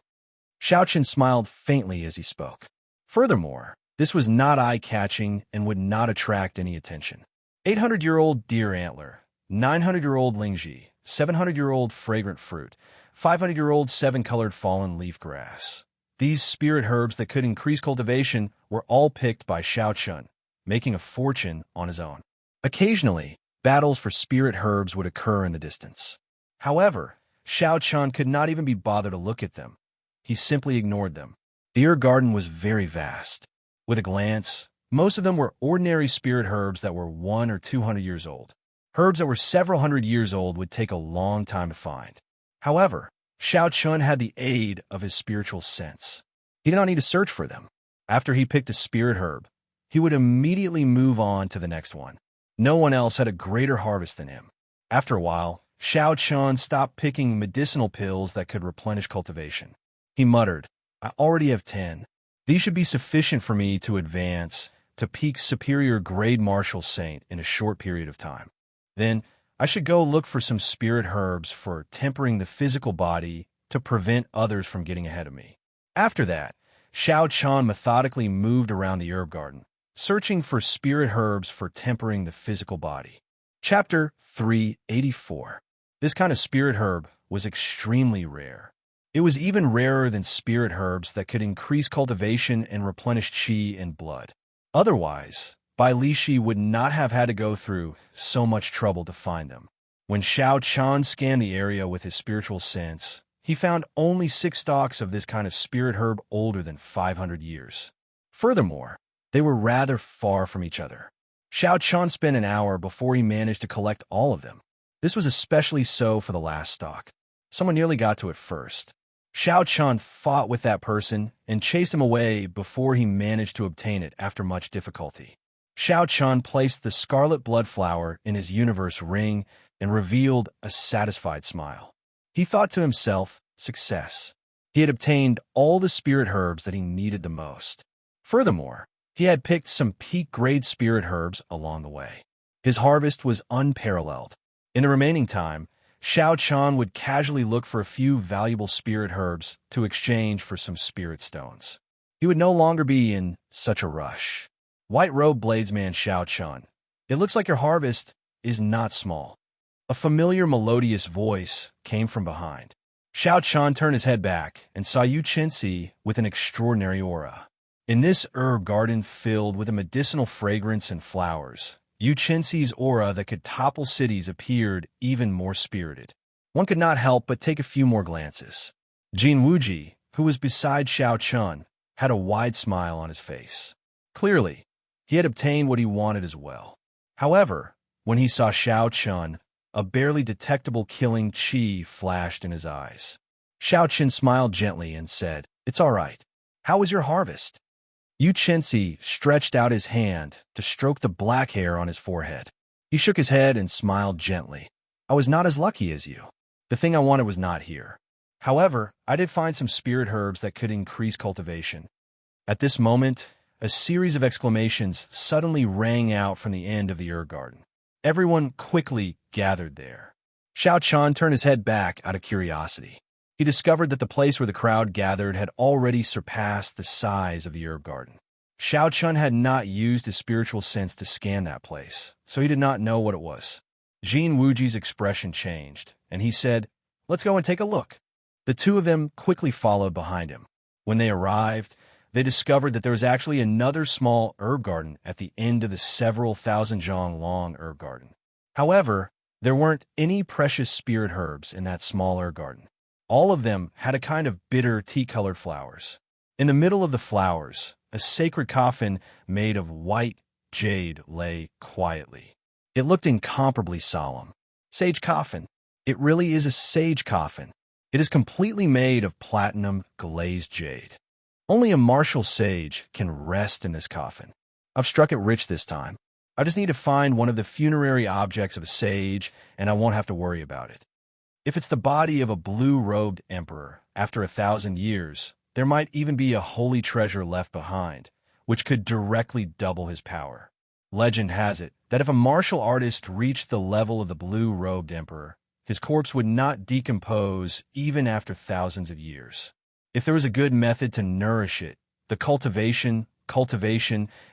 Xiaoqian smiled faintly as he spoke. Furthermore, this was not eye-catching and would not attract any attention. 800-year-old deer antler, 900-year-old lingji, 700-year-old fragrant fruit, 500-year-old seven-colored fallen leaf grass. These spirit herbs that could increase cultivation were all picked by Xiaoqian, making a fortune on his own. Occasionally, battles for spirit herbs would occur in the distance. However, Xiaoqian could not even be bothered to look at them. He simply ignored them. The herb garden was very vast. With a glance, most of them were ordinary spirit herbs that were 100 or 200 years old. Herbs that were several hundred years old would take a long time to find. However, Xiaoqian had the aid of his spiritual sense. He did not need to search for them. After he picked a spirit herb, he would immediately move on to the next one. No one else had a greater harvest than him. After a while, Xiaoqian stopped picking medicinal pills that could replenish cultivation. He muttered, I already have 10. These should be sufficient for me to advance to peak superior grade martial saint in a short period of time. Then, I should go look for some spirit herbs for tempering the physical body to prevent others from getting ahead of me. After that, Xiaoqian methodically moved around the herb garden, searching for spirit herbs for tempering the physical body. Chapter 384. This kind of spirit herb was extremely rare. It was even rarer than spirit herbs that could increase cultivation and replenish qi and blood. Otherwise, Bai Lishi would not have had to go through so much trouble to find them. When Xiaoqian scanned the area with his spiritual sense, he found only 6 stalks of this kind of spirit herb older than 500 years. Furthermore, they were rather far from each other. Xiaoqian spent an hour before he managed to collect all of them. This was especially so for the last stalk. Someone nearly got to it first. Xiaoqian fought with that person and chased him away before he managed to obtain it after much difficulty. Xiaoqian placed the scarlet blood flower in his universe ring and revealed a satisfied smile. He thought to himself, success. He had obtained all the spirit herbs that he needed the most. Furthermore, he had picked some peak-grade spirit herbs along the way. His harvest was unparalleled. In the remaining time, Xiaoqian would casually look for a few valuable spirit herbs to exchange for some spirit stones. He would no longer be in such a rush. White-robed bladesman Xiaoqian, it looks like your harvest is not small. A familiar melodious voice came from behind. Xiaoqian turned his head back and saw Yu Chenxi with an extraordinary aura. In this herb garden filled with a medicinal fragrance and flowers, Yu Chenxi's aura that could topple cities appeared even more spirited. One could not help but take a few more glances. Jin Wuji, who was beside Xiaoqian, had a wide smile on his face. Clearly, he had obtained what he wanted as well. However, when he saw Xiaoqian, a barely detectable killing qi flashed in his eyes. Xiaoqian smiled gently and said, It's all right. How was your harvest? Yu Chenxi stretched out his hand to stroke the black hair on his forehead. He shook his head and smiled gently. I was not as lucky as you. The thing I wanted was not here. However, I did find some spirit herbs that could increase cultivation. At this moment, a series of exclamations suddenly rang out from the end of the herb garden. Everyone quickly gathered there. Xiao Chan turned his head back out of curiosity. He discovered that the place where the crowd gathered had already surpassed the size of the herb garden. Xiao Chun had not used his spiritual sense to scan that place, so he did not know what it was. Jin Wuji's expression changed, and he said, "Let's go and take a look." The two of them quickly followed behind him. When they arrived, they discovered that there was actually another small herb garden at the end of the several thousand zhang long herb garden. However, there weren't any precious spirit herbs in that small herb garden. All of them had a kind of bitter tea-colored flowers. In the middle of the flowers, a sacred coffin made of white jade lay quietly. It looked incomparably solemn. Sage coffin. It really is a sage coffin. It is completely made of platinum glazed jade. Only a martial sage can rest in this coffin. I've struck it rich this time. I just need to find one of the funerary objects of a sage, and I won't have to worry about it. If it's the body of a blue-robed emperor after 1,000 years, there might even be a holy treasure left behind, which could directly double his power. Legend has it that if a martial artist reached the level of the blue-robed emperor, his corpse would not decompose even after thousands of years. If there was a good method to nourish it, the cultivation,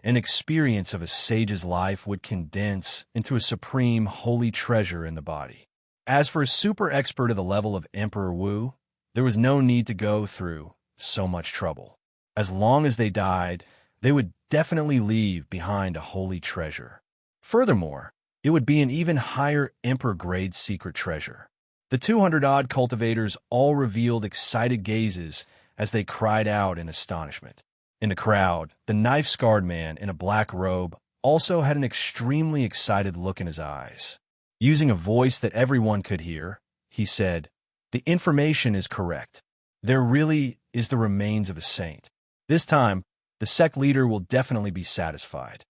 and experience of a sage's life would condense into a supreme holy treasure in the body. As for a super expert of the level of Emperor Wu, there was no need to go through so much trouble. As long as they died, they would definitely leave behind a holy treasure. Furthermore, it would be an even higher emperor-grade secret treasure. The 200-odd cultivators all revealed excited gazes as they cried out in astonishment. In the crowd, the knife-scarred man in a black robe also had an extremely excited look in his eyes. Using a voice that everyone could hear, he said, "The information is correct. There really is the remains of a saint. This time, the sect leader will definitely be satisfied."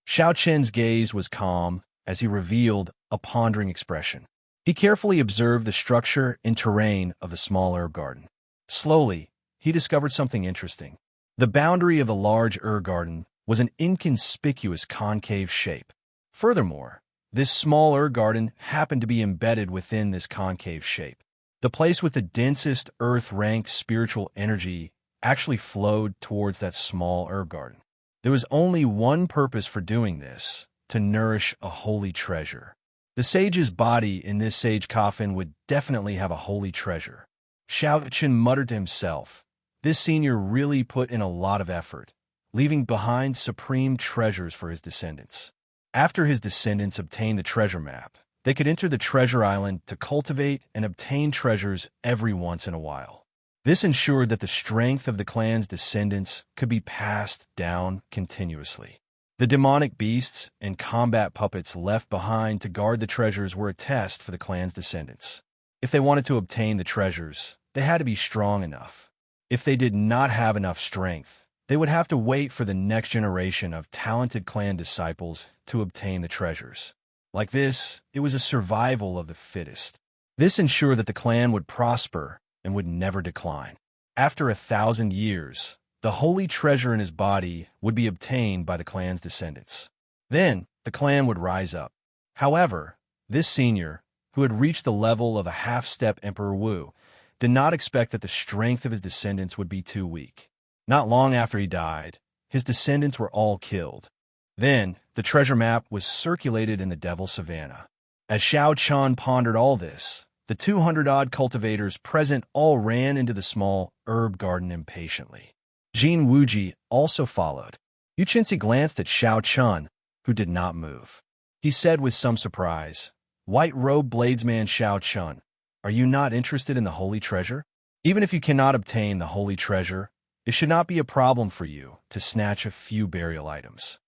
Xiao Chen's gaze was calm as he revealed a pondering expression. He carefully observed the structure and terrain of the small herb garden. Slowly, he discovered something interesting. The boundary of the large herb garden was an inconspicuous concave shape. Furthermore, this small herb garden happened to be embedded within this concave shape. The place with the densest earth-ranked spiritual energy actually flowed towards that small herb garden. There was only one purpose for doing this: to nourish a holy treasure. The sage's body in this sage coffin would definitely have a holy treasure. Xiao Chen muttered to himself. This senior really put in a lot of effort, leaving behind supreme treasures for his descendants. After his descendants obtained the treasure map, they could enter the treasure island to cultivate and obtain treasures every once in a while. This ensured that the strength of the clan's descendants could be passed down continuously. The demonic beasts and combat puppets left behind to guard the treasures were a test for the clan's descendants. If they wanted to obtain the treasures, they had to be strong enough. If they did not have enough strength, they would have to wait for the next generation of talented clan disciples to obtain the treasures. Like this, it was a survival of the fittest. This ensured that the clan would prosper and would never decline. After 1,000 years, the holy treasure in his body would be obtained by the clan's descendants. Then, the clan would rise up. However, this senior, who had reached the level of a half-step Emperor Wu, did not expect that the strength of his descendants would be too weak. Not long after he died, his descendants were all killed. Then, the treasure map was circulated in the Devil Savannah. As Xiao Chan pondered all this, the 200-odd cultivators present all ran into the small herb garden impatiently. Jin Wuji also followed. Yu Chenxi glanced at Xiao Chun, who did not move. He said with some surprise, "White-robed bladesman Xiao Chun, are you not interested in the holy treasure? Even if you cannot obtain the holy treasure, it should not be a problem for you to snatch a few burial items."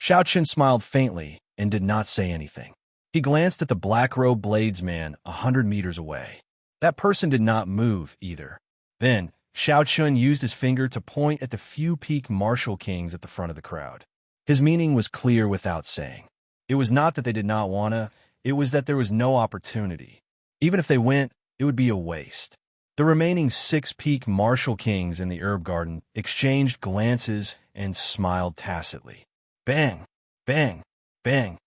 Xiao Chun smiled faintly and did not say anything. He glanced at the black-robed bladesman 100 meters away. That person did not move either. Then, Xiao Chun used his finger to point at the few peak martial kings at the front of the crowd. His meaning was clear without saying. It was not that they did not wanna, it was that there was no opportunity. Even if they went, it would be a waste. The remaining 6 peak martial kings in the herb garden exchanged glances and smiled tacitly. Bang! Bang! Bang!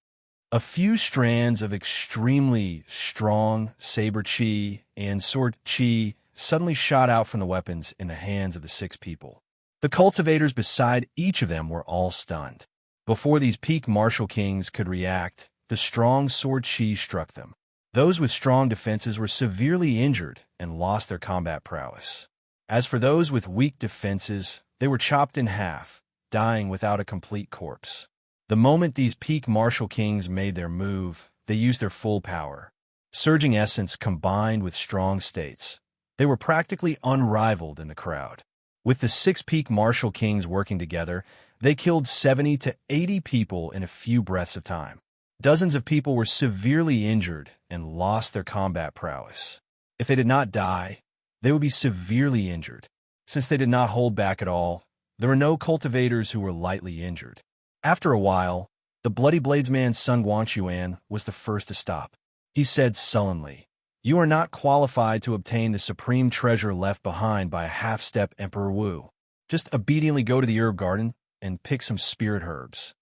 A few strands of extremely strong saber chi and sword chi suddenly shot out from the weapons in the hands of the 6 people. The cultivators beside each of them were all stunned. Before these peak martial kings could react, the strong sword chi struck them. Those with strong defenses were severely injured and lost their combat prowess. As for those with weak defenses, they were chopped in half, dying without a complete corpse. The moment these peak martial kings made their move, they used their full power. Surging essence combined with strong states, they were practically unrivaled in the crowd. With the 6 peak martial kings working together, they killed 70 to 80 people in a few breaths of time. Dozens of people were severely injured and lost their combat prowess. If they did not die, they would be severely injured. Since they did not hold back at all, there were no cultivators who were lightly injured. After a while, the Bloody Bladesman's Sun Guanchuan was the first to stop. He said sullenly, "You are not qualified to obtain the supreme treasure left behind by a half-step Emperor Wu. Just obediently go to the herb garden and pick some spirit herbs."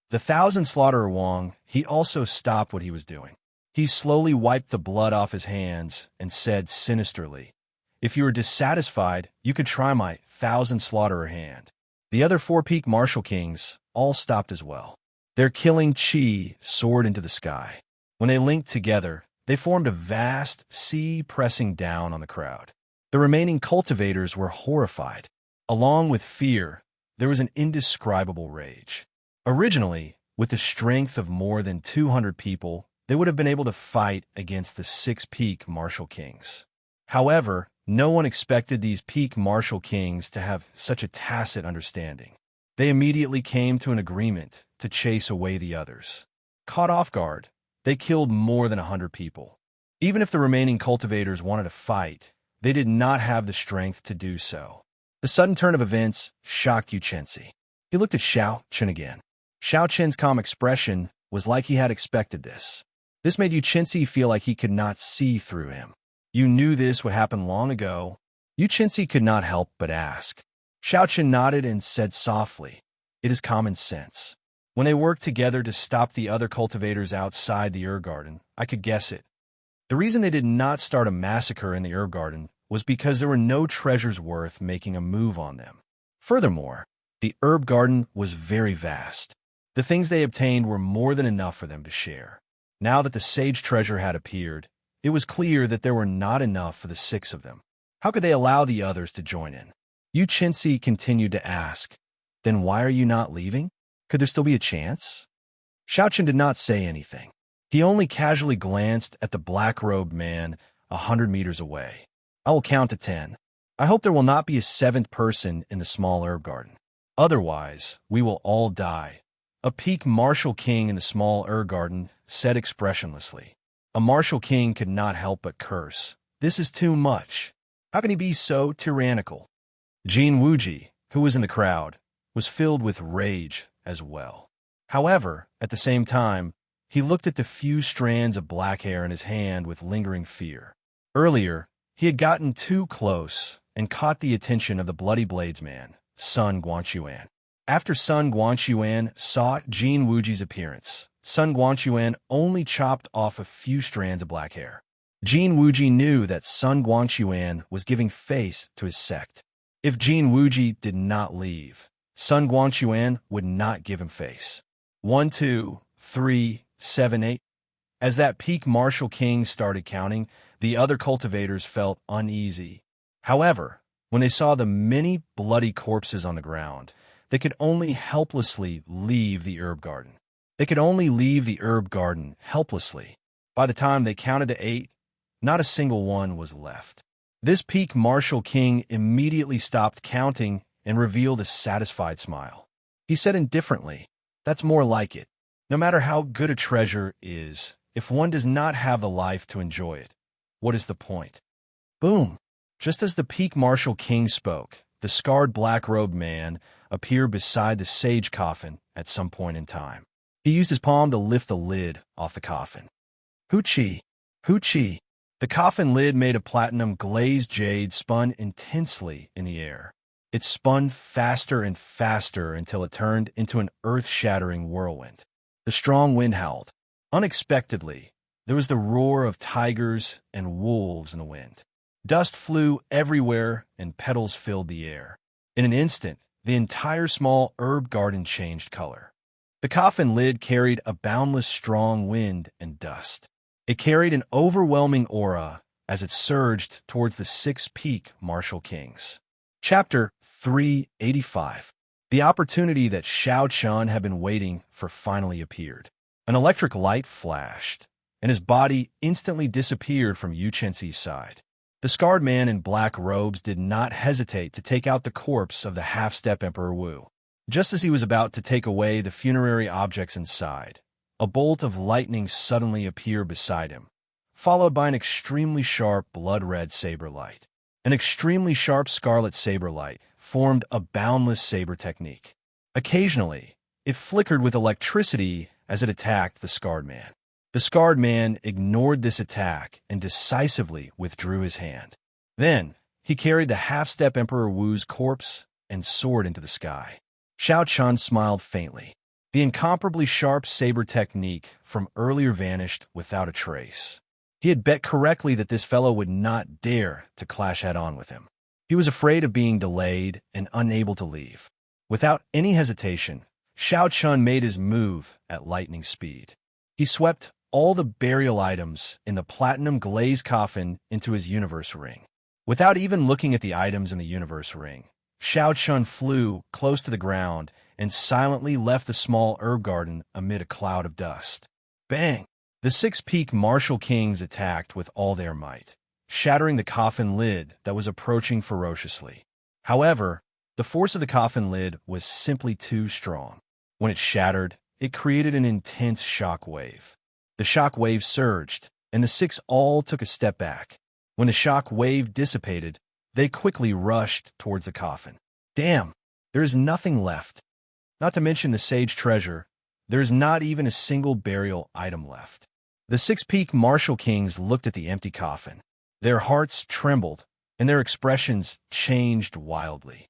The Thousand Slaughterer Wong, he also stopped what he was doing. He slowly wiped the blood off his hands and said sinisterly, "If you are dissatisfied, you could try my Thousand Slaughterer hand." The other 4 peak martial kings all stopped as well. Their killing chi soared into the sky. When they linked together, they formed a vast sea pressing down on the crowd. The remaining cultivators were horrified. Along with fear, there was an indescribable rage. Originally, with the strength of more than 200 people, they would have been able to fight against the 6 peak martial kings. However, no one expected these peak martial kings to have such a tacit understanding. They immediately came to an agreement to chase away the others. Caught off guard, they killed more than 100 people. Even if the remaining cultivators wanted to fight, they did not have the strength to do so. The sudden turn of events shocked Yu Chenzi. He looked at Xiao Chen again. Xiao Chen's calm expression was like he had expected this. This made Yu Chenzi feel like he could not see through him. "You knew this would happen long ago." Yu Chenzi could not help but ask. Xiao Chen nodded and said softly, "It is common sense. When they worked together to stop the other cultivators outside the herb garden, I could guess it. The reason they did not start a massacre in the herb garden was because there were no treasures worth making a move on them. Furthermore, the herb garden was very vast. The things they obtained were more than enough for them to share. Now that the sage treasure had appeared, it was clear that there were not enough for the 6 of them. How could they allow the others to join in?" Yu Chenzi continued to ask, "Then why are you not leaving? Could there still be a chance?" Xiao Chen did not say anything. He only casually glanced at the black-robed man 100 meters away. "I will count to 10. I hope there will not be a 7th person in the small herb garden. Otherwise, we will all die." A peak martial king in the small herb garden said expressionlessly. A martial king could not help but curse. "This is too much. How can he be so tyrannical?" Jin Wuji, who was in the crowd, was filled with rage as well. However, at the same time, he looked at the few strands of black hair in his hand with lingering fear. Earlier, he had gotten too close and caught the attention of the Bloody Bladesman, Sun Guanchuan. After Sun Guanchuan saw Jin Wuji's appearance, Sun Guanchuan only chopped off a few strands of black hair. Jin Wuji knew that Sun Guanchuan was giving face to his sect. If Jin Wuji did not leave, Sun Guanchuan would not give him face. 1, 2, 3, 7, 8. As that peak martial king started counting, the other cultivators felt uneasy. However, when they saw the many bloody corpses on the ground, they could only helplessly leave the herb garden. They could only leave the herb garden helplessly. By the time they counted to 8, not a single one was left. This peak martial king immediately stopped counting and revealed a satisfied smile. He said indifferently, "That's more like it. No matter how good a treasure is, if one does not have the life to enjoy it, what is the point?" Boom! Just as the peak martial king spoke, the scarred black-robed man appeared beside the sage coffin at some point in time. He used his palm to lift the lid off the coffin. Hoochie! Hoochie! The coffin lid made of platinum-glazed jade spun intensely in the air. It spun faster and faster until it turned into an earth-shattering whirlwind. The strong wind howled. Unexpectedly, there was the roar of tigers and wolves in the wind. Dust flew everywhere and petals filled the air. In an instant, the entire small herb garden changed color. The coffin lid carried a boundless strong wind and dust. It carried an overwhelming aura as it surged towards the six-peak martial kings. Chapter 385. The opportunity that Xiao Chun had been waiting for finally appeared. An electric light flashed, and his body instantly disappeared from Yu Chenxi's side. The scarred man in black robes did not hesitate to take out the corpse of the half-step Emperor Wu. Just as he was about to take away the funerary objects inside, a bolt of lightning suddenly appeared beside him, followed by an extremely sharp blood-red saber light. An extremely sharp scarlet saber light formed a boundless saber technique. Occasionally, it flickered with electricity as it attacked the scarred man. The scarred man ignored this attack and decisively withdrew his hand. Then, he carried the half-step Emperor Wu's corpse and soared into the sky. Xiao Chun smiled faintly. The incomparably sharp saber technique from earlier vanished without a trace. He had bet correctly that this fellow would not dare to clash head-on with him. He was afraid of being delayed and unable to leave. Without any hesitation, Xiao Chun made his move at lightning speed. He swept all the burial items in the platinum glazed coffin into his universe ring. Without even looking at the items in the universe ring, Xiao Chun flew close to the ground and silently left the small herb garden amid a cloud of dust. Bang! The six-peak martial kings attacked with all their might, shattering the coffin lid that was approaching ferociously. However, the force of the coffin lid was simply too strong. When it shattered, it created an intense shock wave. The shock wave surged, and the six all took a step back. When the shock wave dissipated, they quickly rushed towards the coffin. Damn, there is nothing left. Not to mention the sage treasure, there is not even a single burial item left. The six-peak martial kings looked at the empty coffin. Their hearts trembled, and their expressions changed wildly.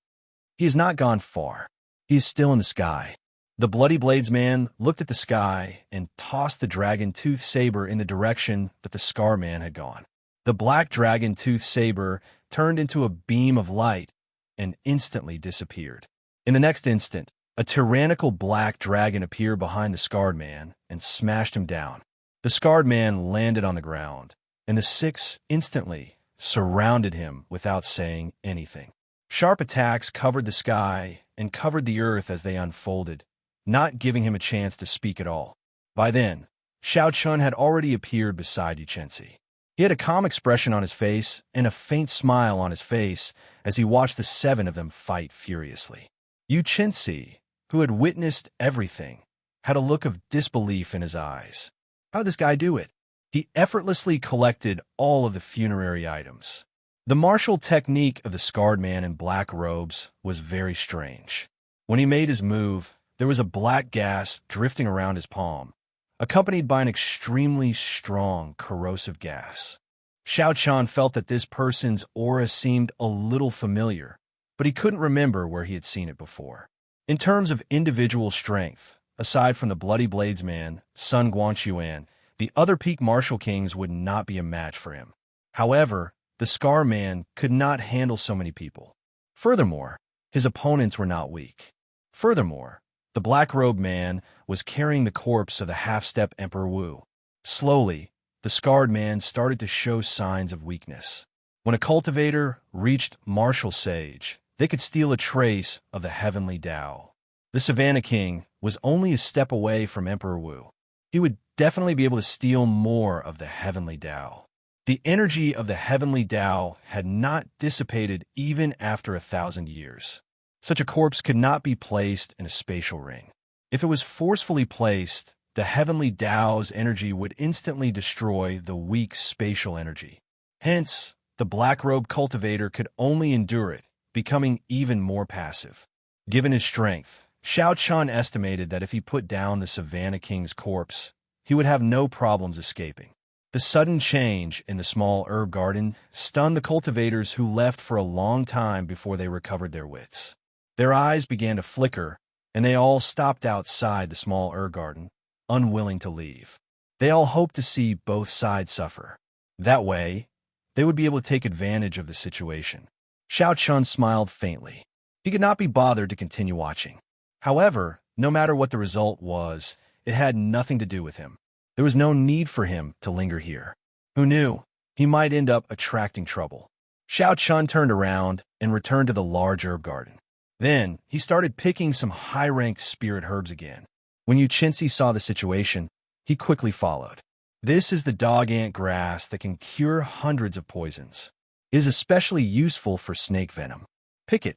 He has not gone far. He is still in the sky. The Bloody Blades man looked at the sky and tossed the dragon-tooth saber in the direction that the Scar man had gone. The black dragon-tooth saber turned into a beam of light and instantly disappeared. In the next instant, a tyrannical black dragon appeared behind the Scarred man and smashed him down. The Scarred man landed on the ground, and the six instantly surrounded him without saying anything. Sharp attacks covered the sky and covered the earth as they unfolded, not giving him a chance to speak at all. By then, Xiao Chun had already appeared beside Yu Chenxi. He had a calm expression on his face and a faint smile on his face as he watched the seven of them fight furiously. Yu Chenxi, who had witnessed everything, had a look of disbelief in his eyes. How did this guy do it? He effortlessly collected all of the funerary items. The martial technique of the scarred man in black robes was very strange. When he made his move, there was a black gas drifting around his palm, accompanied by an extremely strong, corrosive gas. Xiao Chun felt that this person's aura seemed a little familiar, but he couldn't remember where he had seen it before. In terms of individual strength, aside from the Bloody Blades man, Sun Guanchuan, the other peak martial kings would not be a match for him. However, the Scar man could not handle so many people. Furthermore, his opponents were not weak. Furthermore, the black-robed man was carrying the corpse of the half-step Emperor Wu. Slowly, the scarred man started to show signs of weakness. When a cultivator reached martial sage, they could steal a trace of the heavenly Tao. The Savannah King was only a step away from Emperor Wu. He would definitely be able to steal more of the heavenly Tao. The energy of the heavenly Tao had not dissipated even after 1,000 years. Such a corpse could not be placed in a spatial ring. If it was forcefully placed, the heavenly Tao's energy would instantly destroy the weak spatial energy. Hence, the black-robed cultivator could only endure it, becoming even more passive. Given his strength, Xiao Chun estimated that if he put down the Savannah King's corpse, he would have no problems escaping. The sudden change in the small herb garden stunned the cultivators who left for a long time before they recovered their wits. Their eyes began to flicker, and they all stopped outside the small herb garden, unwilling to leave. They all hoped to see both sides suffer. That way, they would be able to take advantage of the situation. Xiao Chun smiled faintly. He could not be bothered to continue watching. However, no matter what the result was, it had nothing to do with him. There was no need for him to linger here. Who knew? He might end up attracting trouble. Xiao Chun turned around and returned to the large herb garden. Then, he started picking some high-ranked spirit herbs again. When Yu Chenxi saw the situation, he quickly followed. This is the dog-ant grass that can cure hundreds of poisons. It is especially useful for snake venom. Pick it.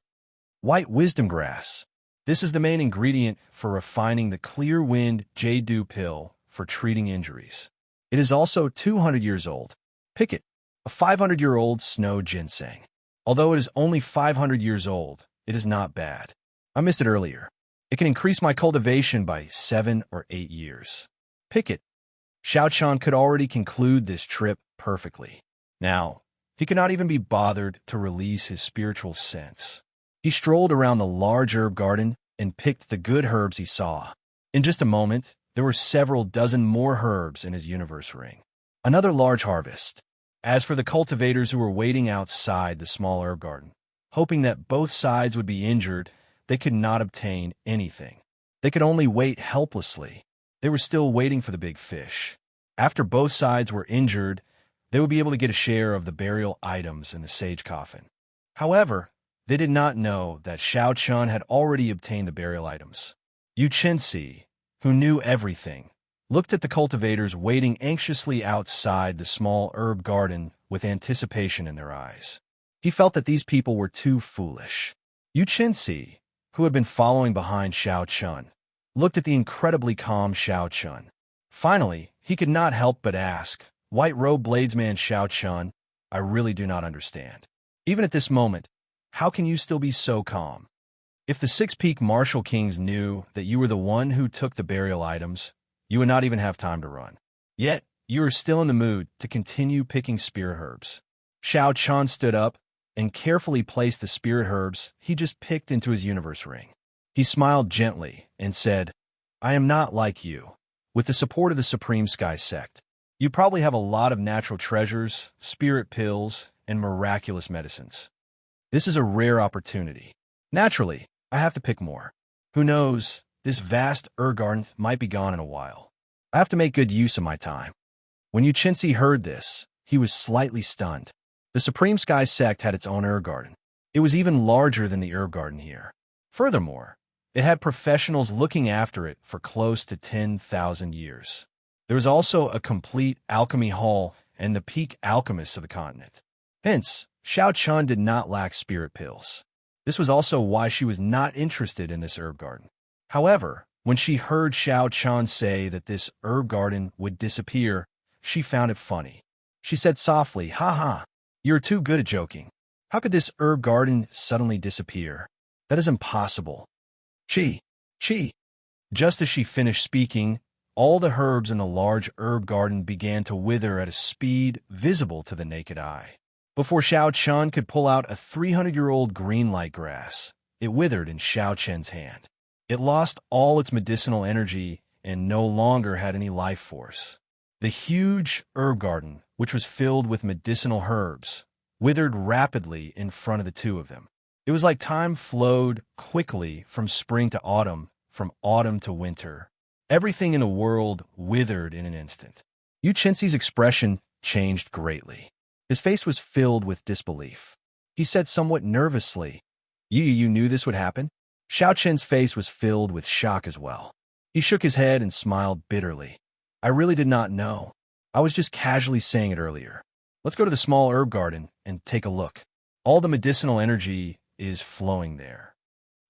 White wisdom grass. This is the main ingredient for refining the clear wind jade dew pill for treating injuries. It is also 200 years old. Pick it. A 500-year-old snow ginseng. Although it is only 500 years old, it is not bad. I missed it earlier. It can increase my cultivation by 7 or 8 years. Pick it. Xiao Chun could already conclude this trip perfectly. Now, he could not even be bothered to release his spiritual sense. He strolled around the large herb garden and picked the good herbs he saw. In just a moment, there were several dozen more herbs in his universe ring. Another large harvest. As for the cultivators who were waiting outside the small herb garden, hoping that both sides would be injured, they could not obtain anything. They could only wait helplessly. They were still waiting for the big fish. After both sides were injured, they would be able to get a share of the burial items in the sage coffin. However, they did not know that Xiao Chun had already obtained the burial items. Yu Chenxi, who knew everything, looked at the cultivators waiting anxiously outside the small herb garden with anticipation in their eyes. He felt that these people were too foolish. Yu Chenxi, who had been following behind Xiao Chun, looked at the incredibly calm Xiao Chun. Finally, he could not help but ask, "White-robed bladesman Xiao Chun, I really do not understand. Even at this moment, how can you still be so calm? If the Six-Peak Martial Kings knew that you were the one who took the burial items, you would not even have time to run. Yet, you are still in the mood to continue picking spirit herbs." Xiao Chun stood up and carefully placed the spirit herbs he just picked into his universe ring. He smiled gently and said, "I am not like you. With the support of the Supreme Sky Sect, you probably have a lot of natural treasures, spirit pills, and miraculous medicines. This is a rare opportunity. Naturally, I have to pick more. Who knows, this vast garden might be gone in a while. I have to make good use of my time." When Yu Chenxi heard this, he was slightly stunned. The Supreme Sky Sect had its own herb garden. It was even larger than the herb garden here. Furthermore, it had professionals looking after it for close to 10,000 years. There was also a complete alchemy hall and the peak alchemists of the continent. Hence, Xiao Chun did not lack spirit pills. This was also why she was not interested in this herb garden. However, when she heard Xiao Chun say that this herb garden would disappear, she found it funny. She said softly, "Ha ha, you're too good at joking. How could this herb garden suddenly disappear? That is impossible." Chi. Just as she finished speaking, all the herbs in the large herb garden began to wither at a speed visible to the naked eye. Before Xiao Chun could pull out a 300-year-old green light grass, it withered in Xiao Chen's hand. It lost all its medicinal energy and no longer had any life force. The huge herb garden, which was filled with medicinal herbs, withered rapidly in front of the two of them. It was like time flowed quickly from spring to autumn, from autumn to winter. Everything in the world withered in an instant. Yu Chenxi's expression changed greatly. His face was filled with disbelief. He said somewhat nervously, You knew this would happen?" Xiao Chen's face was filled with shock as well. He shook his head and smiled bitterly. "I really did not know. I was just casually saying it earlier. Let's go to the small herb garden and take a look. All the medicinal energy is flowing there."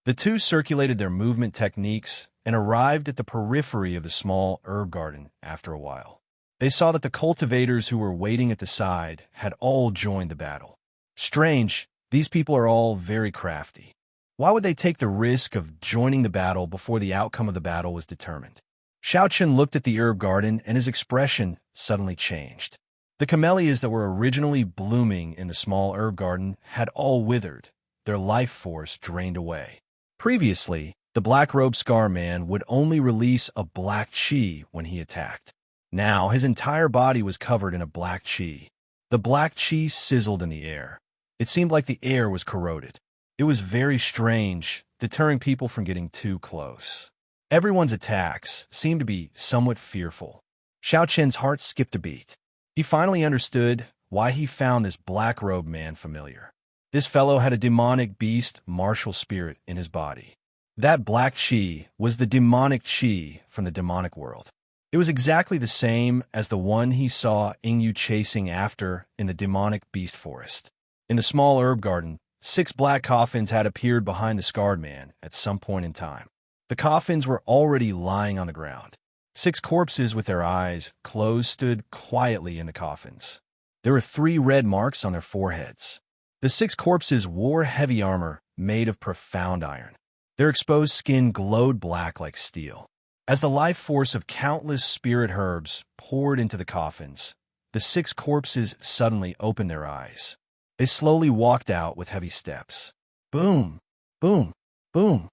The two circulated their movement techniques and arrived at the periphery of the small herb garden after a while. They saw that the cultivators who were waiting at the side had all joined the battle. Strange, these people are all very crafty. Why would they take the risk of joining the battle before the outcome of the battle was determined? Xiao Chen looked at the herb garden and his expression suddenly changed. The camellias that were originally blooming in the small herb garden had all withered, their life force drained away. Previously, the black-robed Scar Man would only release a black chi when he attacked. Now his entire body was covered in a black chi. The black chi sizzled in the air. It seemed like the air was corroded. It was very strange, deterring people from getting too close. Everyone's attacks seemed to be somewhat fearful. Xiao Qian's heart skipped a beat. He finally understood why he found this black-robed man familiar. This fellow had a demonic beast martial spirit in his body. That black chi was the demonic chi from the demonic world. It was exactly the same as the one he saw Ingyu chasing after in the demonic beast forest. In the small herb garden, 6 black coffins had appeared behind the scarred man at some point in time. The coffins were already lying on the ground. 6 corpses with their eyes closed stood quietly in the coffins. There were 3 red marks on their foreheads. The 6 corpses wore heavy armor made of profound iron. Their exposed skin glowed black like steel. As the life force of countless spirit herbs poured into the coffins, the 6 corpses suddenly opened their eyes. They slowly walked out with heavy steps. Boom! Boom! Boom!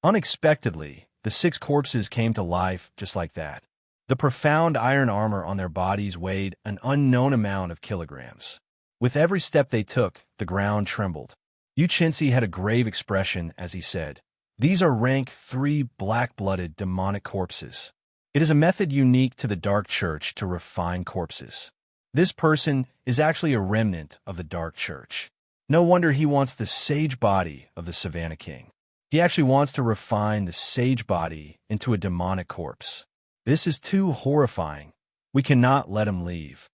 Unexpectedly, the 6 corpses came to life just like that. The profound iron armor on their bodies weighed an unknown amount of kilograms. With every step they took, the ground trembled. Yu Qinzi had a grave expression as he said, "These are rank 3 black-blooded demonic corpses. It is a method unique to the Dark Church to refine corpses. This person is actually a remnant of the Dark Church. No wonder he wants the sage body of the Savannah King. He actually wants to refine the sage body into a demonic corpse. This is too horrifying. We cannot let him leave."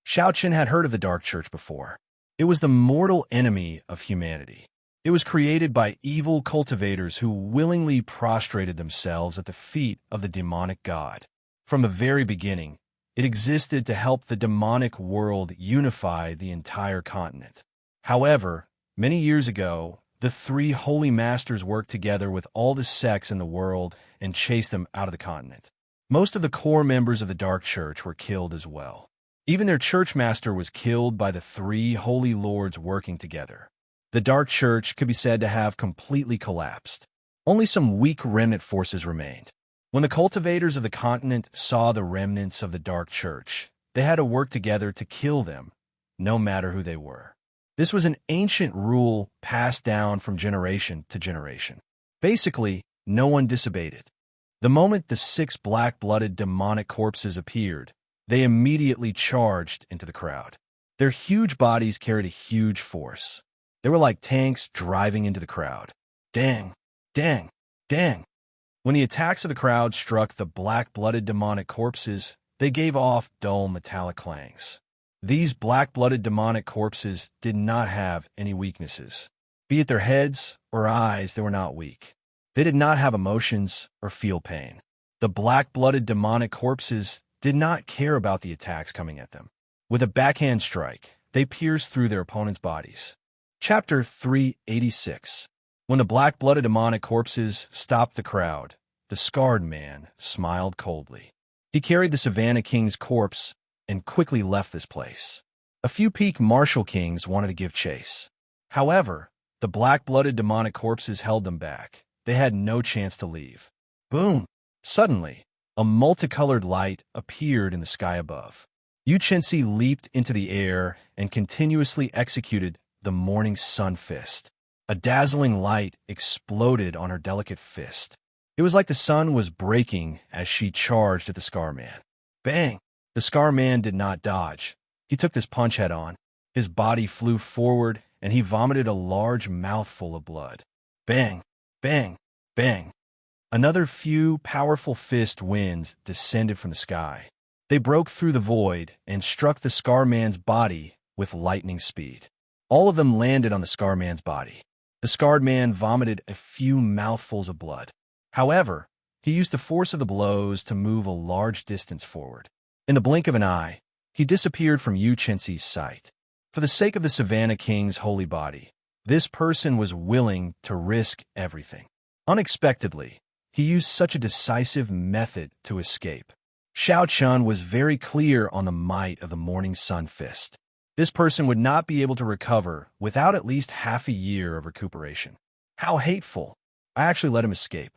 Xiao Qian had heard of the Dark Church before. It was the mortal enemy of humanity. It was created by evil cultivators who willingly prostrated themselves at the feet of the demonic god. From the very beginning, it existed to help the demonic world unify the entire continent. However, many years ago, the 3 holy masters worked together with all the sects in the world and chased them out of the continent. Most of the core members of the Dark Church were killed as well. Even their church master was killed by the 3 holy lords working together. The Dark Church could be said to have completely collapsed. Only some weak remnant forces remained. When the cultivators of the continent saw the remnants of the Dark Church, they had to work together to kill them, no matter who they were. This was an ancient rule passed down from generation to generation. Basically, no one disobeyed it. The moment the 6 black-blooded demonic corpses appeared, they immediately charged into the crowd. Their huge bodies carried a huge force. They were like tanks driving into the crowd. Dang! Dang! Dang! When the attacks of the crowd struck the black-blooded demonic corpses, they gave off dull metallic clangs. These black-blooded demonic corpses did not have any weaknesses. Be it their heads or eyes, they were not weak. They did not have emotions or feel pain. The black-blooded demonic corpses did not care about the attacks coming at them. With a backhand strike, they pierced through their opponents' bodies. Chapter 386. When the black-blooded demonic corpses stopped the crowd, the scarred man smiled coldly. He carried the Savannah King's corpse and quickly left this place. A few peak martial kings wanted to give chase. However, the black-blooded demonic corpses held them back. They had no chance to leave. Boom! Suddenly, a multicolored light appeared in the sky above. Yu Qinzi leaped into the air and continuously executed the morning sun fist. A dazzling light exploded on her delicate fist. It was like the sun was breaking as she charged at the Scar Man. Bang! The Scar Man did not dodge. He took this punch head-on. His body flew forward, and he vomited a large mouthful of blood. Bang! Bang! Bang! Another few powerful fist winds descended from the sky. They broke through the void and struck the Scar Man's body with lightning speed. All of them landed on the Scar Man's body. The Scarred Man vomited a few mouthfuls of blood. However, he used the force of the blows to move a large distance forward. In the blink of an eye, he disappeared from Yu Qinzi's sight. For the sake of the Savannah King's holy body, this person was willing to risk everything. Unexpectedly, he used such a decisive method to escape. Xiao Qian was very clear on the might of the morning sun fist. This person would not be able to recover without at least half a year of recuperation. How hateful! I actually let him escape.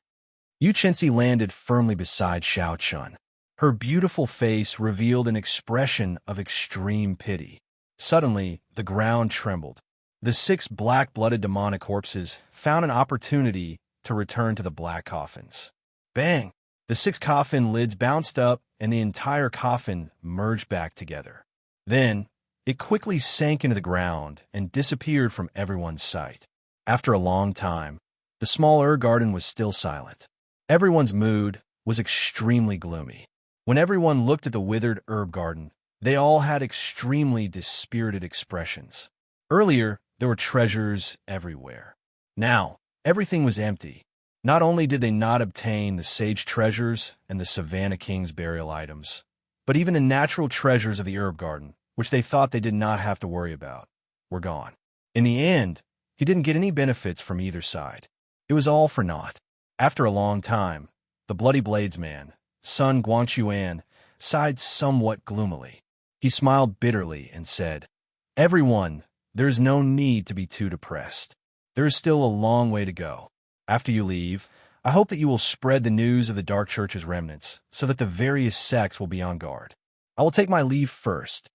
Yu Qinzi landed firmly beside Xiao Qian. Her beautiful face revealed an expression of extreme pity. Suddenly, the ground trembled. The 6 black-blooded demonic corpses found an opportunity to return to the black coffins. Bang! The 6 coffin lids bounced up, and the entire coffin merged back together. Then, it quickly sank into the ground and disappeared from everyone's sight. After a long time, the small garden was still silent. Everyone's mood was extremely gloomy. When everyone looked at the withered herb garden, they all had extremely dispirited expressions. Earlier, there were treasures everywhere. Now, everything was empty. Not only did they not obtain the sage treasures and the Savannah King's burial items, but even the natural treasures of the herb garden, which they thought they did not have to worry about, were gone. In the end, he didn't get any benefits from either side. It was all for naught. After a long time, the Bloody Bladesman, Sun Guangchuan, sighed somewhat gloomily. He smiled bitterly and said, "Everyone, there is no need to be too depressed. There is still a long way to go. After you leave, I hope that you will spread the news of the Dark Church's remnants so that the various sects will be on guard. I will take my leave first."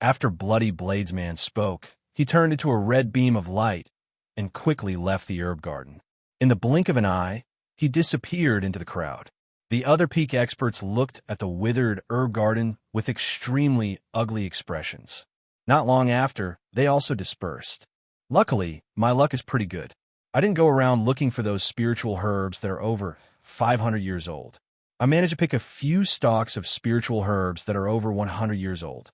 After Bloody Bladesman spoke, he turned into a red beam of light and quickly left the herb garden. In the blink of an eye, he disappeared into the crowd. The other peak experts looked at the withered herb garden with extremely ugly expressions. Not long after, they also dispersed. Luckily, my luck is pretty good. I didn't go around looking for those spiritual herbs that are over 500 years old. I managed to pick a few stalks of spiritual herbs that are over 100 years old.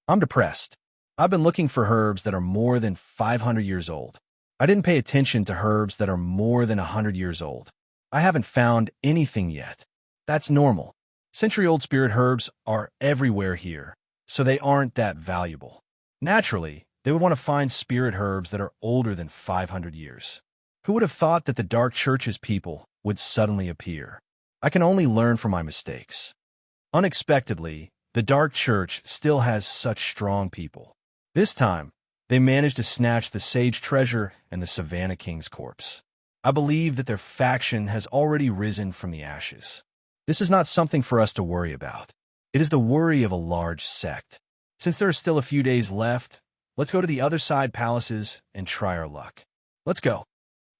I'm depressed. I've been looking for herbs that are more than 500 years old. I didn't pay attention to herbs that are more than 100 years old. I haven't found anything yet. That's normal. Century-old spirit herbs are everywhere here, so they aren't that valuable. Naturally, they would want to find spirit herbs that are older than 500 years. Who would have thought that the Dark Church's people would suddenly appear? I can only learn from my mistakes. Unexpectedly, the Dark Church still has such strong people. This time, they managed to snatch the sage treasure and the Savannah King's corpse. I believe that their faction has already risen from the ashes. This is not something for us to worry about. It is the worry of a large sect. Since there are still a few days left, let's go to the other side palaces and try our luck. Let's go.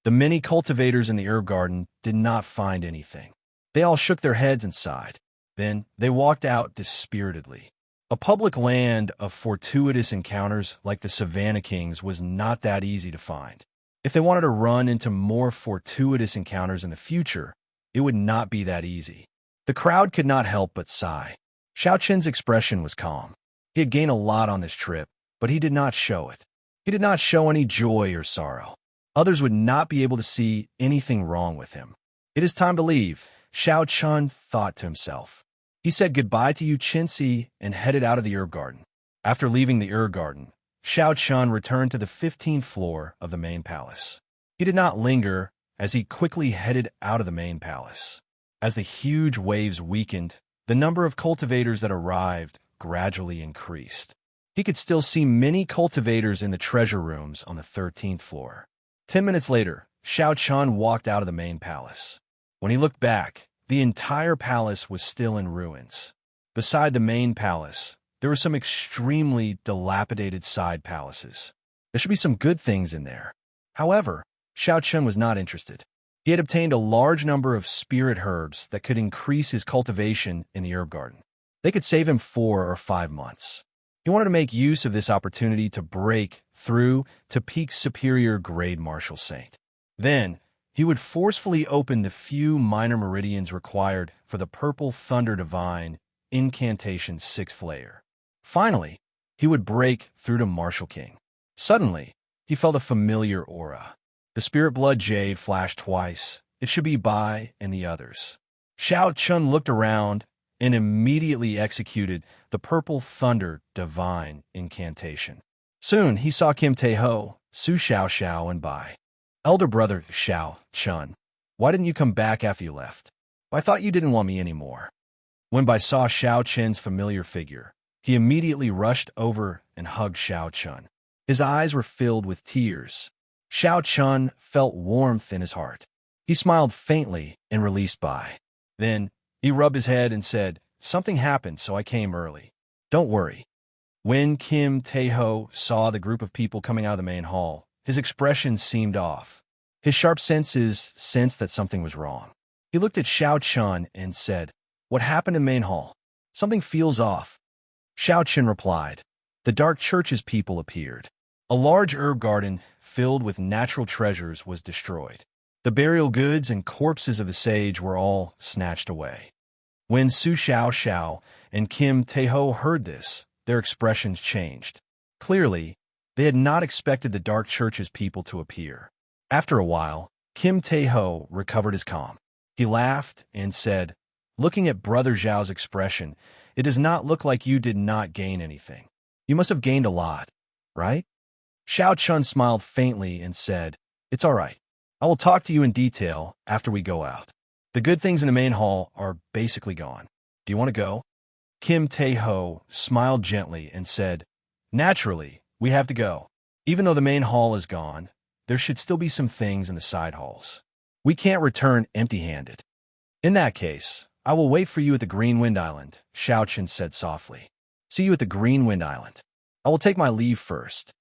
The many cultivators in the herb garden did not find anything. They all shook their heads and sighed. Then they walked out dispiritedly. A public land of fortuitous encounters like the Savannah Kings was not that easy to find. If they wanted to run into more fortuitous encounters in the future, it would not be that easy. The crowd could not help but sigh. Xiao Qin's expression was calm. He had gained a lot on this trip, but he did not show it. He did not show any joy or sorrow. Others would not be able to see anything wrong with him. It is time to leave, Xiao Qin thought to himself. He said goodbye to Yu Qinsi and headed out of the herb garden. After leaving the herb garden, Xiao Qin returned to the 15th floor of the main palace. He did not linger as he quickly headed out of the main palace. As the huge waves weakened, the number of cultivators that arrived gradually increased. He could still see many cultivators in the treasure rooms on the 13th floor. 10 minutes later, Xiao Qin walked out of the main palace. When he looked back, the entire palace was still in ruins. Beside the main palace, there were some extremely dilapidated side palaces. There should be some good things in there. However, Xiao Qin was not interested. He had obtained a large number of spirit herbs that could increase his cultivation in the herb garden. They could save him 4 or 5 months. He wanted to make use of this opportunity to break through to peak superior grade martial saint. Then, he would forcefully open the few minor meridians required for the Purple Thunder Divine Incantation 6th layer. Finally, he would break through to Martial King. Suddenly, he felt a familiar aura. The Spirit Blood Jade flashed twice. It should be Bai and the others. Xiao Qin looked around and immediately executed the Purple Thunder Divine Incantation. Soon, he saw Kim Tae-ho, Su Xiao, and Bai. Elder brother Xiao Qin, why didn't you come back after you left? I thought you didn't want me anymore. When Bai saw Xiao Qin's familiar figure, he immediately rushed over and hugged Xiao Qin. His eyes were filled with tears. Xiao Qin felt warmth in his heart. He smiled faintly and released Bai. Then, he rubbed his head and said, Something happened, so I came early. Don't worry. When Kim Tae-ho saw the group of people coming out of the main hall, his expression seemed off. His sharp senses sensed that something was wrong. He looked at Xiao Chun and said, "What happened in main hall? Something feels off." Xiao Chun replied, "The Dark Church's people appeared. A large herb garden filled with natural treasures was destroyed. The burial goods and corpses of the sage were all snatched away." When Su Xiao Xiao and Kim Tae-ho heard this, their expressions changed. Clearly, they had not expected the Dark Church's people to appear. After a while, Kim Tae-ho recovered his calm. He laughed and said, "Looking at Brother Zhao's expression, it does not look like you did not gain anything. You must have gained a lot, right?" Xiao Chun smiled faintly and said, "It's all right. I will talk to you in detail after we go out. The good things in the main hall are basically gone. Do you want to go?" Kim Tae-ho smiled gently and said, "Naturally, we have to go. Even though the main hall is gone, there should still be some things in the side halls. We can't return empty-handed." "In that case, I will wait for you at the Green Wind Island," Xiao Chun said softly. "See you at the Green Wind Island. I will take my leave first."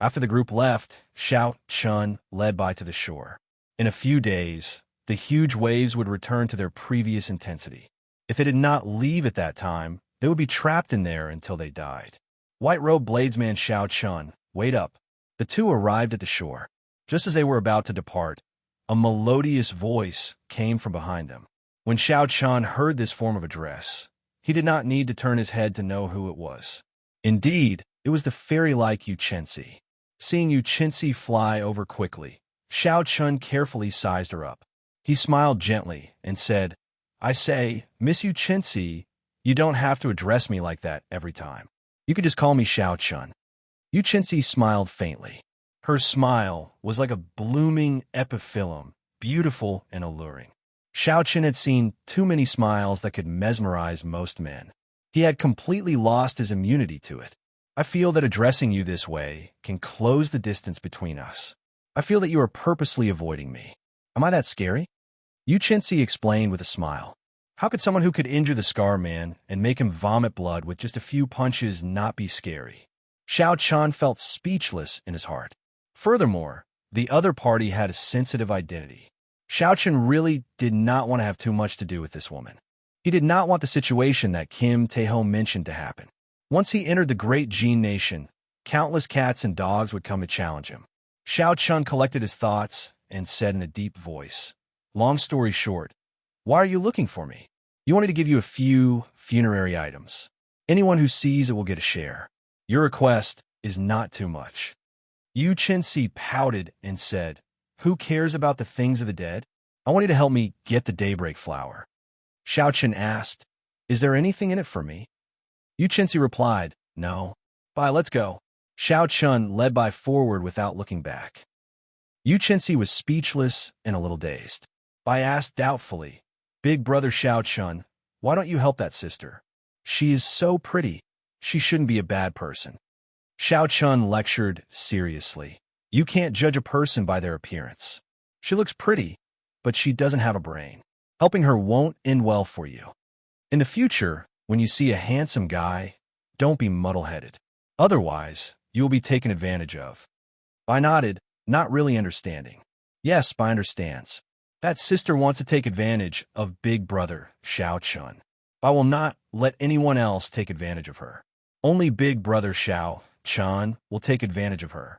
After the group left, Xiao Chun led by to the shore. In a few days, the huge waves would return to their previous intensity. If they did not leave at that time, they would be trapped in there until they died. White-robed bladesman Xiao Chun, wait up. The two arrived at the shore. Just as they were about to depart, a melodious voice came from behind them. When Xiao Chun heard this form of address, he did not need to turn his head to know who it was. Indeed, it was the fairy-like Yu Chensi. Seeing Yu Chensi fly over quickly, Xiao Chun carefully sized her up. He smiled gently and said, "I say, Miss Yu Chensi, you don't have to address me like that every time. You could just call me Xiao Chun." Yu Chensi smiled faintly. Her smile was like a blooming epiphyllum, beautiful and alluring. Xiao Chun had seen too many smiles that could mesmerize most men. He had completely lost his immunity to it. "I feel that addressing you this way can close the distance between us. I feel that you are purposely avoiding me. Am I that scary?" Yu Chensi explained with a smile. How could someone who could injure the Scar Man and make him vomit blood with just a few punches not be scary? Xiao Chun felt speechless in his heart. Furthermore, the other party had a sensitive identity. Xiao Chun really did not want to have too much to do with this woman. He did not want the situation that Kim Tae-ho mentioned to happen. Once he entered the Great Jin Nation, countless cats and dogs would come to challenge him. Xiao Chun collected his thoughts and said in a deep voice, "Long story short, why are you looking for me? You want me to give you a few funerary items. Anyone who sees it will get a share. Your request is not too much." Yu Chensi pouted and said, "Who cares about the things of the dead? I want you to help me get the daybreak flower." Xiao Chun asked, "Is there anything in it for me?" Yu Chensi replied, "No. Bye, let's go." Xiao Chun led by forward without looking back. Yu Chensi was speechless and a little dazed. Bai asked doubtfully, "Big brother Xiao Chun, why don't you help that sister? She is so pretty. She shouldn't be a bad person." Xiao Chun lectured seriously. "You can't judge a person by their appearance. She looks pretty, but she doesn't have a brain. Helping her won't end well for you. In the future, when you see a handsome guy, don't be muddle-headed. Otherwise, you will be taken advantage of." Bai nodded, not really understanding. Yes, Bai understands. That sister wants to take advantage of big brother Xiao Chun. Bai will not let anyone else take advantage of her. Only big brother Xiao Chun will take advantage of her.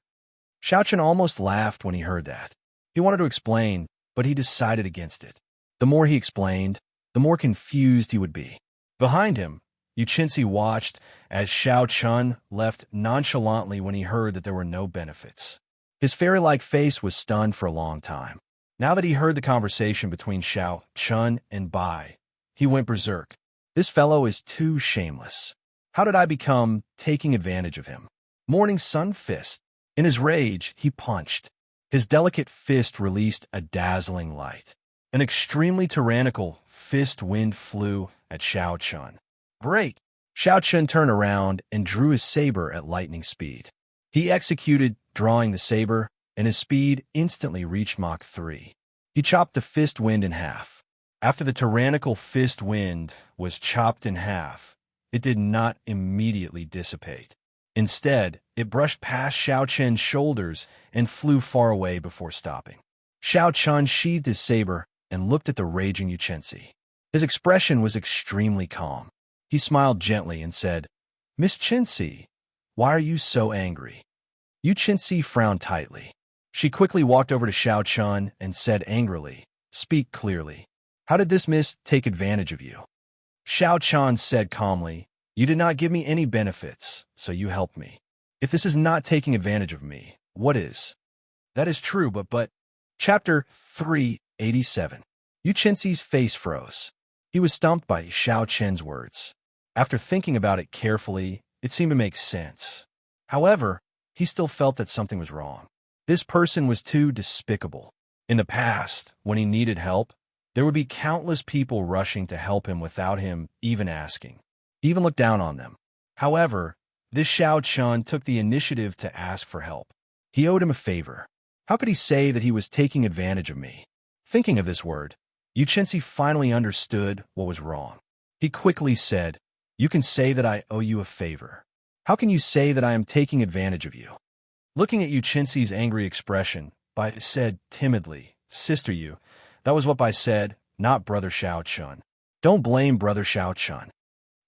Xiao Chun almost laughed when he heard that. He wanted to explain, but he decided against it. The more he explained, the more confused he would be. Behind him, Yu Chensi watched as Xiao Chun left nonchalantly when he heard that there were no benefits. His fairy-like face was stunned for a long time. Now that he heard the conversation between Xiao Chun and Bai, he went berserk. This fellow is too shameless. How did I become taking advantage of him? Morning sun fist. In his rage, he punched. His delicate fist released a dazzling light. An extremely tyrannical fist wind flew at Xiao Chun. Break! Xiao Chun turned around and drew his saber at lightning speed. He executed, drawing the saber, and his speed instantly reached Mach 3. He chopped the fist wind in half. After the tyrannical fist wind was chopped in half, it did not immediately dissipate. Instead, it brushed past Xiao Chen's shoulders and flew far away before stopping. Xiao Chen sheathed his saber and looked at the raging Yuchensi. His expression was extremely calm. He smiled gently and said, "Miss Chensi, why are you so angry?" Yuchensi frowned tightly. She quickly walked over to Xiao Chen and said angrily, "Speak clearly. How did this miss take advantage of you?" Xiao Chen said calmly, "You did not give me any benefits, so you helped me. If this is not taking advantage of me, what is?" "That is true, but... Chapter 387. Yuchensi's face froze. He was stumped by Xiao Chen's words. After thinking about it carefully, it seemed to make sense. However, he still felt that something was wrong. This person was too despicable. In the past, when he needed help, there would be countless people rushing to help him without him even asking. He even looked down on them. However, this Xiao Chen took the initiative to ask for help. He owed him a favor. How could he say that he was taking advantage of me? Thinking of this word, Yuchensi finally understood what was wrong. He quickly said, "You can say that I owe you a favor. How can you say that I am taking advantage of you?" Looking at Yuchensi's angry expression, Bai said timidly, "Sister Yu, that was what Bai said, not Brother Xiao Chen. Don't blame Brother Xiao Chen."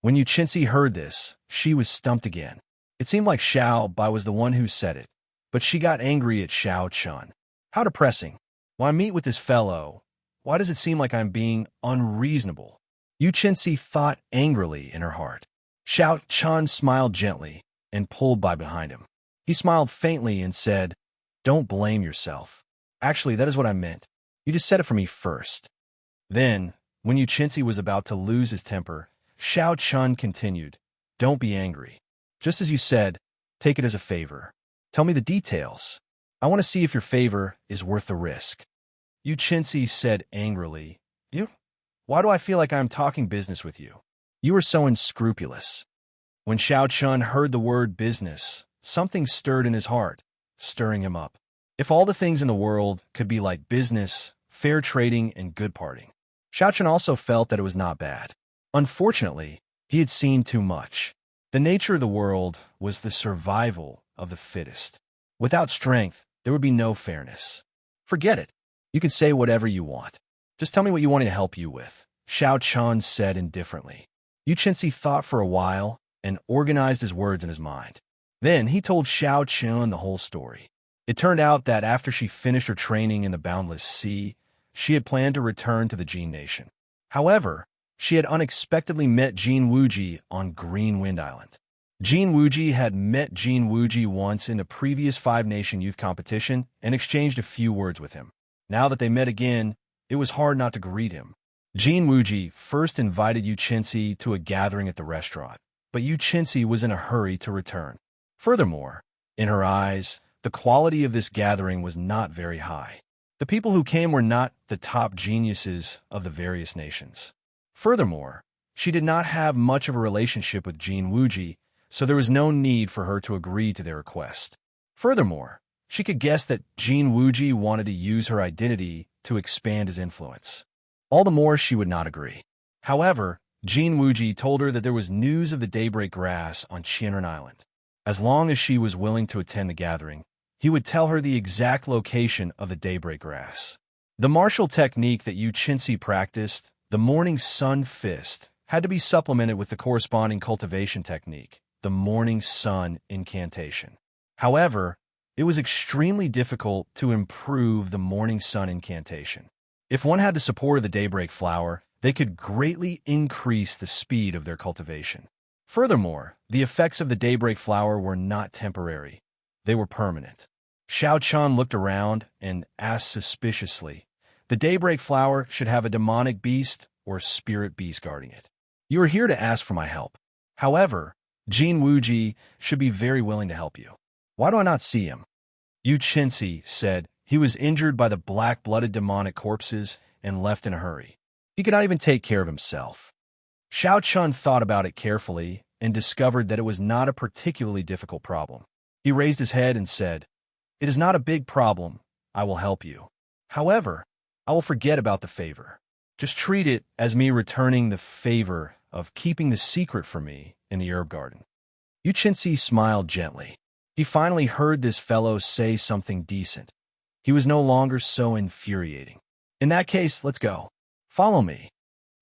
When Yuchensi heard this, she was stumped again. It seemed like Xiao Bai was the one who said it, but she got angry at Xiao Chen. How depressing. When I meet with this fellow, why does it seem like I'm being unreasonable? Yuchensi thought angrily in her heart. Xiao Chen smiled gently and pulled Bai behind him. He smiled faintly and said, "Don't blame yourself. Actually, that is what I meant. You just said it for me first." Then, when Yuchensi was about to lose his temper, Xiao Chen continued, "Don't be angry. Just as you said, take it as a favor. Tell me the details. I want to see if your favor is worth the risk." Yuchensi said angrily, "You? Why do I feel like I am talking business with you? You are so unscrupulous." When Xiao Chen heard the word business, something stirred in his heart, stirring him up. If all the things in the world could be like business, fair trading, and good parting. Xiao Chen also felt that it was not bad. Unfortunately, he had seen too much. The nature of the world was the survival of the fittest. Without strength, there would be no fairness. Forget it. You can say whatever you want. Just tell me what you want me to help you with, Xiao Chen said indifferently. Yuchensi thought for a while and organized his words in his mind. Then he told Xiao Chen the whole story. It turned out that after she finished her training in the Boundless Sea, she had planned to return to the Jin Nation. However, she had unexpectedly met Jin Wuji on Green Wind Island. Jin Wuji had met Jin Wuji once in the previous Five-Nation Youth Competition and exchanged a few words with him. Now that they met again, it was hard not to greet him. Jin Wuji first invited Yuchensi to a gathering at the restaurant, but Yuchensi was in a hurry to return. Furthermore, in her eyes, the quality of this gathering was not very high. The people who came were not the top geniuses of the various nations. Furthermore, she did not have much of a relationship with Jin Wuji, so there was no need for her to agree to their request. Furthermore, she could guess that Jin Wuji wanted to use her identity to expand his influence. All the more she would not agree. However, Jin Wuji told her that there was news of the Daybreak Grass on Qianren Island. As long as she was willing to attend the gathering, he would tell her the exact location of the Daybreak Grass. The martial technique that Yuchensi practiced, the Morning Sun Fist, had to be supplemented with the corresponding cultivation technique, the Morning Sun Incantation. However, it was extremely difficult to improve the Morning Sun Incantation. If one had the support of the Daybreak Flower, they could greatly increase the speed of their cultivation. Furthermore, the effects of the Daybreak Flower were not temporary. They were permanent. Xiao Chen looked around and asked suspiciously, "The Daybreak Flower should have a demonic beast or spirit beast guarding it. You are here to ask for my help. However, Jin Wuji should be very willing to help you. Why do I not see him?" Yuchensi said he was injured by the black-blooded demonic corpses and left in a hurry. He could not even take care of himself. Xiao Chen thought about it carefully and discovered that it was not a particularly difficult problem. He raised his head and said, "It is not a big problem. I will help you. However, I will forget about the favor. Just treat it as me returning the favor of keeping the secret from me in the herb garden. Yuchinsi smiled gently. He finally heard this fellow say something decent. He was no longer so infuriating. In that case, let's go. Follow me.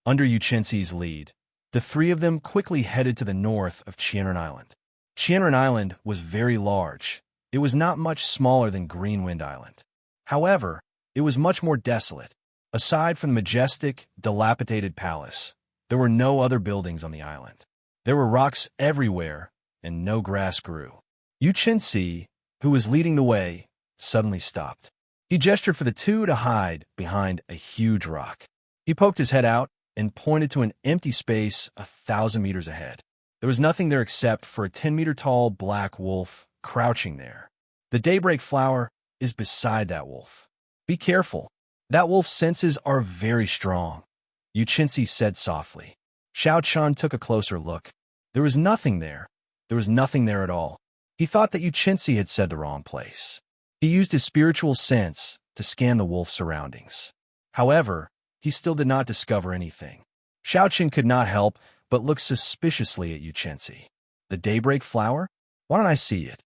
Under Yuchinsi's lead, the three of them quickly headed to the north of Qianren Island. Qianren Island was very large. It was not much smaller than Greenwind Island. However, it was much more desolate. Aside from the majestic, dilapidated palace, there were no other buildings on the island. There were rocks everywhere, and no grass grew. Yuchinsi, who was leading the way, suddenly stopped. He gestured for the two to hide behind a huge rock. He poked his head out and pointed to an empty space 1,000 meters ahead. There was nothing there except for a 10-meter-tall black wolf crouching there. The daybreak flower is beside that wolf. Be careful. That wolf's senses are very strong, Yuchinsi said softly. Xiao Chun took a closer look. There was nothing there. There was nothing there at all. He thought that Yuchinsi had said the wrong place. He used his spiritual sense to scan the wolf's surroundings. However, he still did not discover anything. Xiao Chun could not help but look suspiciously at Yuchinsi. The daybreak flower? Why don't I see it?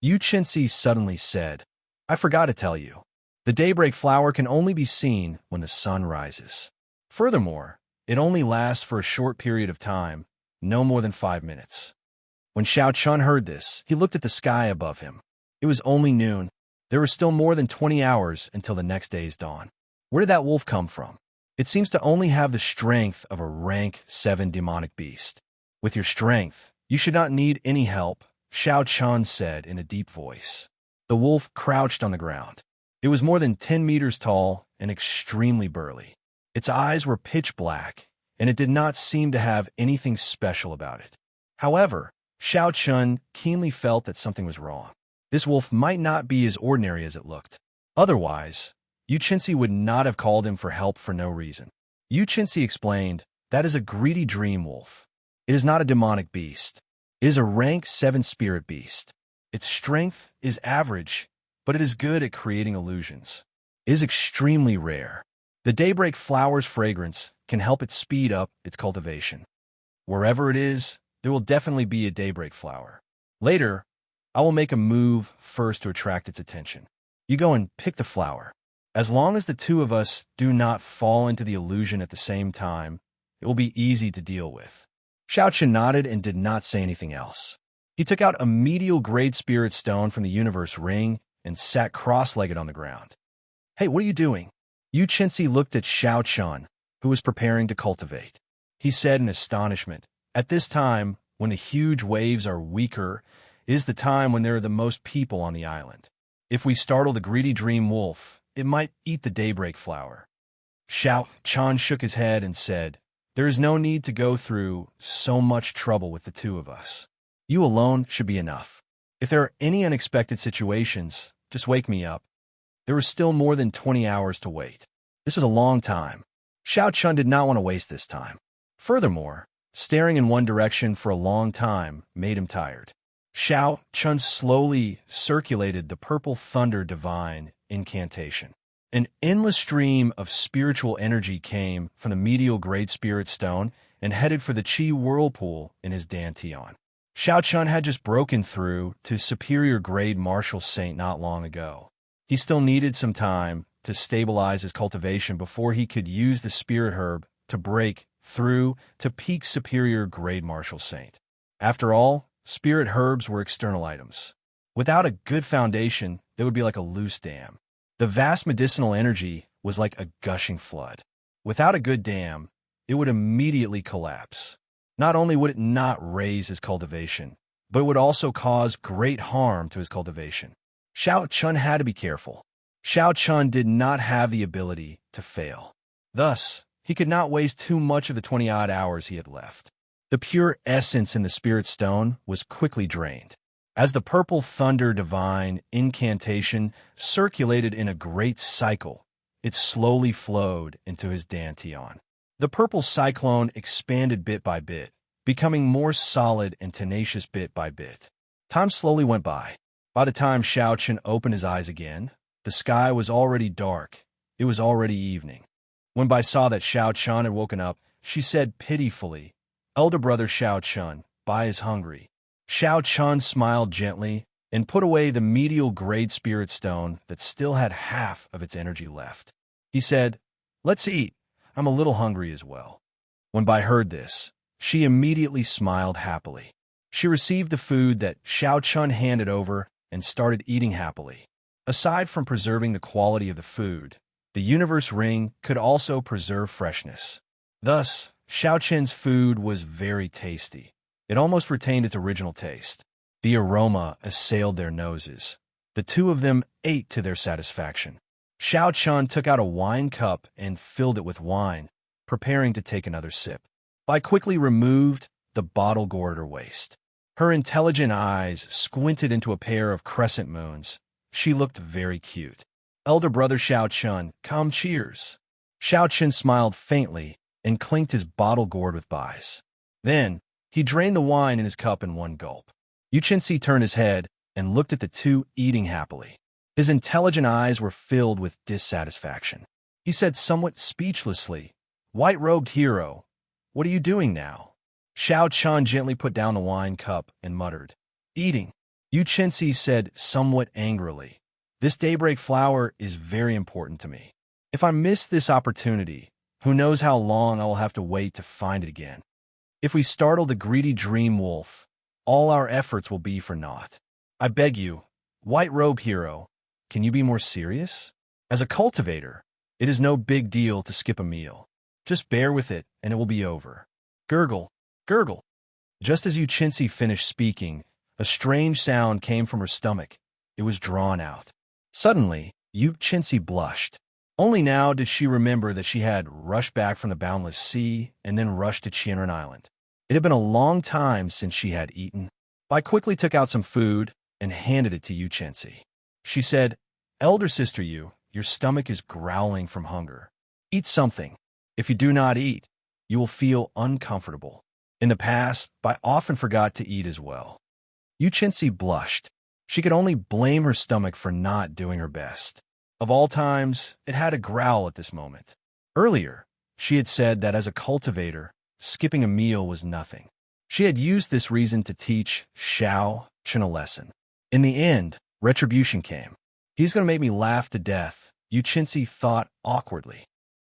Yuchinsi suddenly said, I forgot to tell you. The daybreak flower can only be seen when the sun rises. Furthermore, it only lasts for a short period of time, no more than 5 minutes. When Xiao Chun heard this, he looked at the sky above him. It was only noon. There were still more than 20 hours until the next day's dawn. Where did that wolf come from? It seems to only have the strength of a rank 7 demonic beast. With your strength, you should not need any help, Xiao Chun said in a deep voice. The wolf crouched on the ground. It was more than 10 meters tall and extremely burly. Its eyes were pitch black, and it did not seem to have anything special about it. However, Xiao Chun keenly felt that something was wrong. This wolf might not be as ordinary as it looked. Otherwise, Yuchinsi would not have called him for help for no reason. Yuchinsi explained, that is a greedy dream wolf. It is not a demonic beast. It is a rank 7 spirit beast. Its strength is average, but it is good at creating illusions. It is extremely rare. The daybreak flower's fragrance can help it speed up its cultivation. Wherever it is, there will definitely be a daybreak flower. Later, I will make a move first to attract its attention. You go and pick the flower. As long as the two of us do not fall into the illusion at the same time, it will be easy to deal with. Xiao Chun nodded and did not say anything else. He took out a medial grade spirit stone from the universe ring and sat cross-legged on the ground. Hey, what are you doing? Yuchinsi looked at Xiao Chun, who was preparing to cultivate. He said in astonishment, at this time, when the huge waves are weaker, is the time when there are the most people on the island. If we startle the greedy dream wolf, it might eat the daybreak flower. Xiao Chun shook his head and said, there is no need to go through so much trouble with the two of us. You alone should be enough. If there are any unexpected situations, just wake me up. There was still more than 20 hours to wait. This was a long time. Xiao Chun did not want to waste this time. Furthermore, staring in one direction for a long time made him tired. Xiao Chun slowly circulated the purple thunder divine incantation. An endless stream of spiritual energy came from the medial grade spirit stone and headed for the Qi whirlpool in his dantian. Xiao Chun had just broken through to superior grade martial saint not long ago. He still needed some time to stabilize his cultivation before he could use the spirit herb to break through to peak superior grade martial saint. After all, spirit herbs were external items. Without a good foundation, they would be like a loose dam. The vast medicinal energy was like a gushing flood. Without a good dam, it would immediately collapse. Not only would it not raise his cultivation, but it would also cause great harm to his cultivation. Xiao Chun had to be careful. Xiao Chun did not have the ability to fail. Thus, he could not waste too much of the 20-odd hours he had left. The pure essence in the spirit stone was quickly drained. As the purple thunder divine incantation circulated in a great cycle, it slowly flowed into his dantian. The purple cyclone expanded bit by bit, becoming more solid and tenacious bit by bit. Time slowly went by. By the time Xiao Chun opened his eyes again, the sky was already dark. It was already evening. When Bai saw that Xiao Chun had woken up, she said pitifully, "Elder brother Xiao Chun, Bai is hungry." Xiao Chun smiled gently and put away the medial grade spirit stone that still had half of its energy left. He said, "Let's eat. I'm a little hungry as well." When Bai heard this, she immediately smiled happily. She received the food that Xiao Chun handed over and started eating happily. Aside from preserving the quality of the food, the universe ring could also preserve freshness. Thus, Xiao Chun's food was very tasty. It almost retained its original taste. The aroma assailed their noses. The two of them ate to their satisfaction. Xiao Chun took out a wine cup and filled it with wine, preparing to take another sip. Bai quickly removed the bottle gourd at her waist. Her intelligent eyes squinted into a pair of crescent moons. She looked very cute. "Elder brother Xiao Chun, come cheers." Xiao Chun smiled faintly and clinked his bottle gourd with Bai's. Then, he drained the wine in his cup in one gulp. Yu Chenxi turned his head and looked at the two eating happily. His intelligent eyes were filled with dissatisfaction. He said somewhat speechlessly, "White-robed hero, what are you doing now?" Xiao Chun gently put down the wine cup and muttered, "Eating." Yu Chenxi said somewhat angrily, "This daybreak flower is very important to me. If I miss this opportunity, who knows how long I will have to wait to find it again. If we startle the greedy dream wolf, all our efforts will be for naught. I beg you, white-robe hero, can you be more serious? As a cultivator, it is no big deal to skip a meal. Just bear with it and it will be over." Gurgle, gurgle. Just as Yu Chenxi finished speaking, a strange sound came from her stomach. It was drawn out. Suddenly, Yu Chenxi blushed. Only now did she remember that she had rushed back from the boundless sea and then rushed to Qianren Island. It had been a long time since she had eaten. Bai quickly took out some food and handed it to Yu Chenxi. She said, "Elder sister Yu, your stomach is growling from hunger. Eat something. If you do not eat, you will feel uncomfortable." In the past, Bai often forgot to eat as well. Yu Chenxi blushed. She could only blame her stomach for not doing her best. Of all times, it had a growl at this moment. Earlier, she had said that as a cultivator, skipping a meal was nothing. She had used this reason to teach Xiao Chun a lesson. In the end, retribution came. "He's going to make me laugh to death," Yu Chenxi thought awkwardly.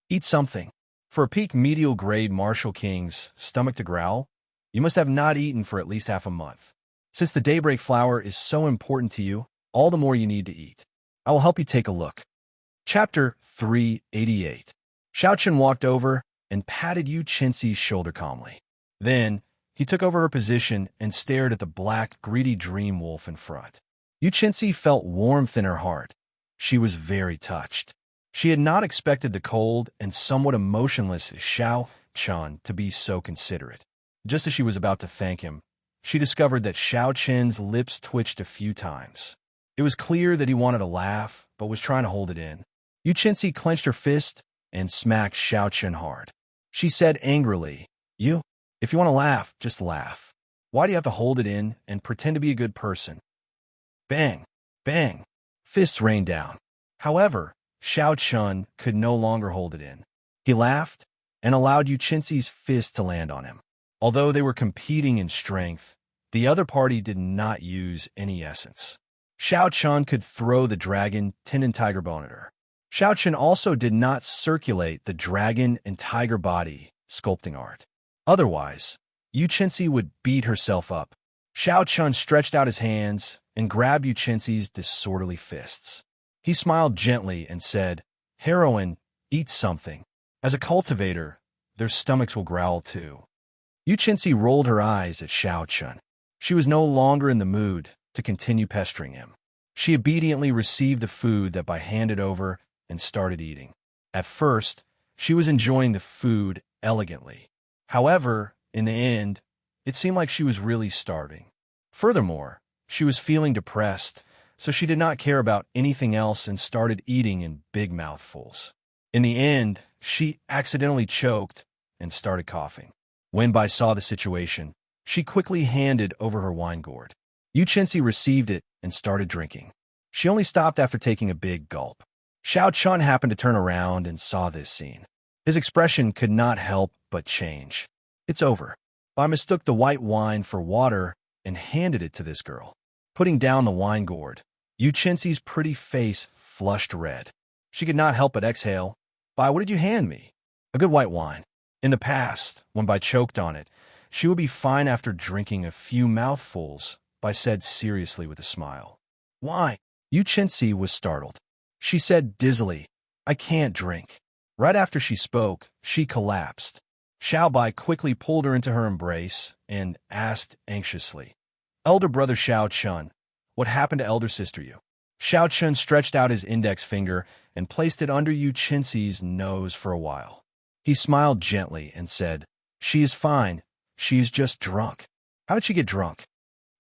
"Eat something." For a peak medial grade martial king's stomach to growl, you must have not eaten for at least half a month. Since the daybreak flower is so important to you, all the more you need to eat. I will help you take a look. Chapter 388. Xiao Chun walked over and patted Yu Chenxi's shoulder calmly. Then, he took over her position and stared at the black, greedy dream wolf in front. Yu Chenxi felt warmth in her heart. She was very touched. She had not expected the cold and somewhat emotionless Xiao Chun to be so considerate. Just as she was about to thank him, she discovered that Xiao Chun's lips twitched a few times. It was clear that he wanted to laugh, but was trying to hold it in. Yu Chenxi clenched her fist and smacked Xiao Chun hard. She said angrily, "You, if you want to laugh, just laugh. Why do you have to hold it in and pretend to be a good person?" Bang, bang, fists rained down. However, Xiao Chun could no longer hold it in. He laughed and allowed Yu Chenxi's fist to land on him. Although they were competing in strength, the other party did not use any essence. Xiao Chun could throw the dragon tendon tiger bone at her. Xiao Chun also did not circulate the dragon and tiger body sculpting art. Otherwise, Yu Chenxi would beat herself up. Xiao Chun stretched out his hands and grabbed Yu Chenxi's disorderly fists. He smiled gently and said, "Heroine, eat something. As a cultivator, their stomachs will growl too." Yu Chenxi rolled her eyes at Xiao Chun. She was no longer in the mood to continue pestering him. She obediently received the food that Bai handed over and started eating. At first, she was enjoying the food elegantly. However, in the end, it seemed like she was really starving. Furthermore, she was feeling depressed, so she did not care about anything else and started eating in big mouthfuls. In the end, she accidentally choked and started coughing. When Bai saw the situation, she quickly handed over her wine gourd. Yu Chenxi received it and started drinking. She only stopped after taking a big gulp. Xiao Chun happened to turn around and saw this scene. His expression could not help but change. It's over. I mistook the white wine for water and handed it to this girl. Putting down the wine gourd, Yu Chenxi's pretty face flushed red. She could not help but exhale. Bai, what did you hand me? A good white wine. In the past, when Bai choked on it, she would be fine after drinking a few mouthfuls, Bai said seriously with a smile. Wine? Yu Chenxi was startled. She said dizzily, I can't drink. Right after she spoke, she collapsed. Xiao Bai quickly pulled her into her embrace and asked anxiously, Elder brother Xiao Chun, what happened to elder sister Yu? Xiao Chun stretched out his index finger and placed it under Yu Chenxi's nose for a while. He smiled gently and said, She is fine. She is just drunk. How did she get drunk?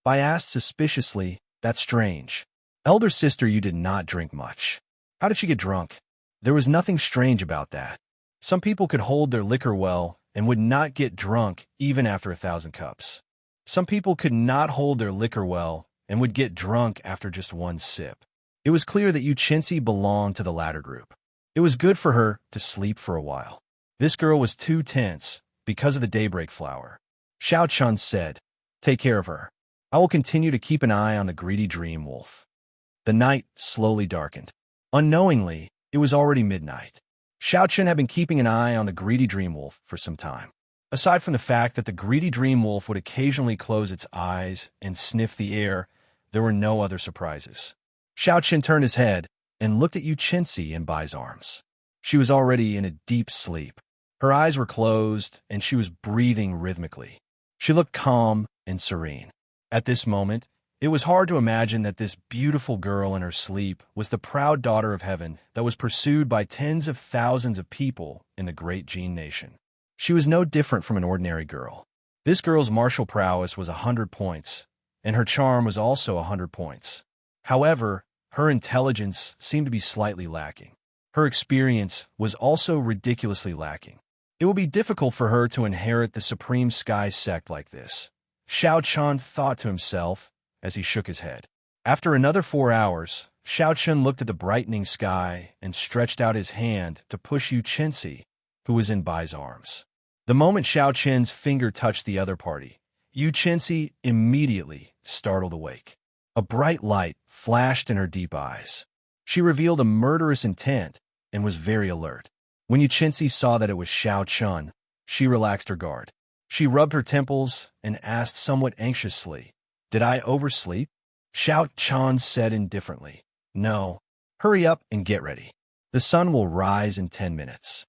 Bai asked suspiciously, That's strange. Elder sister Yu did not drink much. How did she get drunk? There was nothing strange about that. Some people could hold their liquor well and would not get drunk even after 1,000 cups. Some people could not hold their liquor well and would get drunk after just one sip. It was clear that Yu Chenxi belonged to the latter group. It was good for her to sleep for a while. This girl was too tense because of the daybreak flower. Xiao Chun said, Take care of her. I will continue to keep an eye on the greedy dream wolf. The night slowly darkened. Unknowingly, it was already midnight. Xiao Chun had been keeping an eye on the greedy dream wolf for some time. Aside from the fact that the greedy dream wolf would occasionally close its eyes and sniff the air, there were no other surprises. Xiao Chun turned his head and looked at Yu Chenxi in Bai's arms. She was already in a deep sleep. Her eyes were closed, and she was breathing rhythmically. She looked calm and serene. At this moment, it was hard to imagine that this beautiful girl in her sleep was the proud daughter of heaven that was pursued by tens of thousands of people in the great Jin nation. She was no different from an ordinary girl. This girl's martial prowess was 100 points, and her charm was also 100 points. However, her intelligence seemed to be slightly lacking. Her experience was also ridiculously lacking. It would be difficult for her to inherit the Supreme Sky sect like this. Xiao Chun thought to himself as he shook his head. After another 4 hours, Xiao Chun looked at the brightening sky and stretched out his hand to push Yu Chenxi, who was in Bai's arms. The moment Xiao Chun's finger touched the other party, Yu Chenxi immediately startled awake. A bright light flashed in her deep eyes. She revealed a murderous intent and was very alert. When Yu Chenxi saw that it was Xiao Chun, she relaxed her guard. She rubbed her temples and asked somewhat anxiously, Did I oversleep? Xiao Chun said indifferently, No. Hurry up and get ready. The sun will rise in 10 minutes.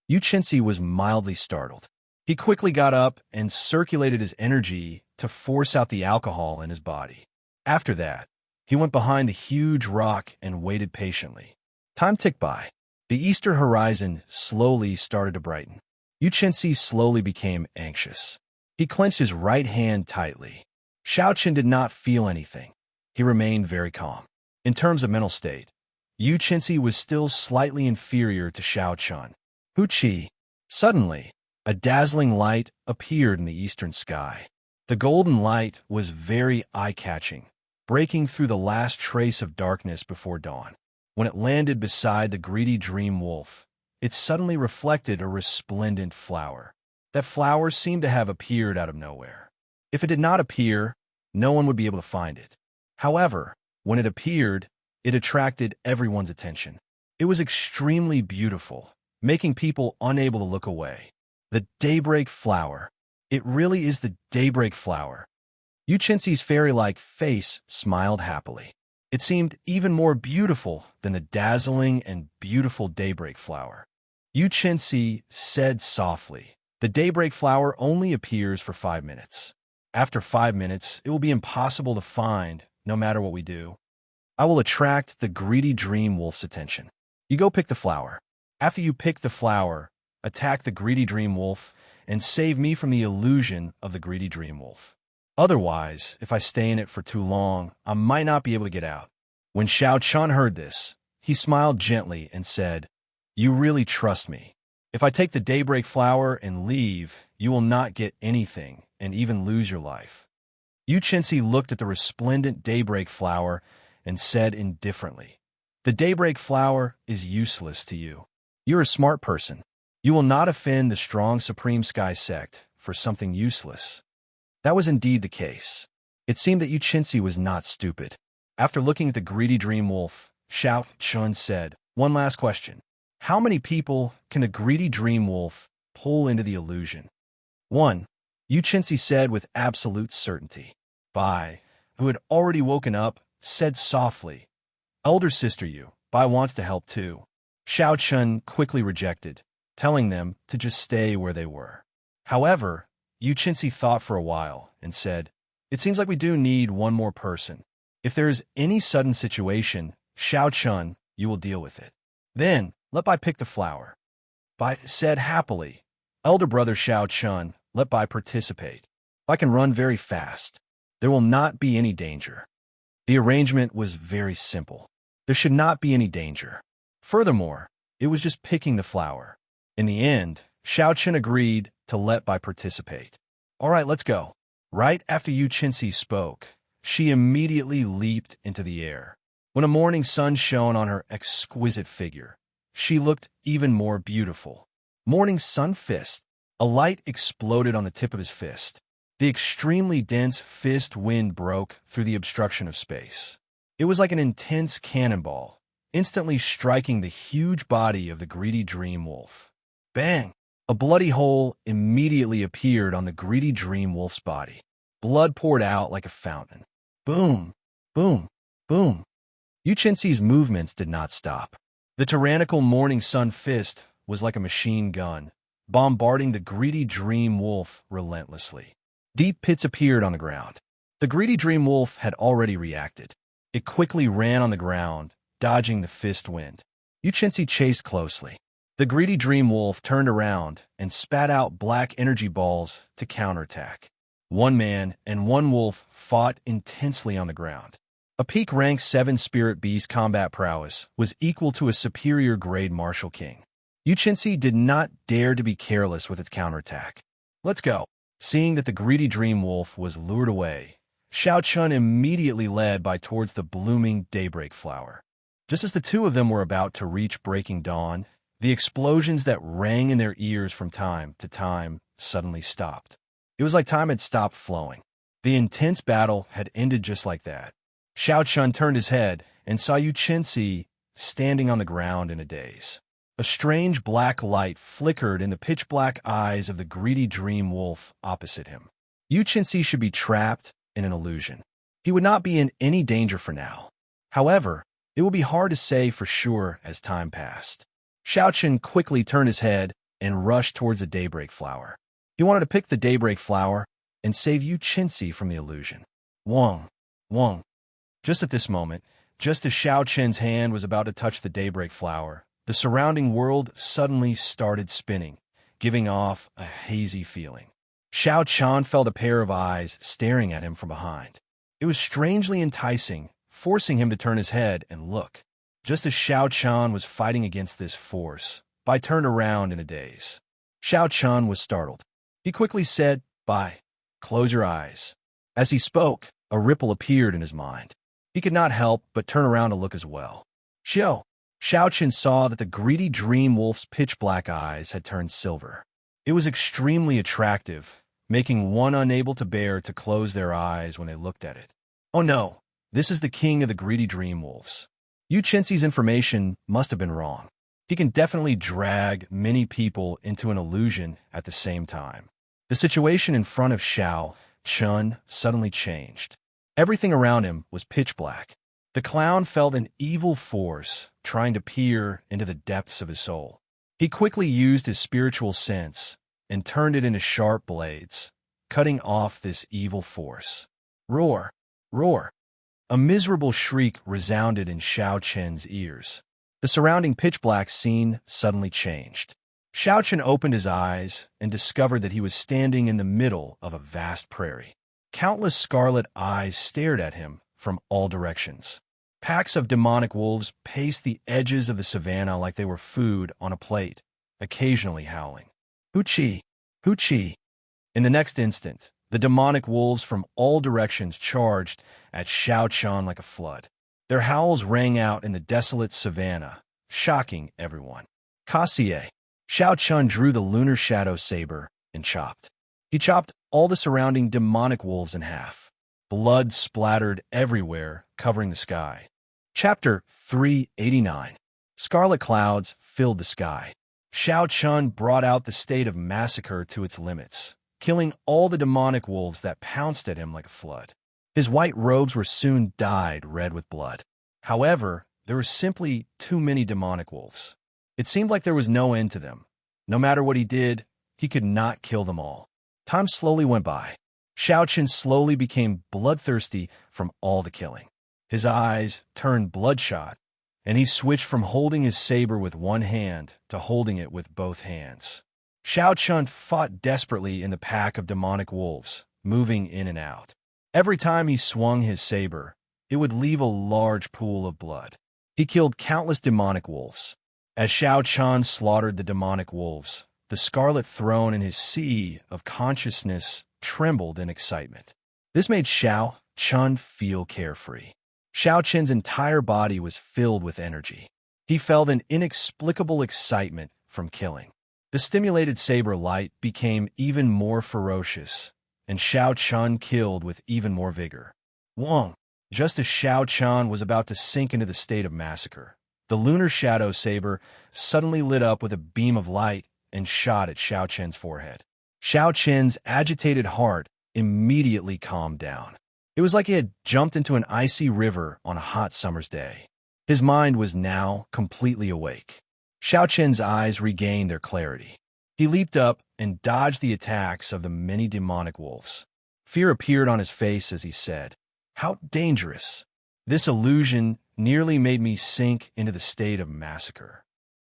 Yu Chenxi was mildly startled. He quickly got up and circulated his energy to force out the alcohol in his body. After that, he went behind the huge rock and waited patiently. Time ticked by. The eastern horizon slowly started to brighten. Yu Chenxi slowly became anxious. He clenched his right hand tightly. Xiao Chun did not feel anything. He remained very calm. In terms of mental state, Yu Chenxi was still slightly inferior to Xiao Chun. Hu Qi. Suddenly, a dazzling light appeared in the eastern sky. The golden light was very eye-catching, breaking through the last trace of darkness before dawn. When it landed beside the greedy dream wolf, it suddenly reflected a resplendent flower. That flower seemed to have appeared out of nowhere. If it did not appear, no one would be able to find it. However, when it appeared, it attracted everyone's attention. It was extremely beautiful, making people unable to look away. The daybreak flower. It really is the daybreak flower. Yu Chenxi's fairy-like face smiled happily. It seemed even more beautiful than the dazzling and beautiful daybreak flower. Yu Chenxi said softly, The daybreak flower only appears for 5 minutes. After 5 minutes, it will be impossible to find, no matter what we do. I will attract the greedy dream wolf's attention. You go pick the flower. After you pick the flower, attack the greedy dream wolf and save me from the illusion of the greedy dream wolf. Otherwise, if I stay in it for too long, I might not be able to get out. When Xiao Chun heard this, he smiled gently and said, You really trust me. If I take the daybreak flower and leave, you will not get anything and even lose your life. Yu Chenxi looked at the resplendent daybreak flower and said indifferently, The daybreak flower is useless to you. You're a smart person. You will not offend the strong Supreme Sky Sect for something useless. That was indeed the case. It seemed that Yu Qinzi was not stupid. After looking at the greedy dream wolf, Xiao Chun said, "One last question. How many people can the greedy dream wolf pull into the illusion?" "One," Yu Qinzi said with absolute certainty. Bai, who had already woken up, said softly, "Elder sister Yu, Bai wants to help too." Xiao Chun quickly rejected, telling them to just stay where they were. However, Yu Qinzi thought for a while and said, "It seems like we do need one more person. If there is any sudden situation, Xiao Chun, you will deal with it. Then, let Bai pick the flower." Bai said happily, "Elder brother Xiao Chun, let Bai participate. Bai can run very fast. There will not be any danger." The arrangement was very simple. There should not be any danger. Furthermore, it was just picking the flower. In the end, Xiao Chun agreed to let Bai participate. "All right, let's go." Right after Yu Qinzi spoke, she immediately leaped into the air. When a morning sun shone on her exquisite figure, she looked even more beautiful. Morning sun fist. A light exploded on the tip of his fist. The extremely dense fist wind broke through the obstruction of space. It was like an intense cannonball, instantly striking the huge body of the greedy dream wolf. Bang! A bloody hole immediately appeared on the greedy dream wolf's body. Blood poured out like a fountain. Boom! Boom! Boom! Yu Qinzi's movements did not stop. The tyrannical morning sun fist was like a machine gun, bombarding the greedy dream wolf relentlessly. Deep pits appeared on the ground. The greedy dream wolf had already reacted. It quickly ran on the ground, dodging the fist wind. Yu Qinzi chased closely. The greedy dream wolf turned around and spat out black energy balls to counterattack. One man and one wolf fought intensely on the ground. A peak rank 7 spirit beast combat prowess was equal to a superior grade martial king. Yu Qinzi did not dare to be careless with its counterattack. "Let's go." Seeing that the greedy dream wolf was lured away, Xiao Chun immediately led Bai towards the blooming daybreak flower. Just as the two of them were about to reach breaking dawn, the explosions that rang in their ears from time to time suddenly stopped. It was like time had stopped flowing. The intense battle had ended just like that. Xiao Chun turned his head and saw Yu Qinzi standing on the ground in a daze. A strange black light flickered in the pitch-black eyes of the greedy dream wolf opposite him. Yu Qinzi should be trapped in an illusion. He would not be in any danger for now. However, it would be hard to say for sure as time passed. Xiao Chun quickly turned his head and rushed towards the daybreak flower. He wanted to pick the daybreak flower and save Yu Qinzi from the illusion. Wong, Wong. Just at this moment, just as Xiao Chun's hand was about to touch the daybreak flower, the surrounding world suddenly started spinning, giving off a hazy feeling. Xiao Chun felt a pair of eyes staring at him from behind. It was strangely enticing, forcing him to turn his head and look. Just as Xiao Chun was fighting against this force, Bai turned around in a daze. Xiao Chun was startled. He quickly said, "Bai, close your eyes." As he spoke, a ripple appeared in his mind. He could not help but turn around to look as well. Xiao Chun saw that the greedy dream wolf's pitch-black eyes had turned silver. It was extremely attractive, making one unable to bear to close their eyes when they looked at it. Oh no, this is the king of the greedy dream wolves. Yu Qinzi's information must have been wrong. He can definitely drag many people into an illusion at the same time. The situation in front of Xiao Chun suddenly changed. Everything around him was pitch black. The clown felt an evil force trying to peer into the depths of his soul. He quickly used his spiritual sense and turned it into sharp blades, cutting off this evil force. Roar! Roar! A miserable shriek resounded in Xiao Chun's ears. The surrounding pitch-black scene suddenly changed. Xiao Chun opened his eyes and discovered that he was standing in the middle of a vast prairie. Countless scarlet eyes stared at him from all directions. Packs of demonic wolves paced the edges of the savanna like they were food on a plate, occasionally howling. Hoochie! Hoochie! In the next instant, the demonic wolves from all directions charged at Xiao Chun like a flood. Their howls rang out in the desolate savanna, shocking everyone. Kasie! Xiao Chun drew the lunar shadow saber and chopped. He chopped all the surrounding demonic wolves in half. Blood splattered everywhere, covering the sky. Chapter 389. Scarlet clouds filled the sky. Xiao Chun brought out the state of massacre to its limits, killing all the demonic wolves that pounced at him like a flood. His white robes were soon dyed red with blood. However, there were simply too many demonic wolves. It seemed like there was no end to them. No matter what he did, he could not kill them all. Time slowly went by. Xiao Chun slowly became bloodthirsty from all the killing. His eyes turned bloodshot, and he switched from holding his saber with one hand to holding it with both hands. Xiao Chun fought desperately in the pack of demonic wolves, moving in and out. Every time he swung his saber, it would leave a large pool of blood. He killed countless demonic wolves. As Xiao Chun slaughtered the demonic wolves, the scarlet throne in his sea of consciousness trembled in excitement. This made Xiao Chun feel carefree. Xiao Chun's entire body was filled with energy. He felt an inexplicable excitement from killing. The stimulated saber light became even more ferocious, and Xiao Chun killed with even more vigor. Wong! Just as Xiao Chun was about to sink into the state of massacre, the lunar shadow saber suddenly lit up with a beam of light and shot at Xiao Chun's forehead. Xiao Chun's agitated heart immediately calmed down. It was like he had jumped into an icy river on a hot summer's day. His mind was now completely awake. Xiao Chun's eyes regained their clarity. He leaped up and dodged the attacks of the many demonic wolves. Fear appeared on his face as he said, "How dangerous! This illusion nearly made me sink into the state of massacre."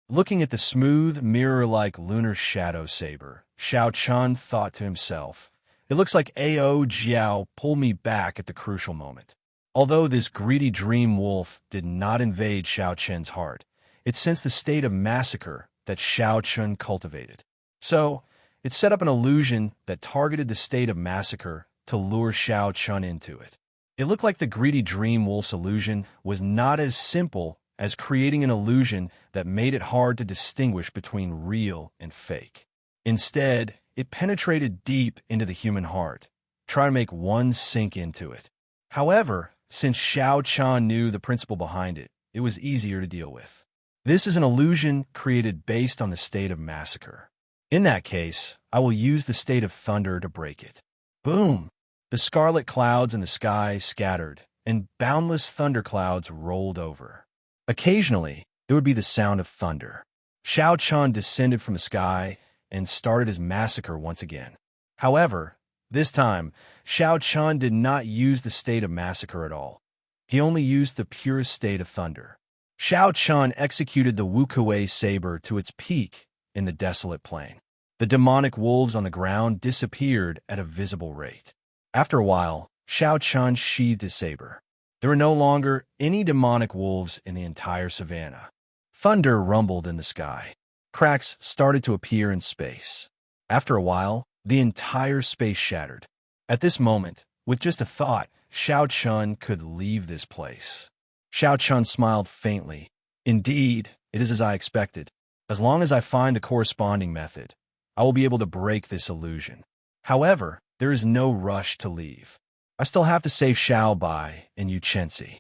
Looking at the smooth, mirror-like lunar shadow saber, Xiao Chun thought to himself, "It looks like Ao Jiao pulled me back at the crucial moment." Although this greedy dream wolf did not invade Xiao Chun's heart, it sensed the state of massacre that Xiao Chun cultivated. So, it set up an illusion that targeted the state of massacre to lure Xiao Chun into it. It looked like the greedy dream wolf's illusion was not as simple as creating an illusion that made it hard to distinguish between real and fake. Instead, it penetrated deep into the human heart, trying to make one sink into it. However, since Xiao Chun knew the principle behind it, it was easier to deal with. This is an illusion created based on the state of massacre. In that case, I will use the state of thunder to break it. Boom! The scarlet clouds in the sky scattered, and boundless thunderclouds rolled over. Occasionally, there would be the sound of thunder. Xiao Chun descended from the sky and started his massacre once again. However, this time, Xiao Chun did not use the state of massacre at all. He only used the purest state of thunder. Xiao Chun executed the Wukuei saber to its peak in the desolate plain. The demonic wolves on the ground disappeared at a visible rate. After a while, Xiao Chun sheathed his saber. There were no longer any demonic wolves in the entire savannah. Thunder rumbled in the sky. Cracks started to appear in space. After a while, the entire space shattered. At this moment, with just a thought, Xiao Chun could leave this place. Xiao Chun smiled faintly. Indeed, it is as I expected. As long as I find the corresponding method, I will be able to break this illusion. However, there is no rush to leave. I still have to save Xiao Bai and Yu Chensi.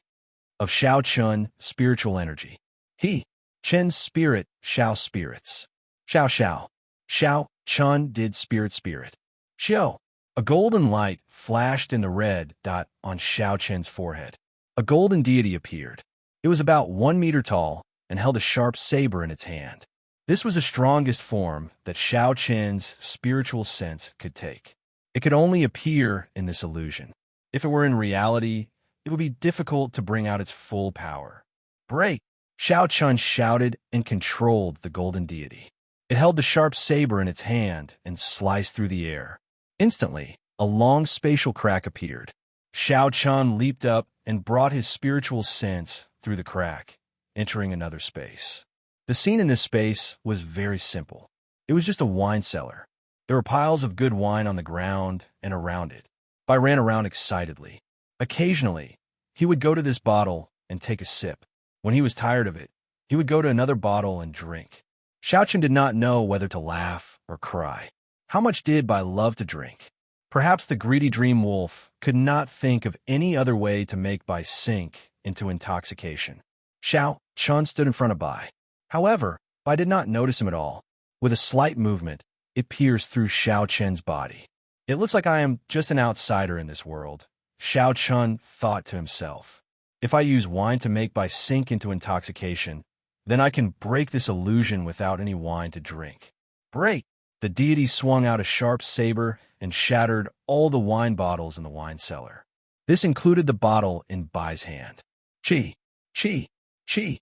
Of Xiao Chun, spiritual energy. He, Chen's spirit, Xiao spirits. Xiao Xiao. Xiao Chun did spirit. Xiao. A golden light flashed in the red dot on Xiao Chen's forehead. A golden deity appeared. It was about 1 meter tall and held a sharp saber in its hand. This was the strongest form that Xiao Chen's spiritual sense could take. It could only appear in this illusion. If it were in reality, it would be difficult to bring out its full power. Break! Xiao Chun shouted and controlled the golden deity. It held the sharp saber in its hand and sliced through the air. Instantly, a long spatial crack appeared. Xiao Chun leaped up and brought his spiritual sense through the crack, entering another space. The scene in this space was very simple. It was just a wine cellar. There were piles of good wine on the ground and around it. I ran around excitedly. Occasionally, he would go to this bottle and take a sip. When he was tired of it, he would go to another bottle and drink. Xiaochen did not know whether to laugh or cry. How much did Bai love to drink? Perhaps the greedy dream wolf could not think of any other way to make Bai sink into intoxication. Xiao Chun stood in front of Bai. However, Bai did not notice him at all. With a slight movement, it pierced through Xiao Chen's body. It looks like I am just an outsider in this world, Xiao Chun thought to himself. If I use wine to make Bai sink into intoxication, then I can break this illusion without any wine to drink. Break! The deity swung out a sharp saber and shattered all the wine bottles in the wine cellar. This included the bottle in Bai's hand. Chi! Chi! Chi!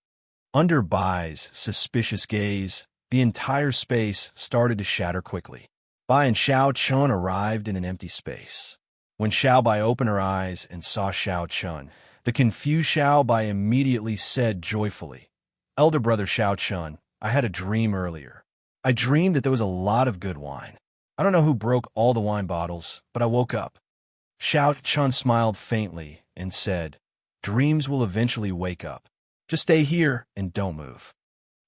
Under Bai's suspicious gaze, the entire space started to shatter quickly. Bai and Xiao Chun arrived in an empty space. When Xiao Bai opened her eyes and saw Xiao Chun, the confused Xiao Bai immediately said joyfully, "Elder brother Xiao Chun, I had a dream earlier. I dreamed that there was a lot of good wine. I don't know who broke all the wine bottles, but I woke up." Xiao Chun smiled faintly and said, "Dreams will eventually wake up. Just stay here and don't move."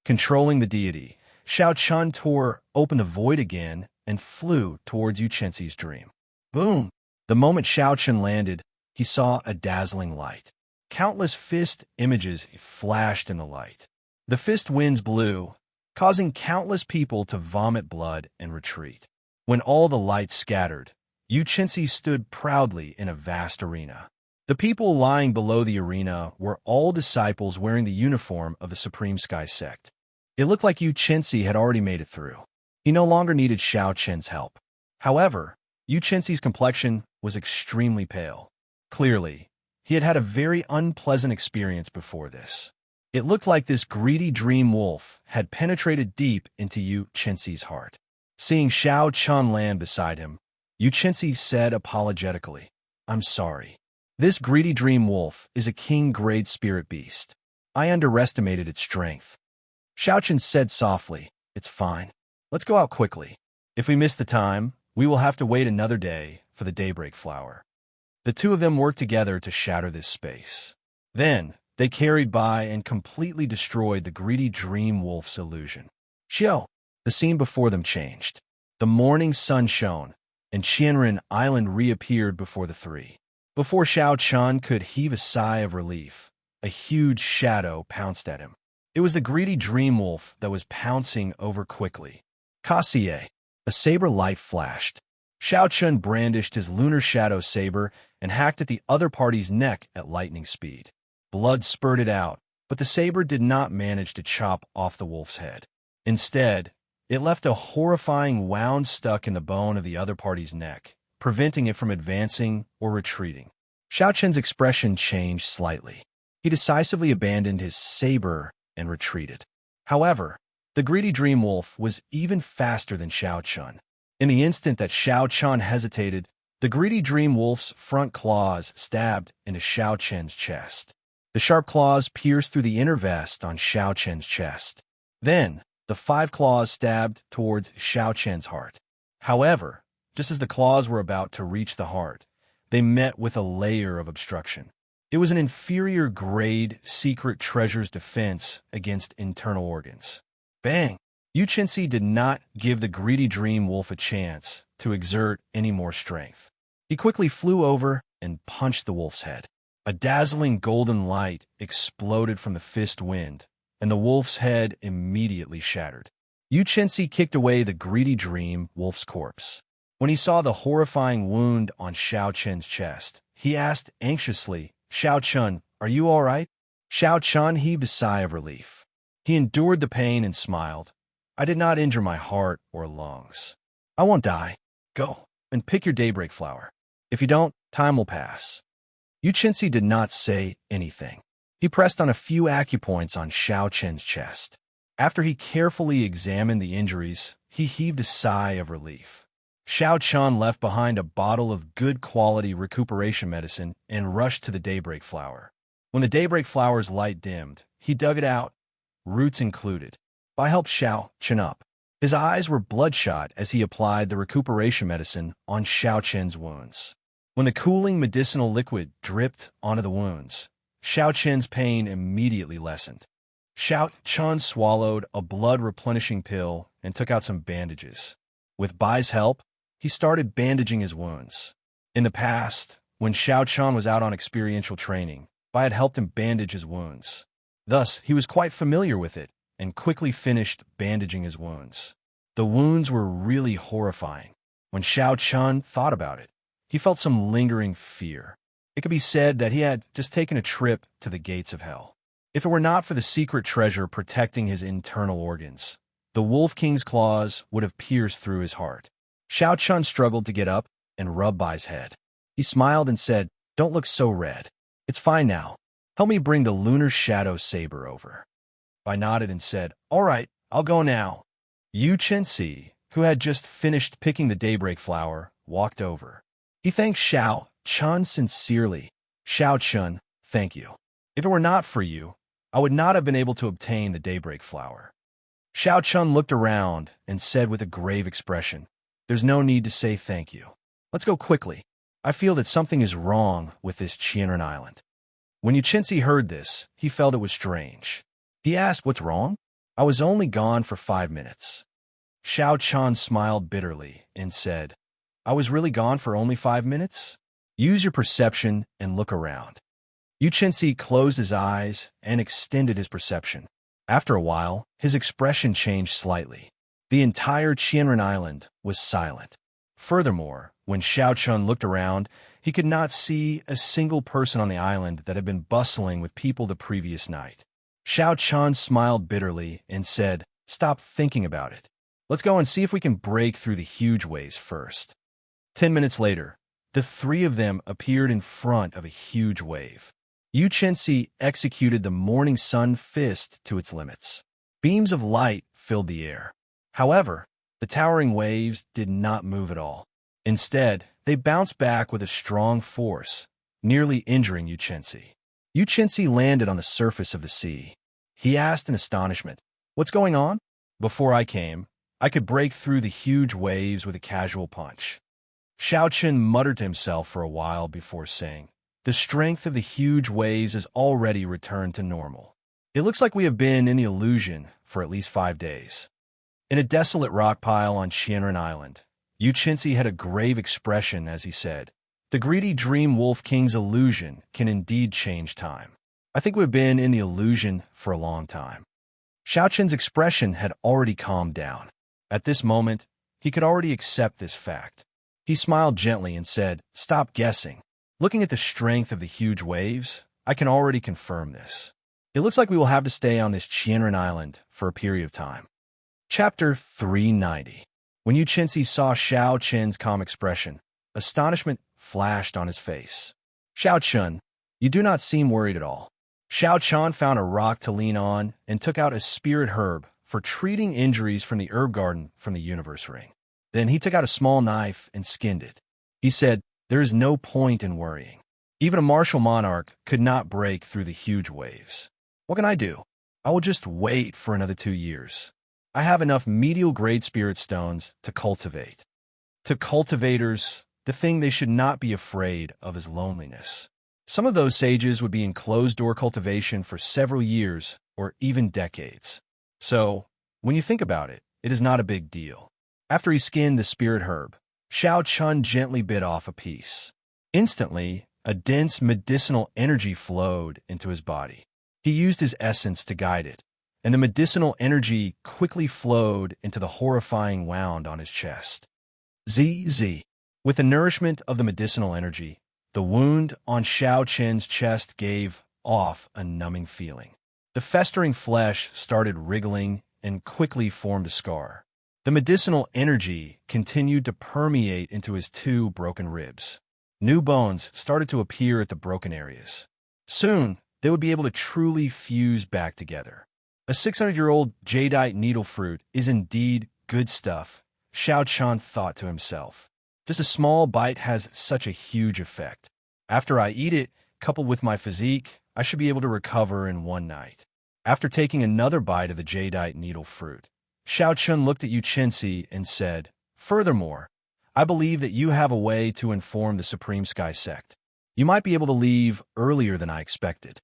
Controlling the deity, Xiao Chun tore open the void again and flew towards Yu Chenxi's dream. Boom! The moment Xiao Chun landed, he saw a dazzling light. Countless fist images flashed in the light. The fist winds blew, causing countless people to vomit blood and retreat. When all the lights scattered, Yu Chenxi stood proudly in a vast arena. The people lying below the arena were all disciples wearing the uniform of the Supreme Sky Sect. It looked like Yu Chenxi had already made it through. He no longer needed Xiao Chen's help. However, Yu Chenxi's complexion was extremely pale. Clearly, he had had a very unpleasant experience before this. It looked like this greedy dream wolf had penetrated deep into Yu Chenxi's heart. Seeing Xiao Chun land beside him, Yu Chenxi said apologetically, "I'm sorry. This greedy dream wolf is a king-grade spirit beast. I underestimated its strength." Xiao Chun said softly, "It's fine. Let's go out quickly. If we miss the time, we will have to wait another day for the daybreak flower." The two of them worked together to shatter this space. Then, they carried by and completely destroyed the greedy dream wolf's illusion. Xiao! The scene before them changed. The morning sun shone, and Qianren Island reappeared before the three. Before Xiao Chun could heave a sigh of relief, a huge shadow pounced at him. It was the greedy dream wolf that was pouncing over quickly. Kassier! A saber light flashed. Xiao Chun brandished his lunar shadow saber and hacked at the other party's neck at lightning speed. Blood spurted out, but the saber did not manage to chop off the wolf's head. Instead, it left a horrifying wound stuck in the bone of the other party's neck, preventing it from advancing or retreating. Xiao Chen's expression changed slightly. He decisively abandoned his saber and retreated. However, the greedy dream wolf was even faster than Xiao Chun. In the instant that Xiao Chun hesitated, the greedy dream wolf's front claws stabbed into Xiao Chen's chest. The sharp claws pierced through the inner vest on Xiao Chen's chest. Then, the 5 claws stabbed towards Xiao Chen's heart. However, just as the claws were about to reach the heart, they met with a layer of obstruction. It was an inferior grade secret treasure's defense against internal organs. Bang! Yu Chenxi did not give the greedy dream wolf a chance to exert any more strength. He quickly flew over and punched the wolf's head. A dazzling golden light exploded from the fist wind, and the wolf's head immediately shattered. Yu Chenxi kicked away the greedy dream wolf's corpse. When he saw the horrifying wound on Xiao Chen's chest, he asked anxiously, "Xiao Chun, are you all right?" Xiao Chun heaved a sigh of relief. He endured the pain and smiled. "I did not injure my heart or lungs. I won't die. Go and pick your daybreak flower. If you don't, time will pass." Yu Chenxi did not say anything. He pressed on a few acupoints on Xiao Chen's chest. After he carefully examined the injuries, he heaved a sigh of relief. Xiao Chun left behind a bottle of good quality recuperation medicine and rushed to the daybreak flower. When the daybreak flower's light dimmed, he dug it out, roots included. Bai helped Xiao Chun up. His eyes were bloodshot as he applied the recuperation medicine on Xiao Chen's wounds. When the cooling medicinal liquid dripped onto the wounds, Xiao Chen's pain immediately lessened. Xiao Chun swallowed a blood-replenishing pill and took out some bandages. With Bai's help, he started bandaging his wounds. In the past, when Xiao Chun was out on experiential training, Bai had helped him bandage his wounds. Thus, he was quite familiar with it and quickly finished bandaging his wounds. The wounds were really horrifying. When Xiao Chun thought about it, he felt some lingering fear. It could be said that he had just taken a trip to the gates of hell. If it were not for the secret treasure protecting his internal organs, the Wolf King's claws would have pierced through his heart. Xiao Chun struggled to get up and rub Bai's head. He smiled and said, "Don't look so red. It's fine now. Help me bring the lunar shadow saber over." Bai nodded and said, "All right, I'll go now." Yu Chenxi, who had just finished picking the daybreak flower, walked over. He thanked Xiao Chun sincerely. "Xiao Chun, thank you. If it were not for you, I would not have been able to obtain the daybreak flower." Xiao Chun looked around and said with a grave expression, "There's no need to say thank you. Let's go quickly. I feel that something is wrong with this Qianren Island." When Yu Chenxi heard this, he felt it was strange. He asked, "What's wrong?" "I was only gone for 5 minutes." Xiao Chun smiled bitterly and said, "I was really gone for only 5 minutes? Use your perception and look around." Yu Chenxi closed his eyes and extended his perception. After a while, his expression changed slightly. The entire Qianren Island was silent. Furthermore, when Xiao Chun looked around, he could not see a single person on the island that had been bustling with people the previous night. Xiao Chun smiled bitterly and said, "Stop thinking about it. Let's go and see if we can break through the huge waves first." 10 minutes later, the three of them appeared in front of a huge wave. Yu Chenxi executed the morning sun fist to its limits. Beams of light filled the air. However, the towering waves did not move at all. Instead, they bounced back with a strong force, nearly injuring Yu Chenxi. Yu Chenxi landed on the surface of the sea. He asked in astonishment, "What's going on?" "Before I came, I could break through the huge waves with a casual punch." Xiao Chun muttered to himself for a while before saying, "The strength of the huge waves has already returned to normal. It looks like we have been in the illusion for at least 5 days." In a desolate rock pile on Qianren Island, Yu Chenxi had a grave expression as he said, "The greedy Dream Wolf King's illusion can indeed change time. I think we've been in the illusion for a long time." Xiao Chun's expression had already calmed down. At this moment, he could already accept this fact. He smiled gently and said, "Stop guessing. Looking at the strength of the huge waves, I can already confirm this. It looks like we will have to stay on this Qianren Island for a period of time." Chapter 390. When Yu Chenxi saw Xiao Chun's calm expression, astonishment flashed on his face. "Xiao Chun, you do not seem worried at all." Xiao Chun found a rock to lean on and took out a spirit herb for treating injuries from the herb garden from the universe ring. Then he took out a small knife and skinned it. He said, "There is no point in worrying. Even a martial monarch could not break through the huge waves. What can I do? I will just wait for another 2 years. I have enough medial-grade spirit stones to cultivate." To cultivators, the thing they should not be afraid of is loneliness. Some of those sages would be in closed-door cultivation for several years or even decades. So, when you think about it, it is not a big deal. After he skinned the spirit herb, Xiao Chun gently bit off a piece. Instantly, a dense medicinal energy flowed into his body. He used his essence to guide it, and the medicinal energy quickly flowed into the horrifying wound on his chest. ZZ. With the nourishment of the medicinal energy, the wound on Xiao Chun's chest gave off a numbing feeling. The festering flesh started wriggling and quickly formed a scar. The medicinal energy continued to permeate into his 2 broken ribs. New bones started to appear at the broken areas. Soon, they would be able to truly fuse back together. A 600-year-old jadeite needle fruit is indeed good stuff, Xiao Chun thought to himself. Just a small bite has such a huge effect. After I eat it, coupled with my physique, I should be able to recover in 1 night. After taking another bite of the jadeite needle fruit, Xiao Chun looked at Yu Chenxi and said, "Furthermore, I believe that you have a way to inform the Supreme Sky Sect. You might be able to leave earlier than I expected."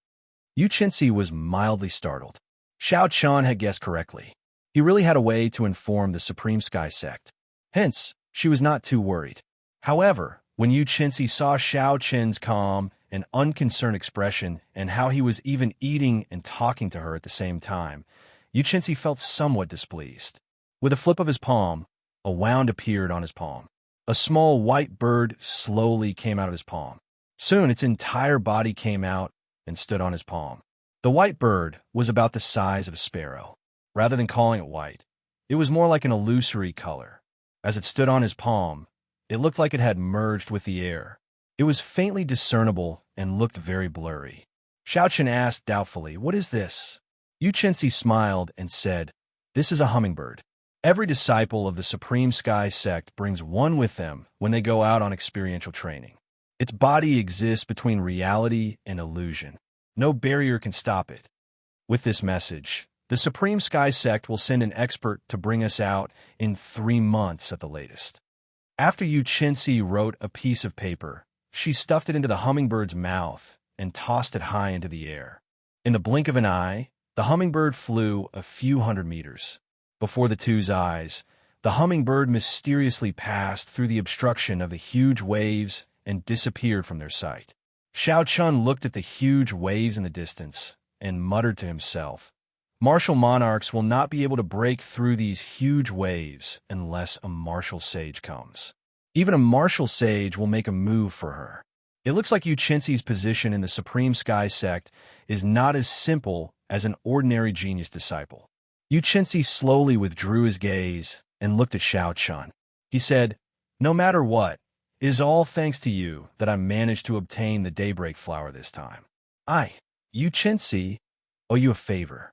Yu Chenxi was mildly startled. Xiao Qian had guessed correctly. He really had a way to inform the Supreme Sky Sect. Hence, she was not too worried. However, when Yu Qinzi saw Xiao Qian's calm and unconcerned expression and how he was even eating and talking to her at the same time, Yu Qinzi felt somewhat displeased. With a flip of his palm, a wound appeared on his palm. A small white bird slowly came out of his palm. Soon its entire body came out and stood on his palm. The white bird was about the size of a sparrow. Rather than calling it white, it was more like an illusory color. As it stood on his palm, it looked like it had merged with the air. It was faintly discernible and looked very blurry. Xiao Qian asked doubtfully, "What is this?" Yu Qinzi smiled and said, "This is a hummingbird. Every disciple of the Supreme Sky Sect brings one with them when they go out on experiential training. Its body exists between reality and illusion. No barrier can stop it. With this message, the Supreme Sky Sect will send an expert to bring us out in 3 months at the latest." After Yu Qinzi wrote a piece of paper, she stuffed it into the hummingbird's mouth and tossed it high into the air. In the blink of an eye, the hummingbird flew a few hundred meters. Before the two's eyes, the hummingbird mysteriously passed through the obstruction of the huge waves and disappeared from their sight. Xiao Qian looked at the huge waves in the distance and muttered to himself, "Martial monarchs will not be able to break through these huge waves unless a martial sage comes. Even a martial sage will make a move for her." It looks like Yu Qinzi's position in the Supreme Sky Sect is not as simple as an ordinary genius disciple. Yu Qinzi slowly withdrew his gaze and looked at Xiao Qian. He said, "No matter what, it is all thanks to you that I managed to obtain the daybreak flower this time. I, Yu Qinzi, owe you a favor."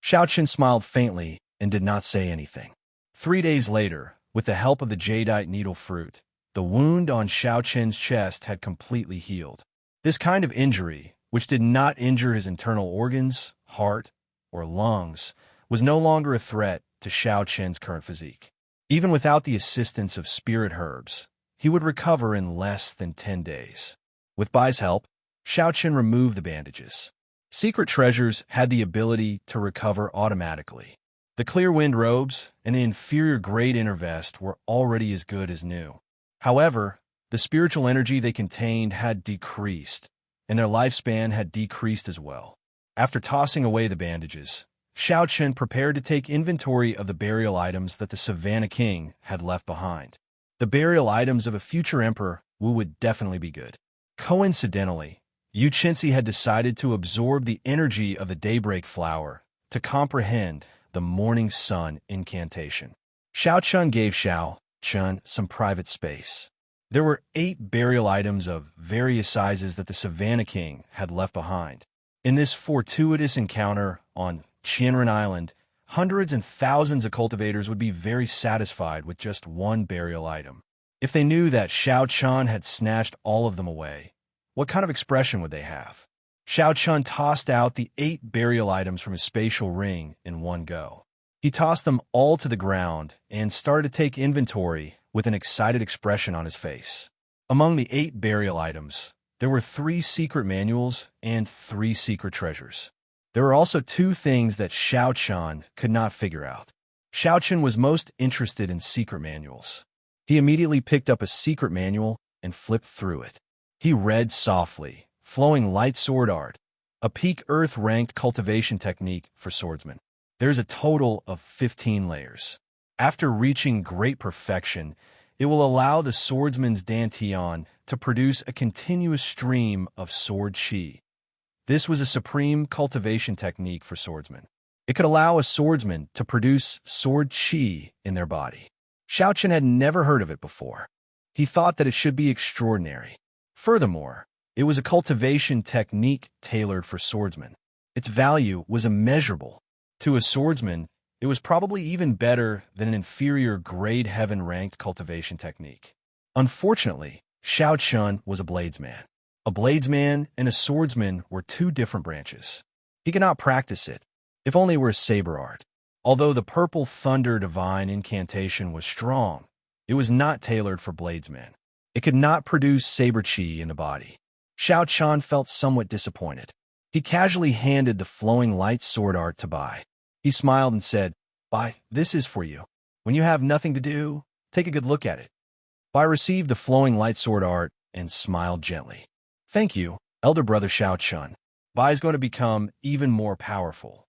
Xiao Qian smiled faintly and did not say anything. 3 days later, with the help of the jadeite needle fruit, the wound on Xiao Qian's chest had completely healed. This kind of injury, which did not injure his internal organs, heart, or lungs, was no longer a threat to Xiao Qian's current physique. Even without the assistance of spirit herbs, he would recover in less than 10 days. With Bai's help, Xiao Qian removed the bandages. Secret treasures had the ability to recover automatically. The clear wind robes and the inferior grade inner vest were already as good as new. However, the spiritual energy they contained had decreased, and their lifespan had decreased as well. After tossing away the bandages, Xiao Qian prepared to take inventory of the burial items that the Savannah King had left behind. The burial items of a future emperor would definitely be good. Coincidentally, Yu Qinzi had decided to absorb the energy of the daybreak flower to comprehend the morning sun incantation. Xiao Qian gave Xiao Qian some private space. There were 8 burial items of various sizes that the Savannah King had left behind. In this fortuitous encounter on Qianren Island, hundreds and thousands of cultivators would be very satisfied with just one burial item. If they knew that Xiao Qian had snatched all of them away, what kind of expression would they have? Xiao Qian tossed out the 8 burial items from his spatial ring in one go. He tossed them all to the ground and started to take inventory with an excited expression on his face. Among the 8 burial items, there were 3 secret manuals and 3 secret treasures. There were also 2 things that Xiao Qian could not figure out. Xiao Qian was most interested in secret manuals. He immediately picked up a secret manual and flipped through it. He read softly, flowing light sword art, a peak earth-ranked cultivation technique for swordsmen. There's a total of 15 layers. After reaching great perfection, it will allow the swordsman's dantian to produce a continuous stream of sword qi. This was a supreme cultivation technique for swordsmen. It could allow a swordsman to produce sword qi in their body. Xiao Qian had never heard of it before. He thought that it should be extraordinary. Furthermore, it was a cultivation technique tailored for swordsmen. Its value was immeasurable. To a swordsman, it was probably even better than an inferior grade heaven-ranked cultivation technique. Unfortunately, Xiao Qian was a bladesman. A bladesman and a swordsman were 2 different branches. He could not practice it, if only it were a saber art. Although the purple thunder divine incantation was strong, it was not tailored for bladesmen. It could not produce saber chi in the body. Xiao Qian felt somewhat disappointed. He casually handed the flowing light sword art to Bai. He smiled and said, "Bai, this is for you. When you have nothing to do, take a good look at it." Bai received the flowing light sword art and smiled gently. "Thank you, elder brother Xiao Chun. Bai is going to become even more powerful."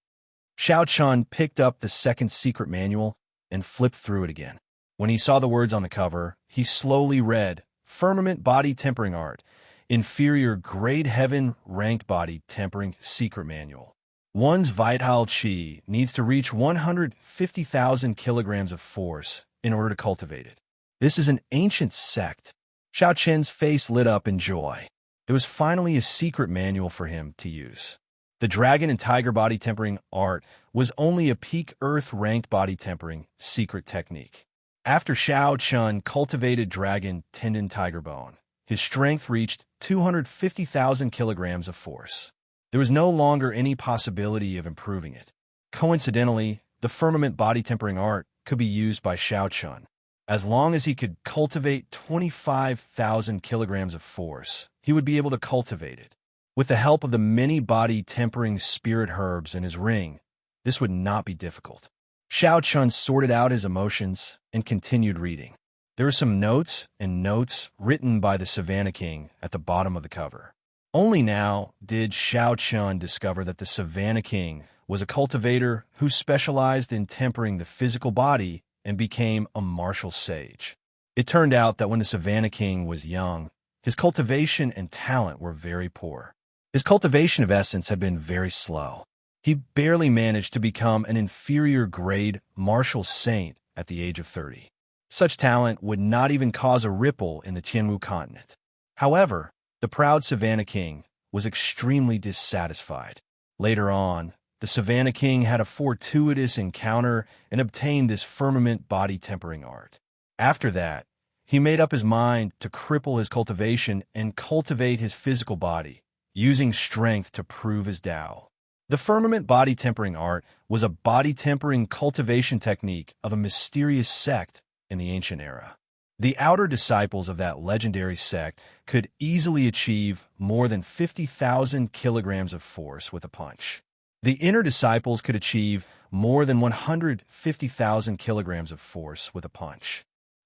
Xiao Chun picked up the second secret manual and flipped through it again. When he saw the words on the cover, he slowly read, "Firmament Body Tempering Art, Inferior Grade Heaven Ranked Body Tempering Secret Manual. One's vital chi needs to reach 150,000 kilograms of force in order to cultivate it. This is an ancient sect." Xiao Chen's face lit up in joy. There was finally a secret manual for him to use. The Dragon and Tiger Body Tempering Art was only a peak Earth-ranked body tempering secret technique. After Xiao Chun cultivated Dragon Tendon Tiger Bone, his strength reached 250,000 kilograms of force. There was no longer any possibility of improving it. Coincidentally, the Firmament Body Tempering Art could be used by Xiao Chun. As long as he could cultivate 25,000 kilograms of force, he would be able to cultivate it. With the help of the many body tempering spirit herbs in his ring, this would not be difficult. Xiao Chun sorted out his emotions and continued reading. There were some notes and notes written by the Savannah King at the bottom of the cover. Only now did Xiao Chun discover that the Savannah King was a cultivator who specialized in tempering the physical body and became a martial sage. It turned out that when the Savannah King was young, his cultivation and talent were very poor. His cultivation of essence had been very slow. He barely managed to become an inferior grade martial saint at the age of 30. Such talent would not even cause a ripple in the Tianwu continent. However, the proud Savannah King was extremely dissatisfied. Later on, the Savannah King had a fortuitous encounter and obtained this firmament body tempering art. After that, he made up his mind to cripple his cultivation and cultivate his physical body, using strength to prove his Tao. The firmament body tempering art was a body tempering cultivation technique of a mysterious sect in the ancient era. The outer disciples of that legendary sect could easily achieve more than 50,000 kilograms of force with a punch. The inner disciples could achieve more than 150,000 kilograms of force with a punch.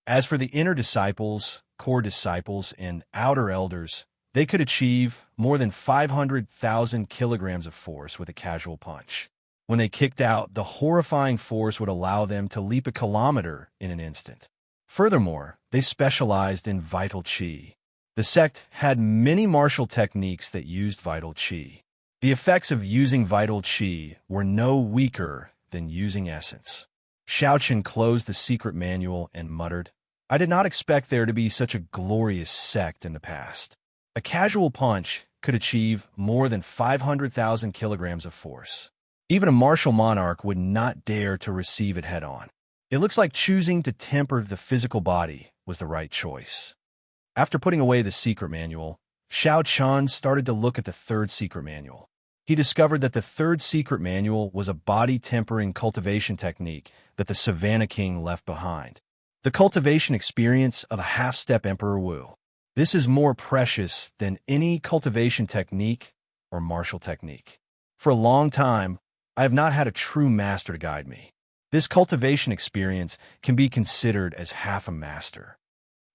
As for the inner disciples, core disciples, and outer elders, they could achieve more than 500,000 kilograms of force with a casual punch. When they kicked out, the horrifying force would allow them to leap a kilometer in an instant. Furthermore, they specialized in vital chi. The sect had many martial techniques that used vital chi. The effects of using vital chi were no weaker than using essence. Xiao Chun closed the secret manual and muttered, "I did not expect there to be such a glorious sect in the past." A casual punch could achieve more than 500,000 kilograms of force. Even a martial monarch would not dare to receive it head-on. It looks like choosing to temper the physical body was the right choice. After putting away the secret manual, Xiao Chun started to look at the third secret manual. He discovered that the third secret manual was a body-tempering cultivation technique that the Savannah King left behind. The cultivation experience of a half-step Emperor Wu. This is more precious than any cultivation technique or martial technique. For a long time, I have not had a true master to guide me. This cultivation experience can be considered as half a master.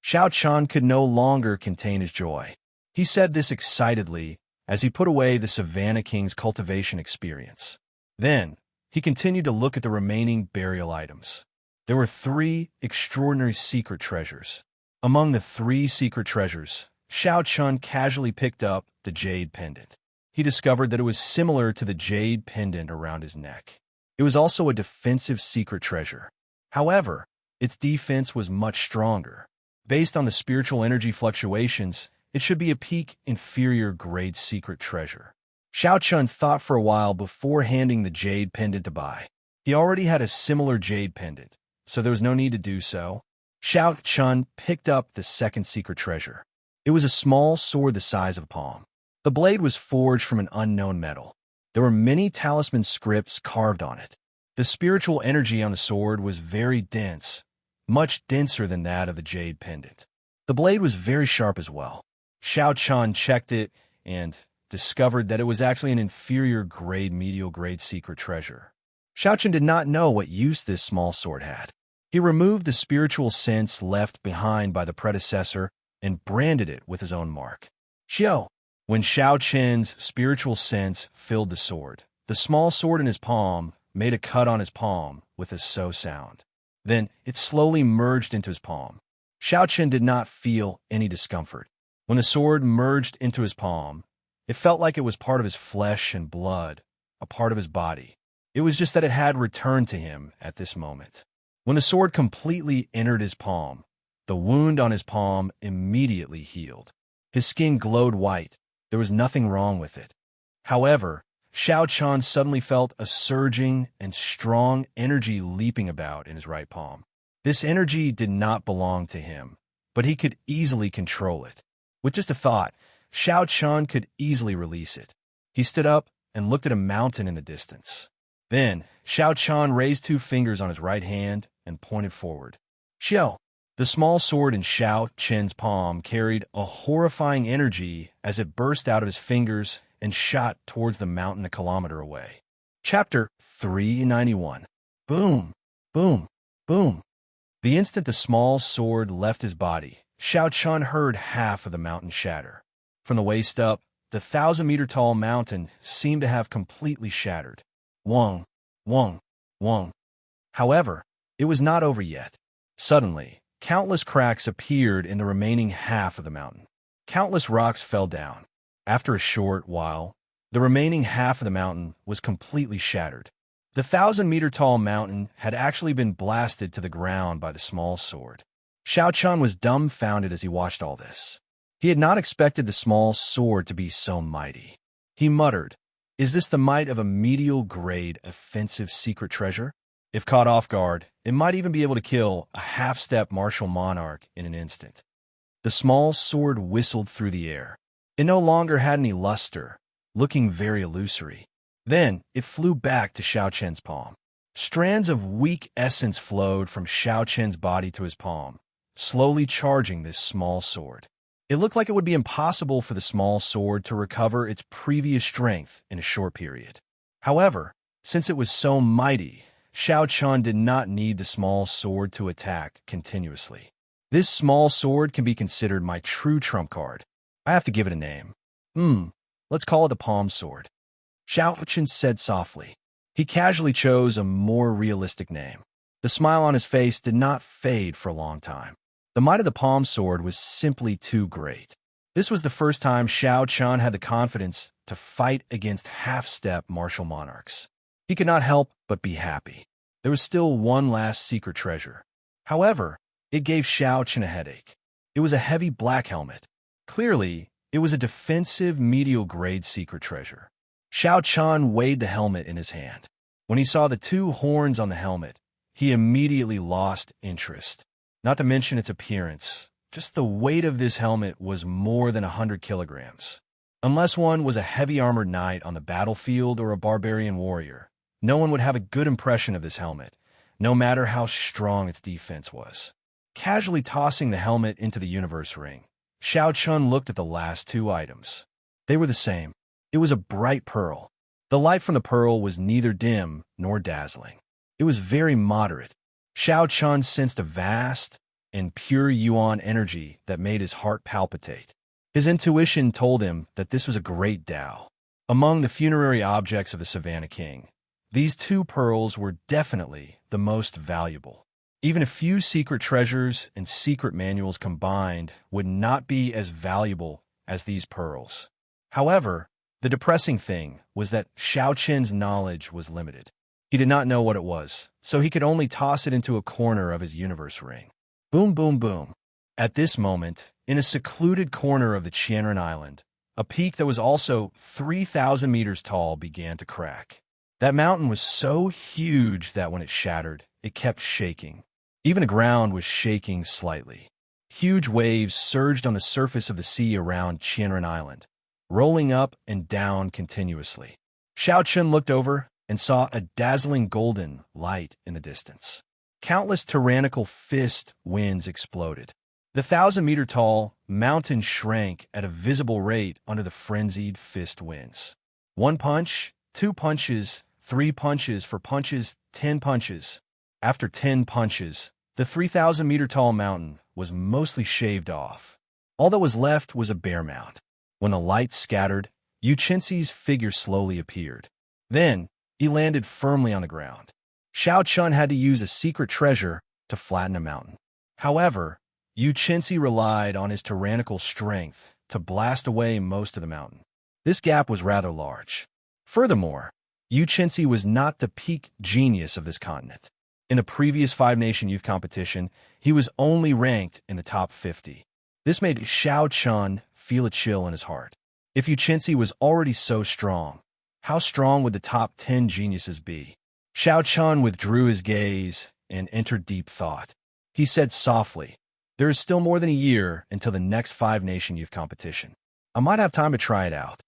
Xiao Chun could no longer contain his joy. He said this excitedly as he put away the Savannah King's cultivation experience. Then, he continued to look at the remaining burial items. There were 3 extraordinary secret treasures. Among the 3 secret treasures, Xiao Chun casually picked up the jade pendant. He discovered that it was similar to the jade pendant around his neck. It was also a defensive secret treasure. However, its defense was much stronger. Based on the spiritual energy fluctuations, it should be a peak inferior grade secret treasure. Xiao Chun thought for a while before handing the jade pendant to Bai. He already had a similar jade pendant, so there was no need to do so. Xiao Chun picked up the second secret treasure. It was a small sword the size of a palm. The blade was forged from an unknown metal. There were many talisman scripts carved on it. The spiritual energy on the sword was very dense, much denser than that of the jade pendant. The blade was very sharp as well. Xiao Chun checked it, and discovered that it was actually an inferior grade, medial grade secret treasure. Xiao Chen did not know what use this small sword had. He removed the spiritual sense left behind by the predecessor and branded it with his own mark. Xiao. When Xiao Chen's spiritual sense filled the small sword in his palm made a cut on his palm with a so sound. Then it slowly merged into his palm. Xiao Chen did not feel any discomfort. When the sword merged into his palm, it felt like it was part of his flesh and blood, a part of his body. It was just that it had returned to him at this moment. When the sword completely entered his palm, the wound on his palm immediately healed. His skin glowed white. There was nothing wrong with it. However, Xiao Chen suddenly felt a surging and strong energy leaping about in his right palm. This energy did not belong to him, but he could easily control it. With just a thought, Xiao Chen could easily release it. He stood up and looked at a mountain in the distance. Then, Xiao Chen raised 2 fingers on his right hand and pointed forward. Xiao. The small sword in Xiao Chen's palm carried a horrifying energy as it burst out of his fingers and shot towards the mountain a kilometer away. Chapter 391. Boom, boom, boom. The instant the small sword left his body, Xiao Chen heard half of the mountain shatter. From the waist up, the 1,000-meter-tall mountain seemed to have completely shattered. Wong, wong, wong. However, it was not over yet. Suddenly, countless cracks appeared in the remaining half of the mountain. Countless rocks fell down. After a short while, the remaining half of the mountain was completely shattered. The 1,000-meter-tall mountain had actually been blasted to the ground by the small sword. Xiao Chen was dumbfounded as he watched all this. He had not expected the small sword to be so mighty. He muttered, "Is this the might of a medial-grade offensive secret treasure? If caught off guard, it might even be able to kill a half-step martial monarch in an instant." The small sword whistled through the air. It no longer had any luster, looking very illusory. Then it flew back to Xiao Chen's palm. Strands of weak essence flowed from Xiao Chen's body to his palm, slowly charging this small sword. It looked like it would be impossible for the small sword to recover its previous strength in a short period. However, since it was so mighty, Xiao Chen did not need the small sword to attack continuously. This small sword can be considered my true trump card. I have to give it a name. Let's call it the palm sword. Xiao Chen said softly. He casually chose a more realistic name. The smile on his face did not fade for a long time. The might of the palm sword was simply too great. This was the first time Xiao Chen had the confidence to fight against half-step martial monarchs. He could not help but be happy. There was still one last secret treasure. However, it gave Xiao Chen a headache. It was a heavy black helmet. Clearly, it was a defensive medial-grade secret treasure. Xiao Chen weighed the helmet in his hand. When he saw the 2 horns on the helmet, he immediately lost interest. Not to mention its appearance. Just the weight of this helmet was more than 100 kilograms. Unless one was a heavy armored knight on the battlefield or a barbarian warrior, no one would have a good impression of this helmet, no matter how strong its defense was. Casually tossing the helmet into the universe ring, Xiao Chen looked at the last 2 items. They were the same. It was a bright pearl. The light from the pearl was neither dim nor dazzling. It was very moderate. Xiao Chen sensed a vast and pure yuan energy that made his heart palpitate. His intuition told him that this was a great Tao. Among the funerary objects of the Savannah King, these 2 pearls were definitely the most valuable. Even a few secret treasures and secret manuals combined would not be as valuable as these pearls. However, the depressing thing was that Xiao Chen's knowledge was limited. He did not know what it was, so he could only toss it into a corner of his universe ring. Boom, boom, boom. At this moment, in a secluded corner of the Qianren Island, a peak that was also 3,000 meters tall began to crack. That mountain was so huge that when it shattered, it kept shaking. Even the ground was shaking slightly. Huge waves surged on the surface of the sea around Qianren Island, rolling up and down continuously. Xiao Chen looked over and saw a dazzling golden light in the distance. Countless tyrannical fist winds exploded. The 1,000-meter-tall mountain shrank at a visible rate under the frenzied fist winds. 1 punch, 2 punches, 3 punches, 4 punches, 10 punches. After 10 punches, the 3,000-meter-tall mountain was mostly shaved off. All that was left was a bare mound. When the light scattered, Yuchensi's figure slowly appeared. Then, he landed firmly on the ground. Xiao Chun had to use a secret treasure to flatten a mountain. However, Yuchensi relied on his tyrannical strength to blast away most of the mountain. This gap was rather large. Furthermore, Yuchensi was not the peak genius of this continent. In the previous 5-nation youth competition, he was only ranked in the top 50. This made Xiao Chun feel a chill in his heart. If Yuchensi was already so strong, how strong would the top 10 geniuses be? Xiao Chun withdrew his gaze and entered deep thought. He said softly, "There is still more than a year until the next 5-nation youth competition. I might have time to try it out."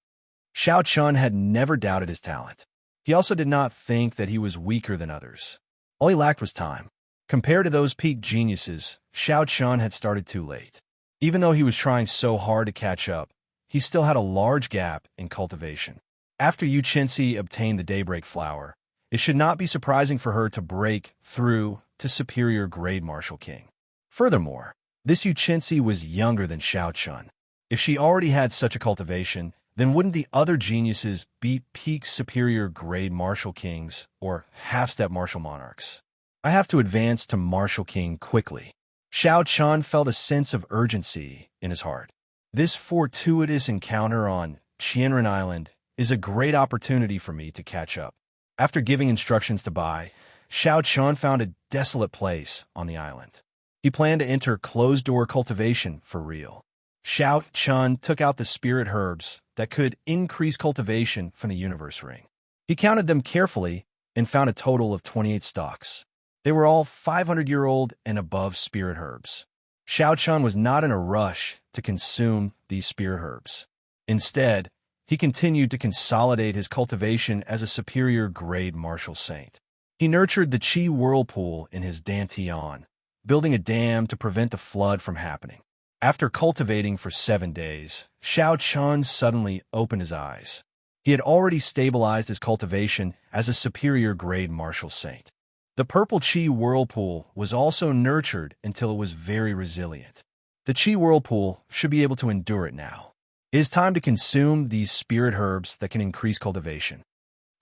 Xiao Chun had never doubted his talent. He also did not think that he was weaker than others. All he lacked was time. Compared to those peak geniuses, Xiao Chun had started too late. Even though he was trying so hard to catch up, he still had a large gap in cultivation. After Yuchensi obtained the Daybreak Flower, it should not be surprising for her to break through to superior grade Martial King. Furthermore, this Yuchensi was younger than Xiao Chun. If she already had such a cultivation, then wouldn't the other geniuses be peak superior grade Martial Kings or half-step Martial Monarchs? I have to advance to Martial King quickly. Xiao Chun felt a sense of urgency in his heart. This fortuitous encounter on Qianren Island is a great opportunity for me to catch up. After giving instructions to Bai, Xiao Chun found a desolate place on the island. He planned to enter closed-door cultivation for real. Xiao Chun took out the spirit herbs that could increase cultivation from the universe ring. He counted them carefully and found a total of 28 stalks. They were all 500-year-old and above spirit herbs. Xiao Chun was not in a rush to consume these spirit herbs. Instead, he continued to consolidate his cultivation as a superior grade martial saint. He nurtured the Qi whirlpool in his Dantian, building a dam to prevent the flood from happening. After cultivating for 7 days, Xiao Chun suddenly opened his eyes. He had already stabilized his cultivation as a superior grade martial saint. The purple Qi whirlpool was also nurtured until it was very resilient. The Qi whirlpool should be able to endure it now. It is time to consume these spirit herbs that can increase cultivation.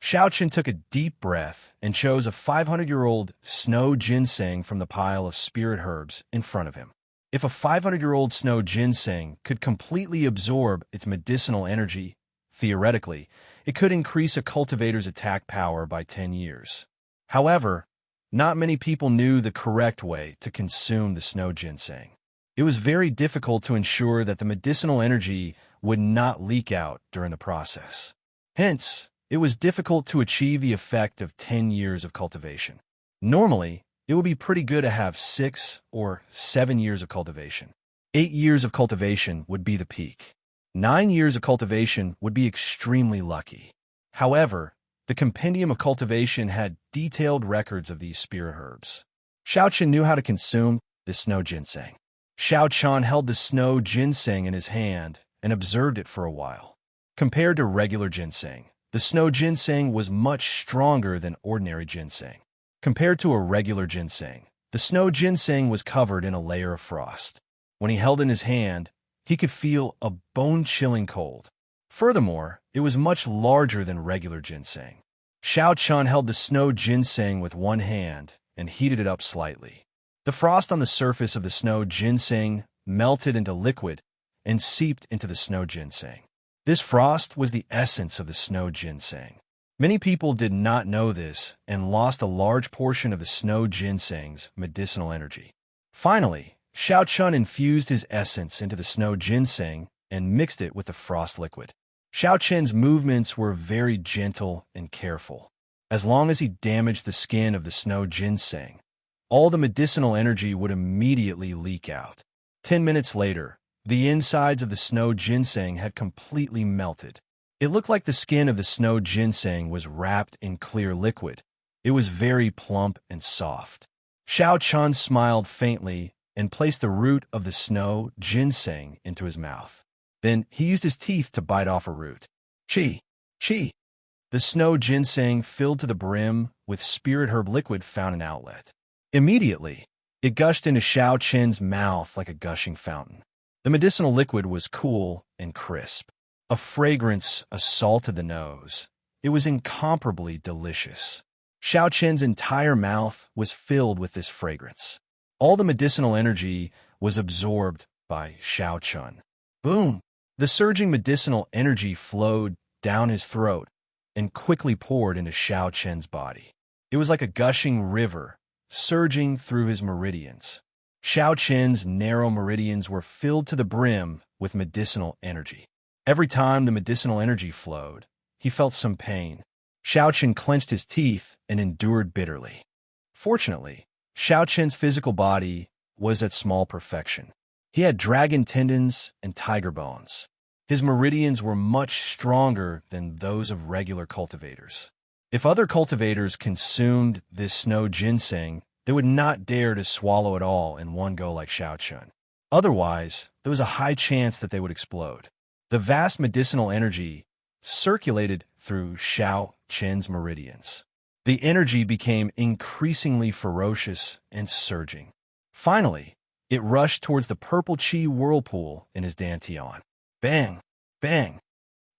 Xiao Chun took a deep breath and chose a 500-year-old snow ginseng from the pile of spirit herbs in front of him. If a 500-year-old snow ginseng could completely absorb its medicinal energy, theoretically, it could increase a cultivator's attack power by 10 years. However, not many people knew the correct way to consume the snow ginseng. It was very difficult to ensure that the medicinal energy would not leak out during the process. Hence, it was difficult to achieve the effect of 10 years of cultivation. Normally, it would be pretty good to have 6 or 7 years of cultivation. 8 years of cultivation would be the peak. 9 years of cultivation would be extremely lucky. However, the Compendium of Cultivation had detailed records of these spirit herbs. Xiao Chun knew how to consume the snow ginseng. Xiao Chun held the snow ginseng in his hand and observed it for a while. Compared to regular ginseng, the snow ginseng was much stronger than ordinary ginseng. Compared to a regular ginseng, the snow ginseng was covered in a layer of frost. When he held it in his hand, he could feel a bone-chilling cold. Furthermore, it was much larger than regular ginseng. Xiao Chun held the snow ginseng with one hand and heated it up slightly. The frost on the surface of the snow ginseng melted into liquid and seeped into the snow ginseng. This frost was the essence of the snow ginseng. Many people did not know this and lost a large portion of the snow ginseng's medicinal energy. Finally, Xiao Chun infused his essence into the snow ginseng and mixed it with the frost liquid. Xiao Chun's movements were very gentle and careful. As long as he damaged the skin of the snow ginseng, all the medicinal energy would immediately leak out. 10 minutes later, the insides of the snow ginseng had completely melted. It looked like the skin of the snow ginseng was wrapped in clear liquid. It was very plump and soft. Xiao Chun smiled faintly and placed the root of the snow ginseng into his mouth. Then he used his teeth to bite off a root. Chi! Chi! The snow ginseng filled to the brim with spirit herb liquid found an outlet. Immediately, it gushed into Xiao Chen's mouth like a gushing fountain. The medicinal liquid was cool and crisp. A fragrance assaulted the nose. It was incomparably delicious. Xiao Chen's entire mouth was filled with this fragrance. All the medicinal energy was absorbed by Xiao Chen. Boom! The surging medicinal energy flowed down his throat and quickly poured into Xiao Chen's body. It was like a gushing river, surging through his meridians. Xiao Chen's narrow meridians were filled to the brim with medicinal energy. Every time the medicinal energy flowed, he felt some pain. Xiao Chen clenched his teeth and endured bitterly. Fortunately, Xiao Chen's physical body was at small perfection. He had dragon tendons and tiger bones. His meridians were much stronger than those of regular cultivators. If other cultivators consumed this snow ginseng, they would not dare to swallow it all in one go like Xiao Chen. Otherwise, there was a high chance that they would explode. The vast medicinal energy circulated through Xiao Chen's meridians. The energy became increasingly ferocious and surging. Finally, it rushed towards the purple chi whirlpool in his dantian. Bang! Bang!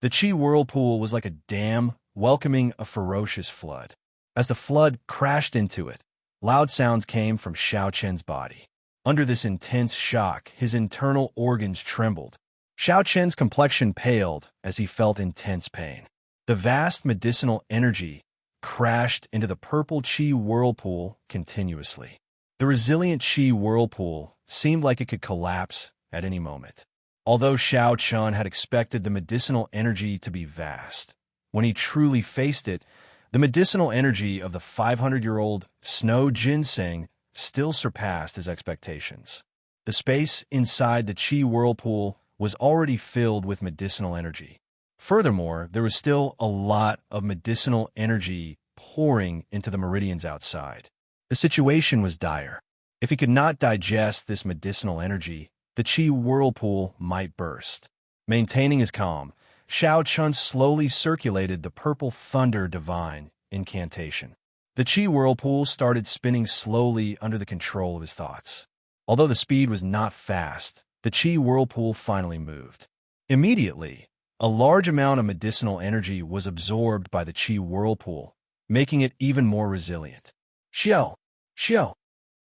The chi whirlpool was like a dam welcoming a ferocious flood. As the flood crashed into it, loud sounds came from Xiao Chen's body. Under this intense shock, his internal organs trembled. Xiao Chen's complexion paled as he felt intense pain. The vast medicinal energy crashed into the purple chi whirlpool continuously. The resilient chi whirlpool seemed like it could collapse at any moment. Although Xiao Chen had expected the medicinal energy to be vast, when he truly faced it, the medicinal energy of the 500-year-old snow ginseng still surpassed his expectations. The space inside the chi whirlpool was already filled with medicinal energy. Furthermore, there was still a lot of medicinal energy pouring into the meridians outside. The situation was dire. If he could not digest this medicinal energy, the chi whirlpool might burst. Maintaining his calm, Xiao Chen slowly circulated the purple thunder divine incantation. The chi whirlpool started spinning slowly under the control of his thoughts. Although the speed was not fast, the chi whirlpool finally moved. Immediately, a large amount of medicinal energy was absorbed by the chi whirlpool, making it even more resilient. Xiao! Xiao!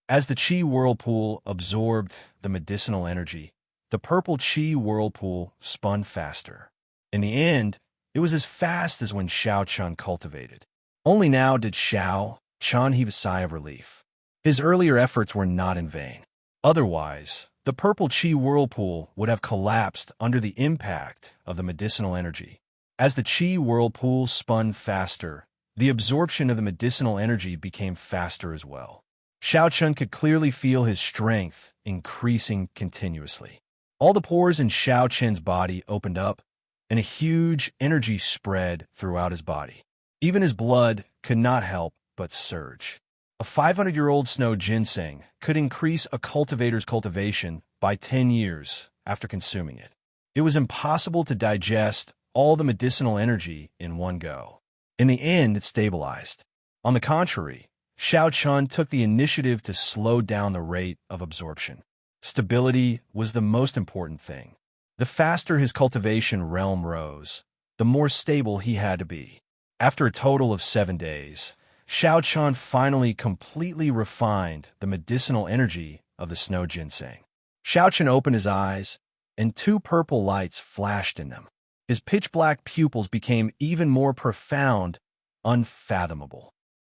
As the chi whirlpool absorbed the medicinal energy, the purple chi whirlpool spun faster. In the end, it was as fast as when Xiao Chen cultivated. Only now did Xiao Chen heave a sigh of relief. His earlier efforts were not in vain. Otherwise, the purple chi whirlpool would have collapsed under the impact of the medicinal energy. As the chi whirlpool spun faster, the absorption of the medicinal energy became faster as well. Xiao Chen could clearly feel his strength increasing continuously. All the pores in Xiao Chen's body opened up, and a huge energy spread throughout his body. Even his blood could not help but surge. A 500-year-old snow ginseng could increase a cultivator's cultivation by 10 years after consuming it. It was impossible to digest all the medicinal energy in one go. In the end, it stabilized. On the contrary, Xiao Chen took the initiative to slow down the rate of absorption. Stability was the most important thing. The faster his cultivation realm rose, the more stable he had to be. After a total of 7 days, Xiao Chen finally completely refined the medicinal energy of the snow ginseng. Xiao Chen opened his eyes, and 2 purple lights flashed in them. His pitch-black pupils became even more profound, unfathomable.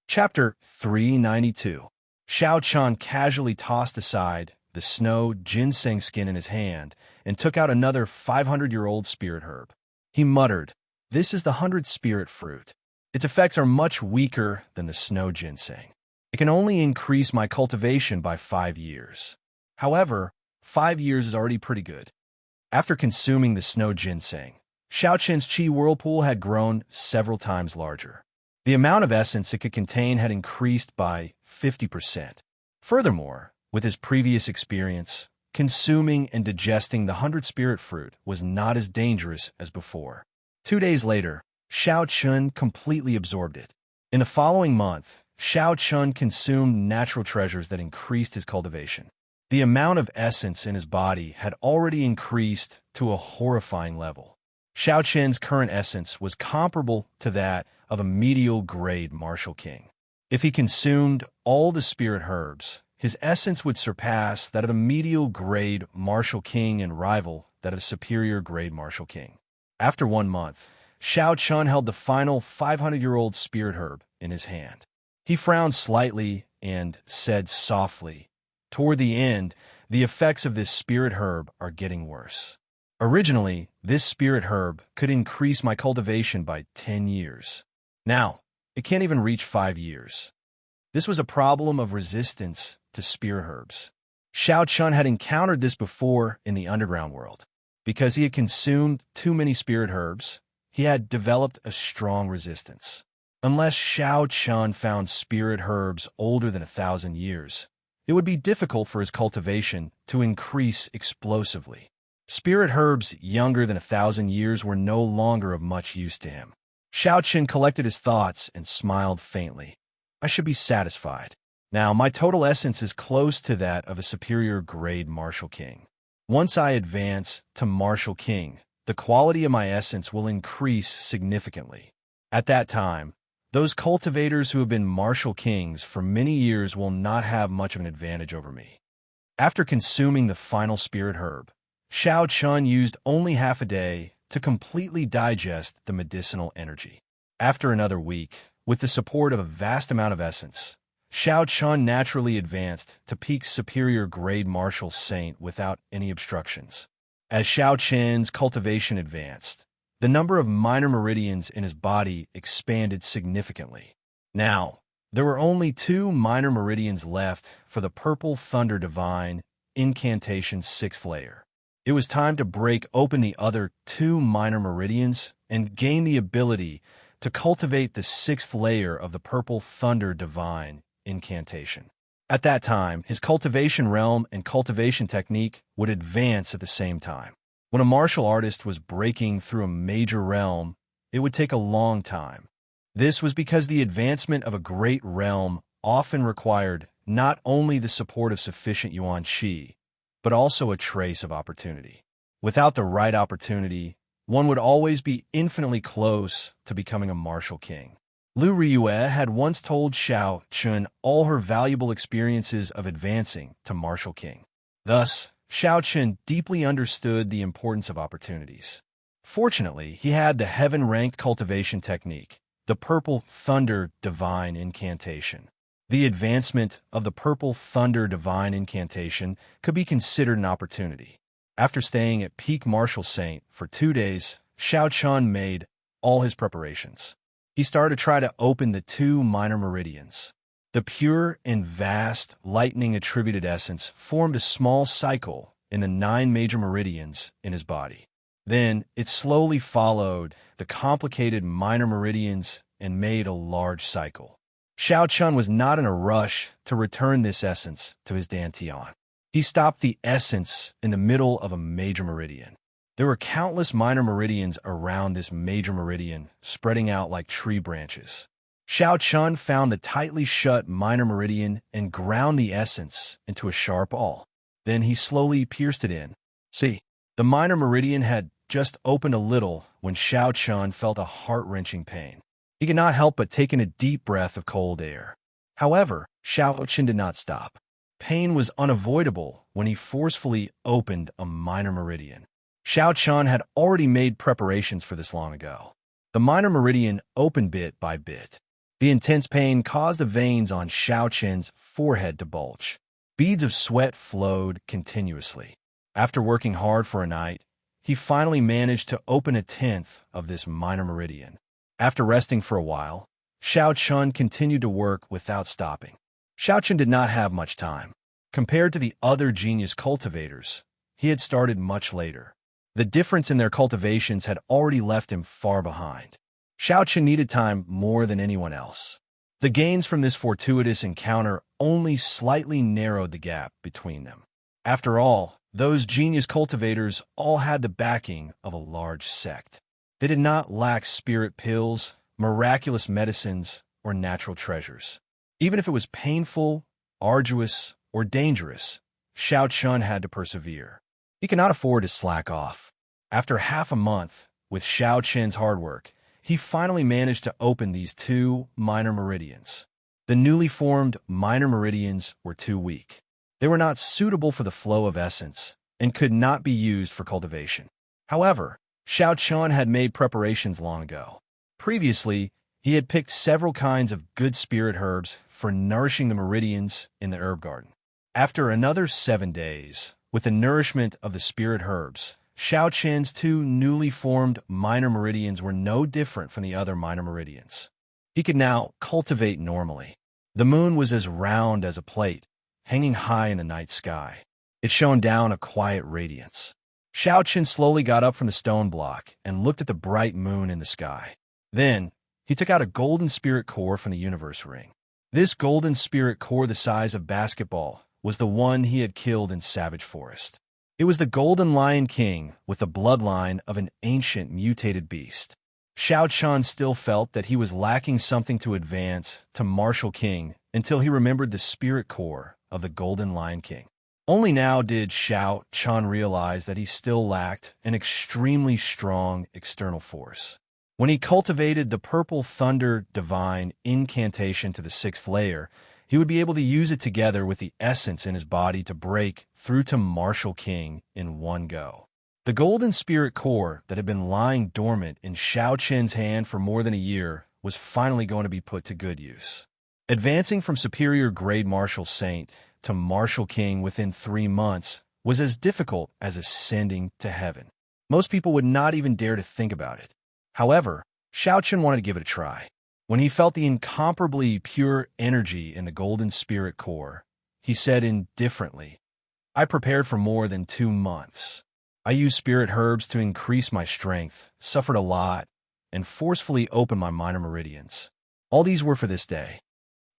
Chapter 392. Xiao Chen casually tossed aside the snow ginseng skin in his hand and took out another 500-year-old spirit herb. He muttered, "This is the 100th spirit fruit. Its effects are much weaker than the snow ginseng. It can only increase my cultivation by 5 years. However, 5 years is already pretty good." After consuming the snow ginseng, Xiao Chen's chi whirlpool had grown several times larger. The amount of essence it could contain had increased by 50%. Furthermore, With his previous experience, consuming and digesting the 100 spirit fruit was not as dangerous as before. 2 days later, Xiao Chun completely absorbed it. In the following month, Xiao Chun consumed natural treasures that increased his cultivation. The amount of essence in his body had already increased to a horrifying level. Xiao Chun's current essence was comparable to that of a medial-grade martial king. If he consumed all the spirit herbs, his essence would surpass that of a medial-grade martial king and rival that of a superior-grade martial king. After 1 month, Xiao Chun held the final 500-year-old spirit herb in his hand. He frowned slightly and said softly, "Toward the end, the effects of this spirit herb are getting worse. Originally, this spirit herb could increase my cultivation by 10 years. Now, it can't even reach 5 years. This was a problem of resistance to spirit herbs. Xiao Chun had encountered this before in the underground world. Because he had consumed too many spirit herbs, he had developed a strong resistance. Unless Xiao Chun found spirit herbs older than 1,000 years, it would be difficult for his cultivation to increase explosively. Spirit herbs younger than 1,000 years were no longer of much use to him. Xiao Chun collected his thoughts and smiled faintly. I should be satisfied. Now, my total essence is close to that of a superior-grade martial king. Once I advance to martial king, the quality of my essence will increase significantly. At that time, those cultivators who have been martial kings for many years will not have much of an advantage over me." After consuming the final spirit herb, Xiao Chun used only half a day to completely digest the medicinal energy. After another week, with the support of a vast amount of essence, Xiao Chun naturally advanced to peak superior-grade martial saint without any obstructions. As Xiao Chun's cultivation advanced, the number of minor meridians in his body expanded significantly. Now, there were only 2 minor meridians left for the Purple Thunder Divine Incantation's 6th layer. It was time to break open the other 2 minor meridians and gain the ability to cultivate the 6th layer of the Purple Thunder Divine Incantation. At that time, his cultivation realm and cultivation technique would advance at the same time. When a martial artist was breaking through a major realm, it would take a long time. This was because the advancement of a great realm often required not only the support of sufficient yuan qi, but also a trace of opportunity. Without the right opportunity, one would always be infinitely close to becoming a martial king. Lu Riyue had once told Xiao Chun all her valuable experiences of advancing to martial king. Thus, Xiao Chun deeply understood the importance of opportunities. Fortunately, he had the heaven-ranked cultivation technique, the Purple Thunder Divine Incantation. The advancement of the Purple Thunder Divine Incantation could be considered an opportunity. After staying at peak martial saint for 2 days, Xiao Chun made all his preparations. He started to try to open the 2 minor meridians. The pure and vast lightning-attributed essence formed a small cycle in the 9 major meridians in his body. Then it slowly followed the complicated minor meridians and made a large cycle. Xiao Chun was not in a rush to return this essence to his dantian. He stopped the essence in the middle of a major meridian. There were countless minor meridians around this major meridian, spreading out like tree branches. Xiao Chun found the tightly shut minor meridian and ground the essence into a sharp awl. Then he slowly pierced it in. See, the minor meridian had just opened a little when Xiao Chun felt a heart-wrenching pain. He could not help but take in a deep breath of cold air. However, Xiao Chun did not stop. Pain was unavoidable when he forcefully opened a minor meridian. Xiao Chun had already made preparations for this long ago. The minor meridian opened bit by bit. The intense pain caused the veins on Xiao Chun's forehead to bulge. Beads of sweat flowed continuously. After working hard for a night, he finally managed to open 1/10 of this minor meridian. After resting for a while, Xiao Chun continued to work without stopping. Xiao Chun did not have much time. Compared to the other genius cultivators, he had started much later. The difference in their cultivations had already left him far behind. Xiao Chun needed time more than anyone else. The gains from this fortuitous encounter only slightly narrowed the gap between them. After all, those genius cultivators all had the backing of a large sect. They did not lack spirit pills, miraculous medicines, or natural treasures. Even if it was painful, arduous, or dangerous, Xiao Chun had to persevere. He could not afford to slack off. After half a month, with Xiao Chen's hard work, he finally managed to open these two minor meridians. The newly formed minor meridians were too weak. They were not suitable for the flow of essence and could not be used for cultivation. However, Xiao Chun had made preparations long ago. Previously, he had picked several kinds of good spirit herbs for nourishing the meridians in the herb garden. After another 7 days, with the nourishment of the spirit herbs, Xiao Chen's two newly formed minor meridians were no different from the other minor meridians. He could now cultivate normally. The moon was as round as a plate, hanging high in the night sky. It shone down a quiet radiance. Xiao Chen slowly got up from the stone block and looked at the bright moon in the sky. Then, he took out a golden spirit core from the universe ring. This golden spirit core the size of basketball was the one he had killed in Savage Forest. It was the Golden Lion King with the bloodline of an ancient mutated beast. Xiao Chun still felt that he was lacking something to advance to Martial King until he remembered the spirit core of the Golden Lion King. Only now did Xiao Chun realize that he still lacked an extremely strong external force. When he cultivated the Purple Thunder Divine incantation to the 6th layer, he would be able to use it together with the essence in his body to break through to Martial King in one go. The golden spirit core that had been lying dormant in Xiao Chen's hand for more than a year was finally going to be put to good use. Advancing from superior grade Martial Saint to Martial King within 3 months was as difficult as ascending to heaven. Most people would not even dare to think about it. However, Xiao Chen wanted to give it a try. When he felt the incomparably pure energy in the golden spirit core, he said indifferently, "I prepared for more than 2 months. I used spirit herbs to increase my strength, suffered a lot, and forcefully opened my minor meridians. All these were for this day."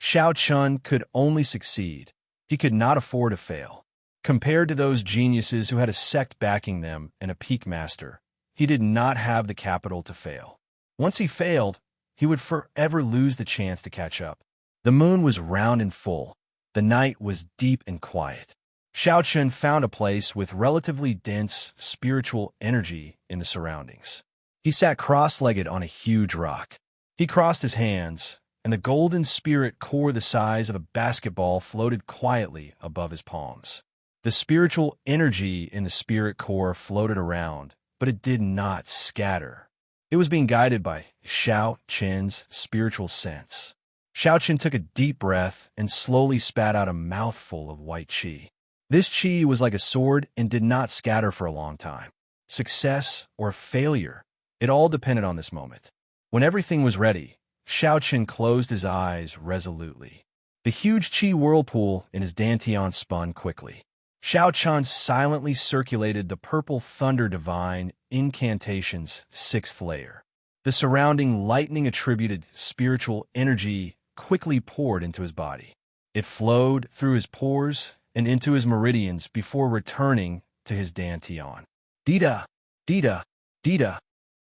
Xiao Chun could only succeed. He could not afford to fail. Compared to those geniuses who had a sect backing them and a peak master, he did not have the capital to fail. Once he failed, he would forever lose the chance to catch up. The moon was round and full. The night was deep and quiet. Xiao Chun found a place with relatively dense spiritual energy in the surroundings. He sat cross-legged on a huge rock. He crossed his hands, and the golden spirit core the size of a basketball floated quietly above his palms. The spiritual energy in the spirit core floated around, but it did not scatter. It was being guided by Xiao Chen's spiritual sense. Xiao Chen took a deep breath and slowly spat out a mouthful of white qi. This qi was like a sword and did not scatter for a long time. Success or failure, it all depended on this moment. When everything was ready, Xiao Chen closed his eyes resolutely. The huge qi whirlpool in his dantian spun quickly. Xiao Chen silently circulated the Purple Thunder Divine incantation's 6th layer. The surrounding lightning-attributed spiritual energy quickly poured into his body. It flowed through his pores and into his meridians before returning to his dantian. Dida, Dida, Dida.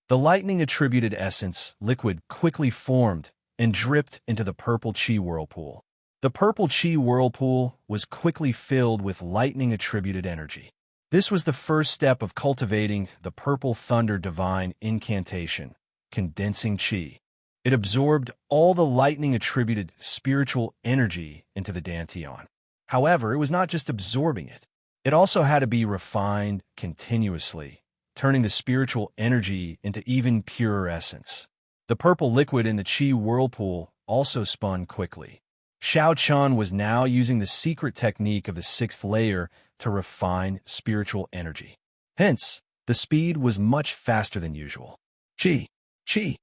The lightning-attributed essence liquid quickly formed and dripped into the purple qi whirlpool. The purple qi whirlpool was quickly filled with lightning-attributed energy. This was the first step of cultivating the Purple Thunder Divine incantation, condensing qi. It absorbed all the lightning-attributed spiritual energy into the dantian. However, it was not just absorbing it. It also had to be refined continuously, turning the spiritual energy into even purer essence. The purple liquid in the qi whirlpool also spun quickly. Xiao Chun was now using the secret technique of the 6th layer to refine spiritual energy. Hence, the speed was much faster than usual. Qi, qi.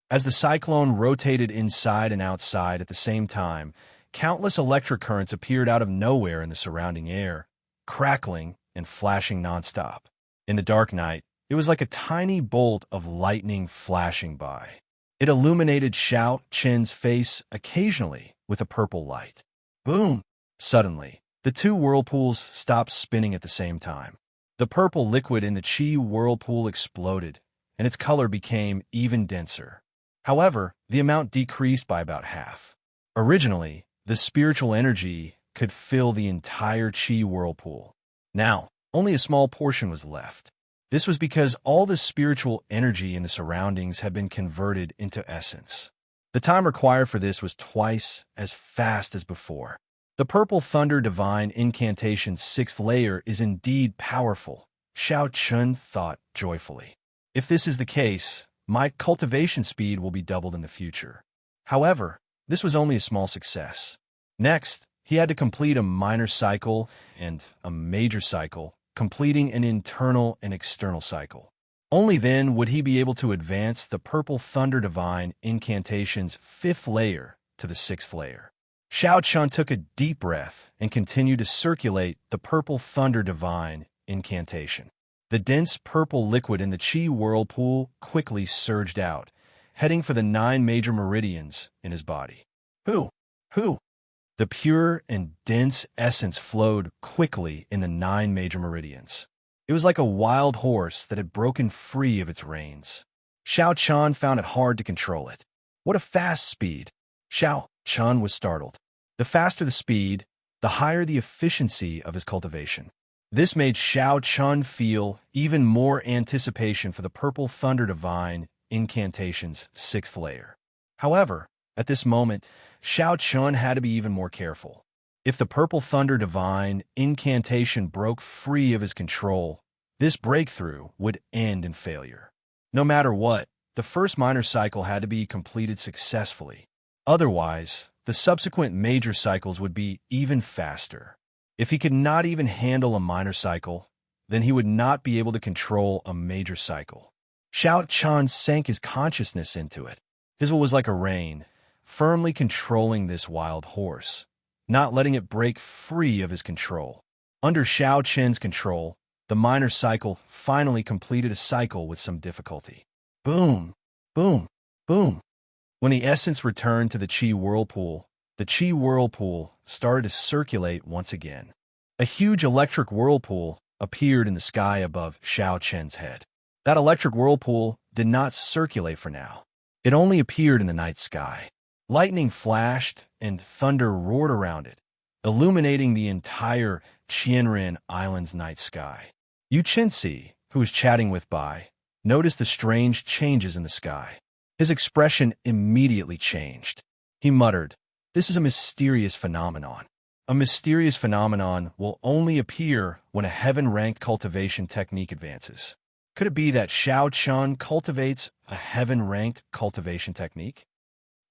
As the cyclone rotated inside and outside at the same time, countless electric currents appeared out of nowhere in the surrounding air, crackling and flashing nonstop. In the dark night, it was like a tiny bolt of lightning flashing by. It illuminated Xiao Chen's face occasionally with a purple light. Boom! Suddenly, the two whirlpools stopped spinning at the same time. The purple liquid in the Qi whirlpool exploded, and its color became even denser. However, the amount decreased by about half. Originally, the spiritual energy could fill the entire Qi whirlpool. Now, only a small portion was left. This was because all the spiritual energy in the surroundings had been converted into essence. The time required for this was twice as fast as before. The Purple Thunder Divine Incantation's 6th layer is indeed powerful, Xiao Chun thought joyfully. If this is the case, my cultivation speed will be doubled in the future. However, this was only a small success. Next, he had to complete a minor cycle and a major cycle, completing an internal and external cycle. Only then would he be able to advance the Purple Thunder Divine Incantation's 5th layer to the 6th layer. Xiao Chun took a deep breath and continued to circulate the Purple Thunder Divine Incantation. The dense purple liquid in the Qi whirlpool quickly surged out, heading for the 9 major meridians in his body. Who? The pure and dense essence flowed quickly in the 9 major meridians. It was like a wild horse that had broken free of its reins. Xiao Chun found it hard to control it. What a fast speed! Xiao Chun was startled. The faster the speed, the higher the efficiency of his cultivation. This made Xiao Chun feel even more anticipation for the Purple Thunder Divine Incantation's 6th layer. However, at this moment, Xiao Chun had to be even more careful. If the Purple Thunder Divine Incantation broke free of his control, this breakthrough would end in failure. No matter what, the first minor cycle had to be completed successfully. Otherwise, the subsequent major cycles would be even faster. If he could not even handle a minor cycle, then he would not be able to control a major cycle. Xiao Chun sank his consciousness into it. His will was like a rein, firmly controlling this wild horse, not letting it break free of his control. Under Xiao Chen's control, the minor cycle finally completed a cycle with some difficulty. Boom, boom, boom. When the essence returned to the Qi whirlpool, the Qi whirlpool started to circulate once again. A huge electric whirlpool appeared in the sky above Xiao Chen's head. That electric whirlpool did not circulate for now. It only appeared in the night sky. Lightning flashed and thunder roared around it, illuminating the entire Qianren Island's night sky. Yu Chenxi, who was chatting with Bai, noticed the strange changes in the sky. His expression immediately changed. He muttered, "This is a mysterious phenomenon. A mysterious phenomenon will only appear when a heaven-ranked cultivation technique advances. Could it be that Xiao Chun cultivates a heaven-ranked cultivation technique?"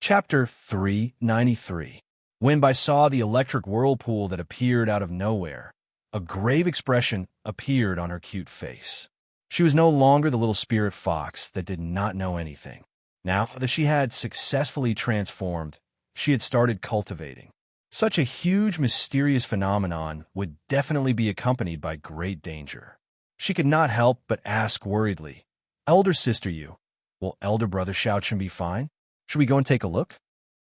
Chapter 393. When Bai saw the electric whirlpool that appeared out of nowhere, a grave expression appeared on her cute face. She was no longer the little spirit fox that did not know anything. Now that she had successfully transformed, she had started cultivating. Such a huge, mysterious phenomenon would definitely be accompanied by great danger. She could not help but ask worriedly, "Elder sister Yu, will elder brother Xiao Chun be fine? Should we go and take a look?"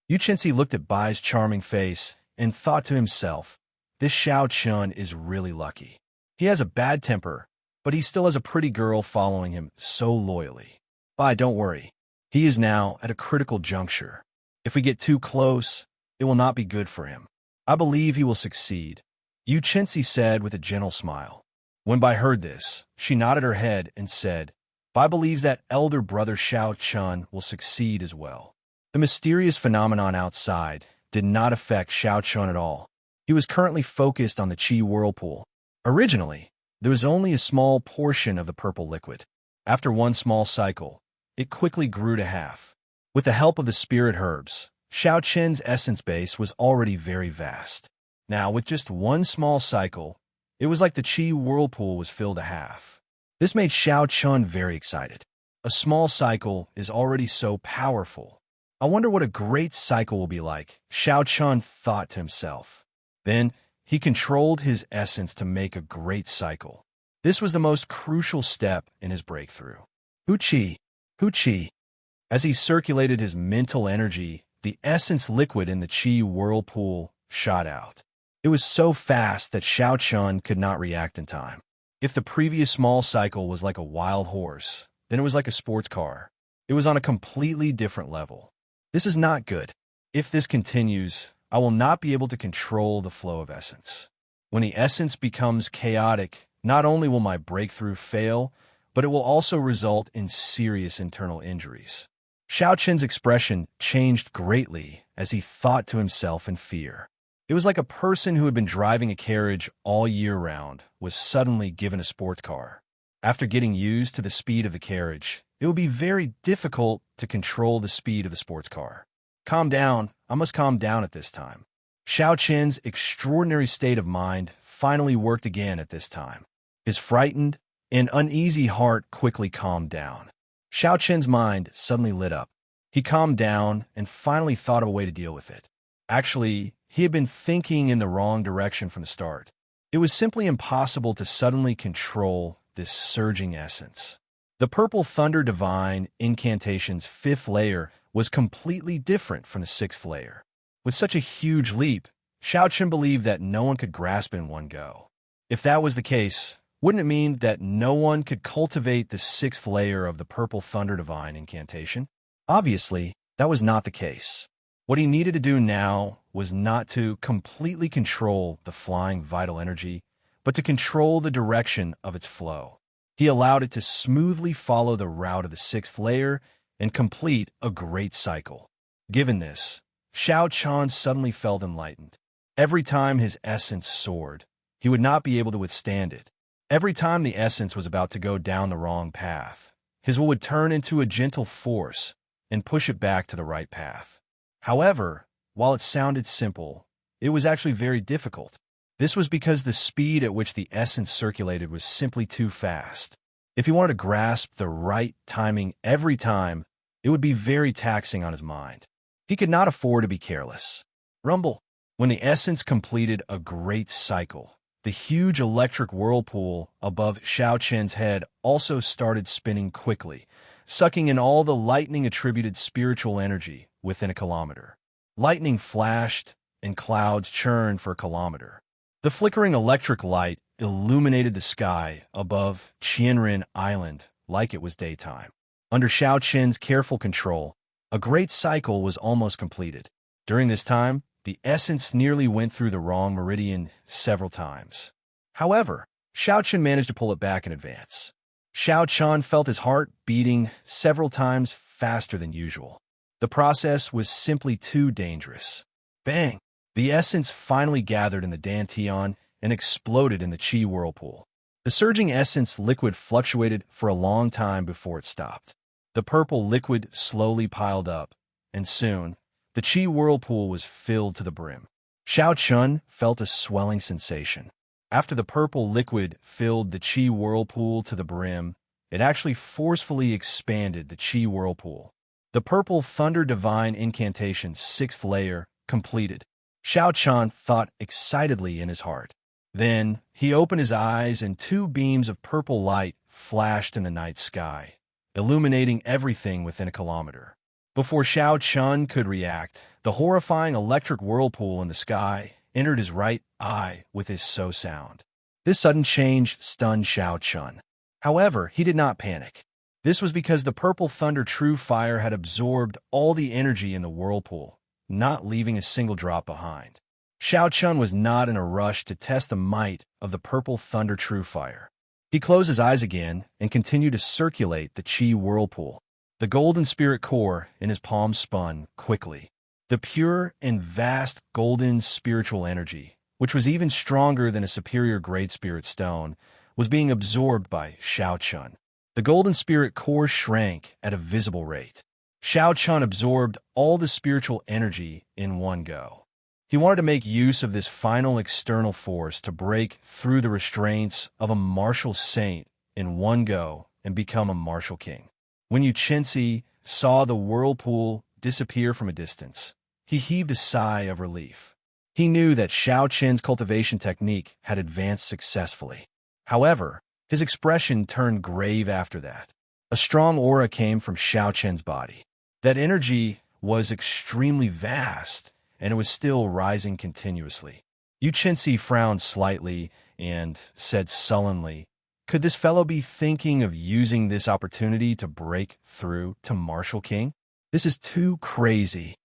Yu Chenxi looked at Bai's charming face and thought to himself, this Xiao Chun is really lucky. He has a bad temper, but he still has a pretty girl following him so loyally. Bai, don't worry. He is now at a critical juncture. If we get too close, it will not be good for him. I believe he will succeed, Yu Chenxi said with a gentle smile. When Bai heard this, she nodded her head and said, Bai believes that elder brother Xiao Chun will succeed as well. The mysterious phenomenon outside did not affect Xiao Chun at all. He was currently focused on the Qi whirlpool. Originally, there was only a small portion of the purple liquid. After one small cycle, it quickly grew to half. With the help of the spirit herbs, Xiao Chen's essence base was already very vast. Now, with just one small cycle, it was like the Qi whirlpool was filled to half. This made Xiao Chun very excited. A small cycle is already so powerful. I wonder what a great cycle will be like, Xiao Chun thought to himself. Then, he controlled his essence to make a great cycle. This was the most crucial step in his breakthrough. Hu Qi, As he circulated his mental energy, the essence liquid in the Qi whirlpool shot out. It was so fast that Xiao Chun could not react in time. If the previous small cycle was like a wild horse, then it was like a sports car. It was on a completely different level. This is not good. If this continues, I will not be able to control the flow of essence. When the essence becomes chaotic, not only will my breakthrough fail, but it will also result in serious internal injuries. Xiao Qin's expression changed greatly as he thought to himself in fear. It was like a person who had been driving a carriage all year round was suddenly given a sports car. After getting used to the speed of the carriage, it would be very difficult to control the speed of the sports car. Calm down. I must calm down at this time. Xiao Qin's extraordinary state of mind finally worked again at this time. His frightened and uneasy heart quickly calmed down. Xiao Qin's mind suddenly lit up. He calmed down and finally thought of a way to deal with it. Actually, he had been thinking in the wrong direction from the start. It was simply impossible to suddenly control this surging essence. The Purple Thunder Divine incantation's 5th layer was completely different from the 6th layer. With such a huge leap, Xiao Qin believed that no one could grasp it in one go. If that was the case, wouldn't it mean that no one could cultivate the 6th layer of the Purple Thunder Divine incantation? Obviously, that was not the case. What he needed to do now was not to completely control the flying vital energy, but to control the direction of its flow. He allowed it to smoothly follow the route of the 6th layer and complete a great cycle. Given this, Xiao Qin suddenly felt enlightened. Every time his essence soared, he would not be able to withstand it. Every time the essence was about to go down the wrong path, his will would turn into a gentle force and push it back to the right path. However, while it sounded simple, it was actually very difficult. This was because the speed at which the essence circulated was simply too fast. If he wanted to grasp the right timing every time, it would be very taxing on his mind. He could not afford to be careless. Rumble. When the essence completed a great cycle, the huge electric whirlpool above Xiao Qin's head also started spinning quickly, sucking in all the lightning-attributed spiritual energy within a kilometer. Lightning flashed, and clouds churned for a kilometer. The flickering electric light illuminated the sky above Qianren Island like it was daytime. Under Xiao Qin's careful control, a great cycle was almost completed. During this time, the essence nearly went through the wrong meridian several times. However, Xiao Qin managed to pull it back in advance. Xiao Qin felt his heart beating several times faster than usual. The process was simply too dangerous. Bang! The essence finally gathered in the dantian and exploded in the Qi whirlpool. The surging essence liquid fluctuated for a long time before it stopped. The purple liquid slowly piled up, and soon, the Qi whirlpool was filled to the brim. Xiao Qin felt a swelling sensation. After the purple liquid filled the Qi whirlpool to the brim, it actually forcefully expanded the Qi whirlpool. The Purple Thunder Divine incantation's 6th layer completed. Xiao Qin thought excitedly in his heart. Then, he opened his eyes and 2 beams of purple light flashed in the night sky, illuminating everything within a kilometer. Before Xiao Qin could react, the horrifying electric whirlpool in the sky entered his right eye with his so sound. This sudden change stunned Xiao Qin. However, he did not panic. This was because the Purple Thunder True Fire had absorbed all the energy in the whirlpool, not leaving a single drop behind. Xiao Qin was not in a rush to test the might of the Purple Thunder True Fire. He closed his eyes again and continued to circulate the Qi whirlpool. The golden spirit core in his palm spun quickly. The pure and vast golden spiritual energy, which was even stronger than a superior Great Spirit stone, was being absorbed by Xiao Qin. The golden spirit core shrank at a visible rate. Xiao Qin absorbed all the spiritual energy in one go. He wanted to make use of this final external force to break through the restraints of a martial saint in one go and become a martial king. When Yu Qinzi saw the whirlpool disappear from a distance, he heaved a sigh of relief. He knew that Xiao Qin's cultivation technique had advanced successfully. However, his expression turned grave after that. A strong aura came from Xiao Qin's body. That energy was extremely vast, and it was still rising continuously. Yu Chenxi frowned slightly and said sullenly, "Could this fellow be thinking of using this opportunity to break through to Martial King? This is too crazy."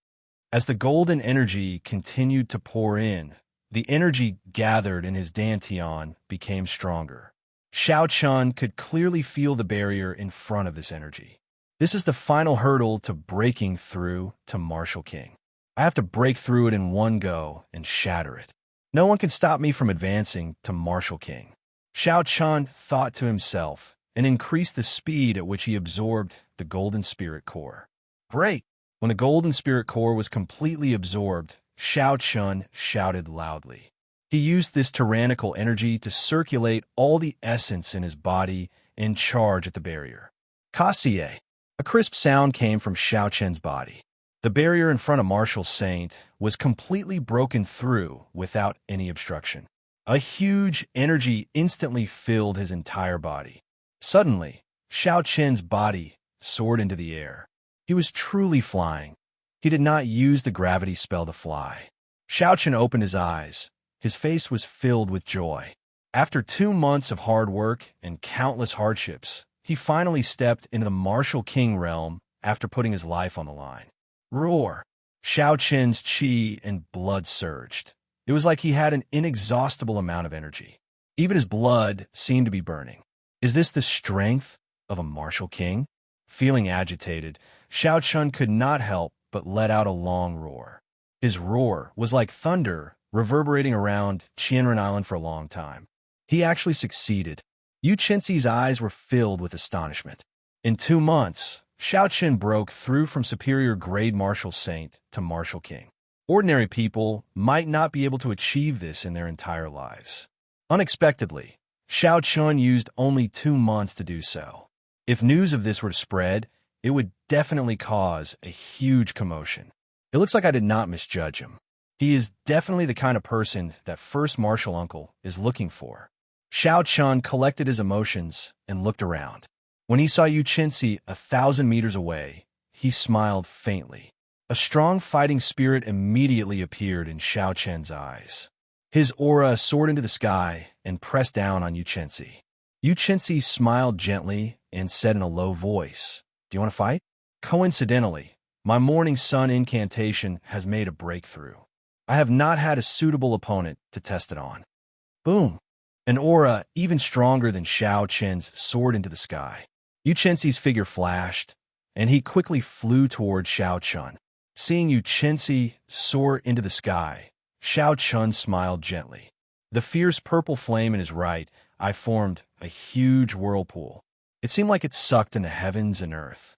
As the golden energy continued to pour in, the energy gathered in his dantian became stronger. Xiao Chun could clearly feel the barrier in front of this energy. This is the final hurdle to breaking through to Martial King. I have to break through it in one go and shatter it. No one can stop me from advancing to Martial King. Xiao Chun thought to himself and increased the speed at which he absorbed the Golden Spirit Core. Great! When the Golden Spirit Core was completely absorbed, Xiao Chun shouted loudly. He used this tyrannical energy to circulate all the essence in his body and charge at the barrier. Kassier. A crisp sound came from Xiao Chen's body. The barrier in front of Martial Saint was completely broken through without any obstruction. A huge energy instantly filled his entire body. Suddenly, Xiao Chen's body soared into the air. He was truly flying. He did not use the gravity spell to fly. Xiao Chen opened his eyes. His face was filled with joy. After 2 months of hard work and countless hardships, he finally stepped into the Martial King realm after putting his life on the line. Roar! Xiao Chen's chi and blood surged. It was like he had an inexhaustible amount of energy. Even his blood seemed to be burning. Is this the strength of a Martial King? Feeling agitated, Xiao Chun could not help but let out a long roar. His roar was like thunder reverberating around Qianren Island for a long time. He actually succeeded. Yu Chenxi's eyes were filled with astonishment. In 2 months, Xiao Chen broke through from superior grade Martial Saint to Martial King. Ordinary people might not be able to achieve this in their entire lives. Unexpectedly, Xiao Chun used only 2 months to do so. If news of this were to spread, it would definitely cause a huge commotion. It looks like I did not misjudge him. He is definitely the kind of person that first martial uncle is looking for. Xiao Chun collected his emotions and looked around. When he saw Yu Chenxi 1,000 meters away, he smiled faintly. A strong fighting spirit immediately appeared in Xiao Chen's eyes. His aura soared into the sky and pressed down on Yu Chenxi. Yu Chenxi smiled gently and said in a low voice, "Do you want to fight?" Coincidentally, my morning sun incantation has made a breakthrough. I have not had a suitable opponent to test it on. Boom! An aura even stronger than Xiao Chen's soared into the sky. Yu Chenxi's figure flashed, and he quickly flew toward Xiao Chun. Seeing Yu Chenxi soar into the sky, Xiao Chun smiled gently. The fierce purple flame in his right eye formed a huge whirlpool. It seemed like it sucked into heavens and earth.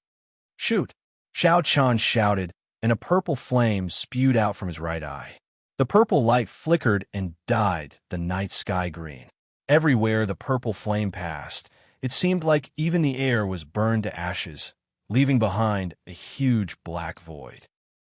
Shoot! Xiao Chun shouted, and a purple flame spewed out from his right eye. The purple light flickered and dyed the night sky green. Everywhere the purple flame passed, it seemed like even the air was burned to ashes, leaving behind a huge black void.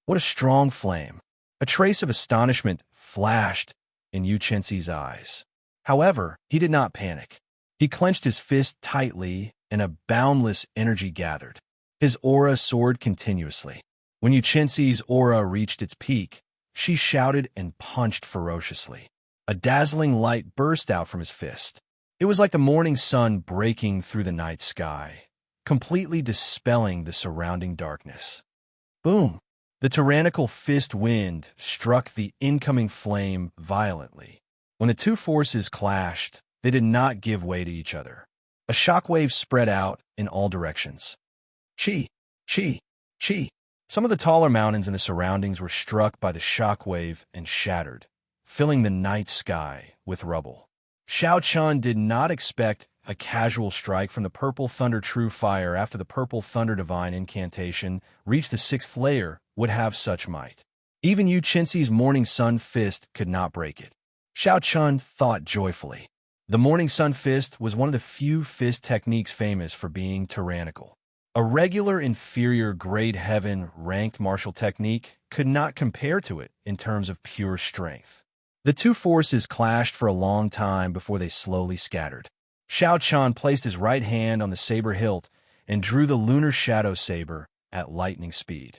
What a strong flame! A trace of astonishment flashed in Yu Chenxi's eyes. However, he did not panic. He clenched his fist tightly, and a boundless energy gathered. His aura soared continuously. When Yu Chenxi's aura reached its peak, she shouted and punched ferociously. A dazzling light burst out from his fist. It was like the morning sun breaking through the night sky, completely dispelling the surrounding darkness. Boom! The tyrannical fist wind struck the incoming flame violently. When the two forces clashed, they did not give way to each other. A shockwave spread out in all directions. Chi! Chi! Chi! Some of the taller mountains in the surroundings were struck by the shockwave and shattered, filling the night sky with rubble. Xiao Chun did not expect a casual strike from the Purple Thunder True Fire after the Purple Thunder Divine incantation reached the 6th layer would have such might. Even Yu Chenxi's Morning Sun Fist could not break it. Xiao Chun thought joyfully. The Morning Sun Fist was one of the few fist techniques famous for being tyrannical. A regular inferior grade heaven ranked martial technique could not compare to it in terms of pure strength. The two forces clashed for a long time before they slowly scattered. Xiao Chun placed his right hand on the saber hilt and drew the lunar shadow saber at lightning speed.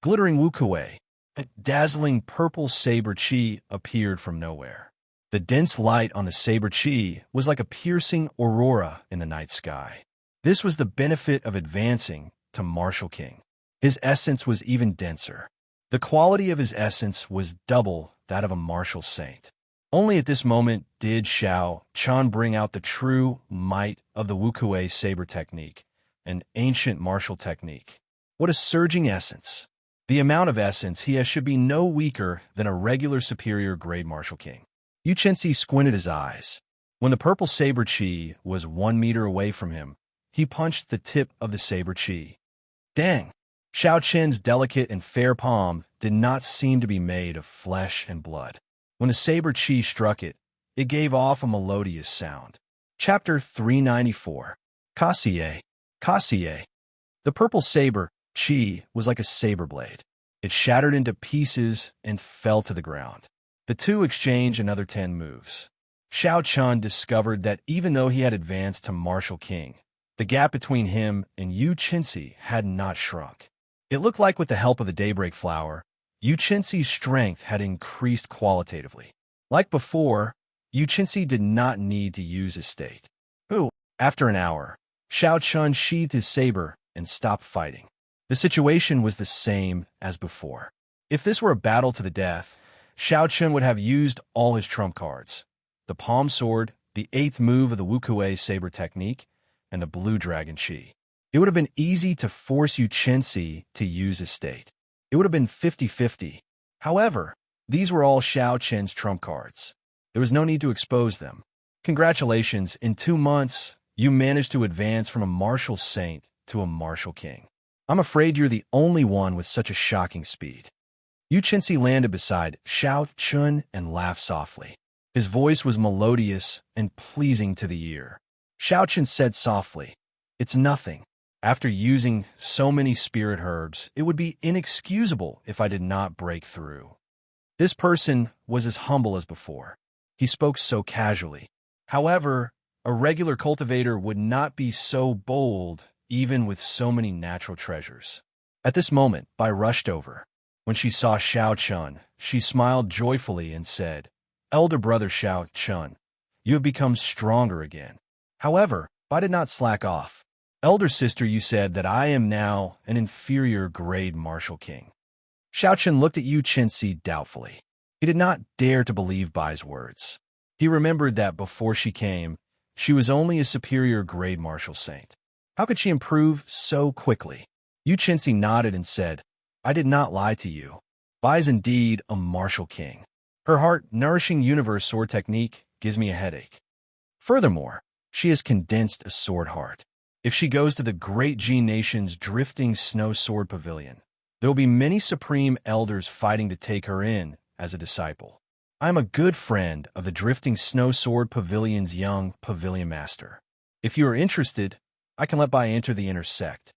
Glittering wukuei, a dazzling purple saber chi appeared from nowhere. The dense light on the saber chi was like a piercing aurora in the night sky. This was the benefit of advancing to Martial King. His essence was even denser. The quality of his essence was double that of a martial saint. Only at this moment did Xiao Chan bring out the true might of the wukuei saber technique, an ancient martial technique. What a surging essence! The amount of essence he has should be no weaker than a regular superior grade martial king. Yu Chenxi squinted his eyes. When the purple saber chi was 1 meter away from him, he punched the tip of the saber chi. Dang! Xiao Chen's delicate and fair palm did not seem to be made of flesh and blood. When the saber chi struck it, it gave off a melodious sound. Chapter 394. Kassier. Kassier. The purple saber chi was like a saber blade. It shattered into pieces and fell to the ground. The two exchanged another 10 moves. Xiao Chan discovered that even though he had advanced to Martial King, the gap between him and Yu Chenxi had not shrunk. It looked like with the help of the Daybreak Flower, Yu Chenxi's strength had increased qualitatively. Like before, Yu Chenxi did not need to use his state. After an hour, Xiao Chan sheathed his saber and stopped fighting. The situation was the same as before. If this were a battle to the death, Xiao Chan would have used all his trump cards: the palm sword, the 8th move of the wukuei saber technique, and the blue dragon chi. It would have been easy to force Yu Chenxi to use his state. It would have been 50-50. However, these were all Xiao Chen's trump cards. There was no need to expose them. Congratulations, in 2 months, you managed to advance from a martial saint to a martial king. I'm afraid you're the only one with such a shocking speed. Yu Chenxi landed beside Xiao Chun and laughed softly. His voice was melodious and pleasing to the ear. Xiao Chun said softly, "It's nothing. After using so many spirit herbs, it would be inexcusable if I did not break through." This person was as humble as before. He spoke so casually. However, a regular cultivator would not be so bold even with so many natural treasures. At this moment, Bai rushed over. When she saw Xiao Chun, she smiled joyfully and said, "Elder brother Xiao Chun, you have become stronger again." However, Bai did not slack off. "Elder sister, you said that I am now an inferior grade martial king." Xiao Chun looked at Yu Chenxi doubtfully. He did not dare to believe Bai's words. He remembered that before she came, she was only a superior grade martial saint. How could she improve so quickly? Yu Chenxi nodded and said, "I did not lie to you. Bai is indeed a martial king. Her heart-nourishing universe sword technique gives me a headache. Furthermore, she has condensed a sword heart. If she goes to the Great G Nation's drifting snow sword pavilion, there will be many supreme elders fighting to take her in as a disciple. I am a good friend of the drifting snow sword pavilion's young pavilion master. If you are interested, I can let Bai enter the inner sect."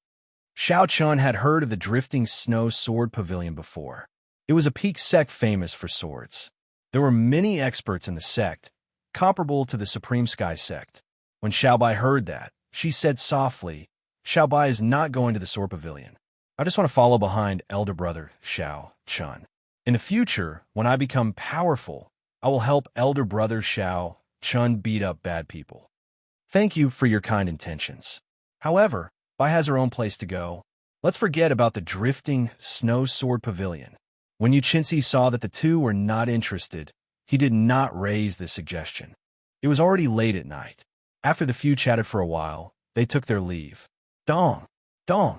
Xiao Chun had heard of the drifting snow sword pavilion before. It was a peak sect famous for swords. There were many experts in the sect, comparable to the Supreme Sky sect. When Xiao Bai heard that, she said softly, "Xiao Bai is not going to the sword pavilion. I just want to follow behind elder brother Xiao Chun. In the future, when I become powerful, I will help elder brother Xiao Chun beat up bad people. Thank you for your kind intentions. However, Bai has her own place to go. Let's forget about the drifting snow sword pavilion." When Yu Chenxi saw that the two were not interested, he did not raise this suggestion. It was already late at night. After the few chatted for a while, they took their leave. Dong! Dong!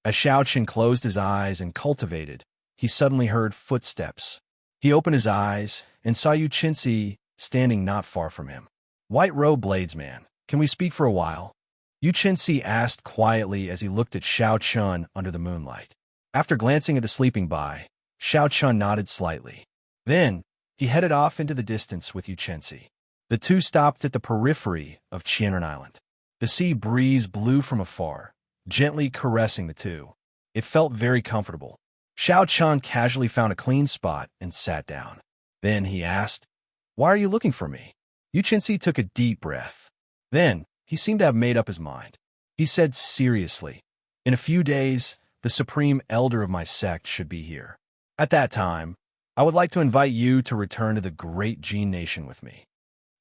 As Xiao Chen closed his eyes and cultivated, he suddenly heard footsteps. He opened his eyes and saw Yu Chenxi standing not far from him. "White Robe Bladesman, can we speak for a while?" Yu Chenxi asked quietly as he looked at Xiao Chun under the moonlight. After glancing at the sleeping Bai, Xiao Chun nodded slightly. Then, he headed off into the distance with Yu Chenxi. The two stopped at the periphery of Qianren Island. The sea breeze blew from afar, gently caressing the two. It felt very comfortable. Xiao Chun casually found a clean spot and sat down. Then he asked, "Why are you looking for me?" Yu Chenxi took a deep breath. Then, he seemed to have made up his mind. He said seriously, "In a few days, the supreme elder of my sect should be here. At that time, I would like to invite you to return to the great Jin nation with me."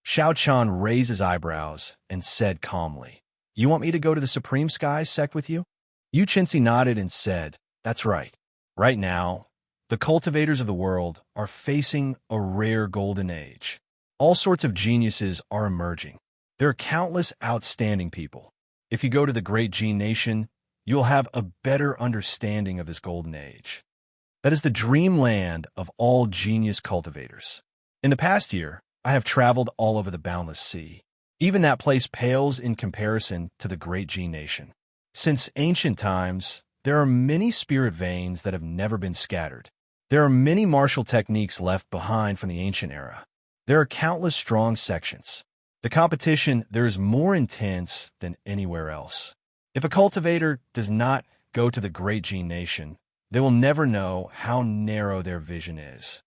Xiao Chan raised his eyebrows and said calmly, "You want me to go to the Supreme Sky sect with you?" Yu Qinzi nodded and said, "That's right. Right now, the cultivators of the world are facing a rare golden age. All sorts of geniuses are emerging. There are countless outstanding people. If you go to the great Jin nation, you'll have a better understanding of this golden age. That is the dreamland of all genius cultivators. In the past year, I have traveled all over the boundless sea. Even that place pales in comparison to the great Jin nation. Since ancient times, there are many spirit veins that have never been scattered. There are many martial techniques left behind from the ancient era. There are countless strong sections. The competition there is more intense than anywhere else. If a cultivator does not go to the great Jin nation, they will never know how narrow their vision is."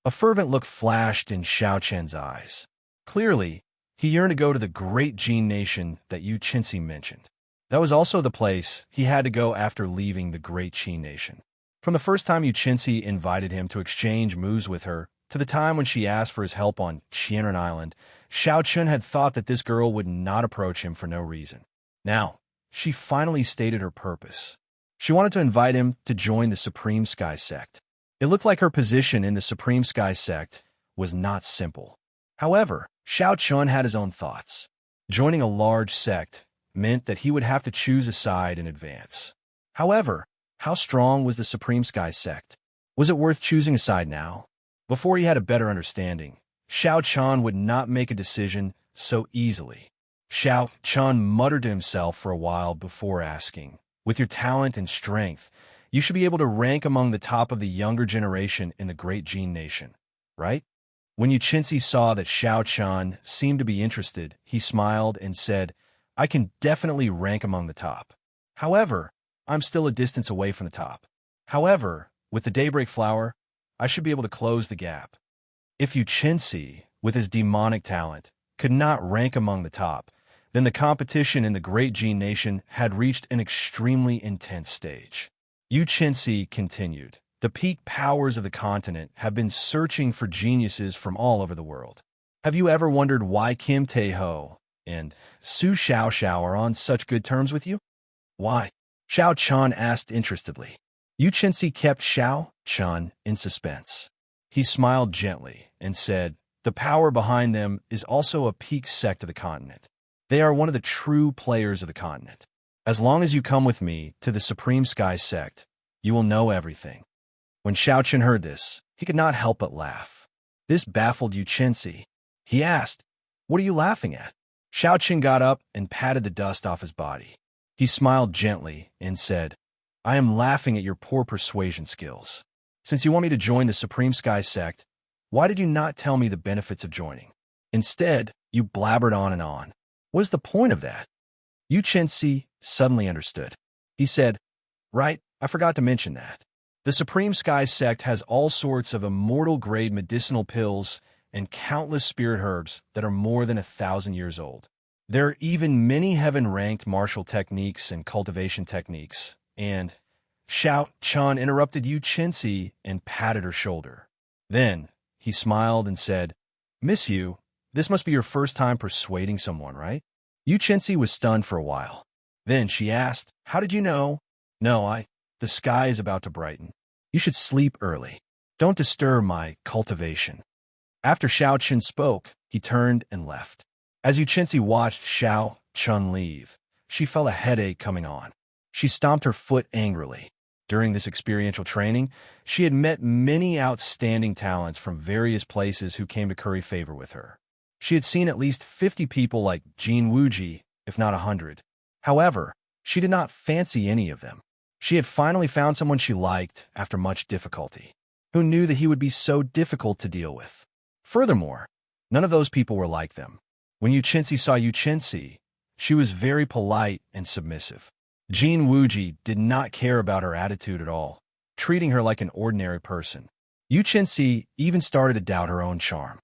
A fervent look flashed in Xiao Chen's eyes. Clearly, he yearned to go to the great Jin nation that Yu Qinzi mentioned. That was also the place he had to go after leaving the great Qin nation. From the first time Yu Qinzi invited him to exchange moves with her, to the time when she asked for his help on Qianren Island, Xiao Chen had thought that this girl would not approach him for no reason. Now, she finally stated her purpose. She wanted to invite him to join the Supreme Sky sect. It looked like her position in the Supreme Sky sect was not simple. However, Xiao Chun had his own thoughts. Joining a large sect meant that he would have to choose a side in advance. However, how strong was the Supreme Sky sect? Was it worth choosing a side now? Before he had a better understanding, Xiao Chan would not make a decision so easily. Xiao Chan muttered to himself for a while before asking, "With your talent and strength, you should be able to rank among the top of the younger generation in the great Jin nation, right?" When Yu Qinzi saw that Xiao Chan seemed to be interested, he smiled and said, "I can definitely rank among the top. However, I'm still a distance away from the top. However, with the Daybreak Flower, I should be able to close the gap." If Yu Qinzi, with his demonic talent, could not rank among the top, then the competition in the great Jin nation had reached an extremely intense stage. Yu Qinzi continued, "The peak powers of the continent have been searching for geniuses from all over the world. Have you ever wondered why Kim Tae-ho and Su Xiaoxiao are on such good terms with you?" "Why?" Xiao Chan asked interestedly. Yu Qinzi kept Xiao Chan in suspense. He smiled gently and said, "The power behind them is also a peak sect of the continent. They are one of the true players of the continent. As long as you come with me to the Supreme Sky sect, you will know everything." When Xiao Chen heard this, he could not help but laugh. This baffled Yu Qinzi. He asked, "What are you laughing at?" Xiao Chen got up and patted the dust off his body. He smiled gently and said, "I am laughing at your poor persuasion skills. Since you want me to join the Supreme Sky sect, why did you not tell me the benefits of joining? Instead, you blabbered on and on. What is the point of that?" Yu Qinzi suddenly understood. He said, "Right, I forgot to mention that. The Supreme Sky sect has all sorts of immortal-grade medicinal pills and countless spirit herbs that are more than 1,000 years old. There are even many heaven-ranked martial techniques and cultivation techniques, and..." Xiao Chan interrupted Yu Qinzi and patted her shoulder. Then, he smiled and said, "Miss Yu, this must be your first time persuading someone, right?" Yu Qinzi was stunned for a while. Then she asked, "How did you know?" "No, the sky is about to brighten. You should sleep early. Don't disturb my cultivation." After Xiao Chen spoke, he turned and left. As Yu Qinzi watched Xiao Chen leave, she felt a headache coming on. She stomped her foot angrily. During this experiential training, she had met many outstanding talents from various places who came to curry favor with her. She had seen at least 50 people like Jin Wuji, if not 100. However, she did not fancy any of them. She had finally found someone she liked after much difficulty. Who knew that he would be so difficult to deal with? Furthermore, none of those people were like them. When Yu Qinzi saw Yu Qinzi, she was very polite and submissive. Jin Wuji did not care about her attitude at all, treating her like an ordinary person. Yu Qinzi even started to doubt her own charm.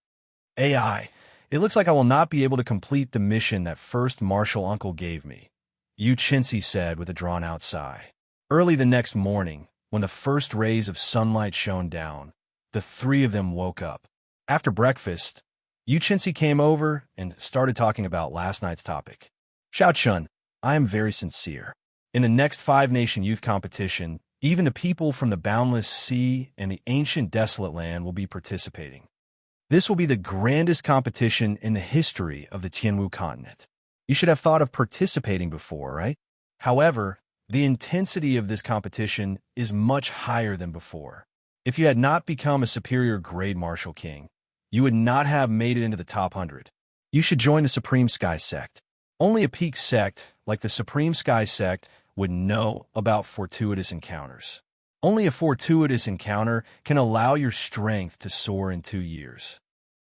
"AI, it looks like I will not be able to complete the mission that first martial uncle gave me," Yu Qinzi said with a drawn-out sigh. Early the next morning, when the first rays of sunlight shone down, the three of them woke up. After breakfast, Yuchensi came over and started talking about last night's topic. Xiao Chun, I am very sincere. In the next five-nation youth competition, even the people from the boundless sea and the ancient desolate land will be participating. This will be the grandest competition in the history of the Tianwu continent. You should have thought of participating before, right? However, the intensity of this competition is much higher than before. If you had not become a superior grade martial king, you would not have made it into the top 100. You should join the Supreme Sky Sect. Only a peak sect, like the Supreme Sky Sect, would know about fortuitous encounters. Only a fortuitous encounter can allow your strength to soar in 2 years.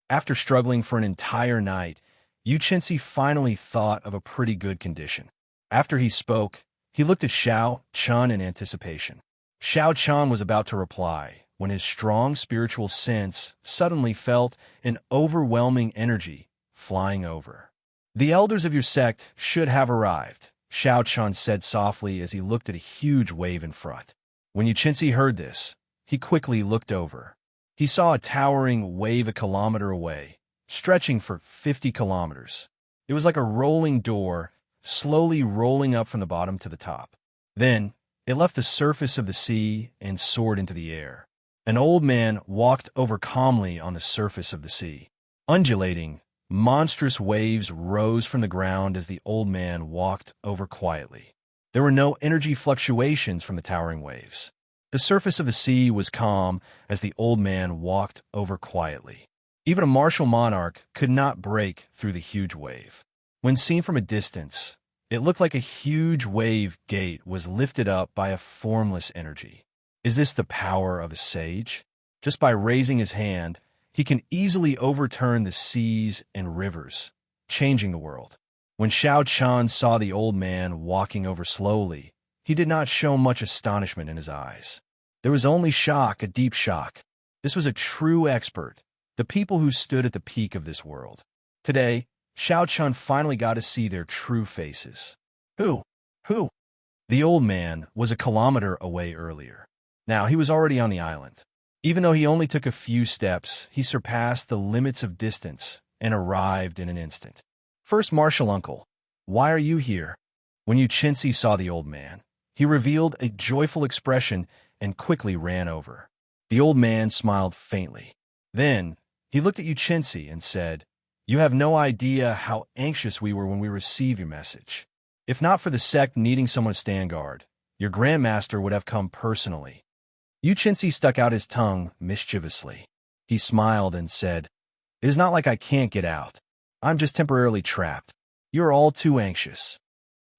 After struggling for an entire night, Yuchensi finally thought of a pretty good condition. After he spoke, he looked at Xiao Chun in anticipation. Xiao Chun was about to reply when his strong spiritual sense suddenly felt an overwhelming energy flying over. The elders of your sect should have arrived, Xiao Chun said softly as he looked at a huge wave in front. When Yuchensi heard this, he quickly looked over. He saw a towering wave a kilometer away, stretching for 50 kilometers. It was like a rolling door, slowly rolling up from the bottom to the top. Then, it left the surface of the sea and soared into the air. An old man walked over calmly on the surface of the sea. Undulating, monstrous waves rose from the ground as the old man walked over quietly. There were no energy fluctuations from the towering waves. The surface of the sea was calm as the old man walked over quietly. Even a martial monarch could not break through the huge wave. When seen from a distance, it looked like a huge wave gate was lifted up by a formless energy. Is this the power of a sage? Just by raising his hand, he can easily overturn the seas and rivers, changing the world. When Xiao Chun saw the old man walking over slowly, he did not show much astonishment in his eyes. There was only shock, a deep shock. This was a true expert, the people who stood at the peak of this world. Today, Xiao Chun finally got to see their true faces. Who? The old man was a kilometer away earlier. Now he was already on the island. Even though he only took a few steps, he surpassed the limits of distance and arrived in an instant. First martial uncle, why are you here? When Yuchensi saw the old man, he revealed a joyful expression and quickly ran over. The old man smiled faintly. Then, he looked at Yuchensi and said, "You have no idea how anxious we were when we received your message. If not for the sect needing someone to stand guard, your grandmaster would have come personally." Yuchensi stuck out his tongue mischievously. He smiled and said, "It is not like I can't get out. I'm just temporarily trapped. You're all too anxious."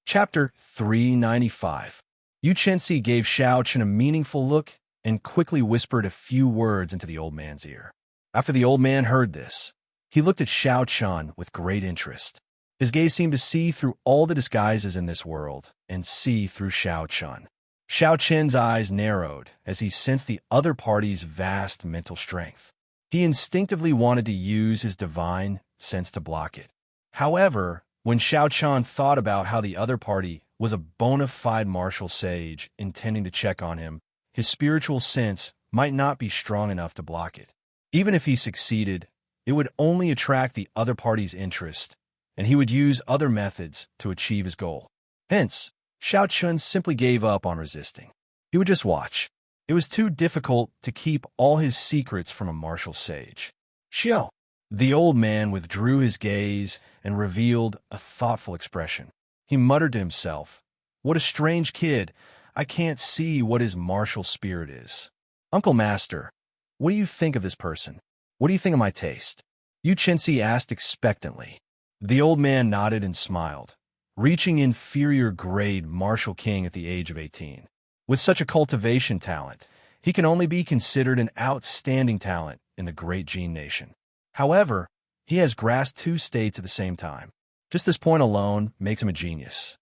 Chapter 395. Yuchensi gave Xiao Chun a meaningful look and quickly whispered a few words into the old man's ear. After the old man heard this, he looked at Xiao Chun with great interest. His gaze seemed to see through all the disguises in this world and see through Xiao Chun. Xiao Chun's eyes narrowed as he sensed the other party's vast mental strength. He instinctively wanted to use his divine sense to block it. However, when Xiao Chun thought about how the other party was a bona fide martial sage intending to check on him, his spiritual sense might not be strong enough to block it. Even if he succeeded, it would only attract the other party's interest, and he would use other methods to achieve his goal. Hence, Xiao Chun simply gave up on resisting. He would just watch. It was too difficult to keep all his secrets from a martial sage. Xiao. The old man withdrew his gaze and revealed a thoughtful expression. He muttered to himself, "What a strange kid. I can't see what his martial spirit is." "Uncle Master, what do you think of this person? What do you think of my taste?" Yuchensi asked expectantly. The old man nodded and smiled, reaching inferior grade martial king at the age of 18. With such a cultivation talent, he can only be considered an outstanding talent in the great Jin nation. However, he has grasped two states at the same time. Just this point alone makes him a genius.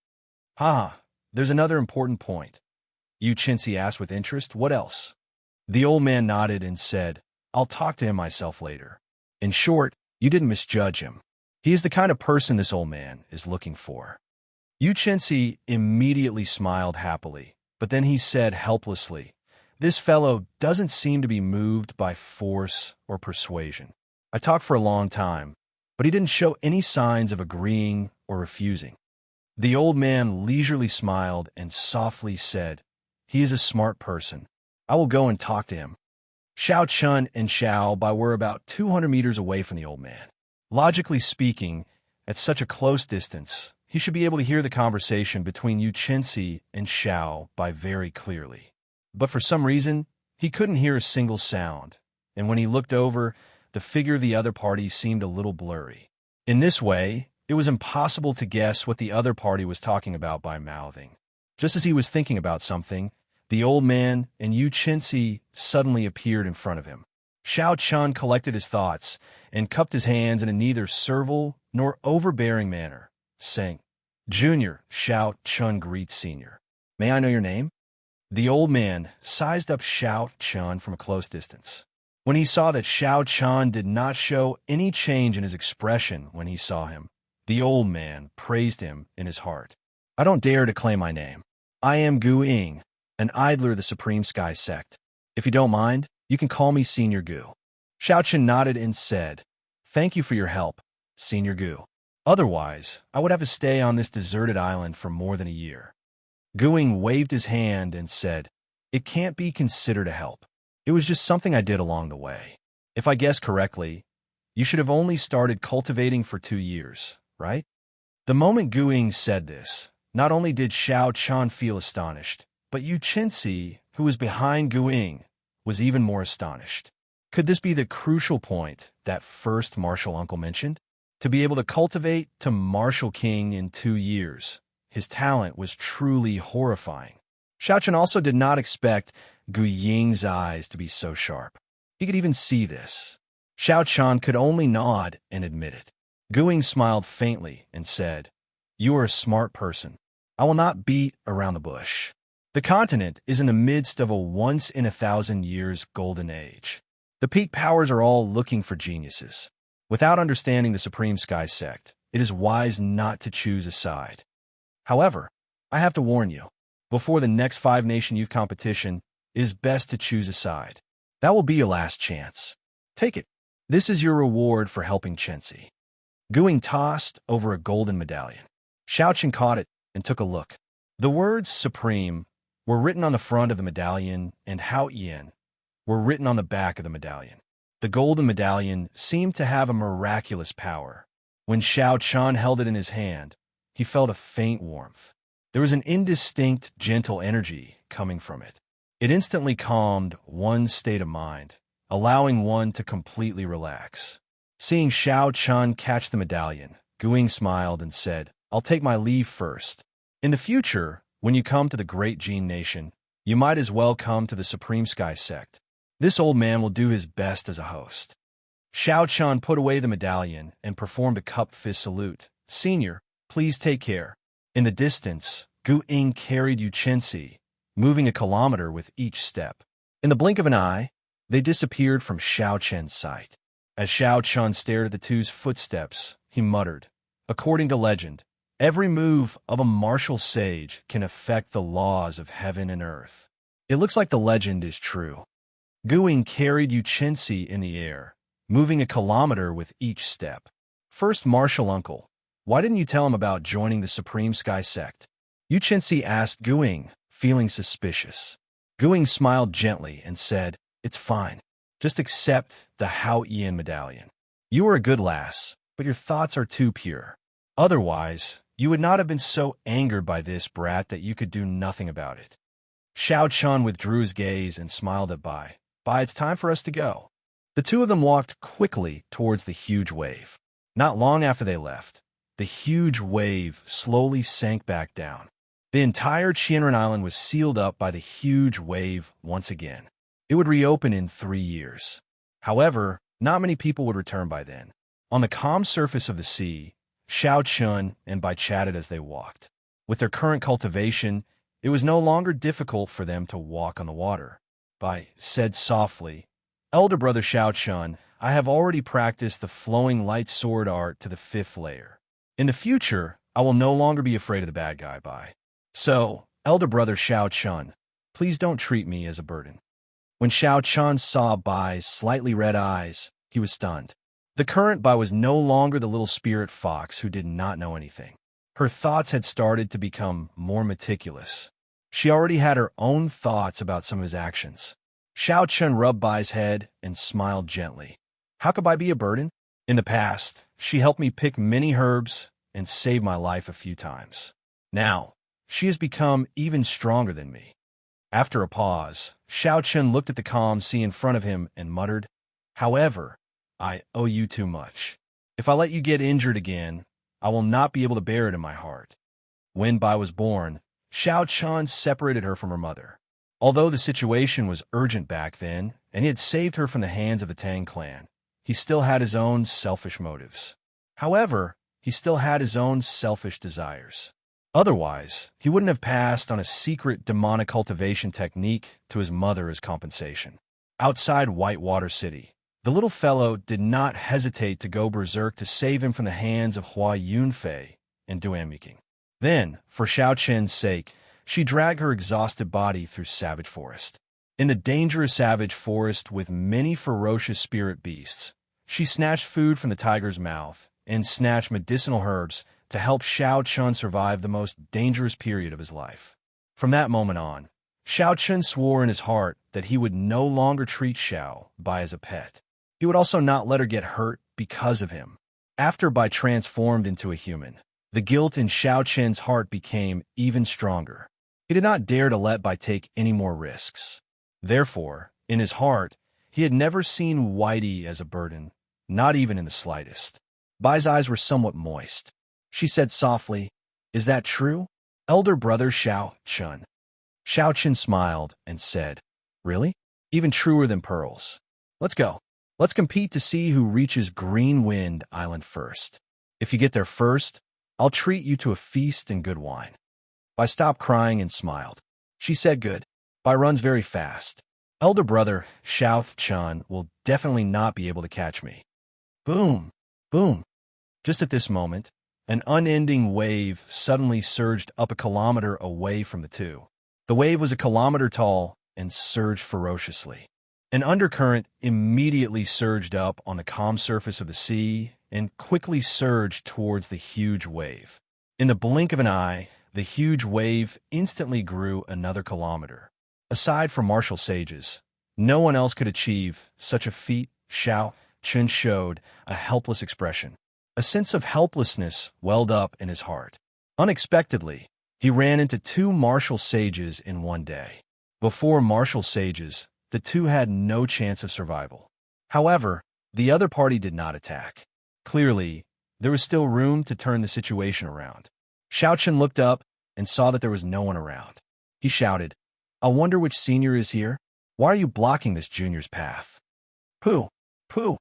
There's another important point. Yuchensi asked with interest, "What else?" The old man nodded and said, "I'll talk to him myself later." In short, you didn't misjudge him. He is the kind of person this old man is looking for. Yuchensi immediately smiled happily, But then he said helplessly, "This fellow doesn't seem to be moved by force or persuasion." I talked for a long time, but he didn't show any signs of agreeing or refusing. The old man leisurely smiled and softly said, "He is a smart person. I will go and talk to him." Xiao Chun and Xiao Bai were about 200 meters away from the old man. Logically speaking, at such a close distance, he should be able to hear the conversation between Yu Chenxi and Xiao Bai very clearly. But for some reason, he couldn't hear a single sound, and when he looked over, the figure of the other party seemed a little blurry. In this way, it was impossible to guess what the other party was talking about by mouthing. Just as he was thinking about something, the old man and Yu Chenxi suddenly appeared in front of him. Xiao Chun collected his thoughts and cupped his hands in a neither servile nor overbearing manner, saying, "Junior, Xiao Chun greets Senior. May I know your name?" The old man sized up Xiao Chun from a close distance. When he saw that Xiao Chun did not show any change in his expression when he saw him, the old man praised him in his heart. "I don't dare to claim my name. I am Gu Ying, an idler of the Supreme Sky Sect. If you don't mind, you can call me Senior Gu." Xiao Chun nodded and said, "Thank you for your help, Senior Gu. Otherwise, I would have to stay on this deserted island for more than a year." Gu Ying waved his hand and said, "It can't be considered a help. It was just something I did along the way. If I guessed correctly, you should have only started cultivating for 2 years, right?" The moment Gu Ying said this, not only did Xiao Chun feel astonished, but Yu Chenxi, who was behind Gu Ying, was even more astonished. Could this be the crucial point that first martial uncle mentioned? To be able to cultivate to martial king in 2 years. His talent was truly horrifying. Xiao Chun also did not expect Gu Ying's eyes to be so sharp. He could even see this. Xiao Chun could only nod and admit it. Gu Ying smiled faintly and said, "You are a smart person. I will not beat around the bush. The continent is in the midst of a once-in-a-thousand-years golden age. The peak powers are all looking for geniuses. Without understanding the Supreme Sky Sect, it is wise not to choose a side. However, I have to warn you, before the next 5-nation youth competition, it is best to choose a side. That will be your last chance. Take it. This is your reward for helping Chenxi." Gu Ying tossed over a golden medallion. Xiao Chun caught it and took a look. The words "Supreme" were written on the front of the medallion and "Hao Yin" were written on the back of the medallion. The golden medallion seemed to have a miraculous power. When Xiao Chun held it in his hand, he felt a faint warmth. There was an indistinct, gentle energy coming from it. It instantly calmed one's state of mind, allowing one to completely relax. Seeing Xiao Chun catch the medallion, Gu Ying smiled and said, "I'll take my leave first. In the future, when you come to the Great Gene Nation, you might as well come to the Supreme Sky Sect. This old man will do his best as a host." Xiao Chun put away the medallion and performed a cupped fist salute. "Senior, please take care." In the distance, Gu Ying carried Yu Chenxi, moving a kilometer with each step. In the blink of an eye, they disappeared from Xiao Chun's sight. As Xiao Chun stared at the two's footsteps, he muttered, "According to legend, every move of a martial sage can affect the laws of heaven and earth. It looks like the legend is true." Gu Ying carried Yu Chenxi in the air, moving a kilometer with each step. "First martial uncle, why didn't you tell him about joining the Supreme Sky Sect?" Yu Chenxi asked Gu Ying, feeling suspicious. Gu Ying smiled gently and said, "It's fine. Just accept the Hao Yin medallion. You are a good lass, but your thoughts are too pure. Otherwise, you would not have been so angered by this brat that you could do nothing about it." Xiao Chun withdrew his gaze and smiled at Bai. "Bai, it's time for us to go." The two of them walked quickly towards the huge wave. Not long after they left, the huge wave slowly sank back down. The entire Qianren Island was sealed up by the huge wave once again. It would reopen in 3 years. However, not many people would return by then. On the calm surface of the sea, Xiao Chun and Bai chatted as they walked. With their current cultivation, it was no longer difficult for them to walk on the water. Bai said softly, "Elder brother Xiao Chun, I have already practiced the flowing light sword art to the 5th layer. In the future, I will no longer be afraid of the bad guy, Bai. So, Elder brother Xiao Chun, please don't treat me as a burden. When Xiao Chun saw Bai's slightly red eyes, he was stunned. The current Bai was no longer the little spirit fox who did not know anything. Her thoughts had started to become more meticulous. She already had her own thoughts about some of his actions. Xiao Chun rubbed Bai's head and smiled gently. How could Bai be a burden? In the past, she helped me pick many herbs and saved my life a few times. Now, she has become even stronger than me. After a pause, Xiao Chun looked at the calm sea in front of him and muttered, However, I owe you too much. If I let you get injured again, I will not be able to bear it in my heart. When Bai was born, Xiao Chun separated her from her mother. Although the situation was urgent back then, and he had saved her from the hands of the Tang clan, he still had his own selfish motives. However, he still had his own selfish desires. Otherwise, he wouldn't have passed on a secret demonic cultivation technique to his mother as compensation. Outside Whitewater City, the little fellow did not hesitate to go berserk to save him from the hands of Hua Yunfei and Duan Miking. Then, for Xiao Chen's sake, she dragged her exhausted body through savage forest. In the dangerous savage forest with many ferocious spirit beasts, she snatched food from the tiger's mouth and snatched medicinal herbs to help Xiao Chun survive the most dangerous period of his life. From that moment on, Xiao Chun swore in his heart that he would no longer treat Xiao Bai as a pet. He would also not let her get hurt because of him. After Bai transformed into a human, the guilt in Xiao Chen's heart became even stronger. He did not dare to let Bai take any more risks. Therefore, in his heart, he had never seen Whitey as a burden, not even in the slightest. Bai's eyes were somewhat moist. She said softly, Is that true, elder brother Xiao Chun? Xiao Chun smiled and said, Really? Even truer than pearls. Let's go. Let's compete to see who reaches Green Wind Island first. If you get there first, I'll treat you to a feast and good wine. Bai stopped crying and smiled. She said good. Bai runs very fast. Elder brother Xiao Chun will definitely not be able to catch me. Boom! Boom! Just at this moment, an unending wave suddenly surged up a kilometer away from the two. The wave was a kilometer tall and surged ferociously. An undercurrent immediately surged up on the calm surface of the sea and quickly surged towards the huge wave. In the blink of an eye, the huge wave instantly grew another kilometer. Aside from martial sages, no one else could achieve such a feat. Xiao Chun showed a helpless expression. A sense of helplessness welled up in his heart. Unexpectedly, he ran into two martial sages in one day. Before martial sages, the two had no chance of survival. However, the other party did not attack. Clearly, there was still room to turn the situation around. Xiao Chun looked up and saw that there was no one around. He shouted, I wonder which senior is here? Why are you blocking this junior's path? Pooh! Pooh!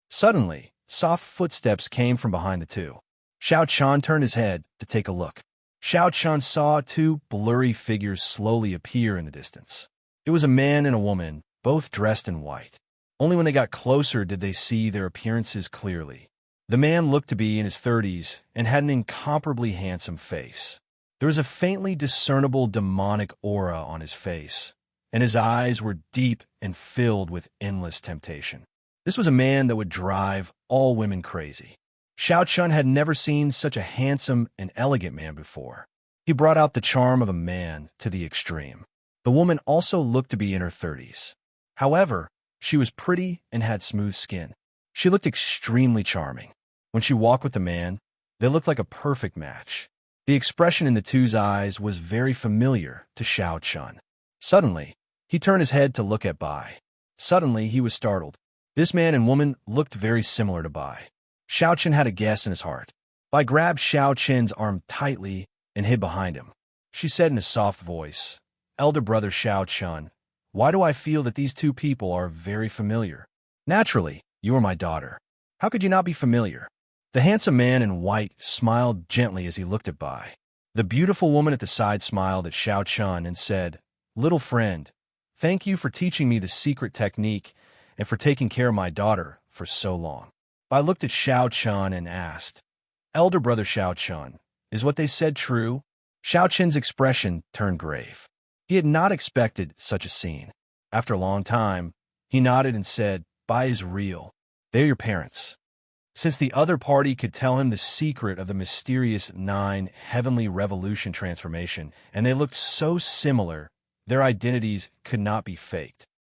Suddenly, soft footsteps came from behind the two. Xiao Chun turned his head to take a look. Xiao Chun saw two blurry figures slowly appear in the distance. It was a man and a woman, both dressed in white. Only when they got closer did they see their appearances clearly. The man looked to be in his 30s and had an incomparably handsome face. There was a faintly discernible demonic aura on his face, and his eyes were deep and filled with endless temptation. This was a man that would drive all women crazy. Xiao Chun had never seen such a handsome and elegant man before. He brought out the charm of a man to the extreme. The woman also looked to be in her 30s. However, she was pretty and had smooth skin. She looked extremely charming. When she walked with the man, they looked like a perfect match. The expression in the two's eyes was very familiar to Xiao Chun. Suddenly, he turned his head to look at Bai. Suddenly, he was startled. This man and woman looked very similar to Bai. Xiao Chun had a guess in his heart. Bai grabbed Xiao Chun's arm tightly and hid behind him. She said in a soft voice, Elder brother Xiao Chun, why do I feel that these two people are very familiar? Naturally, you are my daughter. How could you not be familiar? The handsome man in white smiled gently as he looked at Bai. The beautiful woman at the side smiled at Xiao Chun and said, Little friend, thank you for teaching me the secret technique and for taking care of my daughter for so long. Bai looked at Xiao Chun and asked, Elder brother Xiao Chun, is what they said true? Xiao Qin's expression turned grave. He had not expected such a scene. After a long time, he nodded and said, Bai is real. They're your parents. Since the other party could tell him the secret of the mysterious 9 heavenly revolution transformation, and they looked so similar, their identities could not be faked.